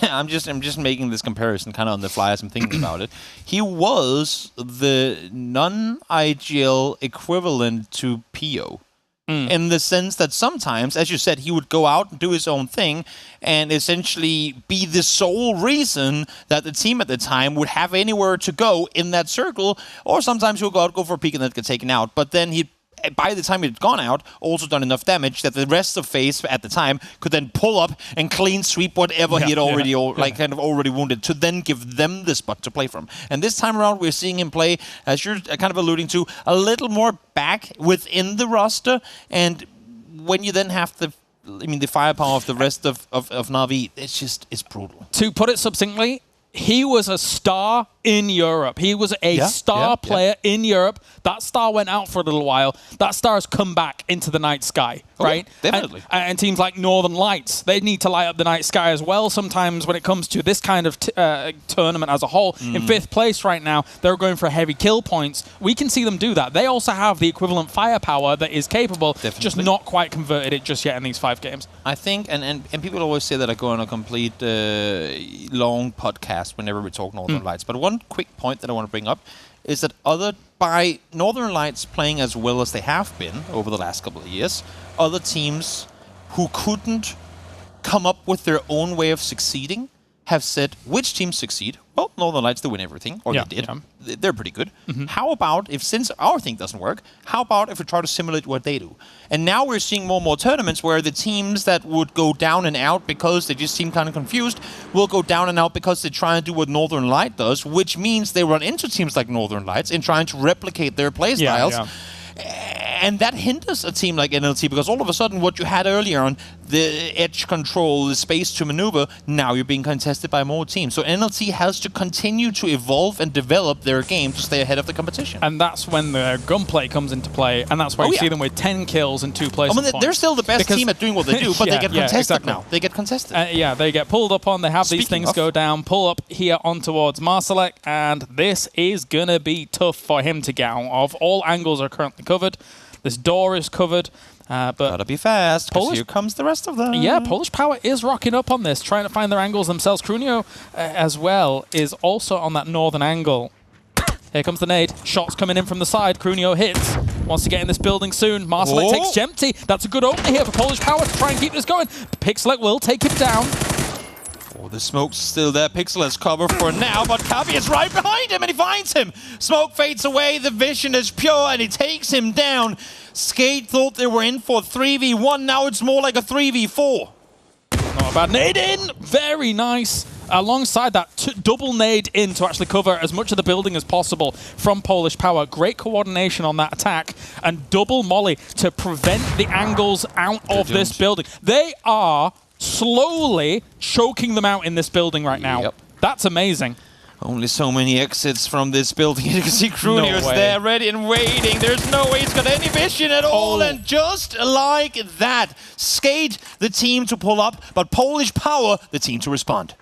I'm just making this comparison kind of on the fly as I'm thinking about it. He was the non-IGL equivalent to PO. In the sense that sometimes, as you said, he would go out and do his own thing and essentially be the sole reason that the team at the time would have anywhere to go in that circle, or sometimes he'll go out, go for a peek and then get taken out. But then he'd, by the time he'd gone out, also done enough damage that the rest of FaZe at the time could then pull up and clean sweep whatever he had already kind of already wounded to then give them the spot to play from. And this time around, we're seeing him play, as you're kind of alluding to, a little more back within the roster. And when you then have the firepower of the rest of Na'Vi, it's brutal. To put it succinctly, he was a star in Europe. He was a star player in Europe. That star went out for a little while. That star has come back into the night sky, right? Yeah, definitely. And teams like Northern Lights, they need to light up the night sky as well sometimes when it comes to this kind of tournament as a whole. In 5th place right now, they're going for heavy kill points. We can see them do that. They also have the equivalent firepower that is capable, just not quite converted it just yet in these 5 games. I think, and people always say that I go on a complete long podcast whenever we talk Northern Lights, but one quick point that I want to bring up is that by Northern Lights playing as well as they have been over the last couple of years, other teams who couldn't come up with their own way of succeeding have said, which teams succeed? Well, Northern Lights, they win everything, or they did. They're pretty good. How about since our thing doesn't work, how about if we try to simulate what they do? And now we're seeing more and more tournaments where the teams that would go down and out because they just seem kind of confused will go down and out because they try and do what Northern Light does, which means they run into teams like Northern Lights in trying to replicate their playstyles. And that hinders a team like NLT because all of a sudden what you had earlier on, the edge control, the space to maneuver, now you're being contested by more teams. So NLT has to continue to evolve and develop their game to stay ahead of the competition. And that's when the gunplay comes into play, and that's why you see them with 10 kills and 2 placement points. They're still the best team at doing what they do, but they get contested now. They get contested. They get pulled up on, they have these things go down, pull up here on towards Marsalek, and this is going to be tough for him to get out of. All angles are currently covered. This door is covered, but gotta be fast, because here comes the rest of them. Yeah, Polish Power is rocking up on this, trying to find their angles themselves. Crunio, as well, is also on that northern angle. Here comes the nade. Shots coming in from the side. Crunio hits. Wants to get in this building soon. Marsalek takes Gempty. That's a good opener here for Polish Power to try and keep this going. Pixelek will take him down. The smoke's still there. Pixel has cover for now, but Kabi is right behind him, and he finds him. Smoke fades away, the vision is pure, and he takes him down. Skate thought they were in for 3v1, now it's more like a 3v4. Not a bad nade in, very nice. Alongside that, double nade in to actually cover as much of the building as possible from Polish Power. Great coordination on that attack, and double molly to prevent the angles out of this building. They are slowly choking them out in this building right now. That's amazing. Only so many exits from this building. You can see Crunio's there, ready and waiting. There's no way he's got any vision at all. And just like that, Skate, the team to pull up, but Polish Power, the team to respond.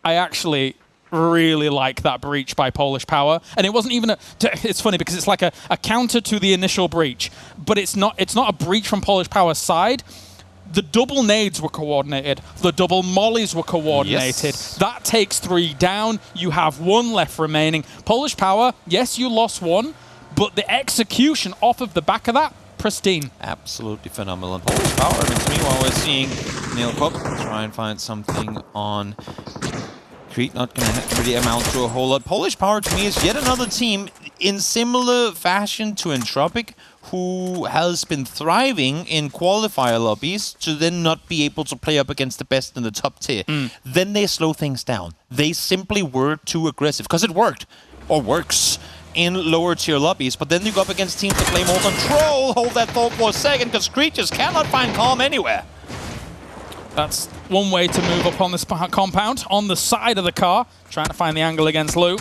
I actually really like that breach by Polish Power. And it wasn't even it's funny because it's like a counter to the initial breach, but it's not a breach from Polish Power's side. The double nades were coordinated. The double mollies were coordinated. That takes 3 down. You have 1 left remaining. Polish Power, yes, you lost 1, but the execution off of the back of that, pristine. Absolutely phenomenal. And Polish Power, meanwhile, we're seeing Neil Cook try and find something on Crete. Not going to really amount to a whole lot. Polish Power, to me, is yet another team in similar fashion to Entropic, who has been thriving in qualifier lobbies to then not be able to play up against the best in the top tier. Then they slow things down. They simply were too aggressive, because it worked, or works, in lower tier lobbies. But then you go up against teams that play more control. Hold that thought for a second, because creatures cannot find calm anywhere. That's one way to move up on this compound, on the side of the car, trying to find the angle against Lou.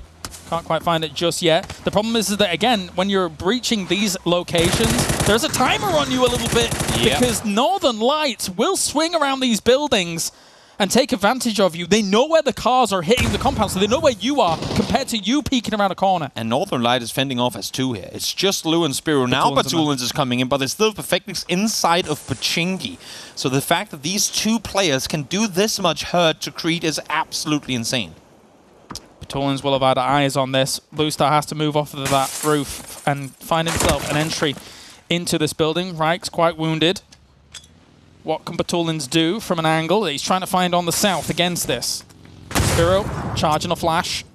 Can't quite find it just yet. The problem is that, again, when you're breaching these locations, there's a timer on you a little bit because Northern Lights will swing around these buildings and take advantage of you. They know where the cars are hitting the compound, so they know where you are compared to you peeking around a corner. And Northern Light is fending off as 2 here. It's just Lou and Spiro. Now Batulins is coming in, but there's still Perfectix inside of Pochinki. So the fact that these 2 players can do this much hurt to Creed is absolutely insane. Batulins will have had eyes on this. Bluestar has to move off of that roof and find himself an entry into this building. Reich's quite wounded. What can Batulins do from an angle that he's trying to find on the south against this? Spiro charging a flash.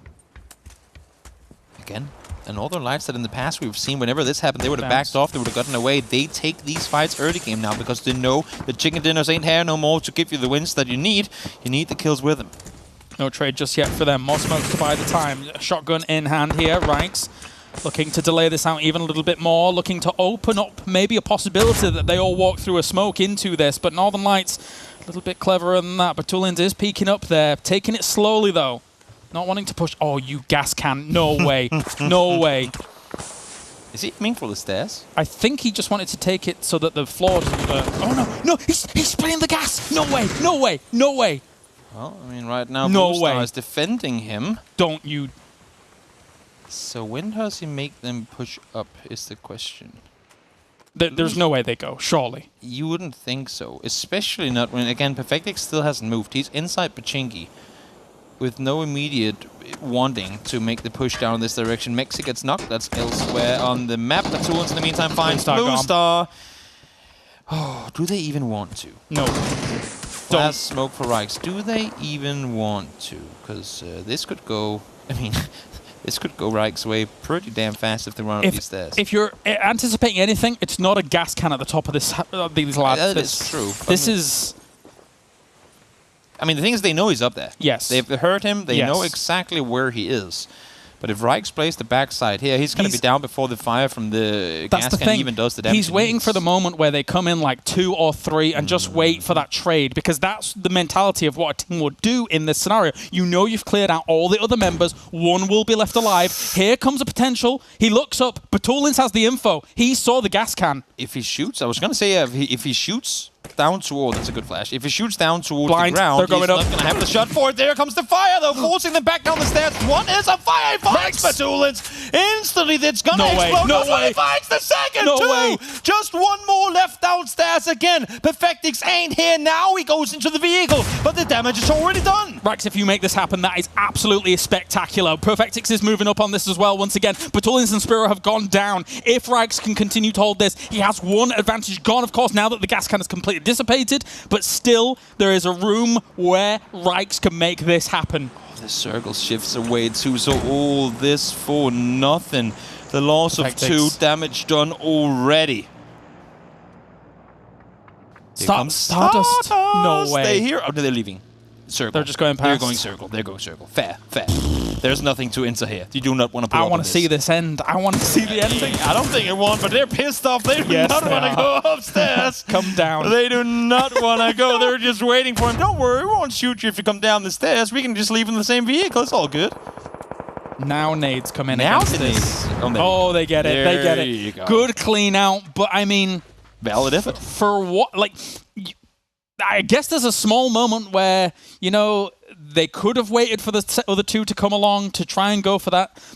Again, the Northern Lights that in the past we've seen whenever this happened, they would have backed off, they would have gotten away. They take these fights early game now because they know the chicken dinners ain't here no more to give you the wins that you need. You need the kills with them. No trade just yet for them. More smokes to buy the time. Shotgun in hand here. Reichs looking to delay this out even a little bit more. Looking to open up maybe a possibility that they all walk through a smoke into this. But Northern Lights a little bit cleverer than that. Batulins is peeking up there. Taking it slowly though. Not wanting to push. Oh, you gas can. No way. No way. Is he aiming for the stairs? I think he just wanted to take it so that the floor doesn't... oh no. No. He's spraying the gas. No way. No way. No way. Well, I mean, right now, No Bluestar way. is defending him. Don't you... So when does he make them push up is the question. There's no way they go, surely. You wouldn't think so. Especially not when, again, Perfectix still hasn't moved. He's inside Pochinki with no immediate wanting to make the push down in this direction. Mexi gets knocked. That's elsewhere on the map. Batulins in the meantime finds Bluestar. Oh, do they even want to? No. Last smoke for Reichs. Do they even want to? Because this could go... I mean... This could go Reich's way pretty damn fast if they run up these stairs. If you're anticipating anything, it's not a gas can at the top of this these lads. That is true. This is... I mean, the thing is, they know he's up there. Yes. They've heard him. They know exactly where he is. But if Reichs plays the backside here, he's going to be down before the fire from the gas can even does the damage. He's waiting for the moment where they come in like 2 or 3 and just wait for that trade, because that's the mentality of what a team would do in this scenario. You know you've cleared out all the other members. One will be left alive. Here comes a potential. He looks up. Batulins has the info. He saw the gas can. If he shoots, I was going to say if he shoots down toward, that's a good flash. If he shoots down towards the ground, he's not going to have the shot for it. There comes the fire, though, forcing them back down the stairs. One is on fire. He finds Batulins. Instantly, it's going to explode. No way. He finds the second, No way. Just one more left downstairs again. Perfectix ain't here now. He goes into the vehicle, but the damage is already done. Rex, if you make this happen, that is absolutely spectacular. Perfectix is moving up on this as well once again. Batulins and Spiro have gone down. If Rex can continue to hold this, he has one advantage gone, of course, now that the gas can is completely dissipated, but still, there is a room where Reichs can make this happen. The circle shifts away too, so all this for nothing. The loss of 2, damage done already. Stardust. No way. Stay here. Oh, no, they're leaving. Circle. They're just going past. They're going circle. They're going circle. Fair. There's nothing to enter here. You do not want to put I want to see this end. I want to see the ending. I don't think it won't, but they're pissed off. They do not want to go upstairs. Come down. They do not want to go. They're just waiting for him. Don't worry, we won't shoot you if you come down the stairs. We can just leave in the same vehicle. It's all good. Now nades come in now against this. Oh, they get it. They get it. You go. Good clean out, but I mean... Valid effort. For what? Like, I guess there's a small moment where, you know, they could have waited for the other 2 to come along to try and go for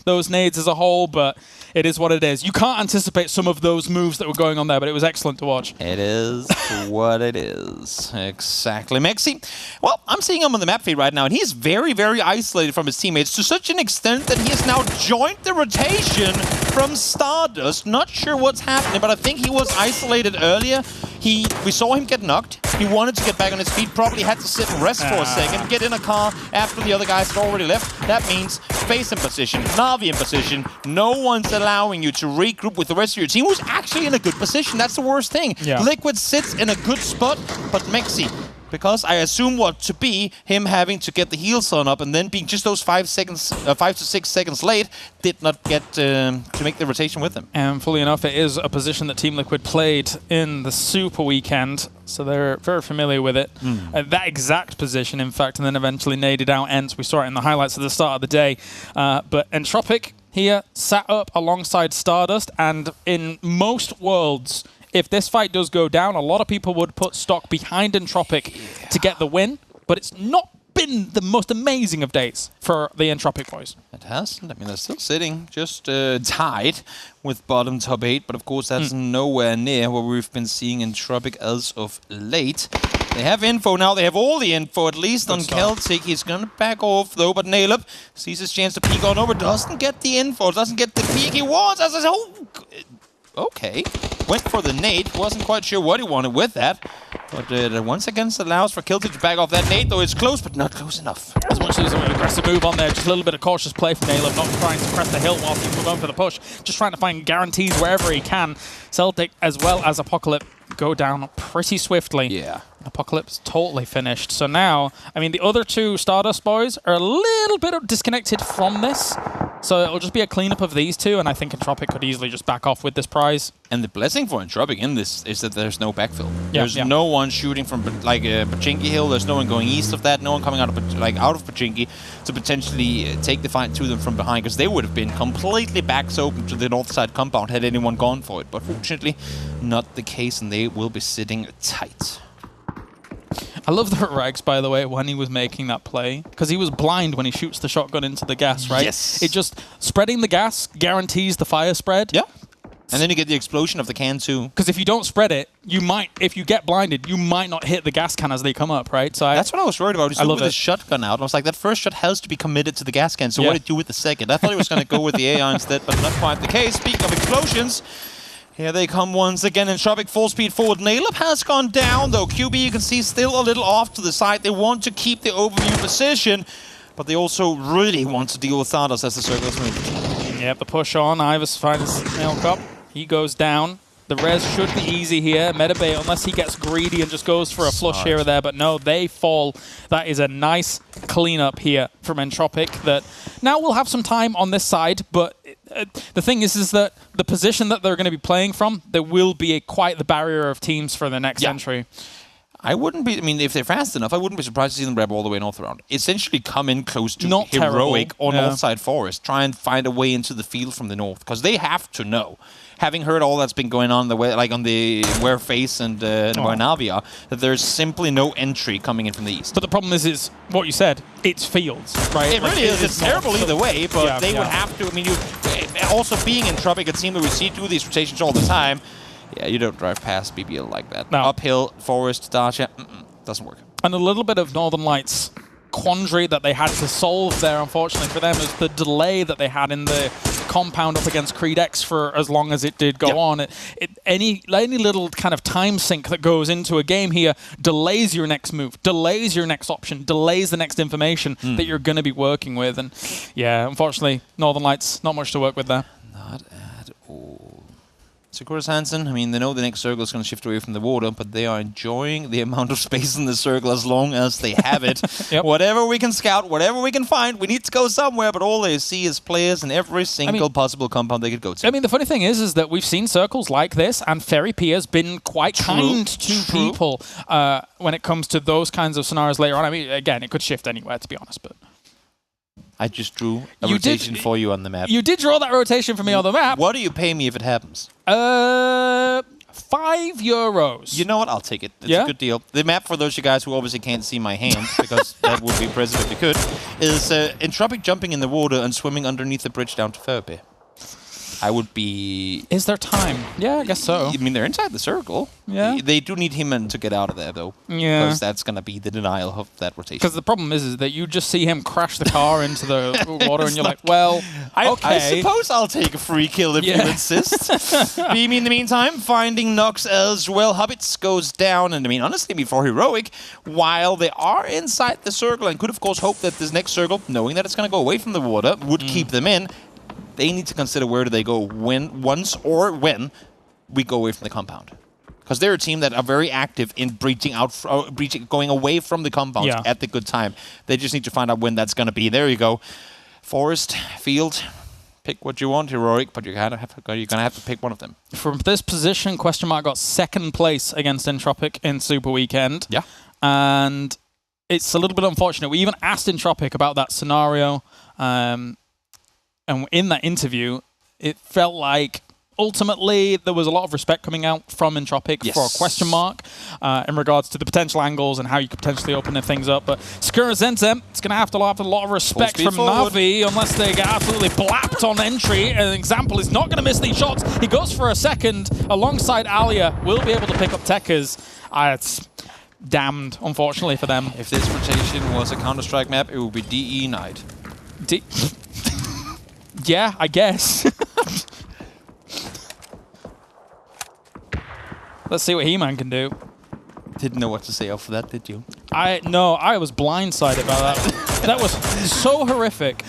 those nades as a whole, but it is what it is. You can't anticipate some of those moves that were going on there, but it was excellent to watch. It is what it is. Exactly. Mexi, well, I'm seeing him on the map feed right now, and he's very, very isolated from his teammates to such an extent that he has now joined the rotation from Stardust. Not sure what's happening, but I think he was isolated earlier. We saw him get knocked. He wanted to get back on his feet, probably had to sit and rest for a second, get in a car after the other guys had already left. That means Face in position, Na'Vi in position. No one's allowing you to regroup with the rest of your team, who's actually in a good position. That's the worst thing. Yeah. Liquid sits in a good spot, but Mexi, because I assume what to be him having to get the heels on up and then being just those 5 to 6 seconds late did not get to make the rotation with him. And fully enough, it is a position that Team Liquid played in the Super Weekend, so they're very familiar with it. That exact position, in fact, and then eventually naded out Ents. We saw it in the highlights at the start of the day. But Entropic here sat up alongside Stardust, and in most worlds, if this fight does go down, a lot of people would put stock behind Entropic to get the win, but it's not been the most amazing of days for the Entropic boys. It hasn't. I mean, they're still sitting just tied with bottom top 8, but of course that's nowhere near what we've been seeing in Entropic as of late. They have info now. They have all the info, at least on Celtic. He's going to back off, though, but Naleb sees his chance to peek on over. Doesn't get the info. Doesn't get the peek he wants. As I said, okay. Went for the nade. Wasn't quite sure what he wanted with that. But once again, allows for Celtic to back off that nade, though it's close, but not close enough. As much as an aggressive move on there, just a little bit of cautious play from Naleb, not trying to press the hill whilst he's going for the push, just trying to find guarantees wherever he can. Celtic, as well as Apocalypse, go down pretty swiftly. Yeah. Apocalypse totally finished. So now, I mean, the other two Stardust boys are a little bit disconnected from this. So it'll just be a cleanup of these two, and I think Entropic could easily just back off with this prize. And the blessing for Entropic in this is that there's no backfill. Yeah, There's no one shooting from like Pachinki Hill. There's no one going east of that. No one coming out of Pachinki to potentially take the fight to them from behind, because they would have been completely backs open to the north side compound had anyone gone for it. But fortunately, not the case, and they will be sitting tight. I love the Rags, by the way, when he was making that play, because he was blind when he shoots the shotgun into the gas, right? Yes. It just, spreading the gas guarantees the fire spread. Yeah. And then you get the explosion of the can too. Because if you don't spread it, you might, if you get blinded, you might not hit the gas can as they come up, right? So that's what I was worried about. He stood love with his shotgun out. I was like, that first shot has to be committed to the gas can, so what did he do with the second? I thought he was going to go with the AI instead, but not quite the case. Speaking of explosions, here they come once again. Entropic full speed forward. Naleb has gone down, though. QB, you can see, still a little off to the side. They want to keep the overview position, but they also really want to deal with Stardust as the circles move. Yep, the push on. Ivers finds Nail Cup. He goes down. The res should be easy here. Metabay, unless he gets greedy and just goes for a flush here or there, but no, they fall. That is a nice cleanup here from Entropic that now we'll have some time on this side, but the thing is that the position that they're going to be playing from, there will be quite the barrier of teams for the next entry. I wouldn't be, I mean, if they're fast enough, I wouldn't be surprised to see them grab all the way north around. Essentially come in close to Not Heroic terrible. or Northside Forest. Try and find a way into the field from the north, because they have to know, having heard all that's been going on the way, like on the Where Face and Navia, that there's simply no entry coming in from the east. But the problem is what you said, it's fields, right? It really is. It's terrible either way, but they would have to, I mean, you also being Entropic, it seems that we see through these rotations all the time. Yeah, you don't drive past BBL like that. No. Uphill, forest, Dacia, doesn't work. And a little bit of Northern Lights quandary that they had to solve there, unfortunately for them, is the delay that they had in the compound up against Creed X for as long as it did go on. Any little kind of time sink that goes into a game here delays your next move, delays your next option, delays the next information that you're going to be working with. And yeah, unfortunately, Northern Lights, not much to work with there. Not at all. Sakura Hansen, I mean, they know the next circle is going to shift away from the water, but they are enjoying the amount of space in the circle as long as they have it. Whatever we can scout, whatever we can find, we need to go somewhere, but all they see is players in every single possible compound they could go to. I mean, the funny thing is that we've seen circles like this, and Ferry P has been quite kind to people when it comes to those kinds of scenarios later on. I mean, again, it could shift anywhere, to be honest, but... I just drew a rotation for you on the map. You did draw that rotation for me on the map. What do you pay me if it happens? €5. You know what? I'll take it. It's a good deal. The map, for those of you guys who obviously can't see my hand, because that would be impressive if you could, is Entropic jumping in the water and swimming underneath the bridge down to Therapy. I would be... Is there time? Yeah, I guess so. I mean, they're inside the circle. Yeah. They do need him to get out of there, though. Yeah. Because that's going to be the denial of that rotation. Because the problem is that you just see him crash the car into the water and you're like, well, okay. I suppose I'll take a free kill if you insist. Beamy, in the meantime, finding Nox as well. Hobbits goes down, and I mean, honestly, before Heroic, while they are inside the circle and could, of course, hope that this next circle, knowing that it's going to go away from the water, would keep them in, they need to consider where do they go when we go away from the compound. Because they're a team that are very active in going away from the compound at the good time. They just need to find out when that's going to be. There you go. Forest, Field, pick what you want, Heroic, but you're gonna have to pick one of them. From this position, Question Mark got second place against Entropic in Super Weekend. Yeah. And it's a little bit unfortunate. We even asked Entropic about that scenario. And in that interview, it felt like ultimately there was a lot of respect coming out from Entropic for Question Mark in regards to the potential angles and how you could potentially open things up. But Skura Zenzem, it's going to have a lot of respect from Na'Vi unless they get absolutely blapped on entry. An example is not going to miss these shots. He goes for a second alongside Alia. Will be able to pick up Tekkas. It's damned, unfortunately, for them. If this rotation was a Counter-Strike map, it would be DE Knight. Yeah, I guess. Let's see what He-Man can do. Didn't know what to say off of that, did you? No, I was blindsided by that. That was so horrific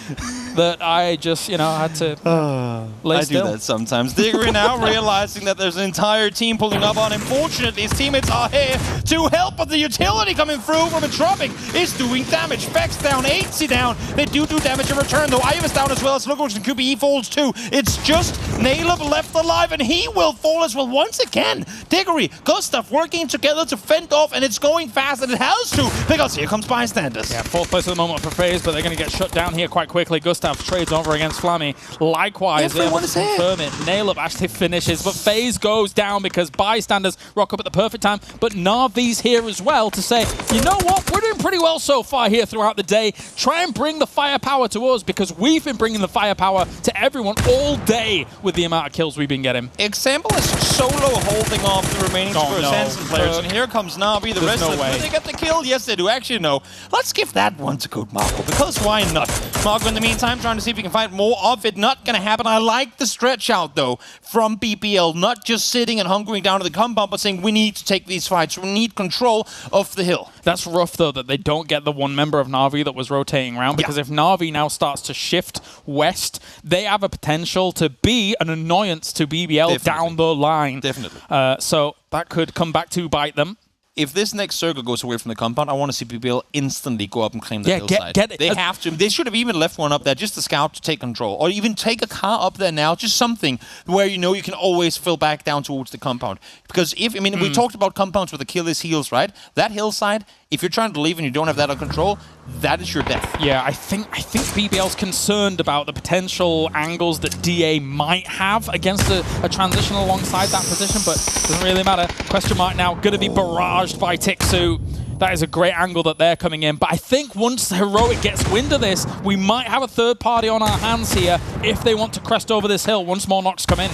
that I just, had to lay still. I do that sometimes. Diggory now realizing that there's an entire team pulling up on him. Fortunately, his teammates are here to help, but the utility coming through from Entropic is doing damage. Vex down, 8C down. They do damage in return, though. Iva's down as well as Lookwooks and QBE falls too. It's just Naleb left alive, and he will fall as well once again. Diggory, Gustav working together to fend off, and it's going fast, and it has to, because here comes Bystanders. Yeah, fourth place at the moment for FaZe, but they're going to get shut down here quite quickly. Gustav trades over against Flammy. Likewise, everyone is here. Confirm it. Naleb actually finishes, but FaZe goes down because Bystanders rock up at the perfect time. But Na'Vi's here as well to say, you know what? We're doing pretty well so far here throughout the day. Try and bring the firepower to us because we've been bringing the firepower to everyone all day with the amount of kills we've been getting. Example is solo holding off the remaining Sanson players, and here comes Na'Vi. The rest of them, do they get the kill? Yes, they do. Actually, no. Let's give that one to Code Marco, because why not? Marco, in the meantime, trying to see if he can find more of it. Not going to happen. I like the stretch out, though, from BBL. Not just sitting and hunkering down to the compound, but saying we need to take these fights. We need control of the hill. That's rough, though, that they don't get the one member of Na'Vi that was rotating around, because if Na'Vi now starts to shift west, they have a potential to be an annoyance to BBL down the line. Definitely. So that could come back to bite them. If this next circle goes away from the compound, I want to see BBL instantly go up and claim the hillside. Get it. They have to. They should have even left one up there just to scout to take control. Or even take a car up there now, just something where you know you can always fill back down towards the compound. Because we talked about compounds with Achilles heels, right? That hillside, if you're trying to leave and you don't have that under control, that is your death. Yeah, I think BBL's concerned about the potential angles that DA might have against a transition alongside that position, but it doesn't really matter. Question Mark now going to be barraged by Tixu. That is a great angle that they're coming in. But I think once Heroic gets wind of this, we might have a third party on our hands here if they want to crest over this hill once more knocks come in.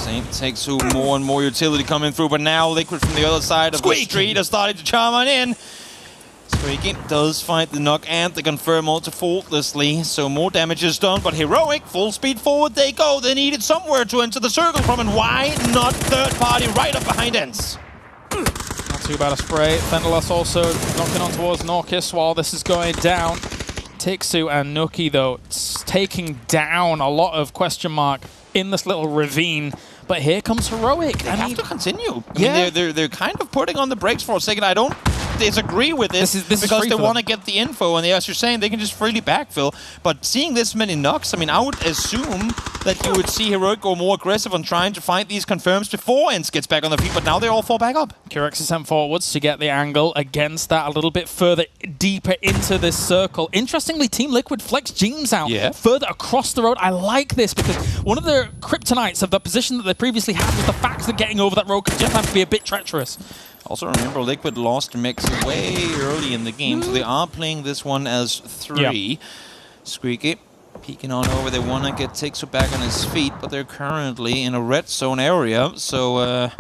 Tixu, more and more utility coming through, but now Liquid from the other side of the street are starting to charm on in. Squeaky does fight the knock and the confirm also faultlessly, so more damage is done, but Heroic, full speed forward they go. They needed somewhere to enter the circle from, and why not third party right up behind Ents? Not too bad a spray. Fendelus also knocking on towards Norkis while this is going down. Tixu and Nuki, though, taking down a lot of Question Mark in this little ravine. But here comes Heroic. They have to continue. I mean, they're kind of putting on the brakes for a second. I don't disagree with it this because they want to get the info, and as you're saying, they can just freely backfill. But seeing this many knocks, I mean, I would assume that you would see Heroic go more aggressive on trying to find these confirms before Ents gets back on their feet, but now they all fall back up. Curex is sent forwards to get the angle against that a little bit further deeper into this circle. Interestingly, Team Liquid flex James out further across the road. I like this because one of the kryptonites of the position that they previously had was the fact that getting over that road could just have to be a bit treacherous. Also remember, Liquid lost their mix way early in the game, so they are playing this one as 3. Squeaky peeking on over. They want to get Tixu back on his feet, but they're currently in a red zone area, so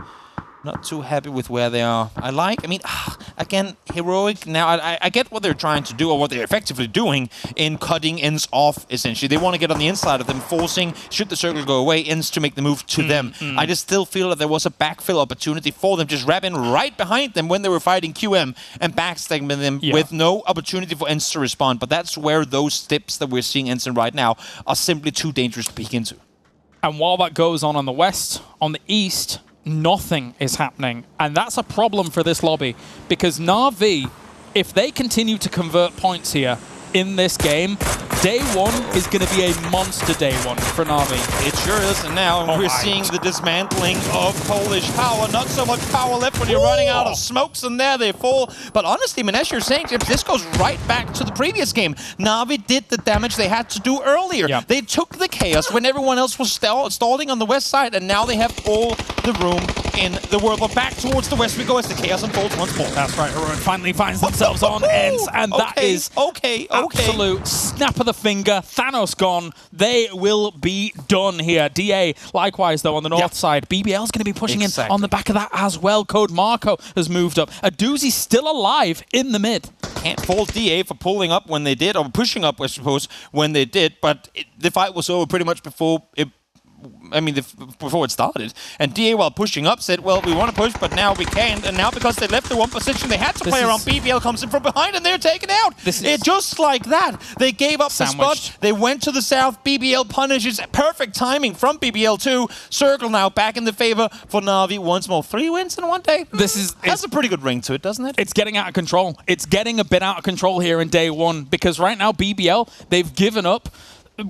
not too happy with where they are. Again, Heroic, now I get what they're trying to do, or what they're effectively doing in cutting Ents off, essentially. They want to get on the inside of them, forcing, should the circle go away, Ents to make the move to them. I just still feel that there was a backfill opportunity for them, just wrapping right behind them when they were fighting QM and backstabbing them with no opportunity for Ents to respond. But that's where those steps that we're seeing Ents in right now are simply too dangerous to peek into. And while that goes on the west, on the east, nothing is happening. And that's a problem for this lobby, because Na'Vi, if they continue to convert points here in this game, day one is going to be a monster day one for Na'Vi. It sure is, and now we're seeing the dismantling of Polish power. Not so much power left when you're running out of smokes, and there they fall. But honestly, I mean, as you're saying, James, this goes right back to the previous game. Na'Vi did the damage they had to do earlier. Yep. They took the chaos when everyone else was stalling on the west side, and now they have all the room in the world. But back towards the west we go as the chaos unfolds once more. That's right, Heroic finally finds themselves on ends, and that is absolute snap of the finger. Thanos gone. They will be done here. DA, likewise, though, on the north side. BBL's going to be pushing in on the back of that as well. Code Marco has moved up. A doozy still alive in the mid. Can't fault DA for pulling up when they did, or pushing up, I suppose, when they did, but the fight was over pretty much before it before it started. And DA, while pushing up, said, well, we want to push, but now we can't. And now because they left the one position, they had to play around. BBL comes in from behind, and they're taken out. Just like that. They gave up the spot. They went to the south. BBL punishes. Perfect timing from BBL2. Circle now back in the favor for Na'Vi once more. 3 wins in one day. That's a pretty good ring to it, doesn't it? It's getting out of control. It's getting a bit out of control here in day one, because right now BBL, they've given up.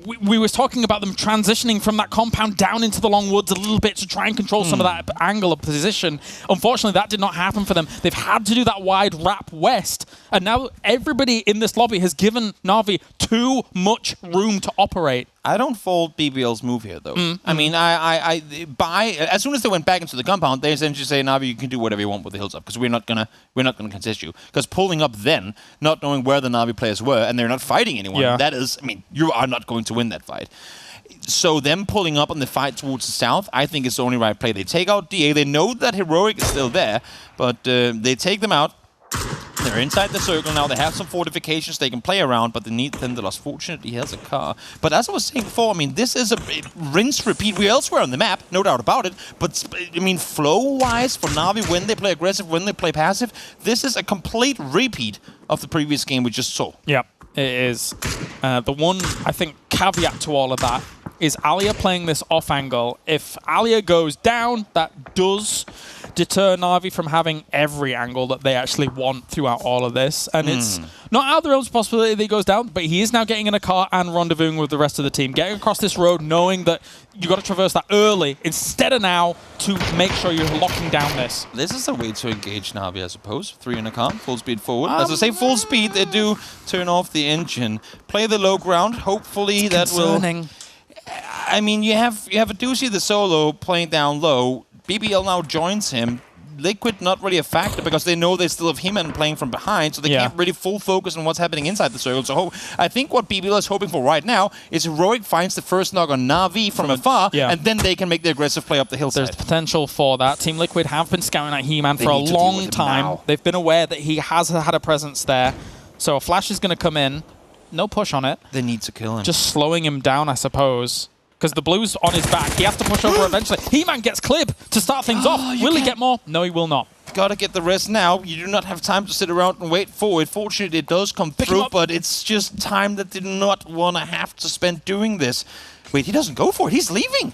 We was talking about them transitioning from that compound down into the long woods a little bit to try and control some of that angle of position. Unfortunately, that did not happen for them. They've had to do that wide wrap west, and now everybody in this lobby has given Na'Vi too much room to operate. I don't fault BBL's move here, though. I mean, as soon as they went back into the compound, they essentially say, Na'Vi, you can do whatever you want with the hills up, because we're not gonna contest you. Because pulling up then, not knowing where the Na'Vi players were, and they're not fighting anyone, that is, I mean, you are not going to win that fight. So them pulling up on the fight towards the south, I think is the only right play. They take out DA. They know that Heroic is still there, but they take them out. They're inside the circle now. They have some fortifications they can play around, but they need Thendalos. Fortunately, he has a car. But as I was saying before, I mean, this is a rinse repeat. We're elsewhere on the map, no doubt about it. But, I mean, flow-wise for Na'Vi, when they play aggressive, when they play passive, this is a complete repeat of the previous game we just saw. Yeah, it is. The one, I think, caveat to all of that is Alia playing this off angle. If Alia goes down, that does deter Na'Vi from having every angle that they actually want throughout all of this. And it's not out of the realms of possibility that he goes down, but he is now getting in a car and rendezvousing with the rest of the team. Getting across this road, knowing that you got to traverse that early instead of now to make sure you're locking down this. This is a way to engage Na'Vi, I suppose. 3 in a car, full speed forward. As I say, full speed, they do turn off the engine. Play the low ground. Hopefully that will... I mean, you have a Doozy the solo playing down low. BBL now joins him. Liquid not really a factor because they know they still have He-Man playing from behind, so they can't really full focus on what's happening inside the circle. So I think what BBL is hoping for right now is Heroic finds the first knock on Na'Vi from afar, and then they can make the aggressive play up the hillside. There's potential for that. Team Liquid have been scouting out He-Man for a long time. They've been aware that he has had a presence there. So a flash is going to come in. No push on it. They need to kill him. Just slowing him down, I suppose. Because the blue's on his back. He has to push over eventually. He-Man gets Clib to start things off. Will he get more? No, he will not. Gotta get the rest now. You do not have time to sit around and wait for it. Fortunately, it does come through, but it's just time that they do not want to have to spend doing this. Wait, he doesn't go for it. He's leaving.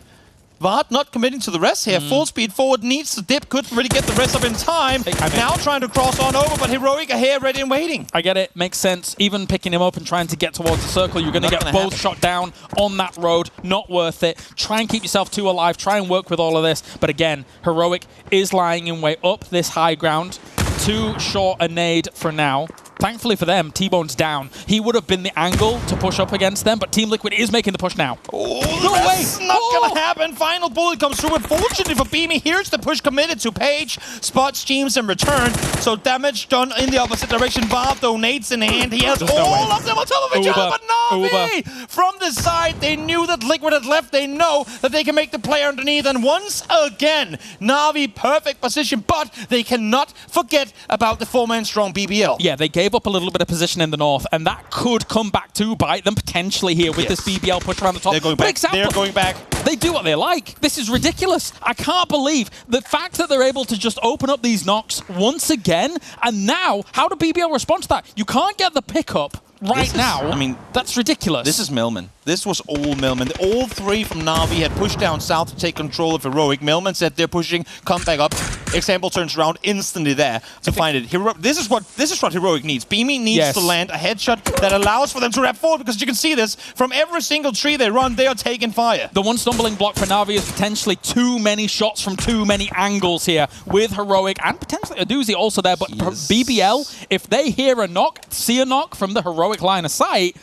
Vard not committing to the rest here. Full speed forward, needs to dip. Couldn't really get the rest up in time. Now trying to cross on over, but Heroic are here ready and waiting. I get it. Makes sense. Even picking him up and trying to get towards the circle, you're going to get both shot down on that road. Not worth it. Try and keep yourself 2 alive. Try and work with all of this. But again, Heroic is lying in wait up this high ground. Too short a nade for now. Thankfully for them, T-Bone's down. He would have been the angle to push up against them, but Team Liquid is making the push now. Oh, no way! Not gonna happen. Final bullet comes through. Unfortunately for Beamy, here's the push committed to Page. Spots James in return, so damage done in the opposite direction. Bob donates in hand. He has all of them on top of each other, but Na'Vi! From the side, they knew that Liquid had left. They know that they can make the play underneath, and once again, Na'Vi perfect position, but they cannot forget about the 4-man strong BBL. Yeah, they gave up a little bit of position in the north, and that could come back to bite them potentially here with this BBL push around the top. They're going back. They're going back. They do what they like. This is ridiculous. I can't believe the fact that they're able to just open up these knocks once again, and now, how do BBL respond to that? You can't get the pickup right now. I mean, that's ridiculous. This is Millman. This was all Melman. All three from Na'Vi had pushed down south to take control of Heroic. Melman said they're pushing, come back up. Example turns around instantly there to find it. This is what Heroic needs. Beamy needs to land a headshot that allows for them to wrap forward, because you can see this from every single tree they run, they are taking fire. The one stumbling block for Na'Vi is potentially too many shots from too many angles here with Heroic and potentially a doozy also there. But BBL, if they hear a knock, see a knock from the Heroic line of sight,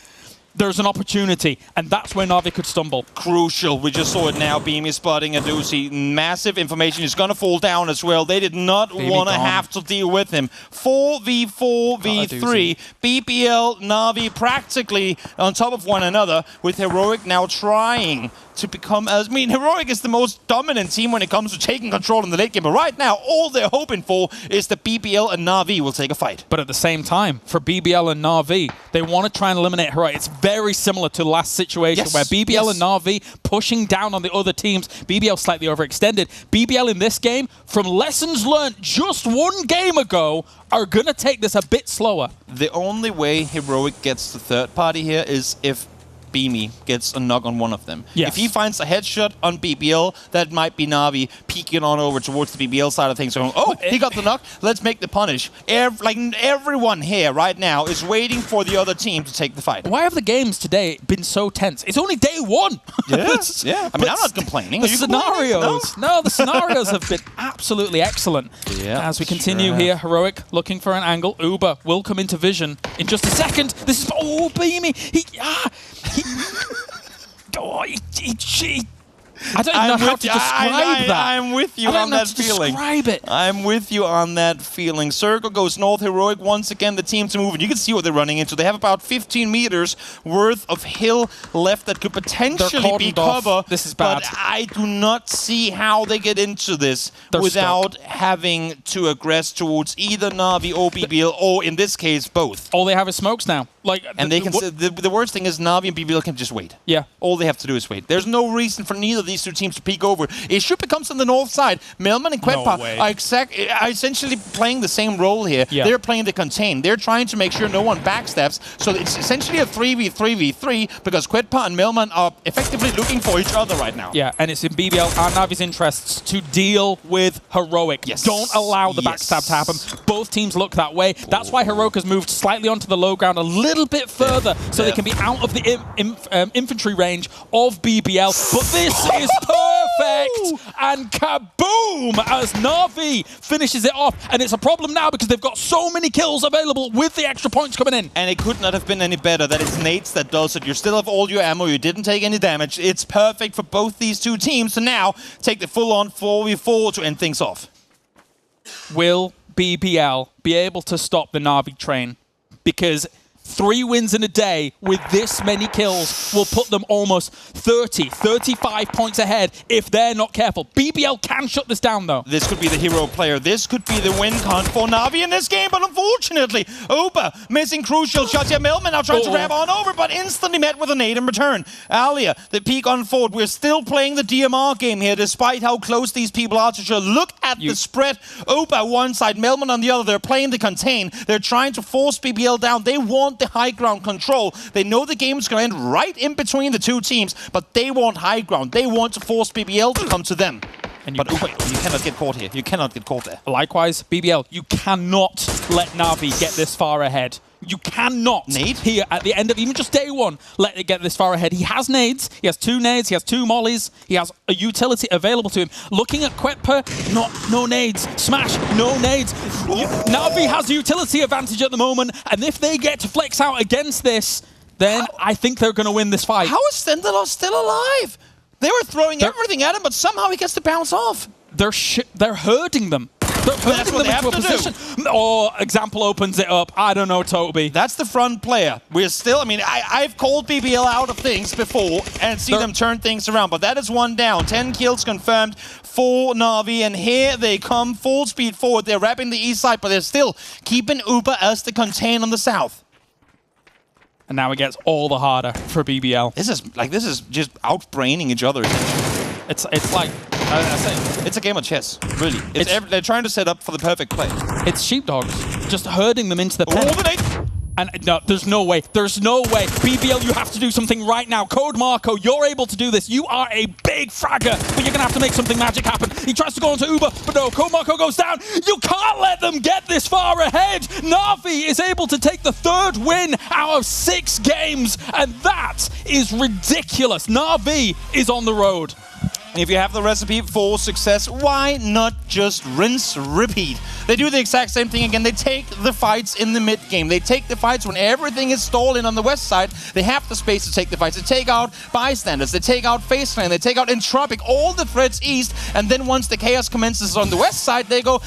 there's an opportunity, and that's where Na'Vi could stumble. Crucial. We just saw it now. Beamy spotting a doozy. Massive information. He's going to fall down as well. They did not want to have to deal with him. 4v4v3. BBL, Na'Vi practically on top of one another, with Heroic now trying to become as... I mean, Heroic is the most dominant team when it comes to taking control in the late game, but right now, all they're hoping for is that BBL and Na'Vi will take a fight. But at the same time, for BBL and Na'Vi, they want to try and eliminate Heroic. It's very similar to the last situation where BBL and Na'Vi pushing down on the other teams. BBL slightly overextended. BBL in this game, from lessons learned just one game ago, are going to take this a bit slower. The only way Heroic gets the third party here is if Beamy gets a knock on one of them. Yes. If he finds a headshot on BBL, that might be Na'Vi peeking on over towards the BBL side of things. Going, oh, he got the knock. Let's make the punish. Everyone here right now is waiting for the other team to take the fight. Why have the games today been so tense? It's only day one. Yeah. I mean, I'm not complaining. The scenarios. No, the scenarios have been absolutely excellent. Yeah. As we continue here, Heroic looking for an angle. Uber will come into vision in just a second. This is Beamy. I don't know how to describe that. I'm with you on that feeling. I'm with you on that feeling. Circle goes north. Heroic once again. The team's moving. You can see what they're running into. They have about 15 meters worth of hill left that could potentially be cover. This is bad. But I do not see how they get into this without having to aggress towards either Na'Vi or BBL, or in this case, both. All they have is smokes now. And they can. The worst thing is Na'Vi and BBL can just wait. Yeah. All they have to do is wait. There's no reason for neither of these two teams to peek over. It should become on the north side. Melman and Quetpa are essentially playing the same role here. Yeah. They're playing the contain. They're trying to make sure no one backstabs. So it's essentially a 3v3v3 because Quetpa and Melman are effectively looking for each other right now. Yeah, and it's in BBL and Na'Vi's interests to deal with Heroic. Yes. Don't allow the backstab to happen. Both teams look that way. That's why Heroic has moved slightly onto the low ground a little bit further so they can be out of the infantry range of BBL. But this is perfect! And kaboom! As Na'Vi finishes it off. And it's a problem now because they've got so many kills available with the extra points coming in. And it could not have been any better. That it's nades that does it. You still have all your ammo. You didn't take any damage. It's perfect for both these two teams to now take the full-on 4v4 to end things off. Will BBL be able to stop the Na'Vi train? Because 3 wins in a day with this many kills will put them almost 30, 35 points ahead if they're not careful. BBL can shut this down, though. This could be the hero player. This could be the win con for Na'Vi in this game, but unfortunately, Uber missing crucial shots. Yeah, Melman now trying to grab on over, but instantly met with a nade in return. Alia, the peak on forward. We're still playing the DMR game here, despite how close these people are to each other. Look at the spread. Uber one side, Melman on the other. They're playing the contain. They're trying to force BBL down. They want the high ground control. They know the game's going to end right in between the two teams, but they want high ground. They want to force BBL to come to them. But Uber, you cannot get caught here. You cannot get caught there. Likewise, BBL, you cannot let Na'Vi get this far ahead. You cannot here at the end of even just day one let it get this far ahead. He has nades. He has 2 nades. He has 2 mollies. He has a utility available to him. Looking at Quetpa, no nades. Smash, no nades. Na'Vi has a utility advantage at the moment, and if they get to flex out against this, then I think they're going to win this fight. How is Stendalos still alive? They were throwing everything at him, but somehow he gets to bounce off. They're herding them. They're herding them into a position. Or Example opens it up. I don't know, Toby. That's the front player. We're still, I mean, I've called BBL out of things before and see them turn things around, but that is 1 down. 10 kills confirmed for Na'Vi, and here they come full speed forward. They're wrapping the east side, but they're still keeping Uber as the contain on the south. And now it gets all the harder for BBL. This is just outbraining each other. It's like... it's a game of chess, really. They're trying to set up for the perfect play. It's sheepdogs, just herding them into the pen. And no, there's no way. There's no way. BBL, you have to do something right now. Code Marco, you're able to do this. You are a big fragger, but you're going to have to make something magic happen. He tries to go onto Uber, but no, Code Marco goes down. You can't let them get this far ahead. Na'Vi is able to take the 3rd win out of 6 games, and that is ridiculous. Na'Vi is on the road. If you have the recipe for success, why not just rinse, repeat? They do the exact same thing again. They take the fights in the mid game. They take the fights when everything is stalling on the west side. They have the space to take the fights. They take out bystanders. They take out Faceland. They take out Entropic. All the threats east. And then once the chaos commences on the west side, they go,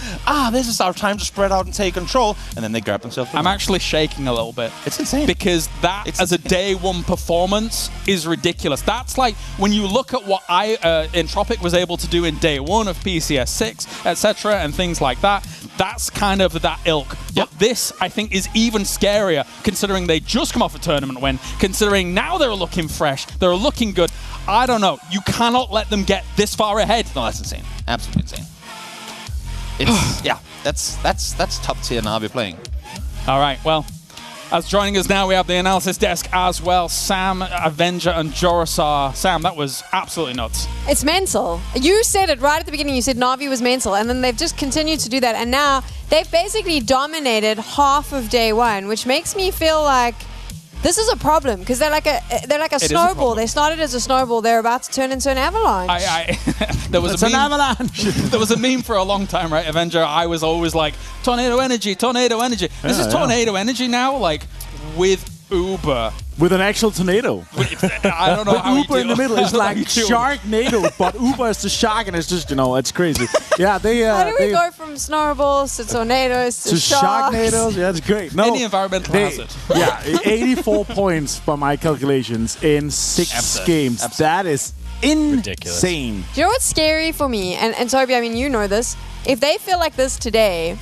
this is our time to spread out and take control. And then they grab themselves. I'm actually shaking a little bit. It's insane. Because that, as a day 1 performance, is ridiculous. That's like when you look at what Entropic was able to do in day 1 of PCS 6, etc., and things like that. That's kind of that ilk. But this, I think, is even scarier, considering they just come off a tournament win, considering now they're looking fresh, they're looking good. I don't know. You cannot let them get this far ahead. No, that's insane. Absolutely insane. It's, yeah, that's top tier Na'Vi playing. All right, well, as joining us now, we have the analysis desk as well. Sam, Avenger, and Jorasar. Sam, that was absolutely nuts. It's mental. You said it right at the beginning. You said Na'Vi was mental, and then they've just continued to do that. And now they've basically dominated half of day 1, which makes me feel like this is a problem, because they're like a snowball. They started as a snowball. They're about to turn into an avalanche. There was an avalanche. There was a meme for a long time, right, Avenger? I was always like, tornado energy, tornado energy. This is tornado energy now, like, with Uber. With an actual tornado. I don't know how Uber in the middle is like Sharknado, but Uber is the shark, and it's just, it's crazy. Yeah, they... How do we go from snowballs to tornadoes to sharks? Sharknadoes? Yeah, it's great. No, any environmental hazard. Yeah, 84 points by my calculations in 6 games. That is insane. Do you know what's scary for me? And Toby, I mean, you know this. If they feel like this today,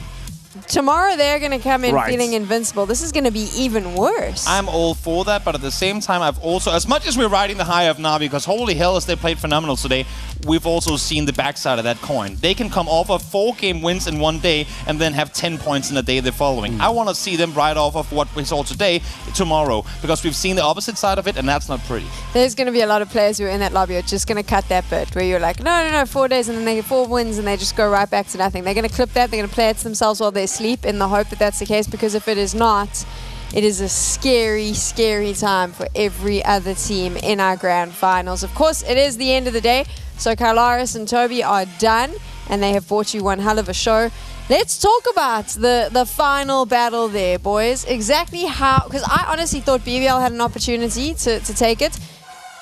tomorrow they're going to come in feeling invincible. This is going to be even worse. I'm all for that, but at the same time, I've also, as much as we're riding the high of Na'Vi, because holy hell, as they played phenomenal today, we've also seen the backside of that coin. They can come off of 4 game wins in one day and then have 10 points in the day they're following. I want to see them ride off of what we saw today, tomorrow, because we've seen the opposite side of it, and that's not pretty. There's going to be a lot of players who are in that lobby who are just going to cut that bit, where you're like, no, 4 days, and then they get 4 wins, and they just go right back to nothing. They're going to clip that, they're going to play it to themselves while they sleep, in the hope that that's the case, because if it is not, it is a scary, scary time for every other team in our grand finals. Of course, it is the end of the day, so Kylaris and Toby are done, and they have brought you one hell of a show. Let's talk about the final battle there, boys. Exactly how, because I honestly thought BBL had an opportunity to take it.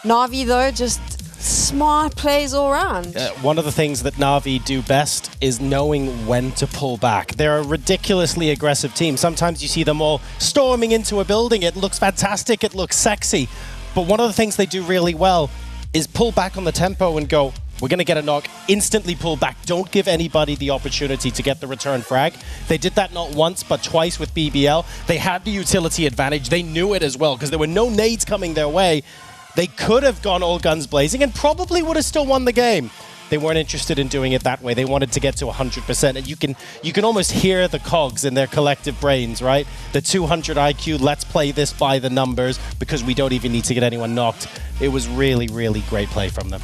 Na'Vi, though, just smart plays all around. One of the things that Na'Vi do best is knowing when to pull back. They're a ridiculously aggressive team. Sometimes you see them all storming into a building. It looks fantastic. It looks sexy. But one of the things they do really well is pull back on the tempo and go, we're going to get a knock, instantly pull back. Don't give anybody the opportunity to get the return frag. They did that not once, but twice with BBL. They had the utility advantage. They knew it as well, because there were no nades coming their way. They could have gone all guns blazing and probably would have still won the game. They weren't interested in doing it that way. They wanted to get to 100%, and you can almost hear the cogs in their collective brains, right? The 200 IQ, let's play this by the numbers because we don't even need to get anyone knocked. It was really, really great play from them.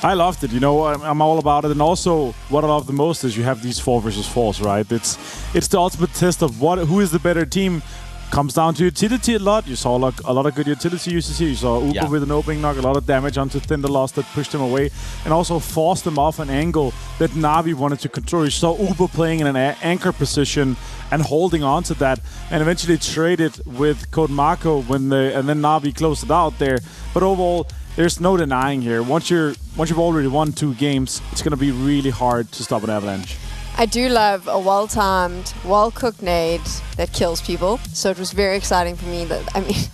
I loved it. I'm all about it. And also, what I love the most is you have these 4 versus 4s, right? It's the ultimate test of who is the better team. Comes down to utility a lot. You saw a lot of good utility uses here. You saw Uber with an opening knock, a lot of damage onto Thunderlost that pushed him away, and also forced them off an angle that Na'Vi wanted to control. You saw Uber playing in an anchor position and holding on to that, and eventually traded with Code Marco and then Na'Vi closed it out there. But overall, there's no denying here. Once you've already won 2 games, it's going to be really hard to stop an avalanche. I do love a well-timed, well-cooked nade that kills people. So it was very exciting for me.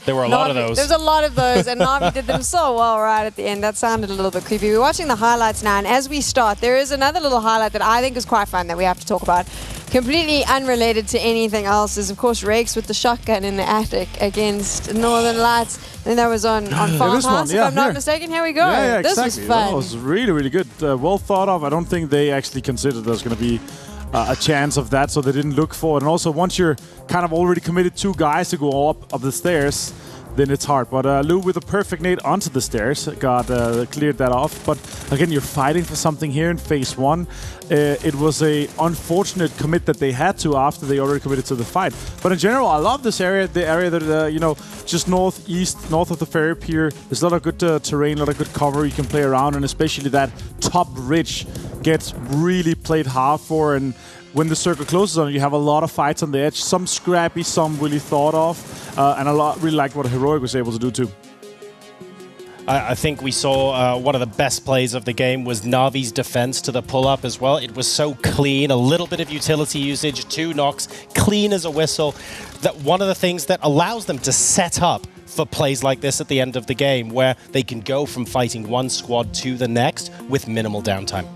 There were a lot of those. There's a lot of those, and Na'Vi did them so well right at the end. That sounded a little bit creepy. We're watching the highlights now, and as we start, there is another little highlight that I think is quite fun that we have to talk about. Completely unrelated to anything else is, of course, Rex with the shotgun in the attic against Northern Lights. And that was on Farmhouse, if I'm not mistaken. Here we go. Yeah, this exactly. was fun. That was really, really good. Well thought of. I don't think they actually considered there's going to be a chance of that, so they didn't look for it. And also, once you're kind of already committed 2 guys to go up the stairs, then it's hard. But Lou with a perfect nade onto the stairs cleared that off. But again, you're fighting for something here in phase 1. It was a unfortunate commit that they had to after they already committed to the fight. But in general, I love this area. The area that, you know, just north of the ferry pier. There's a lot of good terrain, a lot of good cover you can play around. And especially that top ridge gets really played hard for. And when the circle closes on you, have a lot of fights on the edge. Some scrappy, some really thought of. And really liked what Heroic was able to do too. I think we saw one of the best plays of the game was Na'Vi's defense to the pull-up as well. It was so clean, a little bit of utility usage, 2 knocks, clean as a whistle. That one of the things that allows them to set up for plays like this at the end of the game, where they can go from fighting one squad to the next with minimal downtime.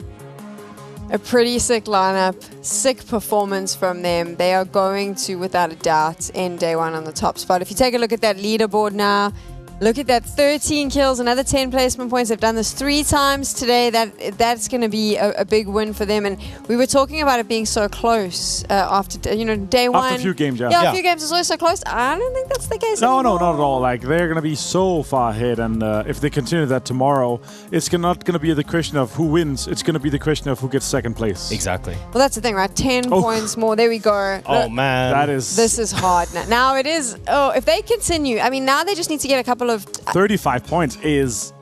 A pretty sick lineup, sick performance from them. They are going to, without a doubt, end day 1 on the top spot. If you take a look at that leaderboard now, look at that, 13 kills, another 10 placement points. They've done this 3 times today. That's going to be a big win for them. And we were talking about it being so close after, day 1. After a few games, yeah. A few games is always so close. I don't think that's the case anymore. No, not at all. Like, they're going to be so far ahead. And if they continue that tomorrow, it's not going to be the question of who wins. It's going to be the question of who gets second place. Exactly. Well, that's the thing, right? 10 points more. There we go. Oh, man. This is hard. Now it is. Oh, if they continue, I mean, now they just need to get a couple of 35 points is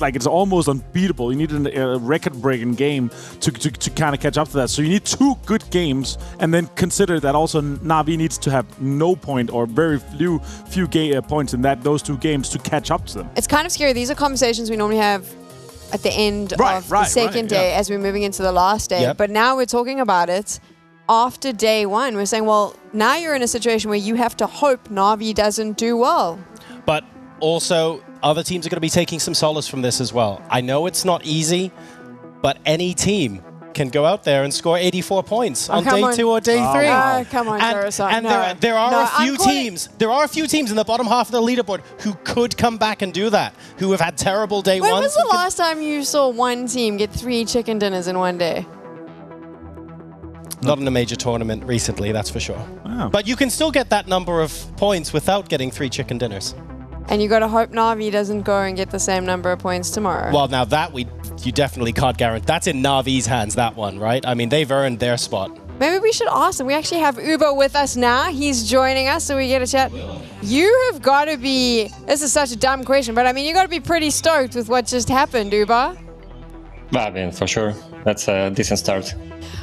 like it's almost unbeatable. You need a record-breaking game to kind of catch up to that. So you need 2 good games, and then consider that also Na'Vi needs to have no point or very few points in those 2 games to catch up to them. It's kind of scary. These are conversations we normally have at the end of the second day as we're moving into the last day. Yep. But now we're talking about it after day 1. We're saying, well, now you're in a situation where you have to hope Na'Vi doesn't do well. But also, other teams are going to be taking some solace from this as well. I know it's not easy, but any team can go out there and score 84 points on day 2 or day 3. Come on, and there are a few teams in the bottom half of the leaderboard who could come back and do that, who have had terrible day 1s. When was the last time you saw one team get 3 chicken dinners in one day? Not in a major tournament recently, that's for sure. Wow. But you can still get that number of points without getting 3 chicken dinners. And you got to hope Na'Vi doesn't go and get the same number of points tomorrow. Well, now that you definitely can't guarantee. That's in Na'Vi's hands, that one, right? I mean, they've earned their spot. Maybe we should ask them. We actually have Uber with us now. He's joining us, so we get a chat. You have got to be... This is such a dumb question, but I mean, you got to be pretty stoked with what just happened, Uber. I mean, for sure. That's a decent start.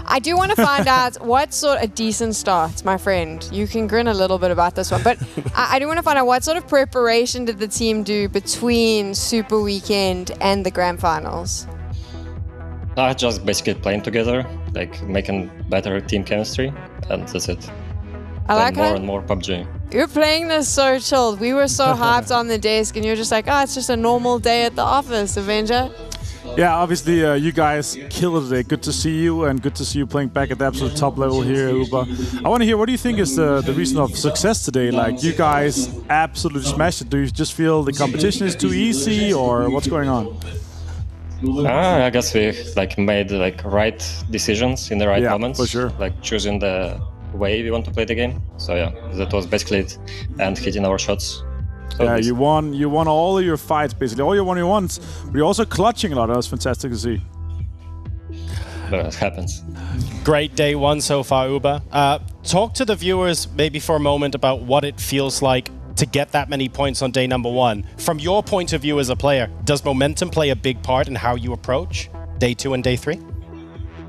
I do want to find out what sort of decent start, my friend. You can grin a little bit about this one, but I do want to find out what sort of preparation did the team do between Super Weekend and the Grand Finals? Just basically playing together, like making better team chemistry, and that's it. I like more and more PUBG. You're playing this so chilled. We were so hyped on the desk, and you're just like, oh, it's just a normal day at the office, Avenger. Yeah, obviously you guys killed it today. Good to see you, and good to see you playing back at the absolute top level here, Uba. I want to hear, what do you think is the reason of success today? Like, you guys absolutely smashed it. Do you just feel the competition is too easy, or what's going on? I guess we made right decisions in the right moments. For sure. Like choosing the way we want to play the game. So yeah, that was basically it, and hitting our shots. So yeah, you won all of your fights, basically. All your 1v1s, but you're also clutching a lot. That was fantastic to see. But it happens. Great day 1 so far, Uba. Talk to the viewers maybe for a moment about what it feels like to get that many points on day number 1. From your point of view as a player, does momentum play a big part in how you approach day 2 and day 3?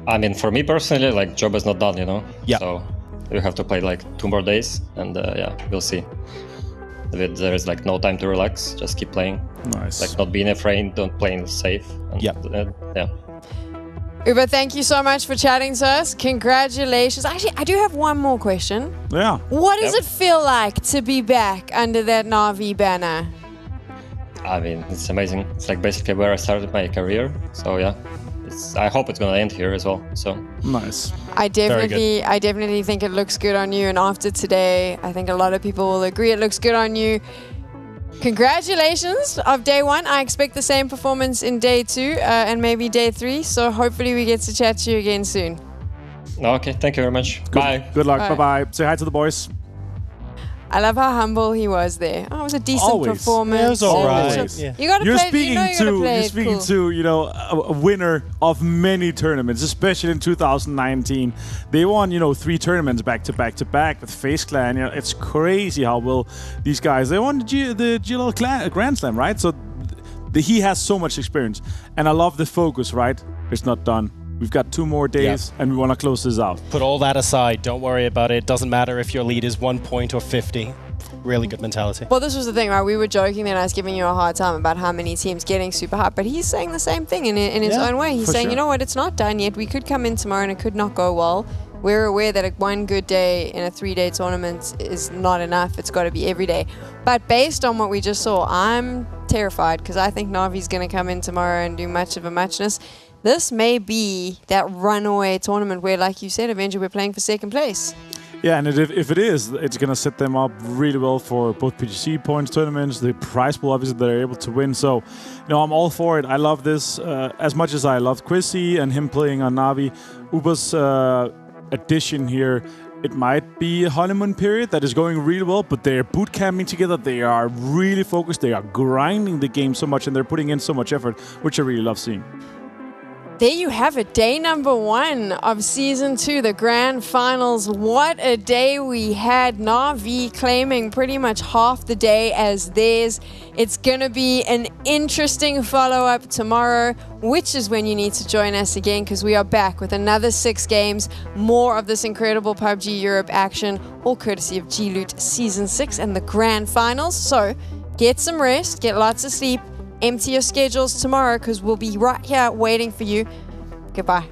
I mean, for me personally, job is not done, Yeah. So you have to play 2 more days, and yeah, we'll see. There is no time to relax. Just keep playing. Nice. Not being afraid, don't playing safe. And, yeah. Uber, thank you so much for chatting to us. Congratulations. Actually, I do have one more question. Yeah. What does it feel like to be back under that Na'Vi banner? I mean, it's amazing. It's basically where I started my career. So yeah, I hope it's gonna end here as well. So Nice. I definitely think it looks good on you. And after today, I think a lot of people will agree it looks good on you. Congratulations of day 1. I expect the same performance in day 2 and maybe day 3. So hopefully we get to chat to you again soon. okay, thank you very much. Bye. Good luck. Bye. Bye bye. Say hi to the boys. I love how humble he was there. Oh, it was a decent Always. performance. Yeah, it was all right. So Yeah. You got to You're play. speaking play you're it speaking cool. to a winner of many tournaments, especially in 2019. They won 3 tournaments back to back to back with FaZe Clan. It's crazy how well these guys. They won the GLL Grand Slam, right? So he has so much experience, and I love the focus. Right, it's not done. We've got 2 more days, and we want to close this out. Put all that aside. Don't worry about it. Doesn't matter if your lead is 1 point or 50. Really good mentality. Well, this was the thing, right? We were joking that I was giving you a hard time about how many teams getting super hot, but he's saying the same thing in his own way. He's saying, sure. you know what, it's not done yet. We could come in tomorrow and it could not go well. We're aware that one good day in a 3-day tournament is not enough. It's got to be every day. But based on what we just saw, I'm terrified because I think Navi's going to come in tomorrow and do much of a muchness. This may be that runaway tournament where, like you said, eventually we're playing for second place. Yeah, and if it is, it's going to set them up really well for both PGC points tournaments, the prize pool, obviously, they're able to win. So, I'm all for it. I love this as much as I loved Quizzy and him playing on Navi. Uber's addition here, it might be a honeymoon period that is going really well, but they're boot camping together. They are really focused. They are grinding the game so much, and they're putting in so much effort, which I really love seeing. There you have it, day number 1 of Season 2, the Grand Finals. What a day we had. Na'Vi claiming pretty much half the day as theirs. It's going to be an interesting follow-up tomorrow, which is when you need to join us again because we are back with another 6 games, more of this incredible PUBG Europe action, all courtesy of G-Loot Season 6 and the Grand Finals. So get some rest, get lots of sleep, empty your schedules tomorrow because we'll be right here waiting for you. Goodbye.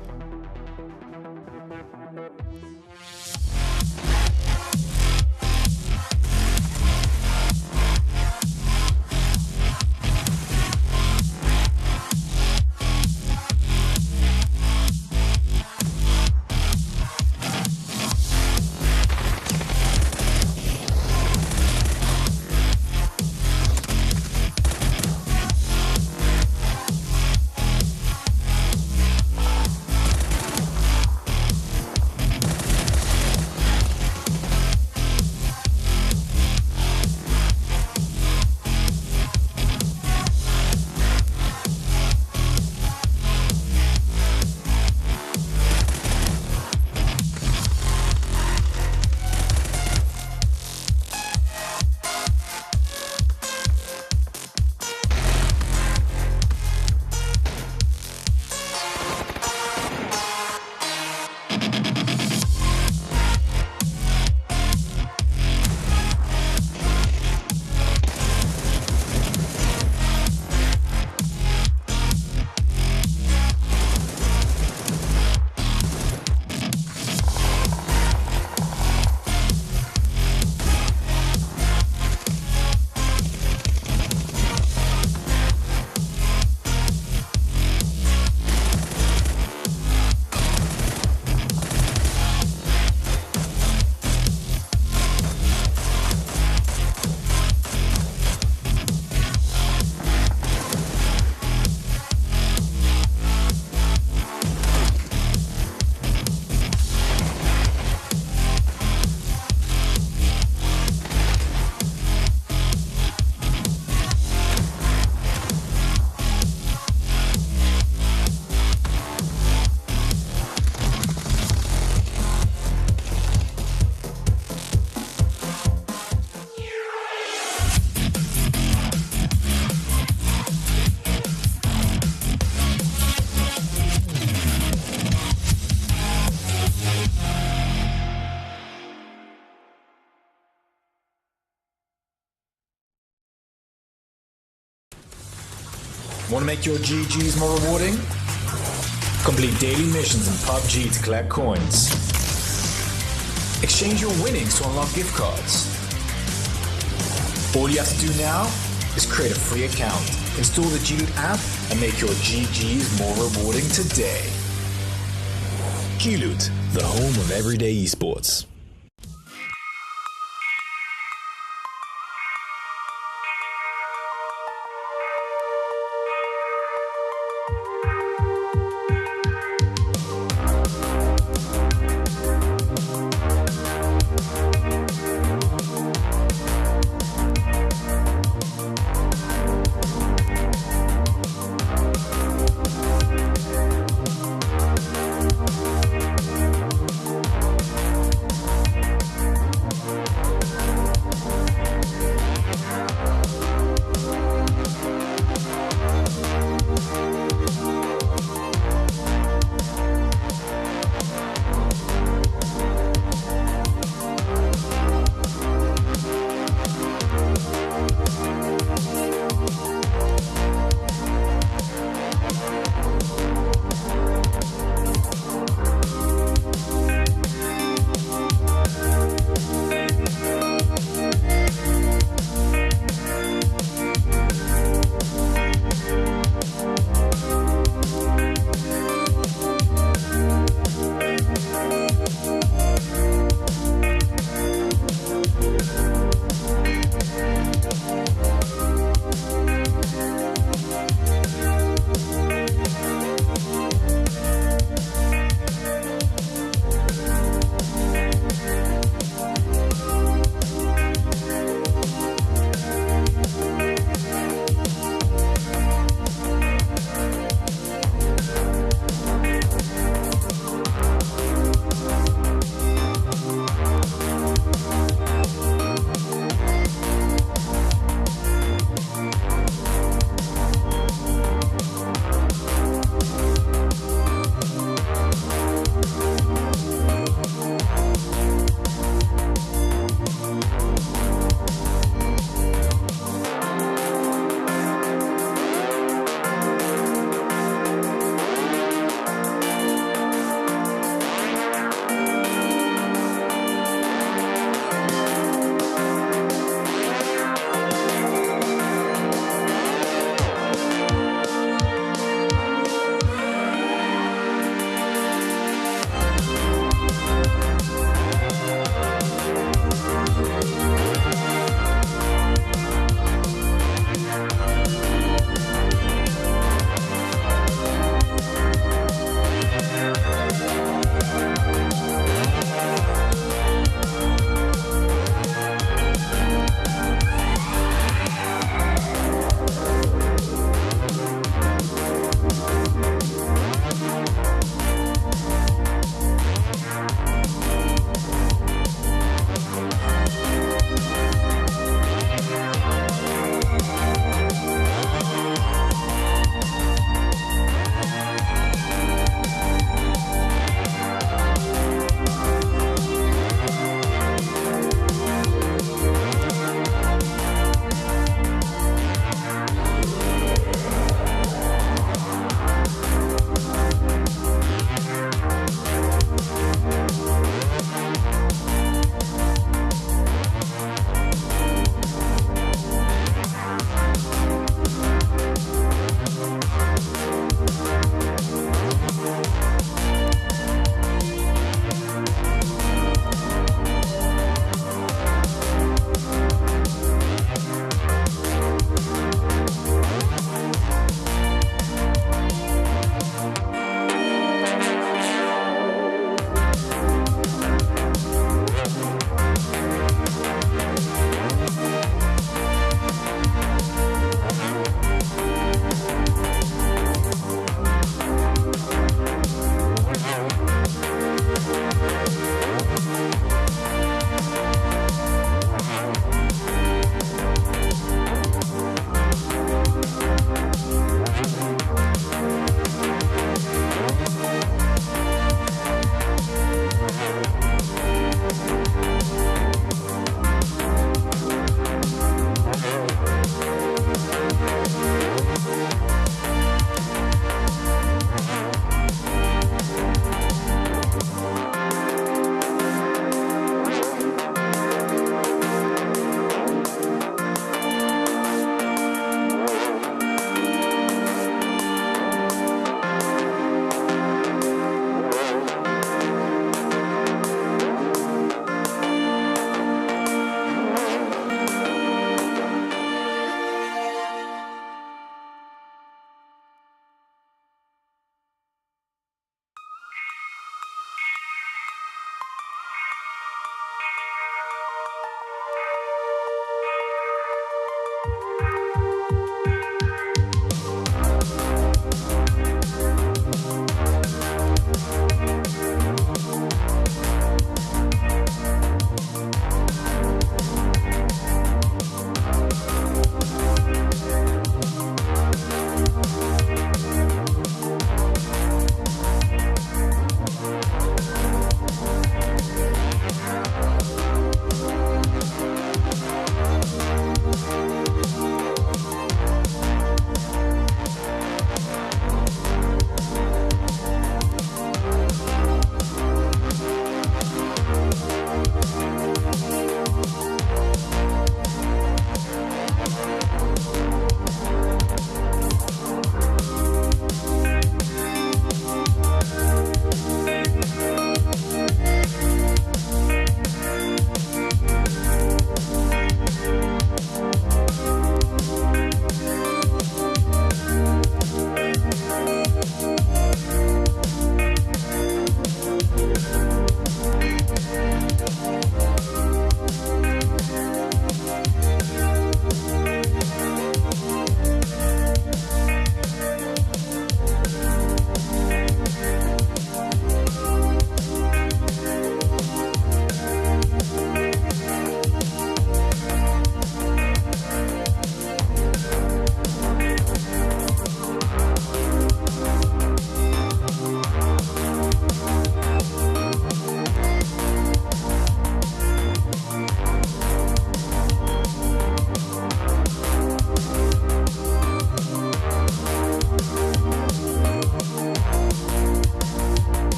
Want to make your GGs more rewarding? Complete daily missions in PUBG to collect coins. Exchange your winnings to unlock gift cards. All you have to do now is create a free account Install the G-Loot app and make your GGs more rewarding today. G-Loot, the home of everyday esports.